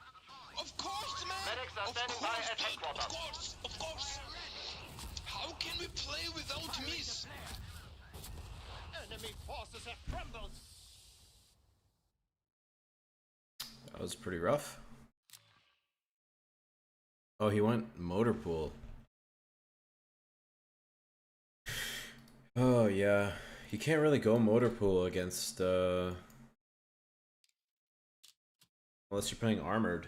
Of course, man! Medics are standing by at headquarters. Of course! How can we play without miss? Enemy forces have crumbled. That was pretty rough. Oh, he went motor pool. Oh, yeah. You can't really go motor pool against, unless you're playing armored.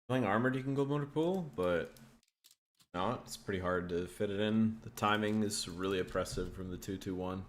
Playing armored, you can go motor pool, but not. It's pretty hard to fit it in. The timing is really oppressive from the 2-2-1.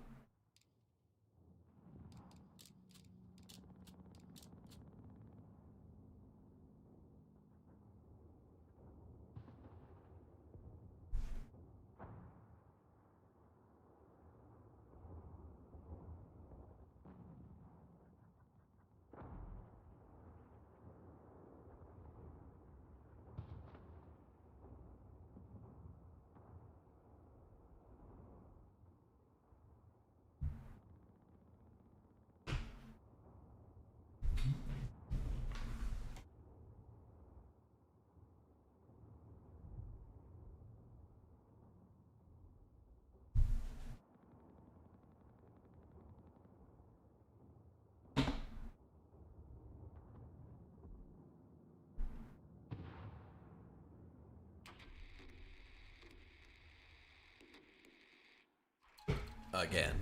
Again.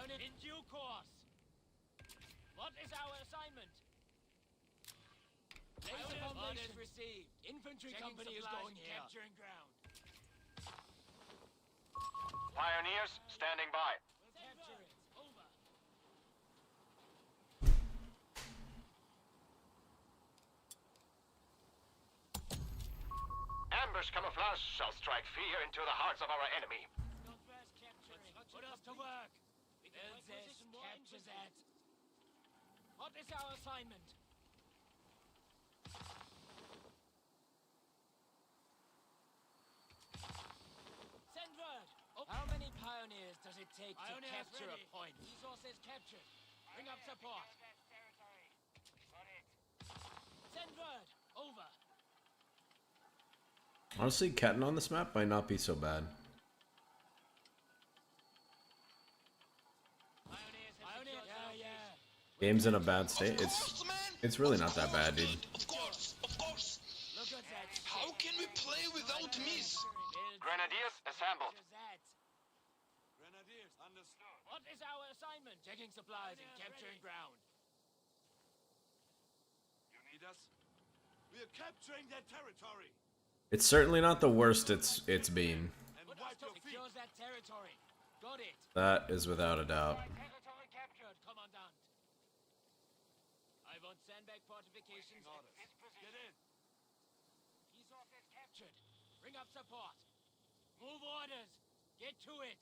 In due course. What is our assignment? Orders received. Infantry company is going here. Capturing ground. Pioneers standing by. We'll capture it. Over. Ambush camouflage shall strike fear into the hearts of our enemy. Northwest capturing. Put us to work. Build this. Capture that. What is our assignment? Send word. How many pioneers does it take to capture a point? Resources captured. Bring up support. Send word. Over. Honestly, Ketten on this map might not be so bad. Game's in a bad state. It's really not that bad, dude. Of course! How can we play without miss? Grenadiers assembled. Grenadiers, understood. What is our assignment? Checking supplies and capturing ground. You need us? We are capturing their territory. It's certainly not the worst it's been. And wipe your feet. Secure that territory. Got it. That is without a doubt. Territory captured, Commandant. I want sandbag fortifications. Get in. Resources captured. Bring up support. Move orders. Get to it.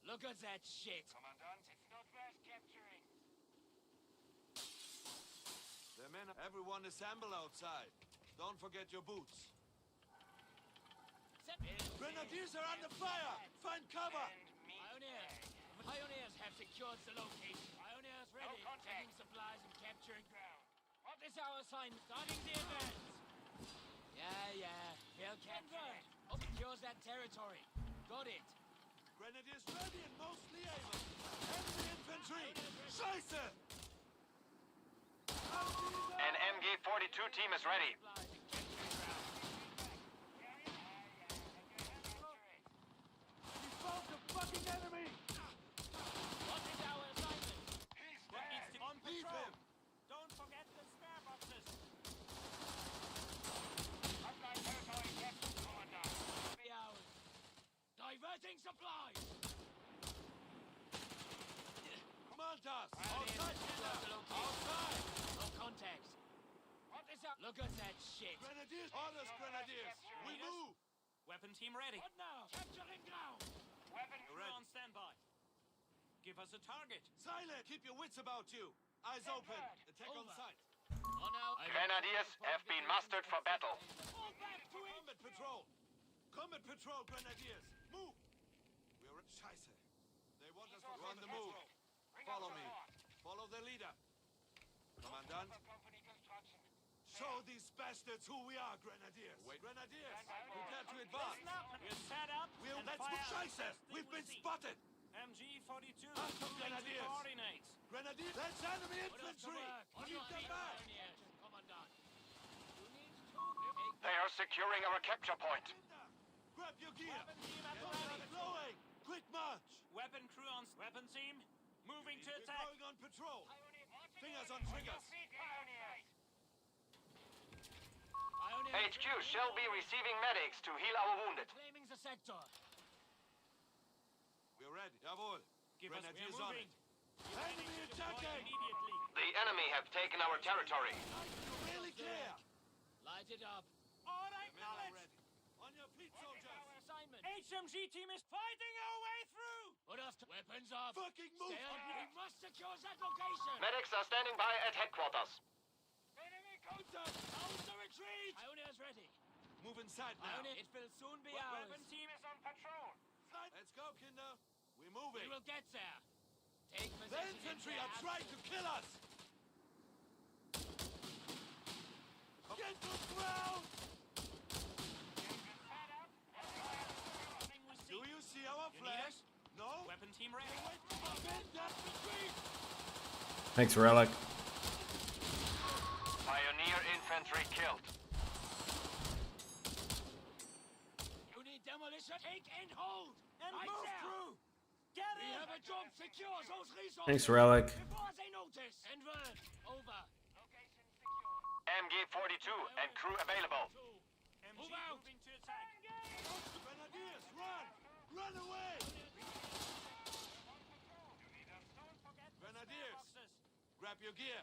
Look at that shit. Commandant, it's Northwest capturing. The men, everyone assemble outside. Don't forget your boots. Grenadiers are under fire! Find cover! Pioneers have secured the location. Pioneers ready. Taking supplies and capturing ground. What is our assignment? Starting the advance. Yeah. They'll capture it. Secures that territory. Got it. Grenadiers ready and mostly able. Enemy infantry! Scheiße! An MG-42 team is ready. We found the fucking enemy! What is our assignment? What needs to on patrol? Don't forget the spare boxes. Territory captured, Commandant. 3 hours. Diverting supplies. Command us! Outside, Outside. No contacts. What is up? Look at that shit. Grenadiers! Orders, Grenadiers! We move! Weapon team ready. What now? Capturing ground. Weapon We're on standby. Give us a target. Silent! Keep your wits about you! Eyes open! Attack on sight! On out. Grenadiers have been mustered for battle. Fall back to it. Combat patrol! Combat patrol, Grenadiers! Move! We're... Scheiße! They You're on the move. Follow me. Follow the leader. Commandant. Show these bastards who we are, Grenadiers. Wait. Grenadiers, prepare to advance. Listen up. We're set up. Let's move. Scheiße! We've been spotted. MG-42. Achtung, Grenadiers. Coordinates. Grenadiers, that's enemy infantry. Keep them back. They are securing our capture point. Grab your gear. Weapon team at the ready. Flowing. Quick march. Weapon crew on weapon team. Moving to We're attack. going on patrol. Fingers on triggers. HQ shall be receiving medics to heal our wounded. Claiming the sector. We're ready. Jawohl. Grenadiers on it. Enemy attacking. Immediately. The enemy have taken our territory. Really clear. Light it up. All right, Men are knowledge. ready. On your feet, soldiers. Assignment. HMG team is fighting our way through. Put us to weapons up. Fucking move. We must secure that location. Medics are standing by at headquarters. Contact. How's the retreat? Pioneers ready. Move inside now. It will soon be ours. Weapon team is on patrol. Let's go, Kinder. We're moving. We will get there. Take The possession. infantry are trying to kill us. Get to ground. Do you see our flag? No? Weapon team ready. Thanks, Relic. Pioneer infantry killed. You need demolition. Take and hold. And move through. Get in. We have a job. Secure those resources. Thanks, Relic. Before they notice. And word. Over. MG-42 and crew available. Move out. Moving to attack. Grenadiers, run! Run away! Grenadiers, grab your gear.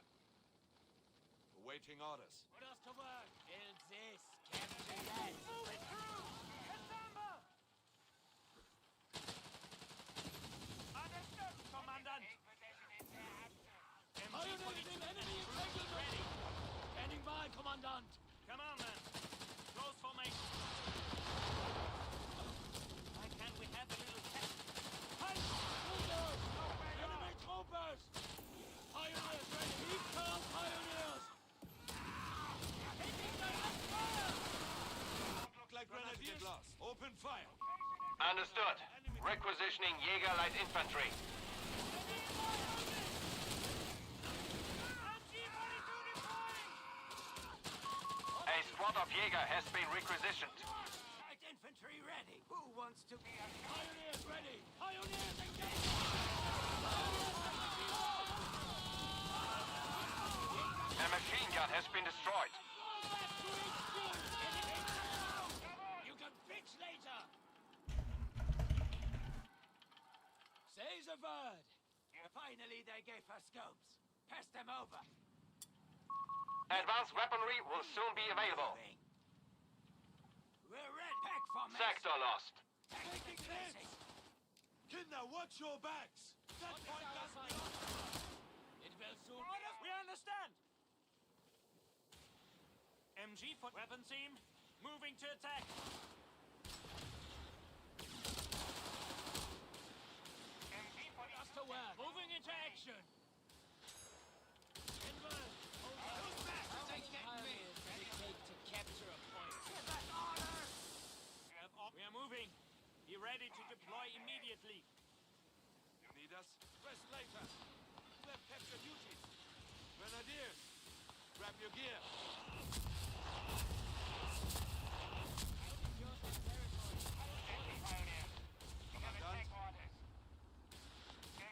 Awaiting orders. Put us to work. Build this. Capture that. Move it through. Ensemble. Understood, Commandant. Enemy ready. Standing by, Commandant. Come on, man. Close formation. Why can't we have a little test? Halt! Enemy troopers! Pioneers ready! Keep calm, pioneers! Taking the left fire! Look like grenadiers. Open fire. Understood. Requisitioning Jäger Light Infantry. A squad of Jäger has been requisitioned. Light infantry ready. Who wants to be a pioneers ready? Pioneers engage! A machine gun has been destroyed. You can fix later. Say the word. Finally, they gave us scopes. Pass them over. Advanced weaponry will soon be available. We're red. Pack formation. Sector lost. Taking hits. Kinder, watch your backs. That point doesn't be It will soon be. We understand. MG for weapon team. Moving to attack. MG for us to work. Moving into action. Inward. To capture a point. We are moving. Be ready to deploy immediately. You need us? Rest later. You have captured duties. Grenadiers, grab your gear.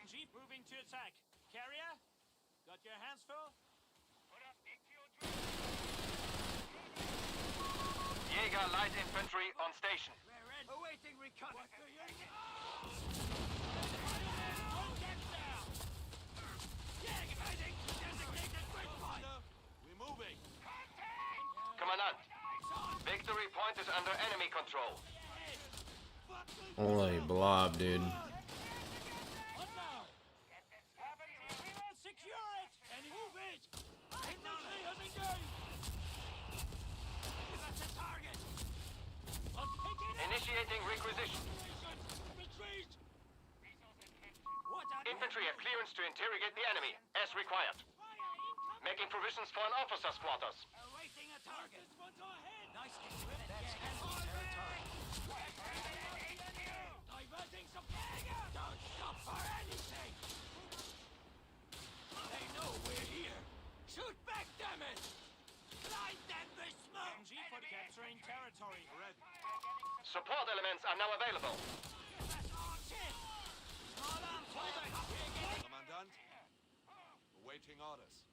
Jeep moving to attack. Carrier, got your hands full? Jäger Light Infantry on station. We're ready. Awaiting recon. What do you need? We're moving. Commandant, victory point is under enemy control. Holy blob, dude. What now? We will secure it and move it. Infantry has engaged. That's a target. Initiating requisition. Retreat. veterans to interrogate the enemy, as required. Making provisions for an officer's quarters. Awaiting a target. Nicely driven. That's enemy territory. Diverting supply. Don't stop for anything. They know we're here. Shoot back, damn it! Blind them with smoke. MG for capturing territory. Ready. Support elements are now available. Commandant, awaiting orders.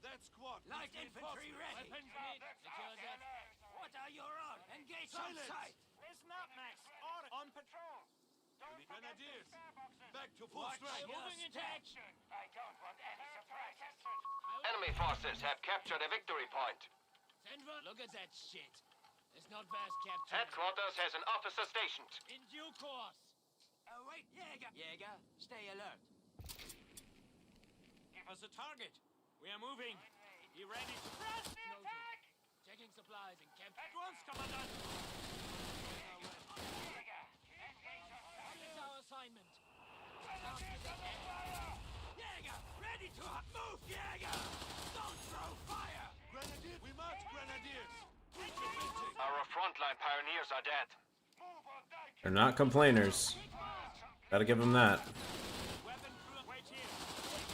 That squad. Light infantry ready. Weapons ready. Secure that. What are your orders? Engage on sight. Listen up, Max. Order. On patrol. Grenadiers, back to full Watch strength. your Moving into step. action. I don't want any surprises. Enemy forces have captured a victory point. Denver, look at that shit. It's not fast capture. Headquarters has an officer stationed. In due course. Wait, Jäger. Jäger, stay alert. Give us a target. We are moving. Be ready to press the attack. Checking supplies and camp. At once, Commandant. What is our assignment? Jäger, ready to move, Jäger! Don't throw fire! Grenadiers, we march, grenadiers. Our frontline pioneers are dead. They're not complainers. Gotta give them that. Weapon crew, wait here.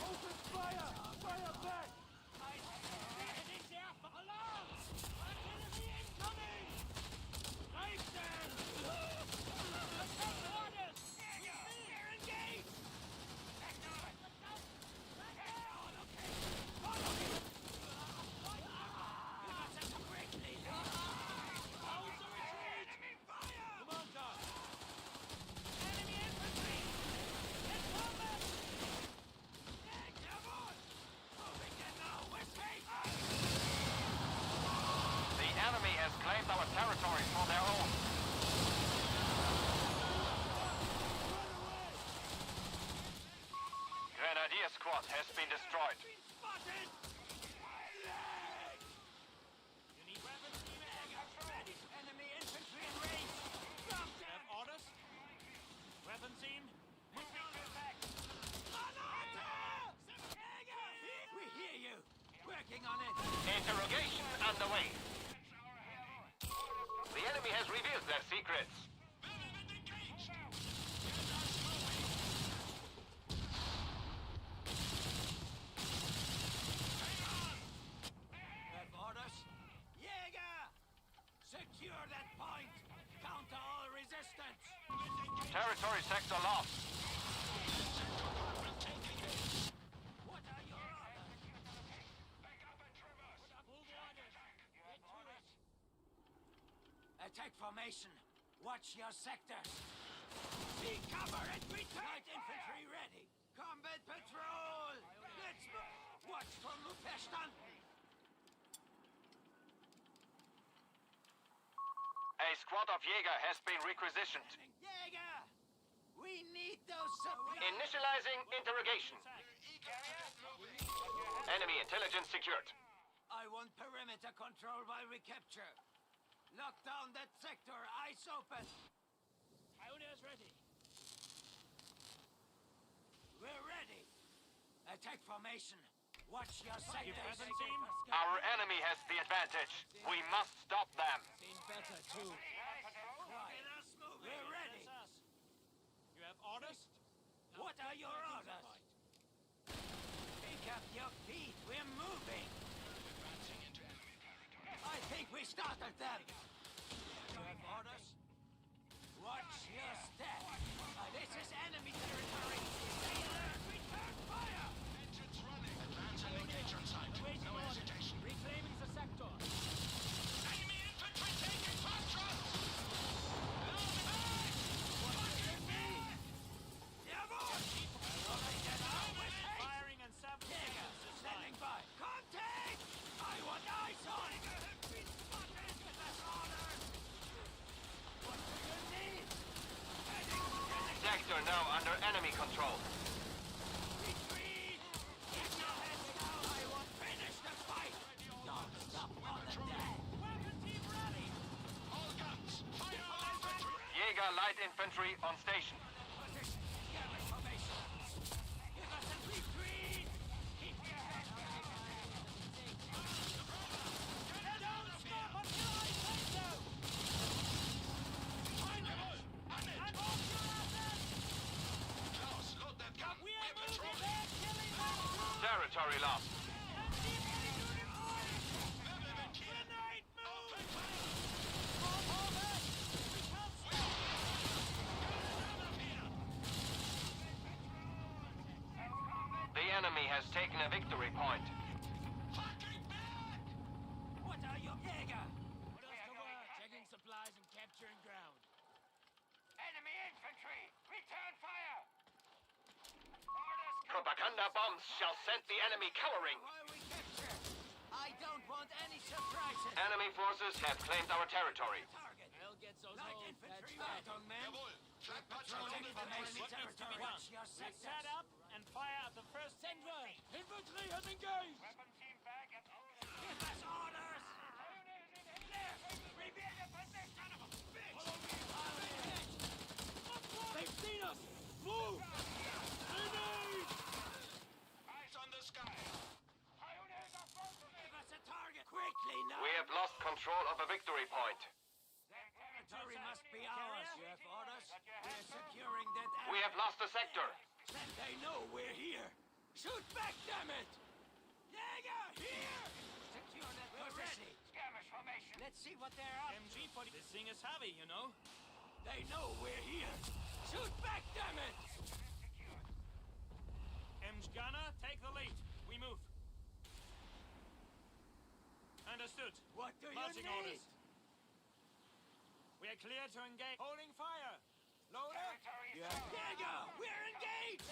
Open fire! Fire back! Heading there for alarm! Artillery incoming! Right there! Take orders! We're engaged! Follow me! That's a great lead! How's the retreat? Enemy fire! Come on, guys. Enemy infantry! It's combat! Yeah, come on! Moving in now! We're safe! The enemy has claimed our territory for their own. Grenadier squad has been destroyed. Spotted! You need weapons, team. Ready! Enemy infantry in range! Drop them! Have orders? Weapon team. Moving to attack. We hear you! Working on it! Interrogation underway. The enemy has revealed their secrets. Have orders? Jäger! Secure that point! Counter all resistance! Territory sector lost. What are your orders? Move orders. Get to it. Attack formation! Watch your sectors! See cover and return! Light infantry ready! Combat patrol! Let's move! Watch for Verstanden! A squad of Jäger has been requisitioned. Jäger! We need those supplies! Initializing interrogation. Enemy intelligence secured. I want perimeter control while we capture. Lock down that sector, eyes open! Pioneers ready. We're ready! Attack formation! Watch your sectors! weapon team. Our enemy has the advantage. We must stop them. Seen better too. We're ready! That's us. You have orders? What are your orders? Pick up your feet, we're moving! I think we started them! You have orders? Watch your step! This is enemy territory! Stay alert! Return fire! Engines running. Advance and engage on site. No hesitation. Reclaiming the sector. Enemy infantry taking fast shots. Firing and sabotaging the system. Standing by! Contact! I want eyes on! What do you need? Sector now under enemy control. Retreat! Get your heads down! I want finish the fight! Don't stop on the deck! Weapon team ready. All guns. Fire for infantry. Jäger light infantry on station. Position! Scamming formation! territory lost. The enemy has taken a victory point. What are you, Jäger? Orders to work. Checking supplies and capturing ground. Enemy infantry! Return fire! Orders Propaganda bombs shall send the enemy cowering. While we capture, I don't want any surprises. Enemy forces have claimed our territory. Target. I'll get those Like old infantry fat back on men. Jawohl. Schlagpatsch Patrolling auf the enemy territory. Watch your Set sectors. up and fire at the first sentry. Infantry has engaged. weapon team back at orders. Give us orders. Pioneers in there! Reveal your position! Follow me, pioneers. They've seen us. Move. Grenade. Eyes on the sky. Pioneers are focusing! Give us a target. Quickly now. We have lost control of a victory point. Territory must be ours. You have orders? We're securing that area. We have lost a sector. Then they know we're here. Shoot back, damn it! Jäger, here! Secure that position. Skirmish formation! Let's see what they're up. MG for this thing is heavy, you know. They know we're here. Shoot back, damn it! MG gunner, take the lead. We move. Understood. What do you Marching need? orders. We are clear to engage. Holding fire. Loader. Territory is ours. Jäger, we're engaged!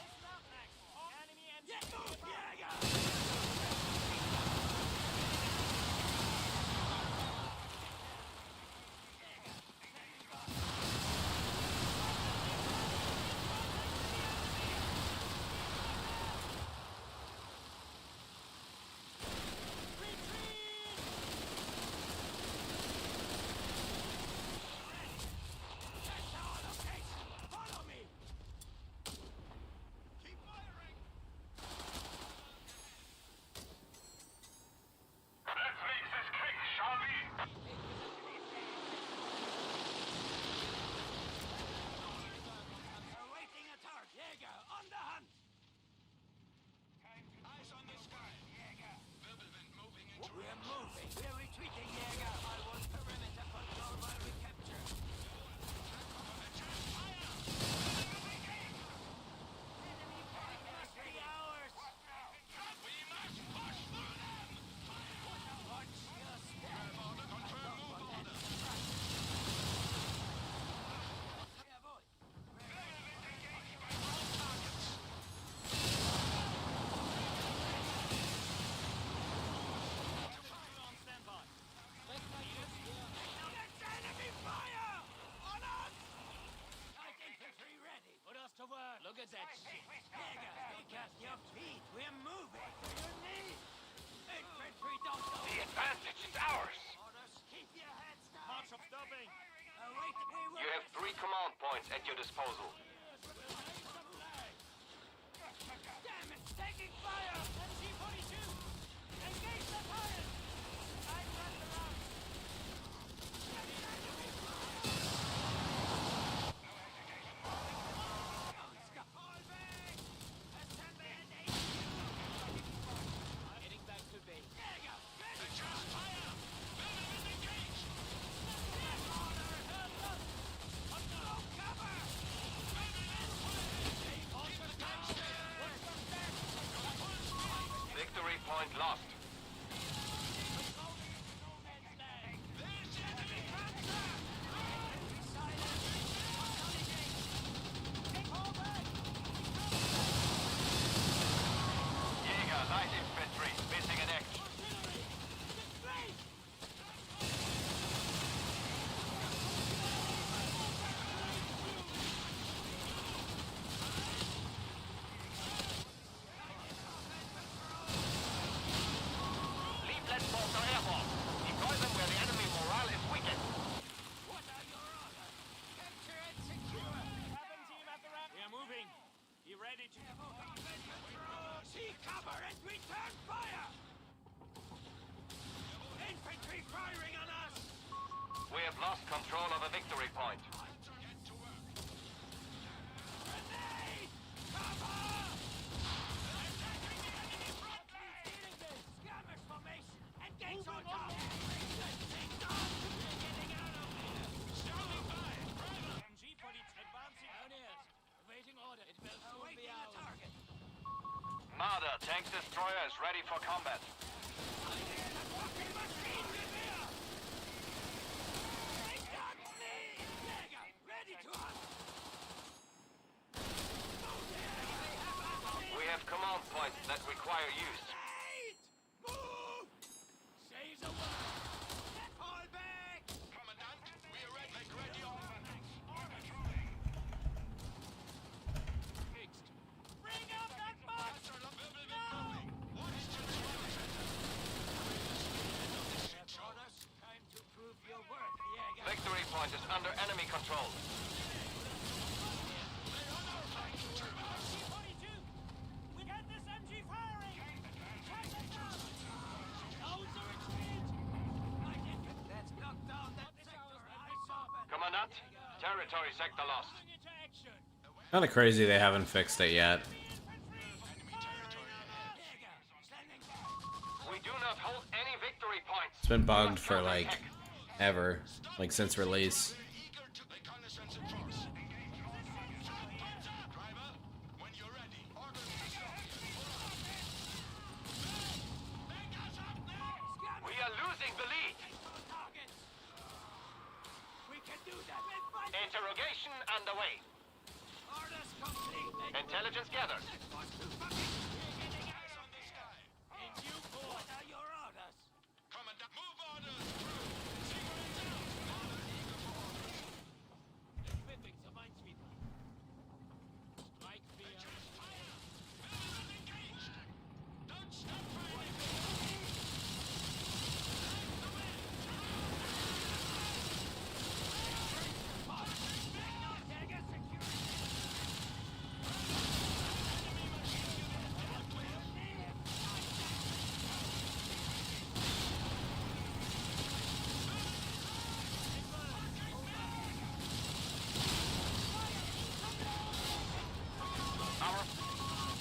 Enemy MG. Get move, Jäger! That's our location! Follow me! Keep firing! Let's make this quick, shall we? Awaiting a target. Jäger, on the hunt! Eyes on the sky. Wirbelwind moving into We're moving. We're retreating, Jäger. I want perimeter control while we capture. Enemy point must be ours. We must push through them! Watch your step. Confirm move order. Jawohl. On standby. That's enemy fire! On us! Light infantry ready. Put us to work. Look at that shit. Jäger, pick up your feet. We're moving. To your knees. Infantry, don't go. The advantage is ours. Orders, keep your heads down. March of stopping. Wait, we will. You have 3 command points at your disposal. Damn it, taking fire! MG-42. Engage the fire. I run around. Heading back to base. Adjust fire! Wirbelwind engaged! Victory point lost. There's enemy panzer! Jäger, light infantry, missing an action. Leaflet bombs are airborne. Deploy them where the enemy morale is weakened. What are your orders? Capture and secure. Weapon team at the ramp. We are moving. Be ready to. See cover and return fire! Infantry firing on us! We have lost control of a victory point. Get to work. Grenade! Cover! Attacking the enemy front line! ready for combat. We have command points that require use. Victory point is under enemy control. Commandant, territory sector lost. Kind of crazy they haven't fixed it yet. We do not hold any victory points. It's been bugged for like ever, like since release. We are losing the lead. Interrogation underway. Intelligence gathered.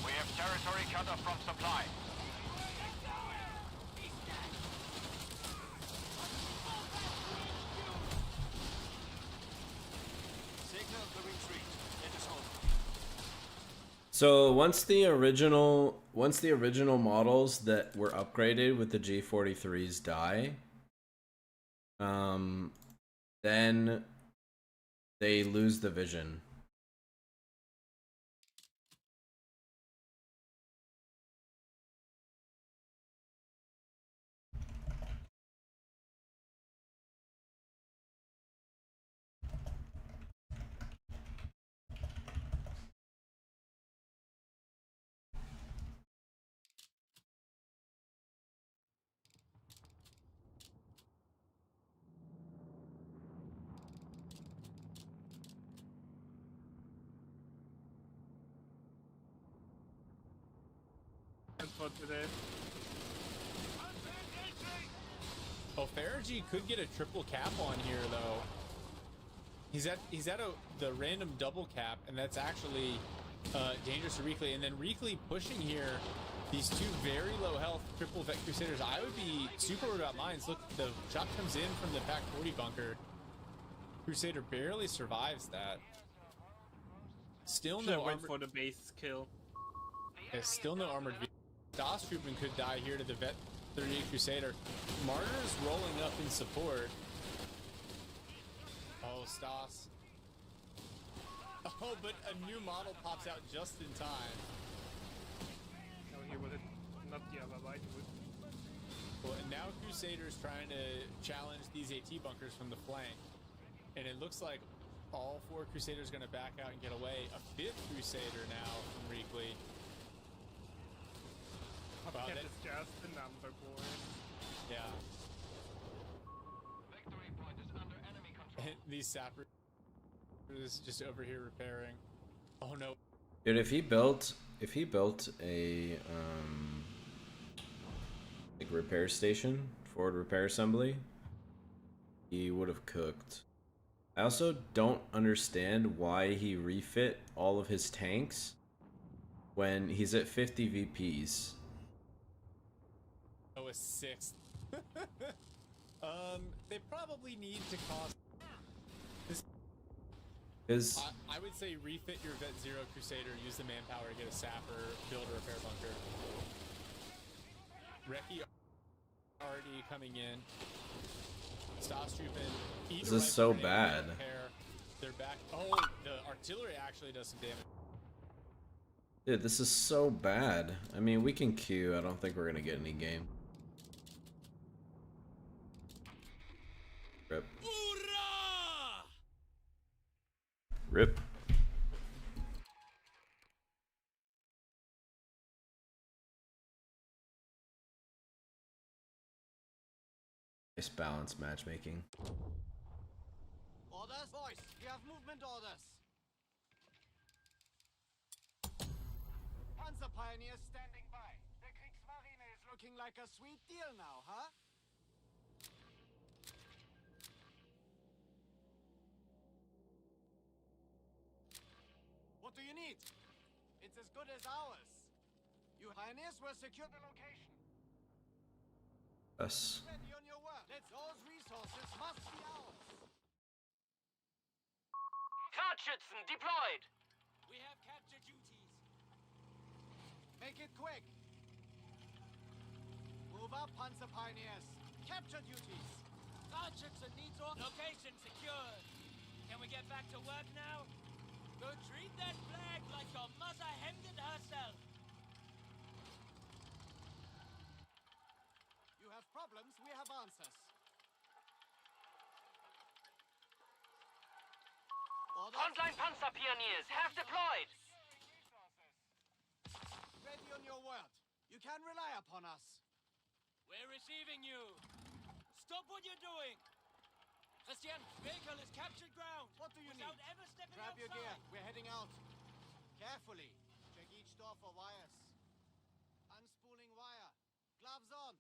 We have territory cut off from supply. So once the original models that were upgraded with the G43s die, then they lose the vision. For today. Oh, Faragi could get a triple cap on here though. He's at the random double cap, and that's actually dangerous to Reekley. And then Reekley pushing here, these two very low health triple vet crusaders. I would be super worried about mines. Look, the shot comes in from the Pack 40 bunker. Crusader barely survives that. Still no wait armored for the base kill. There's still no armored vehicle. Das Troopman could die here to the Vet 38 Crusader. Martyr's rolling up in support. Oh, Stas. Oh, but a new model pops out just in time. No, he would not the other right. Well, and now Crusader's trying to challenge these AT bunkers from the flank. And it looks like all four Crusaders going to back out and get away. A fifth Crusader now from Reekley. Wow, that is just a number, boys. Yeah. Victory point is under enemy control. These sappers just over here repairing. Oh no. Dude, if he built a like repair station, forward repair assembly, he would have cooked. I also don't understand why he refit all of his tanks when he's at 50 VPs. Oh, a sixth. They probably need to cost this. I would say refit your Vet Zero Crusader, use the manpower to get a sapper, build a repair bunker. Reki already coming in. Starstruppen. This is so bad. They're back. Oh, the artillery actually does some damage. Dude, this is so bad. I mean, we can queue. I don't think we're gonna get any game. Rip. Rip. Nice balance matchmaking. Orders? Voice, we have movement orders. Panzer Pioneers standing by. The Kriegsmarine is looking like a sweet deal now, huh? What do you need? It's as good as ours. You pioneers will secure the location. Us. Ready on your work. Those resources must be ours. Fahrtschützen deployed. We have capture duties. Make it quick. Move up, Panzer Pioneers. Capture duties. Fahrtschützen needs all location secured. Can we get back to work now? Go treat that flag like your mother hemmed it herself. You have problems, we have answers. Orders? Frontline Panzer Pioneers have deployed. Ready on your word. You can rely upon us. We're receiving you. Stop what you're doing. Christian, vehicle is captured ground. What do you Without need? ever stepping Grab your outside. gear. We're heading out. Carefully. Check each door for wires. Unspooling wire. Gloves on.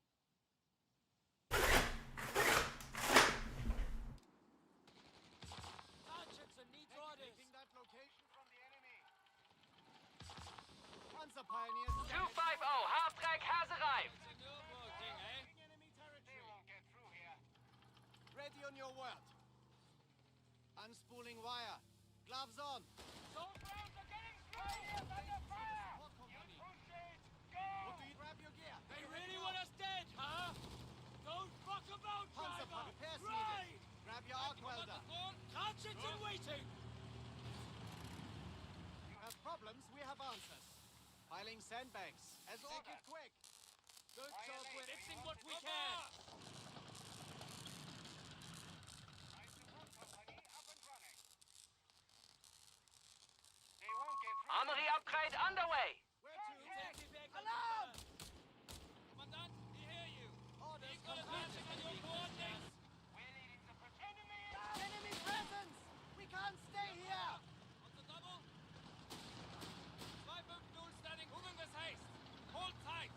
Fahrtschützen needs orders. Taking that location from the enemy. Panzer Pioneers. 250, Halftrack has arrived. Enemy territory. They won't get through here. Ready on your word. Unspooling wire. Gloves on. Those rounds are getting through! Under fire! Support company. Push it! Go! What do you grab your gear? They really want us dead, huh? Don't fuck about, Panzer driver. repairs Right. needed. Grab your arc welder. Fahrtschützen waiting. You have problems, we have answers. Piling sandbags. As ordered. Make it quick. Good job, we're fixing what we can. Support company up and running. They won't get through. Armory upgrade underway. Where to? Safety vehicle Alarm! confirmed. Commandant, we hear you. Orders Equal advantage on your coordinates. We're leading the enemy! Enemy presence! We can't stay here! On the double. 5 dual standing, moving with haste. Hold tight.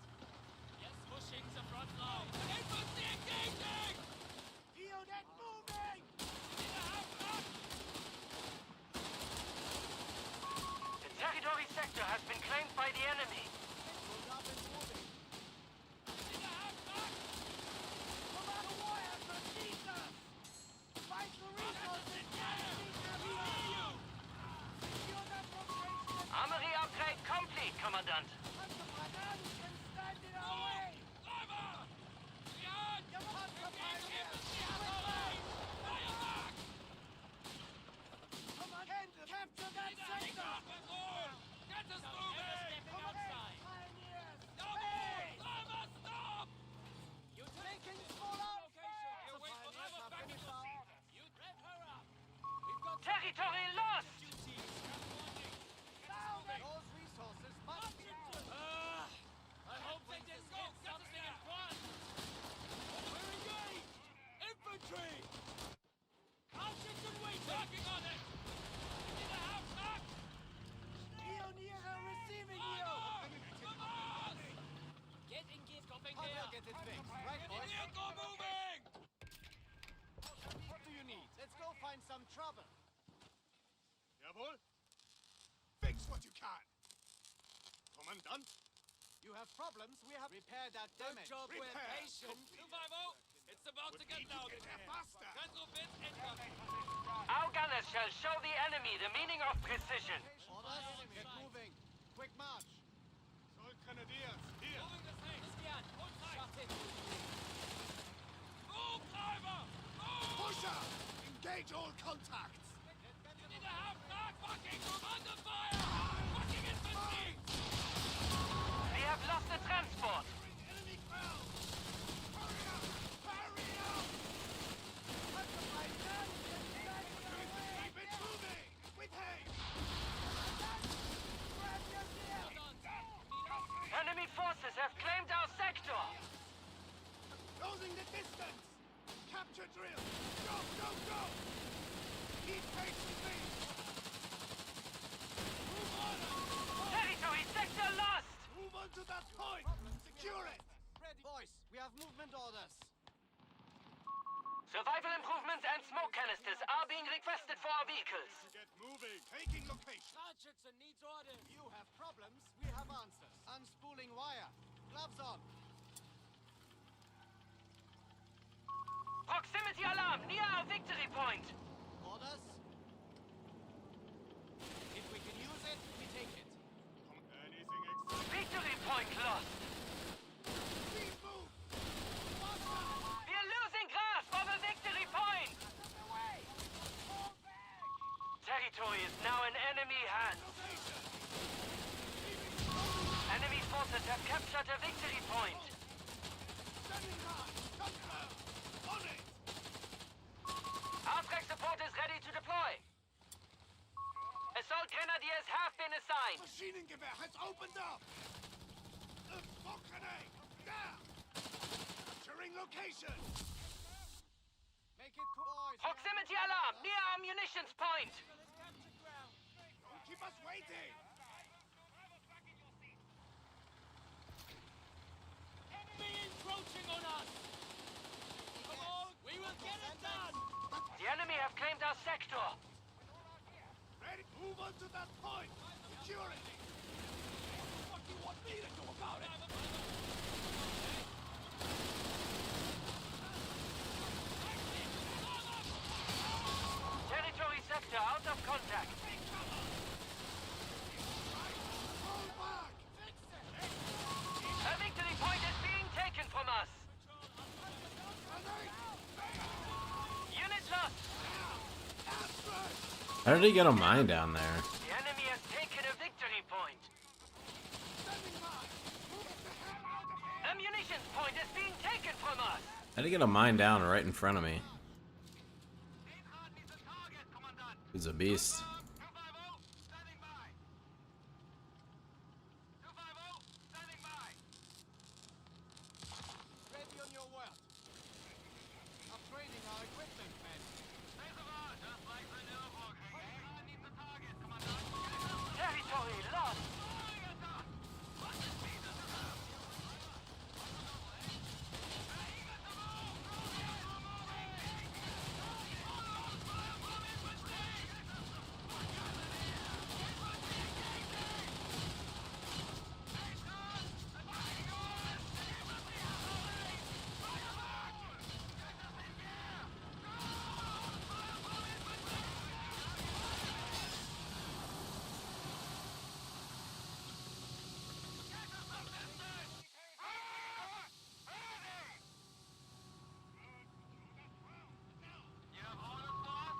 Yes, pushing the front line. Infantry engaging! Unit moving! In a half knock. The territory sector has been claimed by the enemy. Hold up and moving. In a half knock. Come out of wire for Jesus! Fight the resources! We hear you. Secure that location! Armory upgrade complete, Commandant. Panzer Pioneers can stand in our way! Driver. Behind. Your Panzer Pioneers! Fire back. Come on, capture that sector! Get us moving. Come on, Pioneers! Double. Driver, stop. You taking small arms? You wait for driver back in the seat. You rev her up. We've got Territory lost. duties. Those resources must be ours. I hope they didn't get something in front. We're engaged. Infantry. Concentrate and wait. Working on it. In a half knock. Pioniere receiving you! Come on. Get in gear. Stopping I'll there. get it fixed. Right, boys? Vehicle moving. What do you need? Let's go find some trouble. Jawohl. Fix what you can. Commandant? You have problems, we have repaired that damage. Good job, we're Repair. patient. 250. It's about to get down. Faster. Central bit incoming. Our gunners shall show the enemy the meaning of precision. Orders, get moving. Quick march. Soll Grenadiers. Hier. Moving the same. Christian, hold tight. Move, driver! Move! Pusher! Engage all contacts! You need to have back fucking from under fire! Fucking infantry! We have lost the transport. Enemy ground! Hurry up! Hurry up! Keep it moving! With haste! Enemy forces have claimed our sector. Closing the distance! Capture drill! Go, go, go! Keep pace with me! Move on! Territory sector lost! Move on to that point! Secure it! Ready. Boys, we have movement orders. Survival improvements and smoke canisters are being requested for our vehicles. Get moving! Taking location! Sergeant needs orders. You have problems, we have answers. Unspooling wire. Gloves on. Proximity alarm near our victory point. Orders. If we can use it, we take it. Anything except... Victory point lost. Please move! We are losing grasp of a victory point. Territory is now in enemy hands. Enemy forces have captured a victory point. Standing by! Confirm! On it! Our track support is ready to deploy. Assault grenadiers have been assigned. Maschinengewehr has opened up! Grenade! Down! Capturing location! Make it boys. Proximity alarm near our munitions point. Don't keep us waiting! Enemy encroaching on us! Come on, we will get it done! The enemy have claimed our sector. Ready? Move on to that point! Secure it! What do you want me to do about it? Territory sector out of contact. Fall back! A victory point is being taken from us. Unit lost. How did he get a mine down there? The enemy has taken a victory point. A munitions point is being taken from us. How did he get a mine down right in front of me? He's a beast. Ready on your word. Upgrading our equipment, men. Territory lost.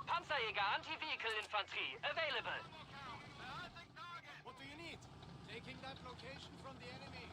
Panzerjäger Anti-Vehicle Infanterie available. What do you need? Taking that location from the enemy.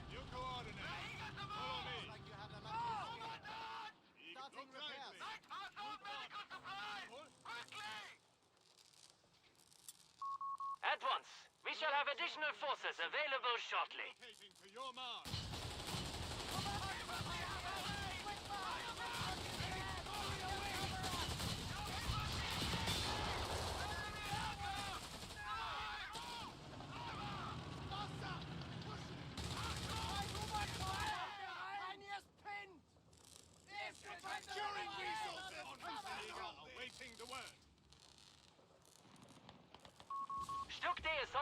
New coordinates! Follow me! Like you have them at starting repairs. At once. We shall have additional forces available shortly. Locating to your mark!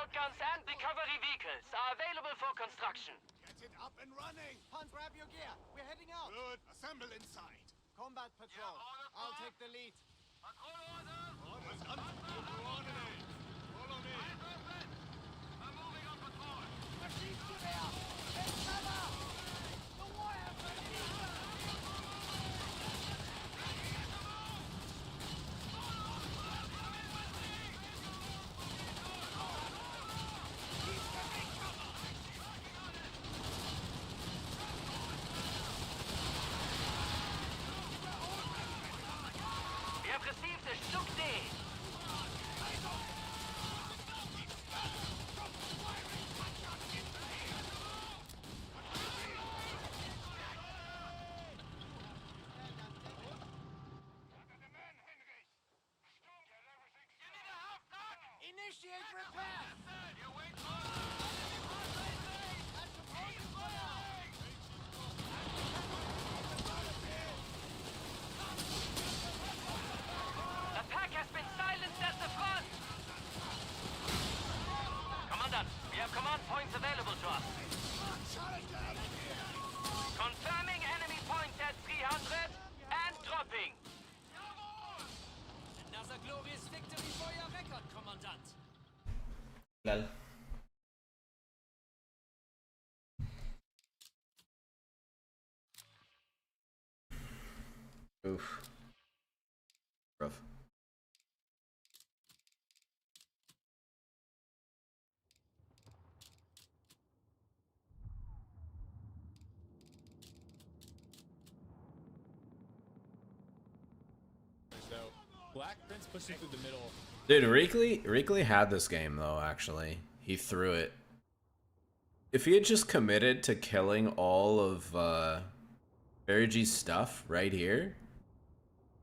shotguns and recovery vehicles are available for construction. Get it up and running! Hans, grab your gear. We're heading out. Good. Assemble inside. Combat patrol. I'll take the lead. Orders up. Your coordinates. Follow me. I'm moving on patrol. Machine gun out! Get cover! The wire for We have received a Stück D. Initiate repair! The pack has been silenced at the front. Commandant, we have command points available to us. Confirming enemy points at 300 and dropping. Another glorious victory for your record, Commandant. Lol. Oof. Rough. So, Black Prince pushing through the middle. Dude, Reekley had this game though, actually. He threw it. If he had just committed to killing all of Berry's stuff right here,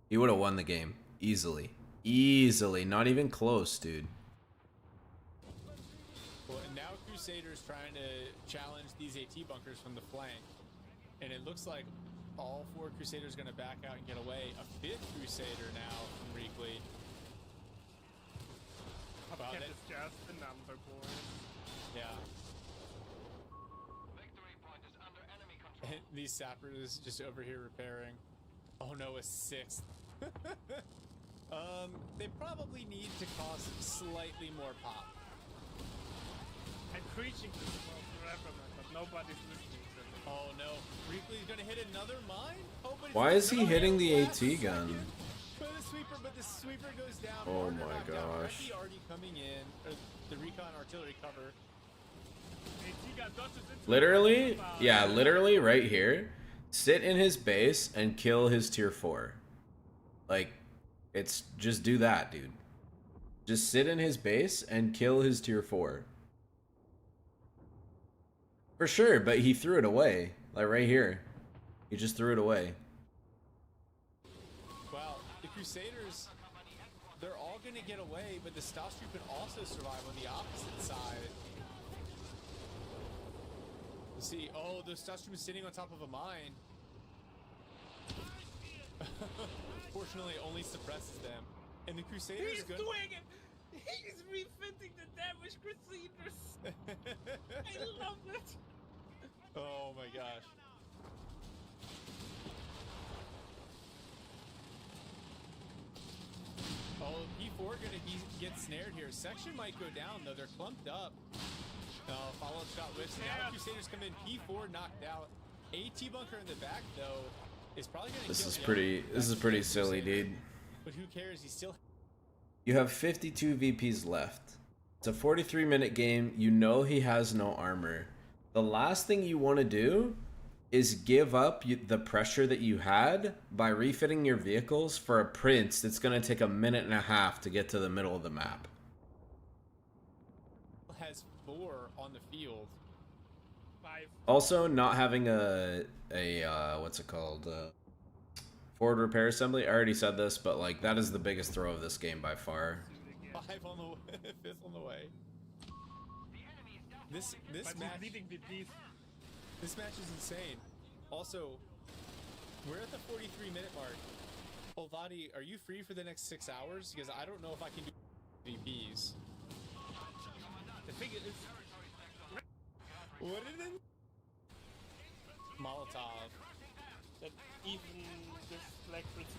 he would have won the game. Easily. Easily. Not even close, dude. Well, and now Crusader's trying to challenge these AT bunkers from the flank. And it looks like all 4 Crusaders going to back out and get away. A 5th Crusader now from Reekley. How about Can't it? it's just the number, boys. Yeah. Victory point is under enemy control. And these sappers just over here repairing. Oh no, a 6th. They probably need to cost slightly more pop. I'm preaching to the world forever, man, but nobody's listening to me. Oh no, Reekley's gonna hit another mine? Oh, but it's Why is he no, hitting the last AT gun? second for the sweeper, but the sweeper goes down. Oh Marner my knocked out. gosh. Reki already coming in, or the recon artillery cover. AT got dodges into Literally, the yeah, literally right here. Sit in his base and kill his tier 4. Like, it's just do that, dude. Just sit in his base and kill his tier 4. For sure, but he threw it away. Like right here. He just threw it away. Well, the Crusaders, they're all gonna get away, but the Starstroop can also survive on the opposite side. You see, oh, the Starstroop is sitting on top of a mine. Fortunately, only suppresses them. And the Crusaders He's doing it! He's refitting the damaged Crusaders! I love it! Oh my gosh. Oh, P4 gonna get snared here. Section might go down though. They're clumped up. Follow-up shot whiffs. Now the Crusaders come in. P4 knocked out. AT bunker in the back though is probably gonna. This kill is the pretty. other This is pretty silly, Crusader. dude. But who cares? He still. You have 52 VPs left. It's a 43-minute game. You know he has no armor. The last thing you want to do is give up the pressure that you had by refitting your vehicles for a prince that's going to take a minute and a half to get to the middle of the map. Has 4 on the field. 5. Also, not having a what's it called? Forward repair assembly. I already said this, but like that is the biggest throw of this game by far. 5 on the way, 5th on the way. This But match. he's leading with these. This match is insane. Also, we're at the 43-minute mark. Olvati, are you free for the next 6 hours? Because I don't know if I can do VPs. The What did it? Molotov. That even the Black Prince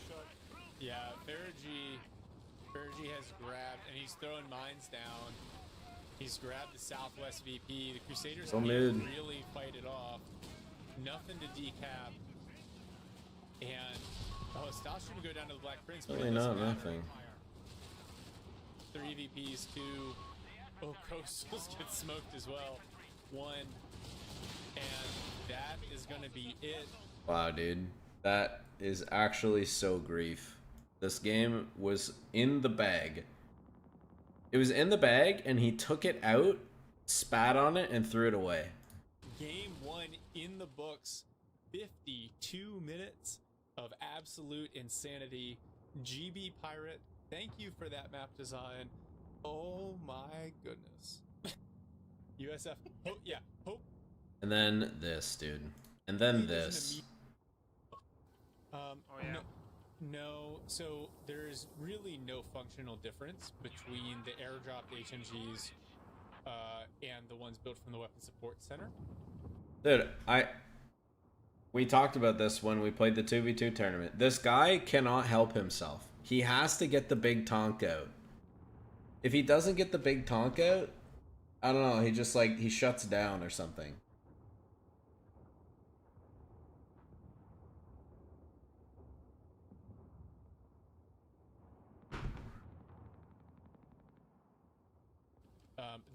shot. Yeah, Fergie has grabbed, and he's throwing mines down. He's grabbed the Southwest VP. The Crusaders Go can't mid. really fight it off. Nothing to decap. And Stas should go down to the Black Prince. But Really it doesn't not matter. nothing. 3 VPs, 2. Oh, Coastals get smoked as well. 1. And that is going to be it. Wow, dude. That is actually so grief. This game was in the bag. It was in the bag, and he took it out, spat on it, and threw it away. Game 1 in the books. 52 minutes of absolute insanity. GB Pirate, thank you for that map design. Oh my goodness. USF, oh yeah, hope. And then this, dude. And then this. No, so there's really no functional difference between the airdropped HMGs and the ones built from the Weapon Support Center. Dude, we talked about this when we played the 2v2 tournament. This guy cannot help himself. He has to get the big tonk out. If he doesn't get the big tonk out, I don't know, he just like, he shuts down or something.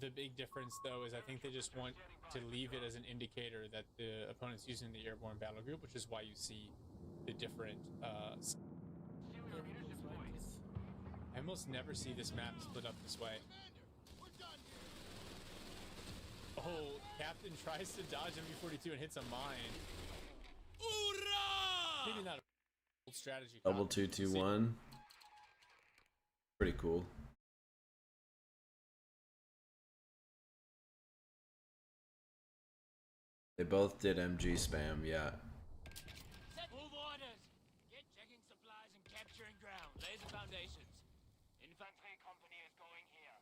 The big difference, though, is I think they just want to leave it as an indicator that the opponent's using the airborne battle group, which is why you see the different. I almost never see this map split up this way. Oh, Captain tries to dodge MV42 and hits a mine. Maybe not a old strategy. Double 2-2-1. Pretty cool. They both did MG spam, yeah. Move orders. Get checking supplies and capturing ground. Lay the foundations. Infantry company is going here.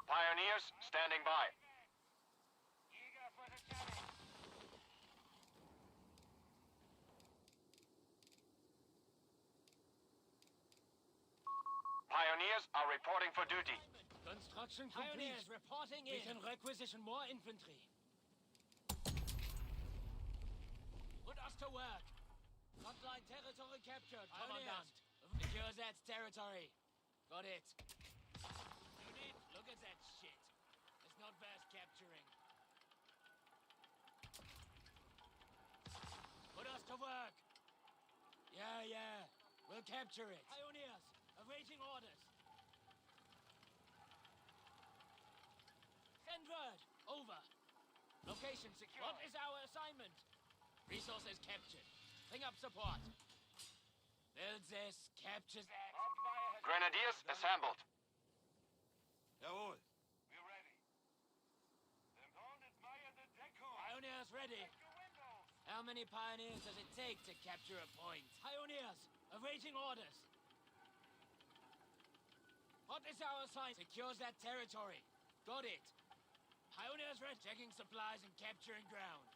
Pioneers, standing by. Eager for the challenge. Pioneers are reporting for duty. Construction complete. Pioneers reporting in. We can requisition more infantry. Put us to work. Frontline territory captured. Commandant. Secure that territory. Got it. Unit, look at that shit. It's not worth capturing. Put us to work. Yeah. We'll capture it. Pioneers, awaiting orders. Send word. Over. Location secure. What is our assignment? Resources captured. Bring up support. Build this. Capture that. Grenadiers assembled. Jawohl. We're ready. The opponent fire the deco. Pioneers ready. How many pioneers does it take to capture a point? Pioneers, awaiting orders. What is our assignment? Secures that territory. Got it. Pioneers ready. Checking supplies and capturing ground.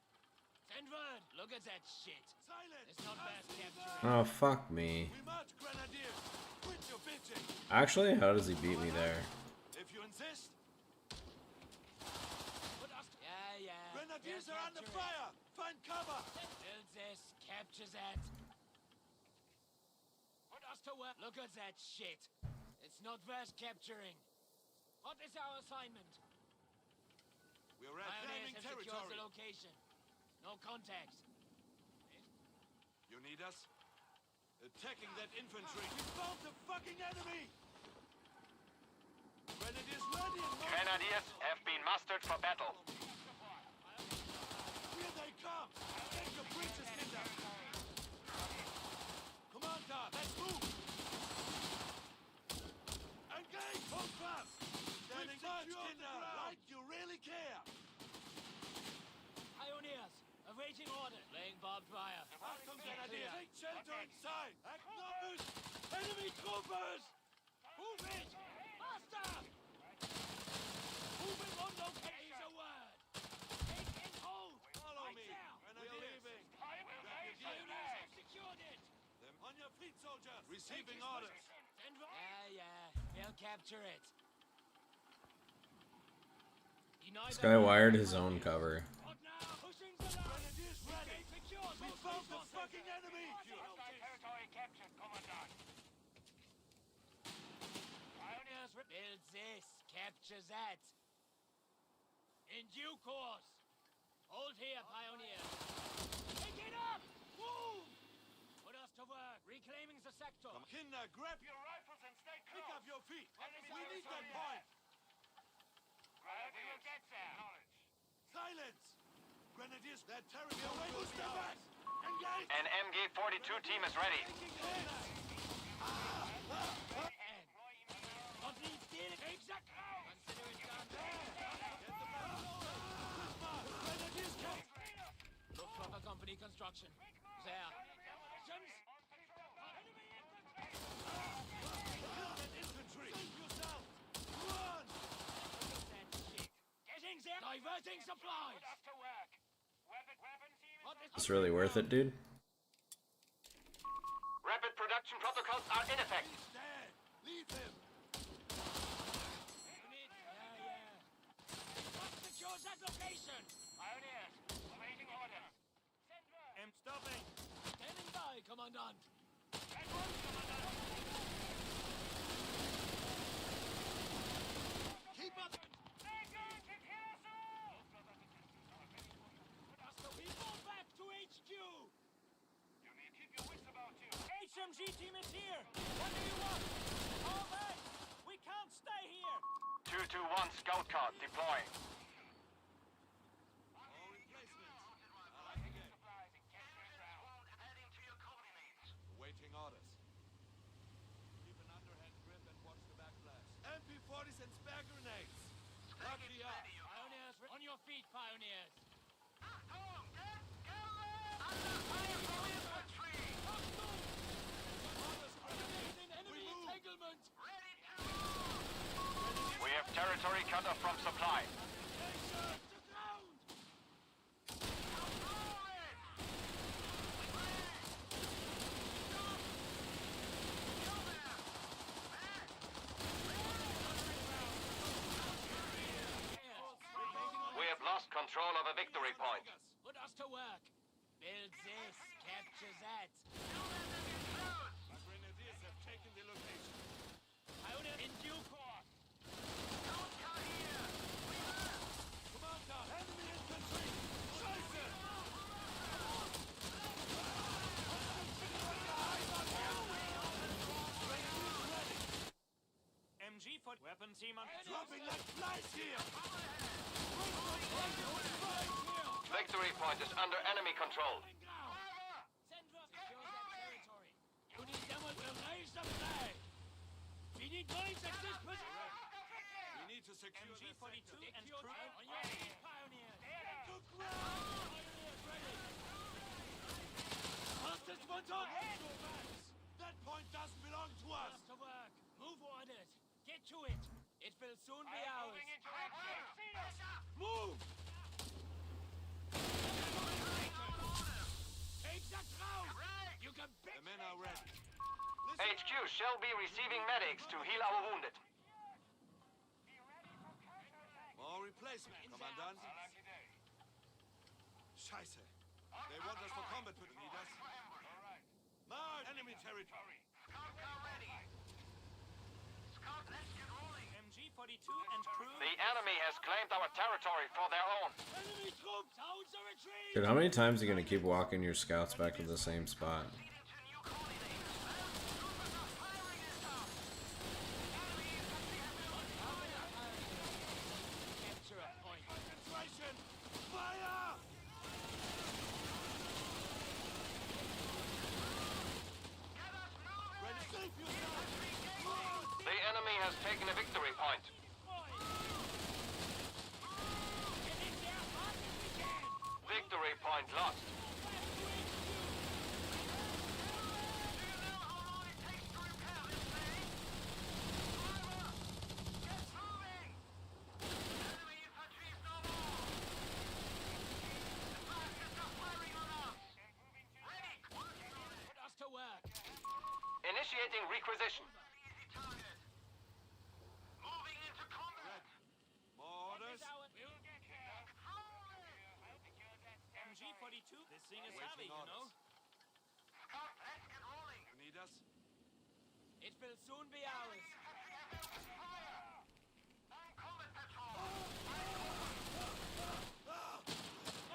Send word. Look at that shit. Silence. It's not bad capturing. Oh, fuck me. We march, Grenadiers. Quit your bitching. Actually, how does he beat me there? If you insist. Put us. Yeah. Grenadiers We'll are under capture it. fire. Find cover. Build this. Capture that. Put us to work. Look at that shit. It's not worth capturing. What is our assignment? We're Pioneers reclaiming have secured territory. the location. No contacts. You need us? Attacking that infantry. We found the fucking enemy. Grenadiers ready and marching. Grenadiers have been mustered for battle. Here they come. Take your breaches, Kinder. Commander, let's move. Engage, hold fast. Standing march, Kinder. Like you really care. Pioneers, awaiting orders. Laying barbed wire. Achtung, Grenadiers. Take shelter inside. Acknowledge. Enemy troopers. Move it! Monster! Moving on location. A word. Take and hold. Follow Right me. there. Grenadiers. Pioneers have secured it. Them on your feet, soldiers. Receiving orders. Yeah. They'll capture it. This guy wired his own cover. What now? Pushing the line. Grenadiers ready. Secure. We found the fucking enemy. Hostile territory captured, Commandant. Pioneers build this. Capture that. In due course. Hold here, pioneers. Pick it up. Move. Put us to work. Reclaiming the sector. Kinder, grab Your rifles and stay close. Pick up your feet. Enemy We need that territory point. We will get there. Silence. Grenadiers, that territorial will be ours. Engage. An MG-42 team is ready. Not need steal. Take the crowd. Consider it done. Grenadiers catch. Look for the company construction. There. Infantry. Save yourself. Run. Getting there. Diverting supplies. Put us to work. Weapon team is It's really worth it, dude. Rapid production protocols are in effect. He's dead. Leave him. Secure that location. Pioneers, awaiting orders. Send word. I'm stopping. Standing by, Commandant. Send word, Commandant. Keep up. They're going to kill us all. We fall back to HQ. You need to keep your wits about you. HMG team is here. What do you want? All right. We can't stay here. 221 scout card deploying. All replacements. I like again. Supplies and capturing ground. Heading to your coordinates. Awaiting orders. Keep an underhand grip and watch the backflash. MP40s and spare grenades. Lucky up. Pioneers, on your feet, pioneers. Enemy entanglement. We have territory cut off from supply. We have lost control of a victory point. Put us to work. Build this. Capture that. My grenadiers have taken the location. Pioneer in due course. Commander, enemy infantry. Scheiße. MG for weapon team on. Dropping like flies here. Victory point is under enemy control. Send us secure that territory. You need them will raise the flag. We need guys at this position. We need to secure the MG-42 sector. and crew on your feet, pioneers. To ground. Pioneers ready. Fastest one's on. That point doesn't belong to us. Us to work. Move orders. Get to it. It will soon be ours. Moving into action. Move. Take the crowd. You can bet. The men are ready. HQ shall be receiving medics to heal our wounded. More replacement, Commandant. Scheiße. They want us for combat, but need us. March! Enemy territory. Scout car ready. Scout, let's get rolling. MG-42 and crew. The enemy has claimed our territory for their own. Enemy troops. Sounds a retreat. Dude, how many times are you gonna keep walking your scouts back to the same spot? Capture a point. Concentration. Fire! Ready, save yourself. The enemy has taken a victory point. Victory point lost. Initiating requisition. Moving into combat. More orders. We'll get there. MG42. This thing is heavy, you know. Scout, let's get rolling. Need us? It will soon be ours.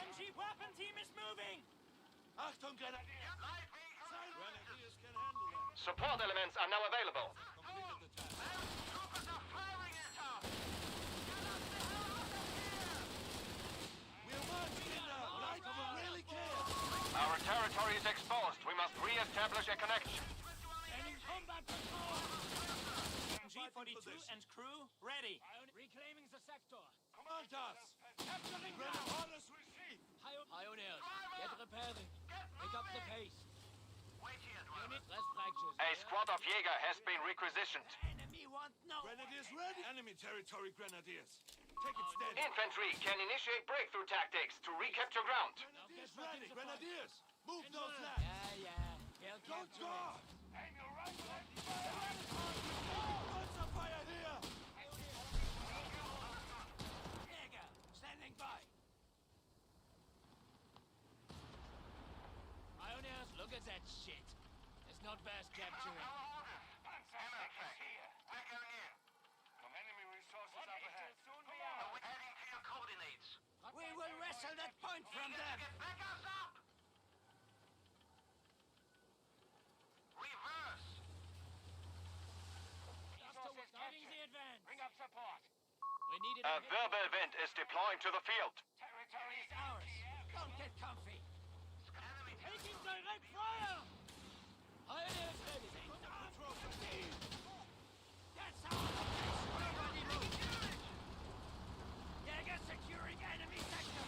MG weapon team is moving. Achtung, Grenadier! Grenadiers can handle that. Support elements are now available. Completed the task. We'll march in now. Light will really care. Our territory is exposed. We must re-establish a connection. Sending combat patrol. MG42 and crew ready. Reclaiming the sector. Command us. Capturing Grenadier ground. orders received. Pioneers, get repairing. Pick up the pace. Wait here, Unit less fractures. A squad of Jäger has been requisitioned. Enemy want no. Grenadiers ready. Enemy territory grenadiers. Take it steady. Infantry can initiate breakthrough tactics to recapture ground. Grenadiers ready. Grenadiers, move those lads. Yeah. He'll Don't capture go. it. Panzer fire here. Jäger, standing by. Pioneers, look at that shit. It's not fast capturing. We're going in. Some enemy resources up ahead. Heading to your coordinates. We will wrestle that point from them. Back us up! Reverse! Starting the advance. Bring up support. We needed A verbal wind is deploying to the field. Territory is ours. Don't get comfy. Taking direct fire. Pioneers ready. That's our location. Everybody move. Jäger securing enemy sector.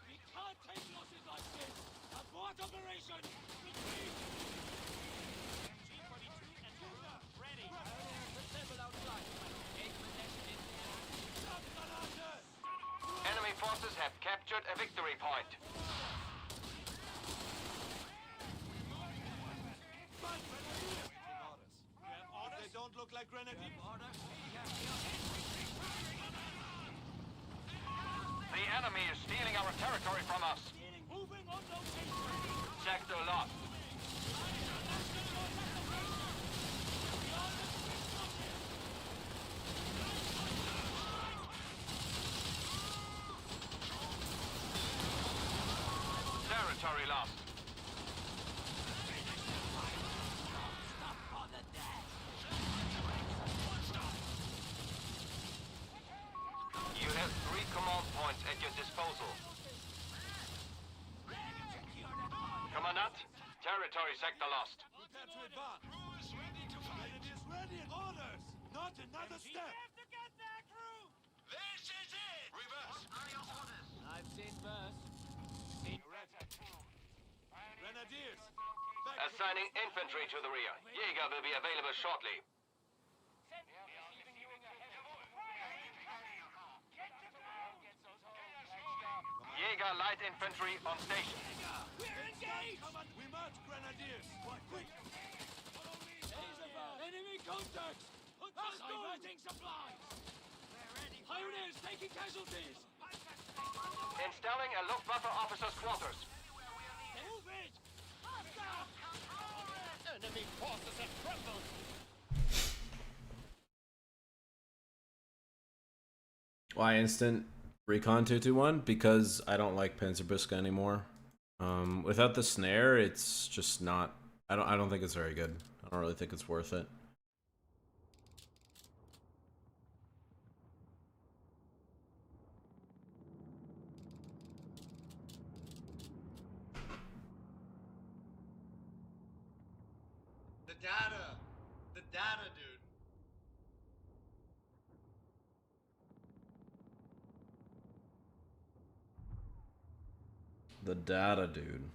We can't take losses like this. Abort operation. Retreat. MG42 and Luger ready. Pioneers assemble outside. Take possession in the air. Enemy forces have captured a victory point. They don't look like grenadiers. The enemy is stealing our territory from us. Moving on location. Sector lost. Territory lost. You have 3 command points at your disposal. Commandant, territory sector lost. Prepare to advance. Grenadiers ready. Orders. Not another step. to get there, crew. This is it! Reverse! What are your orders? I've seen worse. Grenadiers. Assigning infantry to the rear. Jäger will be available shortly. Jäger light infantry on station. We're engaged. We march, grenadiers. Quick. Enemy contact. Diverting supplies. Pioneers taking casualties. Installing a Luftwaffe officer's quarters. Move it. Faster. Enemy forces have crumbled. Why instant recon 221? Because I don't like Panzerbuska anymore. Without the snare, it's just not. I don't think it's very good. I don't really think it's worth it. The data, dude. The data, dude.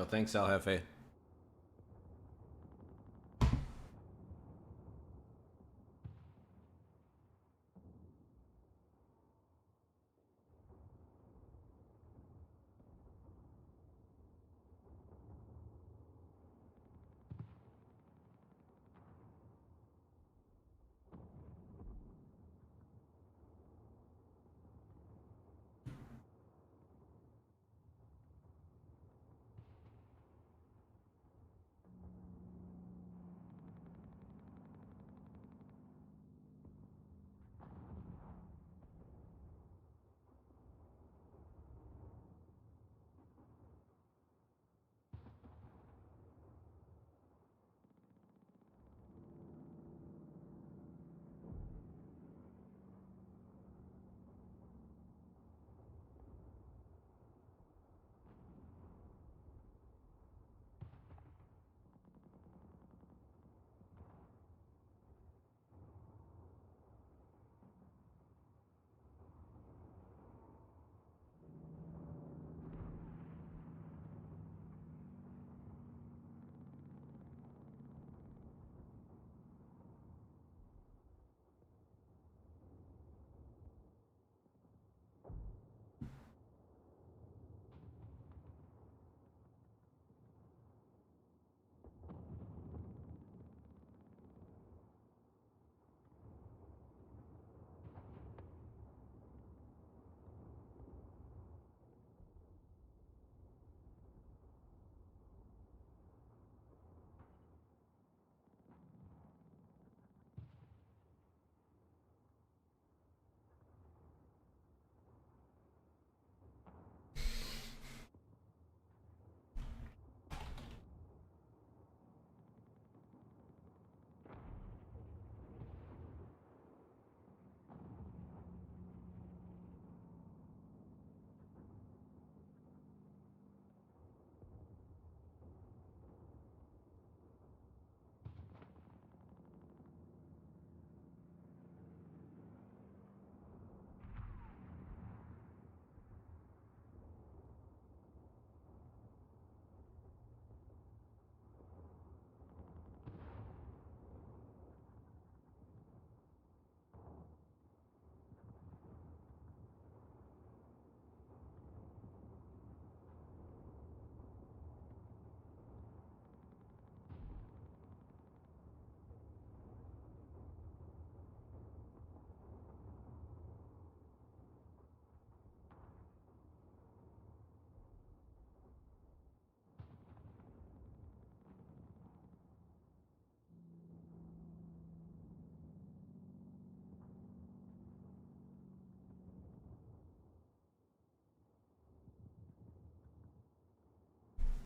Yo, thanks, El Jefe.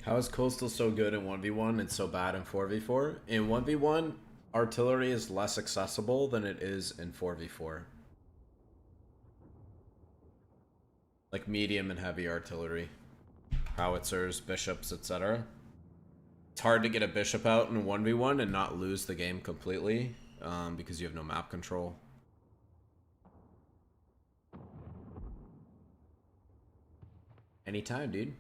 How is Coastal so good in 1v1 and so bad in 4v4? In 1v1, artillery is less accessible than it is in 4v4. Like medium and heavy artillery. Howitzers, bishops, etc. It's hard to get a bishop out in 1v1 and not lose the game completely, because you have no map control. Anytime, dude.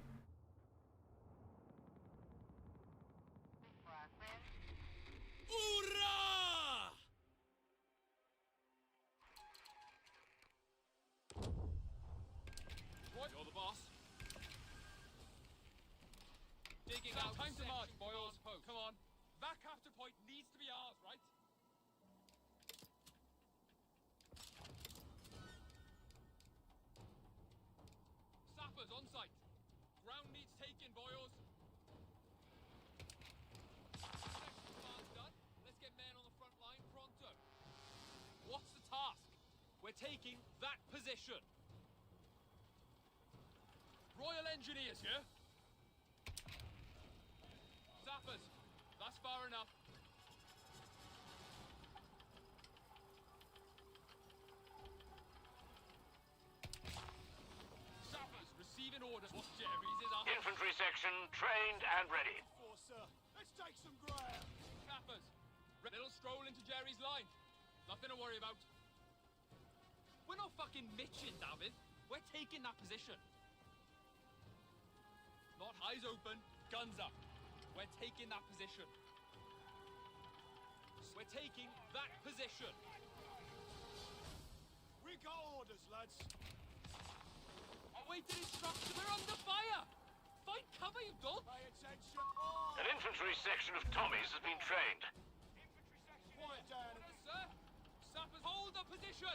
You're the boss. Digging out. Time to march, boys. Come on. That capture point needs to be ours, right? Sappers on site. Ground needs taken, boys. Section command's done. Let's get men on the front line pronto. What's the task? We're taking that position. Royal Engineers here. Zappers, that's far enough. Zappers, receiving orders. What Jerry's is our Infantry section trained and ready. Sir, let's take some ground. Zappers, little stroll into Jerry's line. Nothing to worry about. We're not fucking mitching, David. We're taking that position. Not eyes open, Guns up. We're taking that position. We're taking that position. We got orders, lads. Awaited instruction. We're under fire. Find cover, you dolt. Pay attention. Oh. An infantry section of Tommies has been trained. Quiet down. Sir, sappers, hold the position.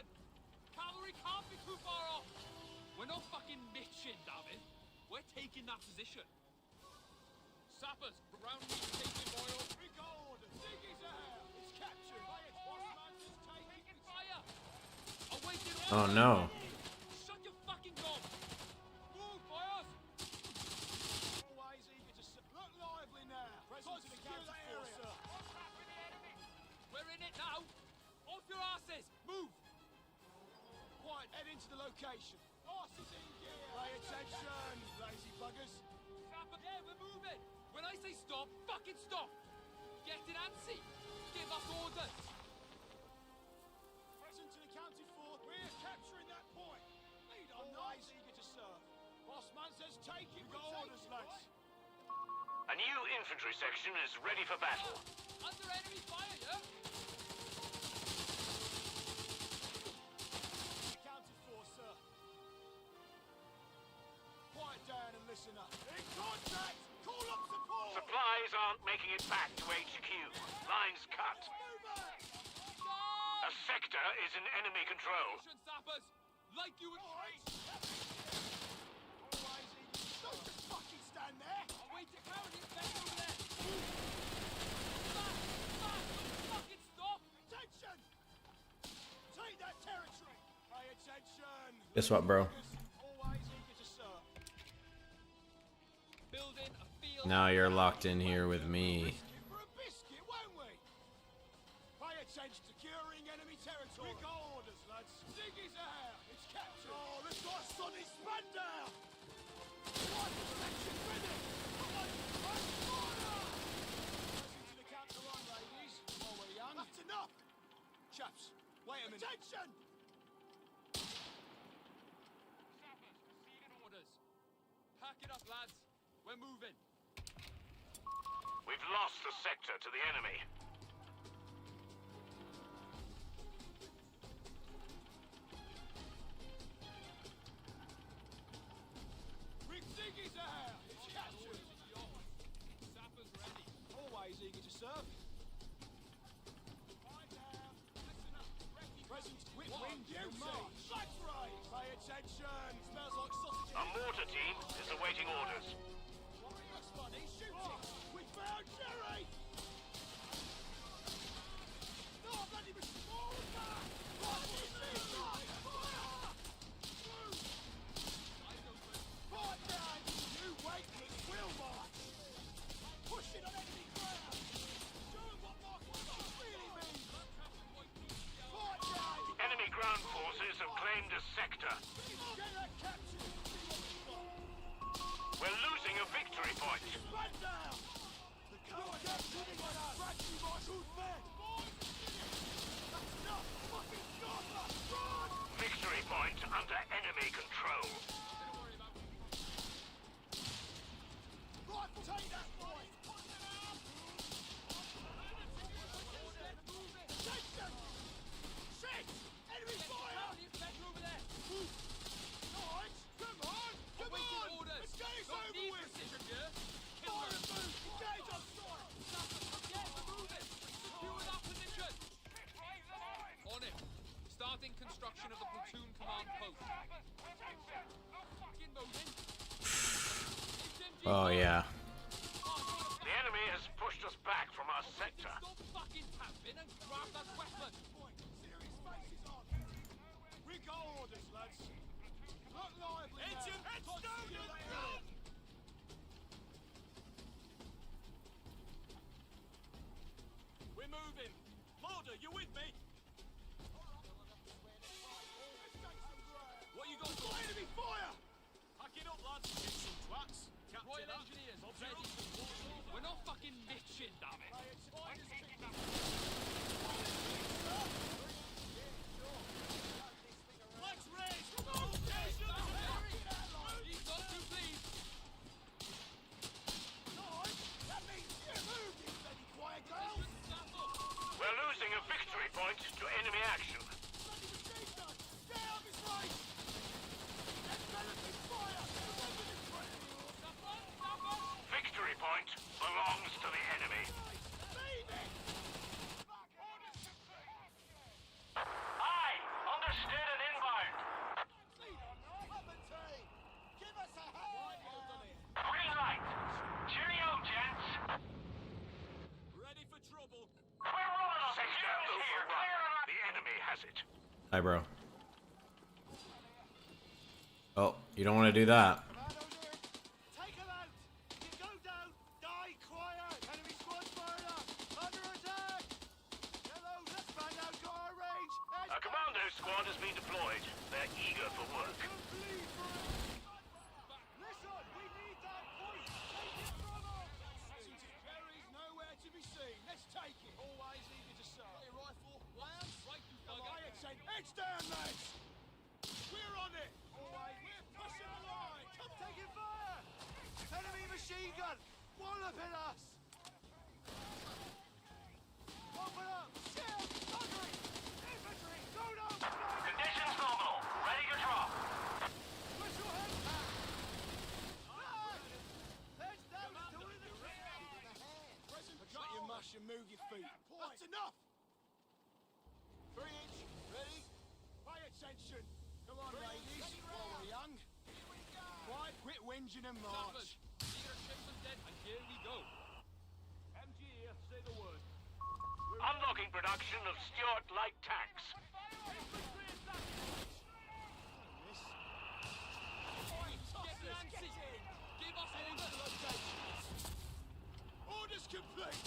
Cavalry can't be too far off. We're not fucking bitching, David. We're taking that position. Sappers, round me, taking oil. We got orders. Ziggy's out. It's captured. Bossman's is taking fire. Awaiting Oh order. no. Shut your fucking gob. Move, boys. Always eager to look lively now. Present to the counter area. We're in it now. Off your asses. Move. Quiet. Head into the location. Arses in gear. Pay attention, lazy buggers. Sapper, yeah, we're moving. When I say stop, fucking stop. Get it antsy. Give us orders. Present to the county fort. We're capturing that point. Lead on, always eager to serve. Bossman says take it. We got orders, lads. A new infantry section is ready for battle. Under enemy fire, yeah? County fort, sir. Quiet down and listen up. In contact! Call up support! Supplies aren't making it back to HQ. Lines cut. A sector is in enemy control. Sappers, like you would Always eager. Don't just fucking stand there! I'll wait to cover the effect over there. Fast, fucking stop! Attention! Take that territory! Pay attention! Guess what, bro? Always eager to serve. Building a field. Now you're locked in here with me. For a biscuit, won't we? Pay attention, securing enemy territory. We got orders, lads. Ziggy's out. It's captured. Oh, this guy's Sonny span down. What? Section ready. Come on, run, fire! Pressing to the counter run, ladies. While we're young. That's enough. Chaps, wait a minute. Attention! Sappers, receiving orders. Pack it up, lads. We're moving. We've lost the sector to the enemy. Rick Ziggy's out. It's captured. Sappers ready. Always eager to serve. Present with wind duty. Flags raised. Pay attention. Smells like sausage. A mortar team is awaiting orders. Looks funny. Shooting. We found Jerry. No, bloody fall back. Fire down. You wait. We'll march. Push it on enemy ground. Doing what Mark really means. Fire down. Enemy ground forces have claimed a sector. Get that captured. We're losing a victory point. Spread down. The coward shooting on us. Bradley boys, who's fed? That's enough. Fucking Scotland. Run. Victory point under enemy control. Right, take that point. Attention. Shit. Enemy fire. Over there. Right. Come on. Come on. Orders. Let's get this Don't over need with. precision, yeah? Fire and move. Engage on sight. Yeah, we're moving. Secure that position. On it. Starting construction of the platoon command post. Fucking moving. Oh yeah. The enemy has pushed us back from our sector. Stop fucking tapping and grab that weapon. Serious faces on. We got orders, lads. Look lively now. Heads down, you down! We're moving. Mulder, you with me? What you got? Enemy fire! Pack it up, lads. Get some twats. Royal Engineers, ready. We're not fucking bitching, damn it. Flags raised! He's got to, please. No, Hi, bro. Oh, you don't want to do that. Take him out! You go down! Die quiet! Enemy squad fired up! Under attack! Hello, let's find out to our range! A commando squad has been deployed. They're eager for work. Listen, we need that point! Take it from us! Jerry's nowhere to be seen. Let's take it. Always eager to serve. Hey, rifle. Lance, right you bugger. Heads down, lads! We're on it! Always. We're pushing the line! Come taking fire! Enemy machine gun! Walloping us! Open up! Shield! Buggery! Infantry! Go down! Conditions nominal. Ready to drop. Push your heads back! Heads down! Doing the Cut your mush and move your feet. That's enough! 3-inch, ready? Pay attention! Come on, ladies, while we're young. Quiet, quit whinging and march. And here we go. MG here, say the word. Unlocking production of Stuart light tanks. Orders complete!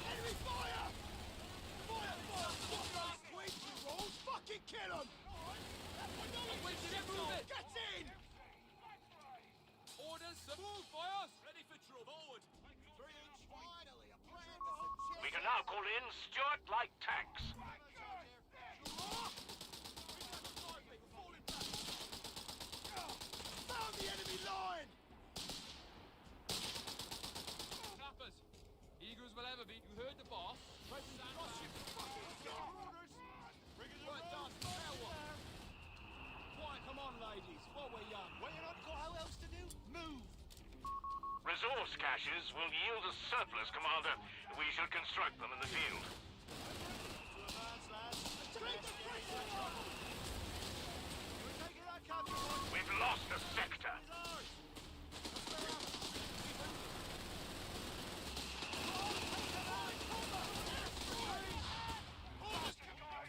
Enemy fire! Fire! Wait, you rolls! Fucking kill them! Get in! Orders, move, fires! Ready for trouble. Forward. 3-inch. Finally, a plan with some We can now call in Stuart light tanks. Found the enemy line! Snappers. Eager as we'll ever be. You heard the boss. Quiet, come on, ladies. While we're young. Well, you're not got how else to do? Move! Resource caches will yield a surplus, Commander. We should construct them in the field. We've lost a sector.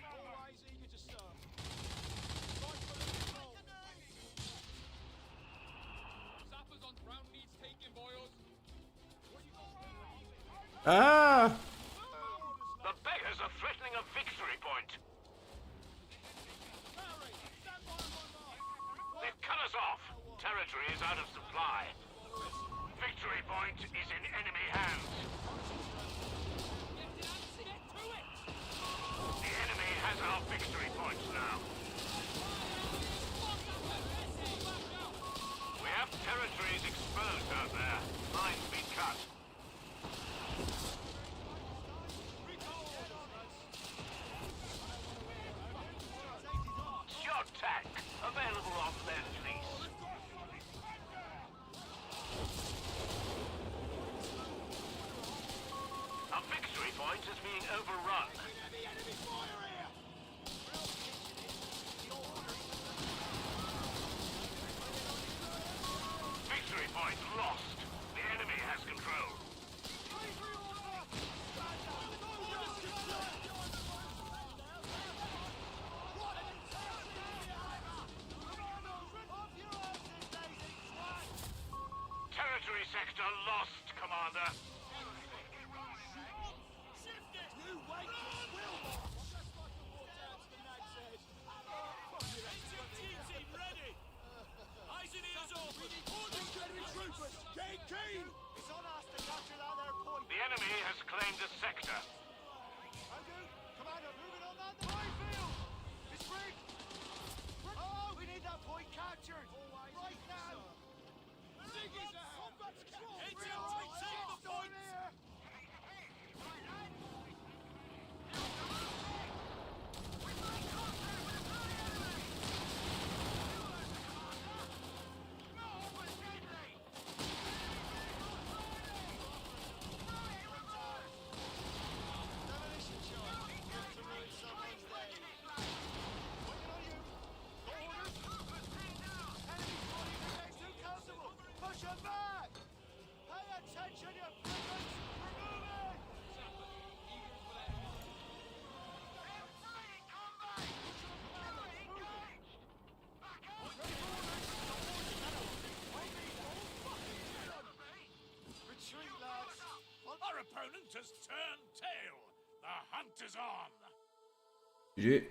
Always eager to serve. Sappers on ground needs taking, boys. Ah! The beggars are threatening a victory point. They've cut us off. Territory is out of supply. Victory point is in enemy hands. The enemy has our victory points now. We have territories exposed out there. Lines been cut. Shot tank available on lend lease. Our victory point is being overrun. Victory point lost. The enemy has control. Territory sector lost, Commander. The enemy has claimed a sector. Commander, moving on that minefield! It's rigged! Oh, we need that point captured! Right now! Ziggy's out! Heads out! Take the point! Push him back! Pay attention! opponent has turned tail. The hunt is on. GG.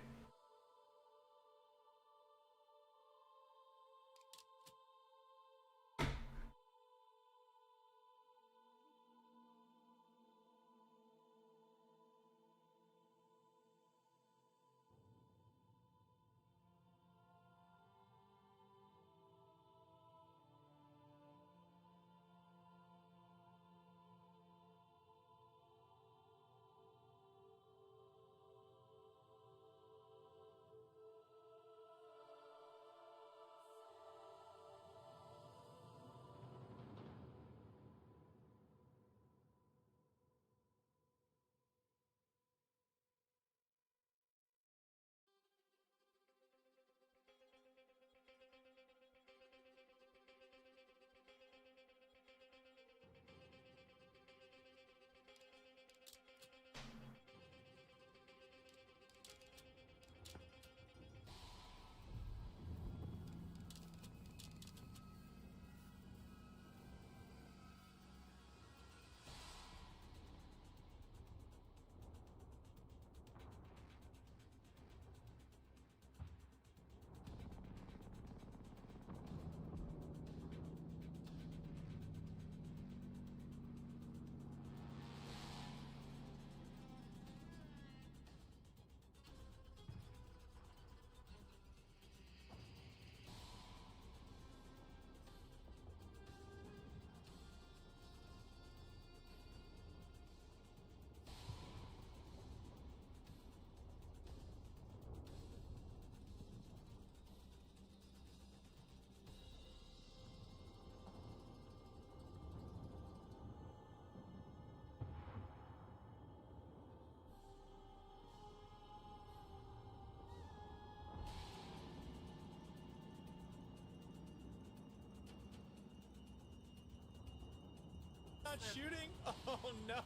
Not shooting? Oh no.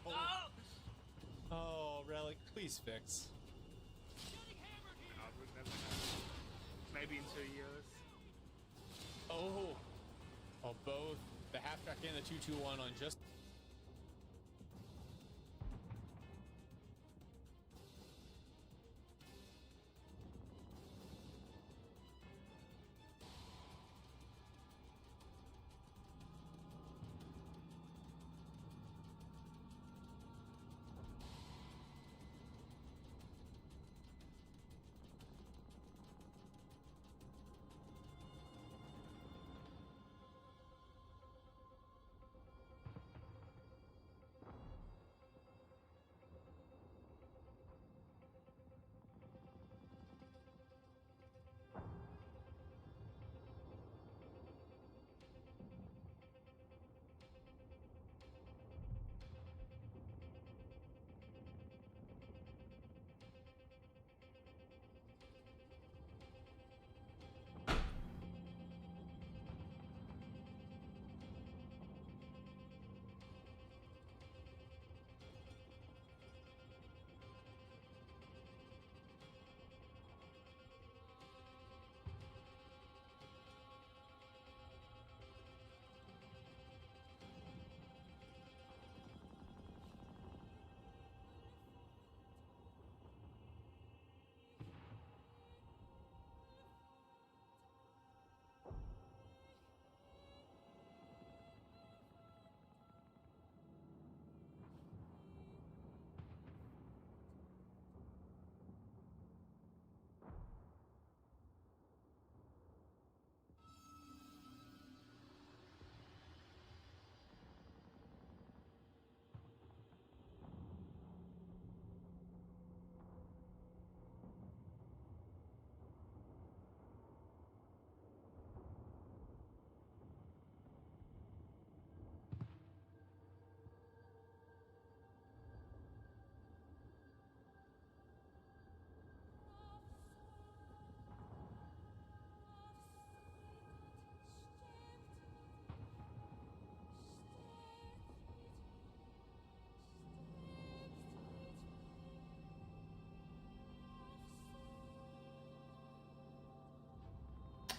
Oh, Relic, please fix. I would never know. Maybe in 2 years. Oh. Oh, both the half track and the 221 on just.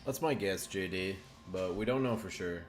That's my guess, JD, but we don't know for sure.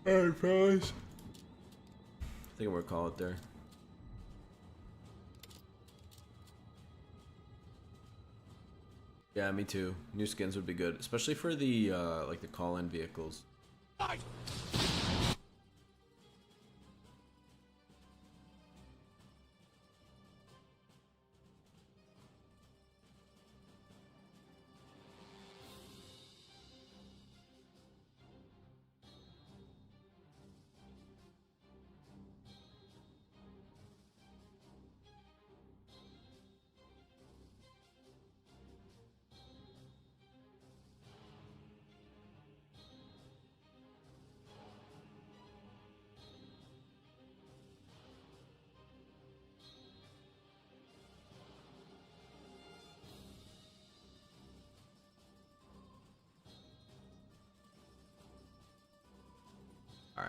Alright, fellas. I think we'll call it there. Yeah, me too. New skins would be good, especially for the like the call-in vehicles. Nice.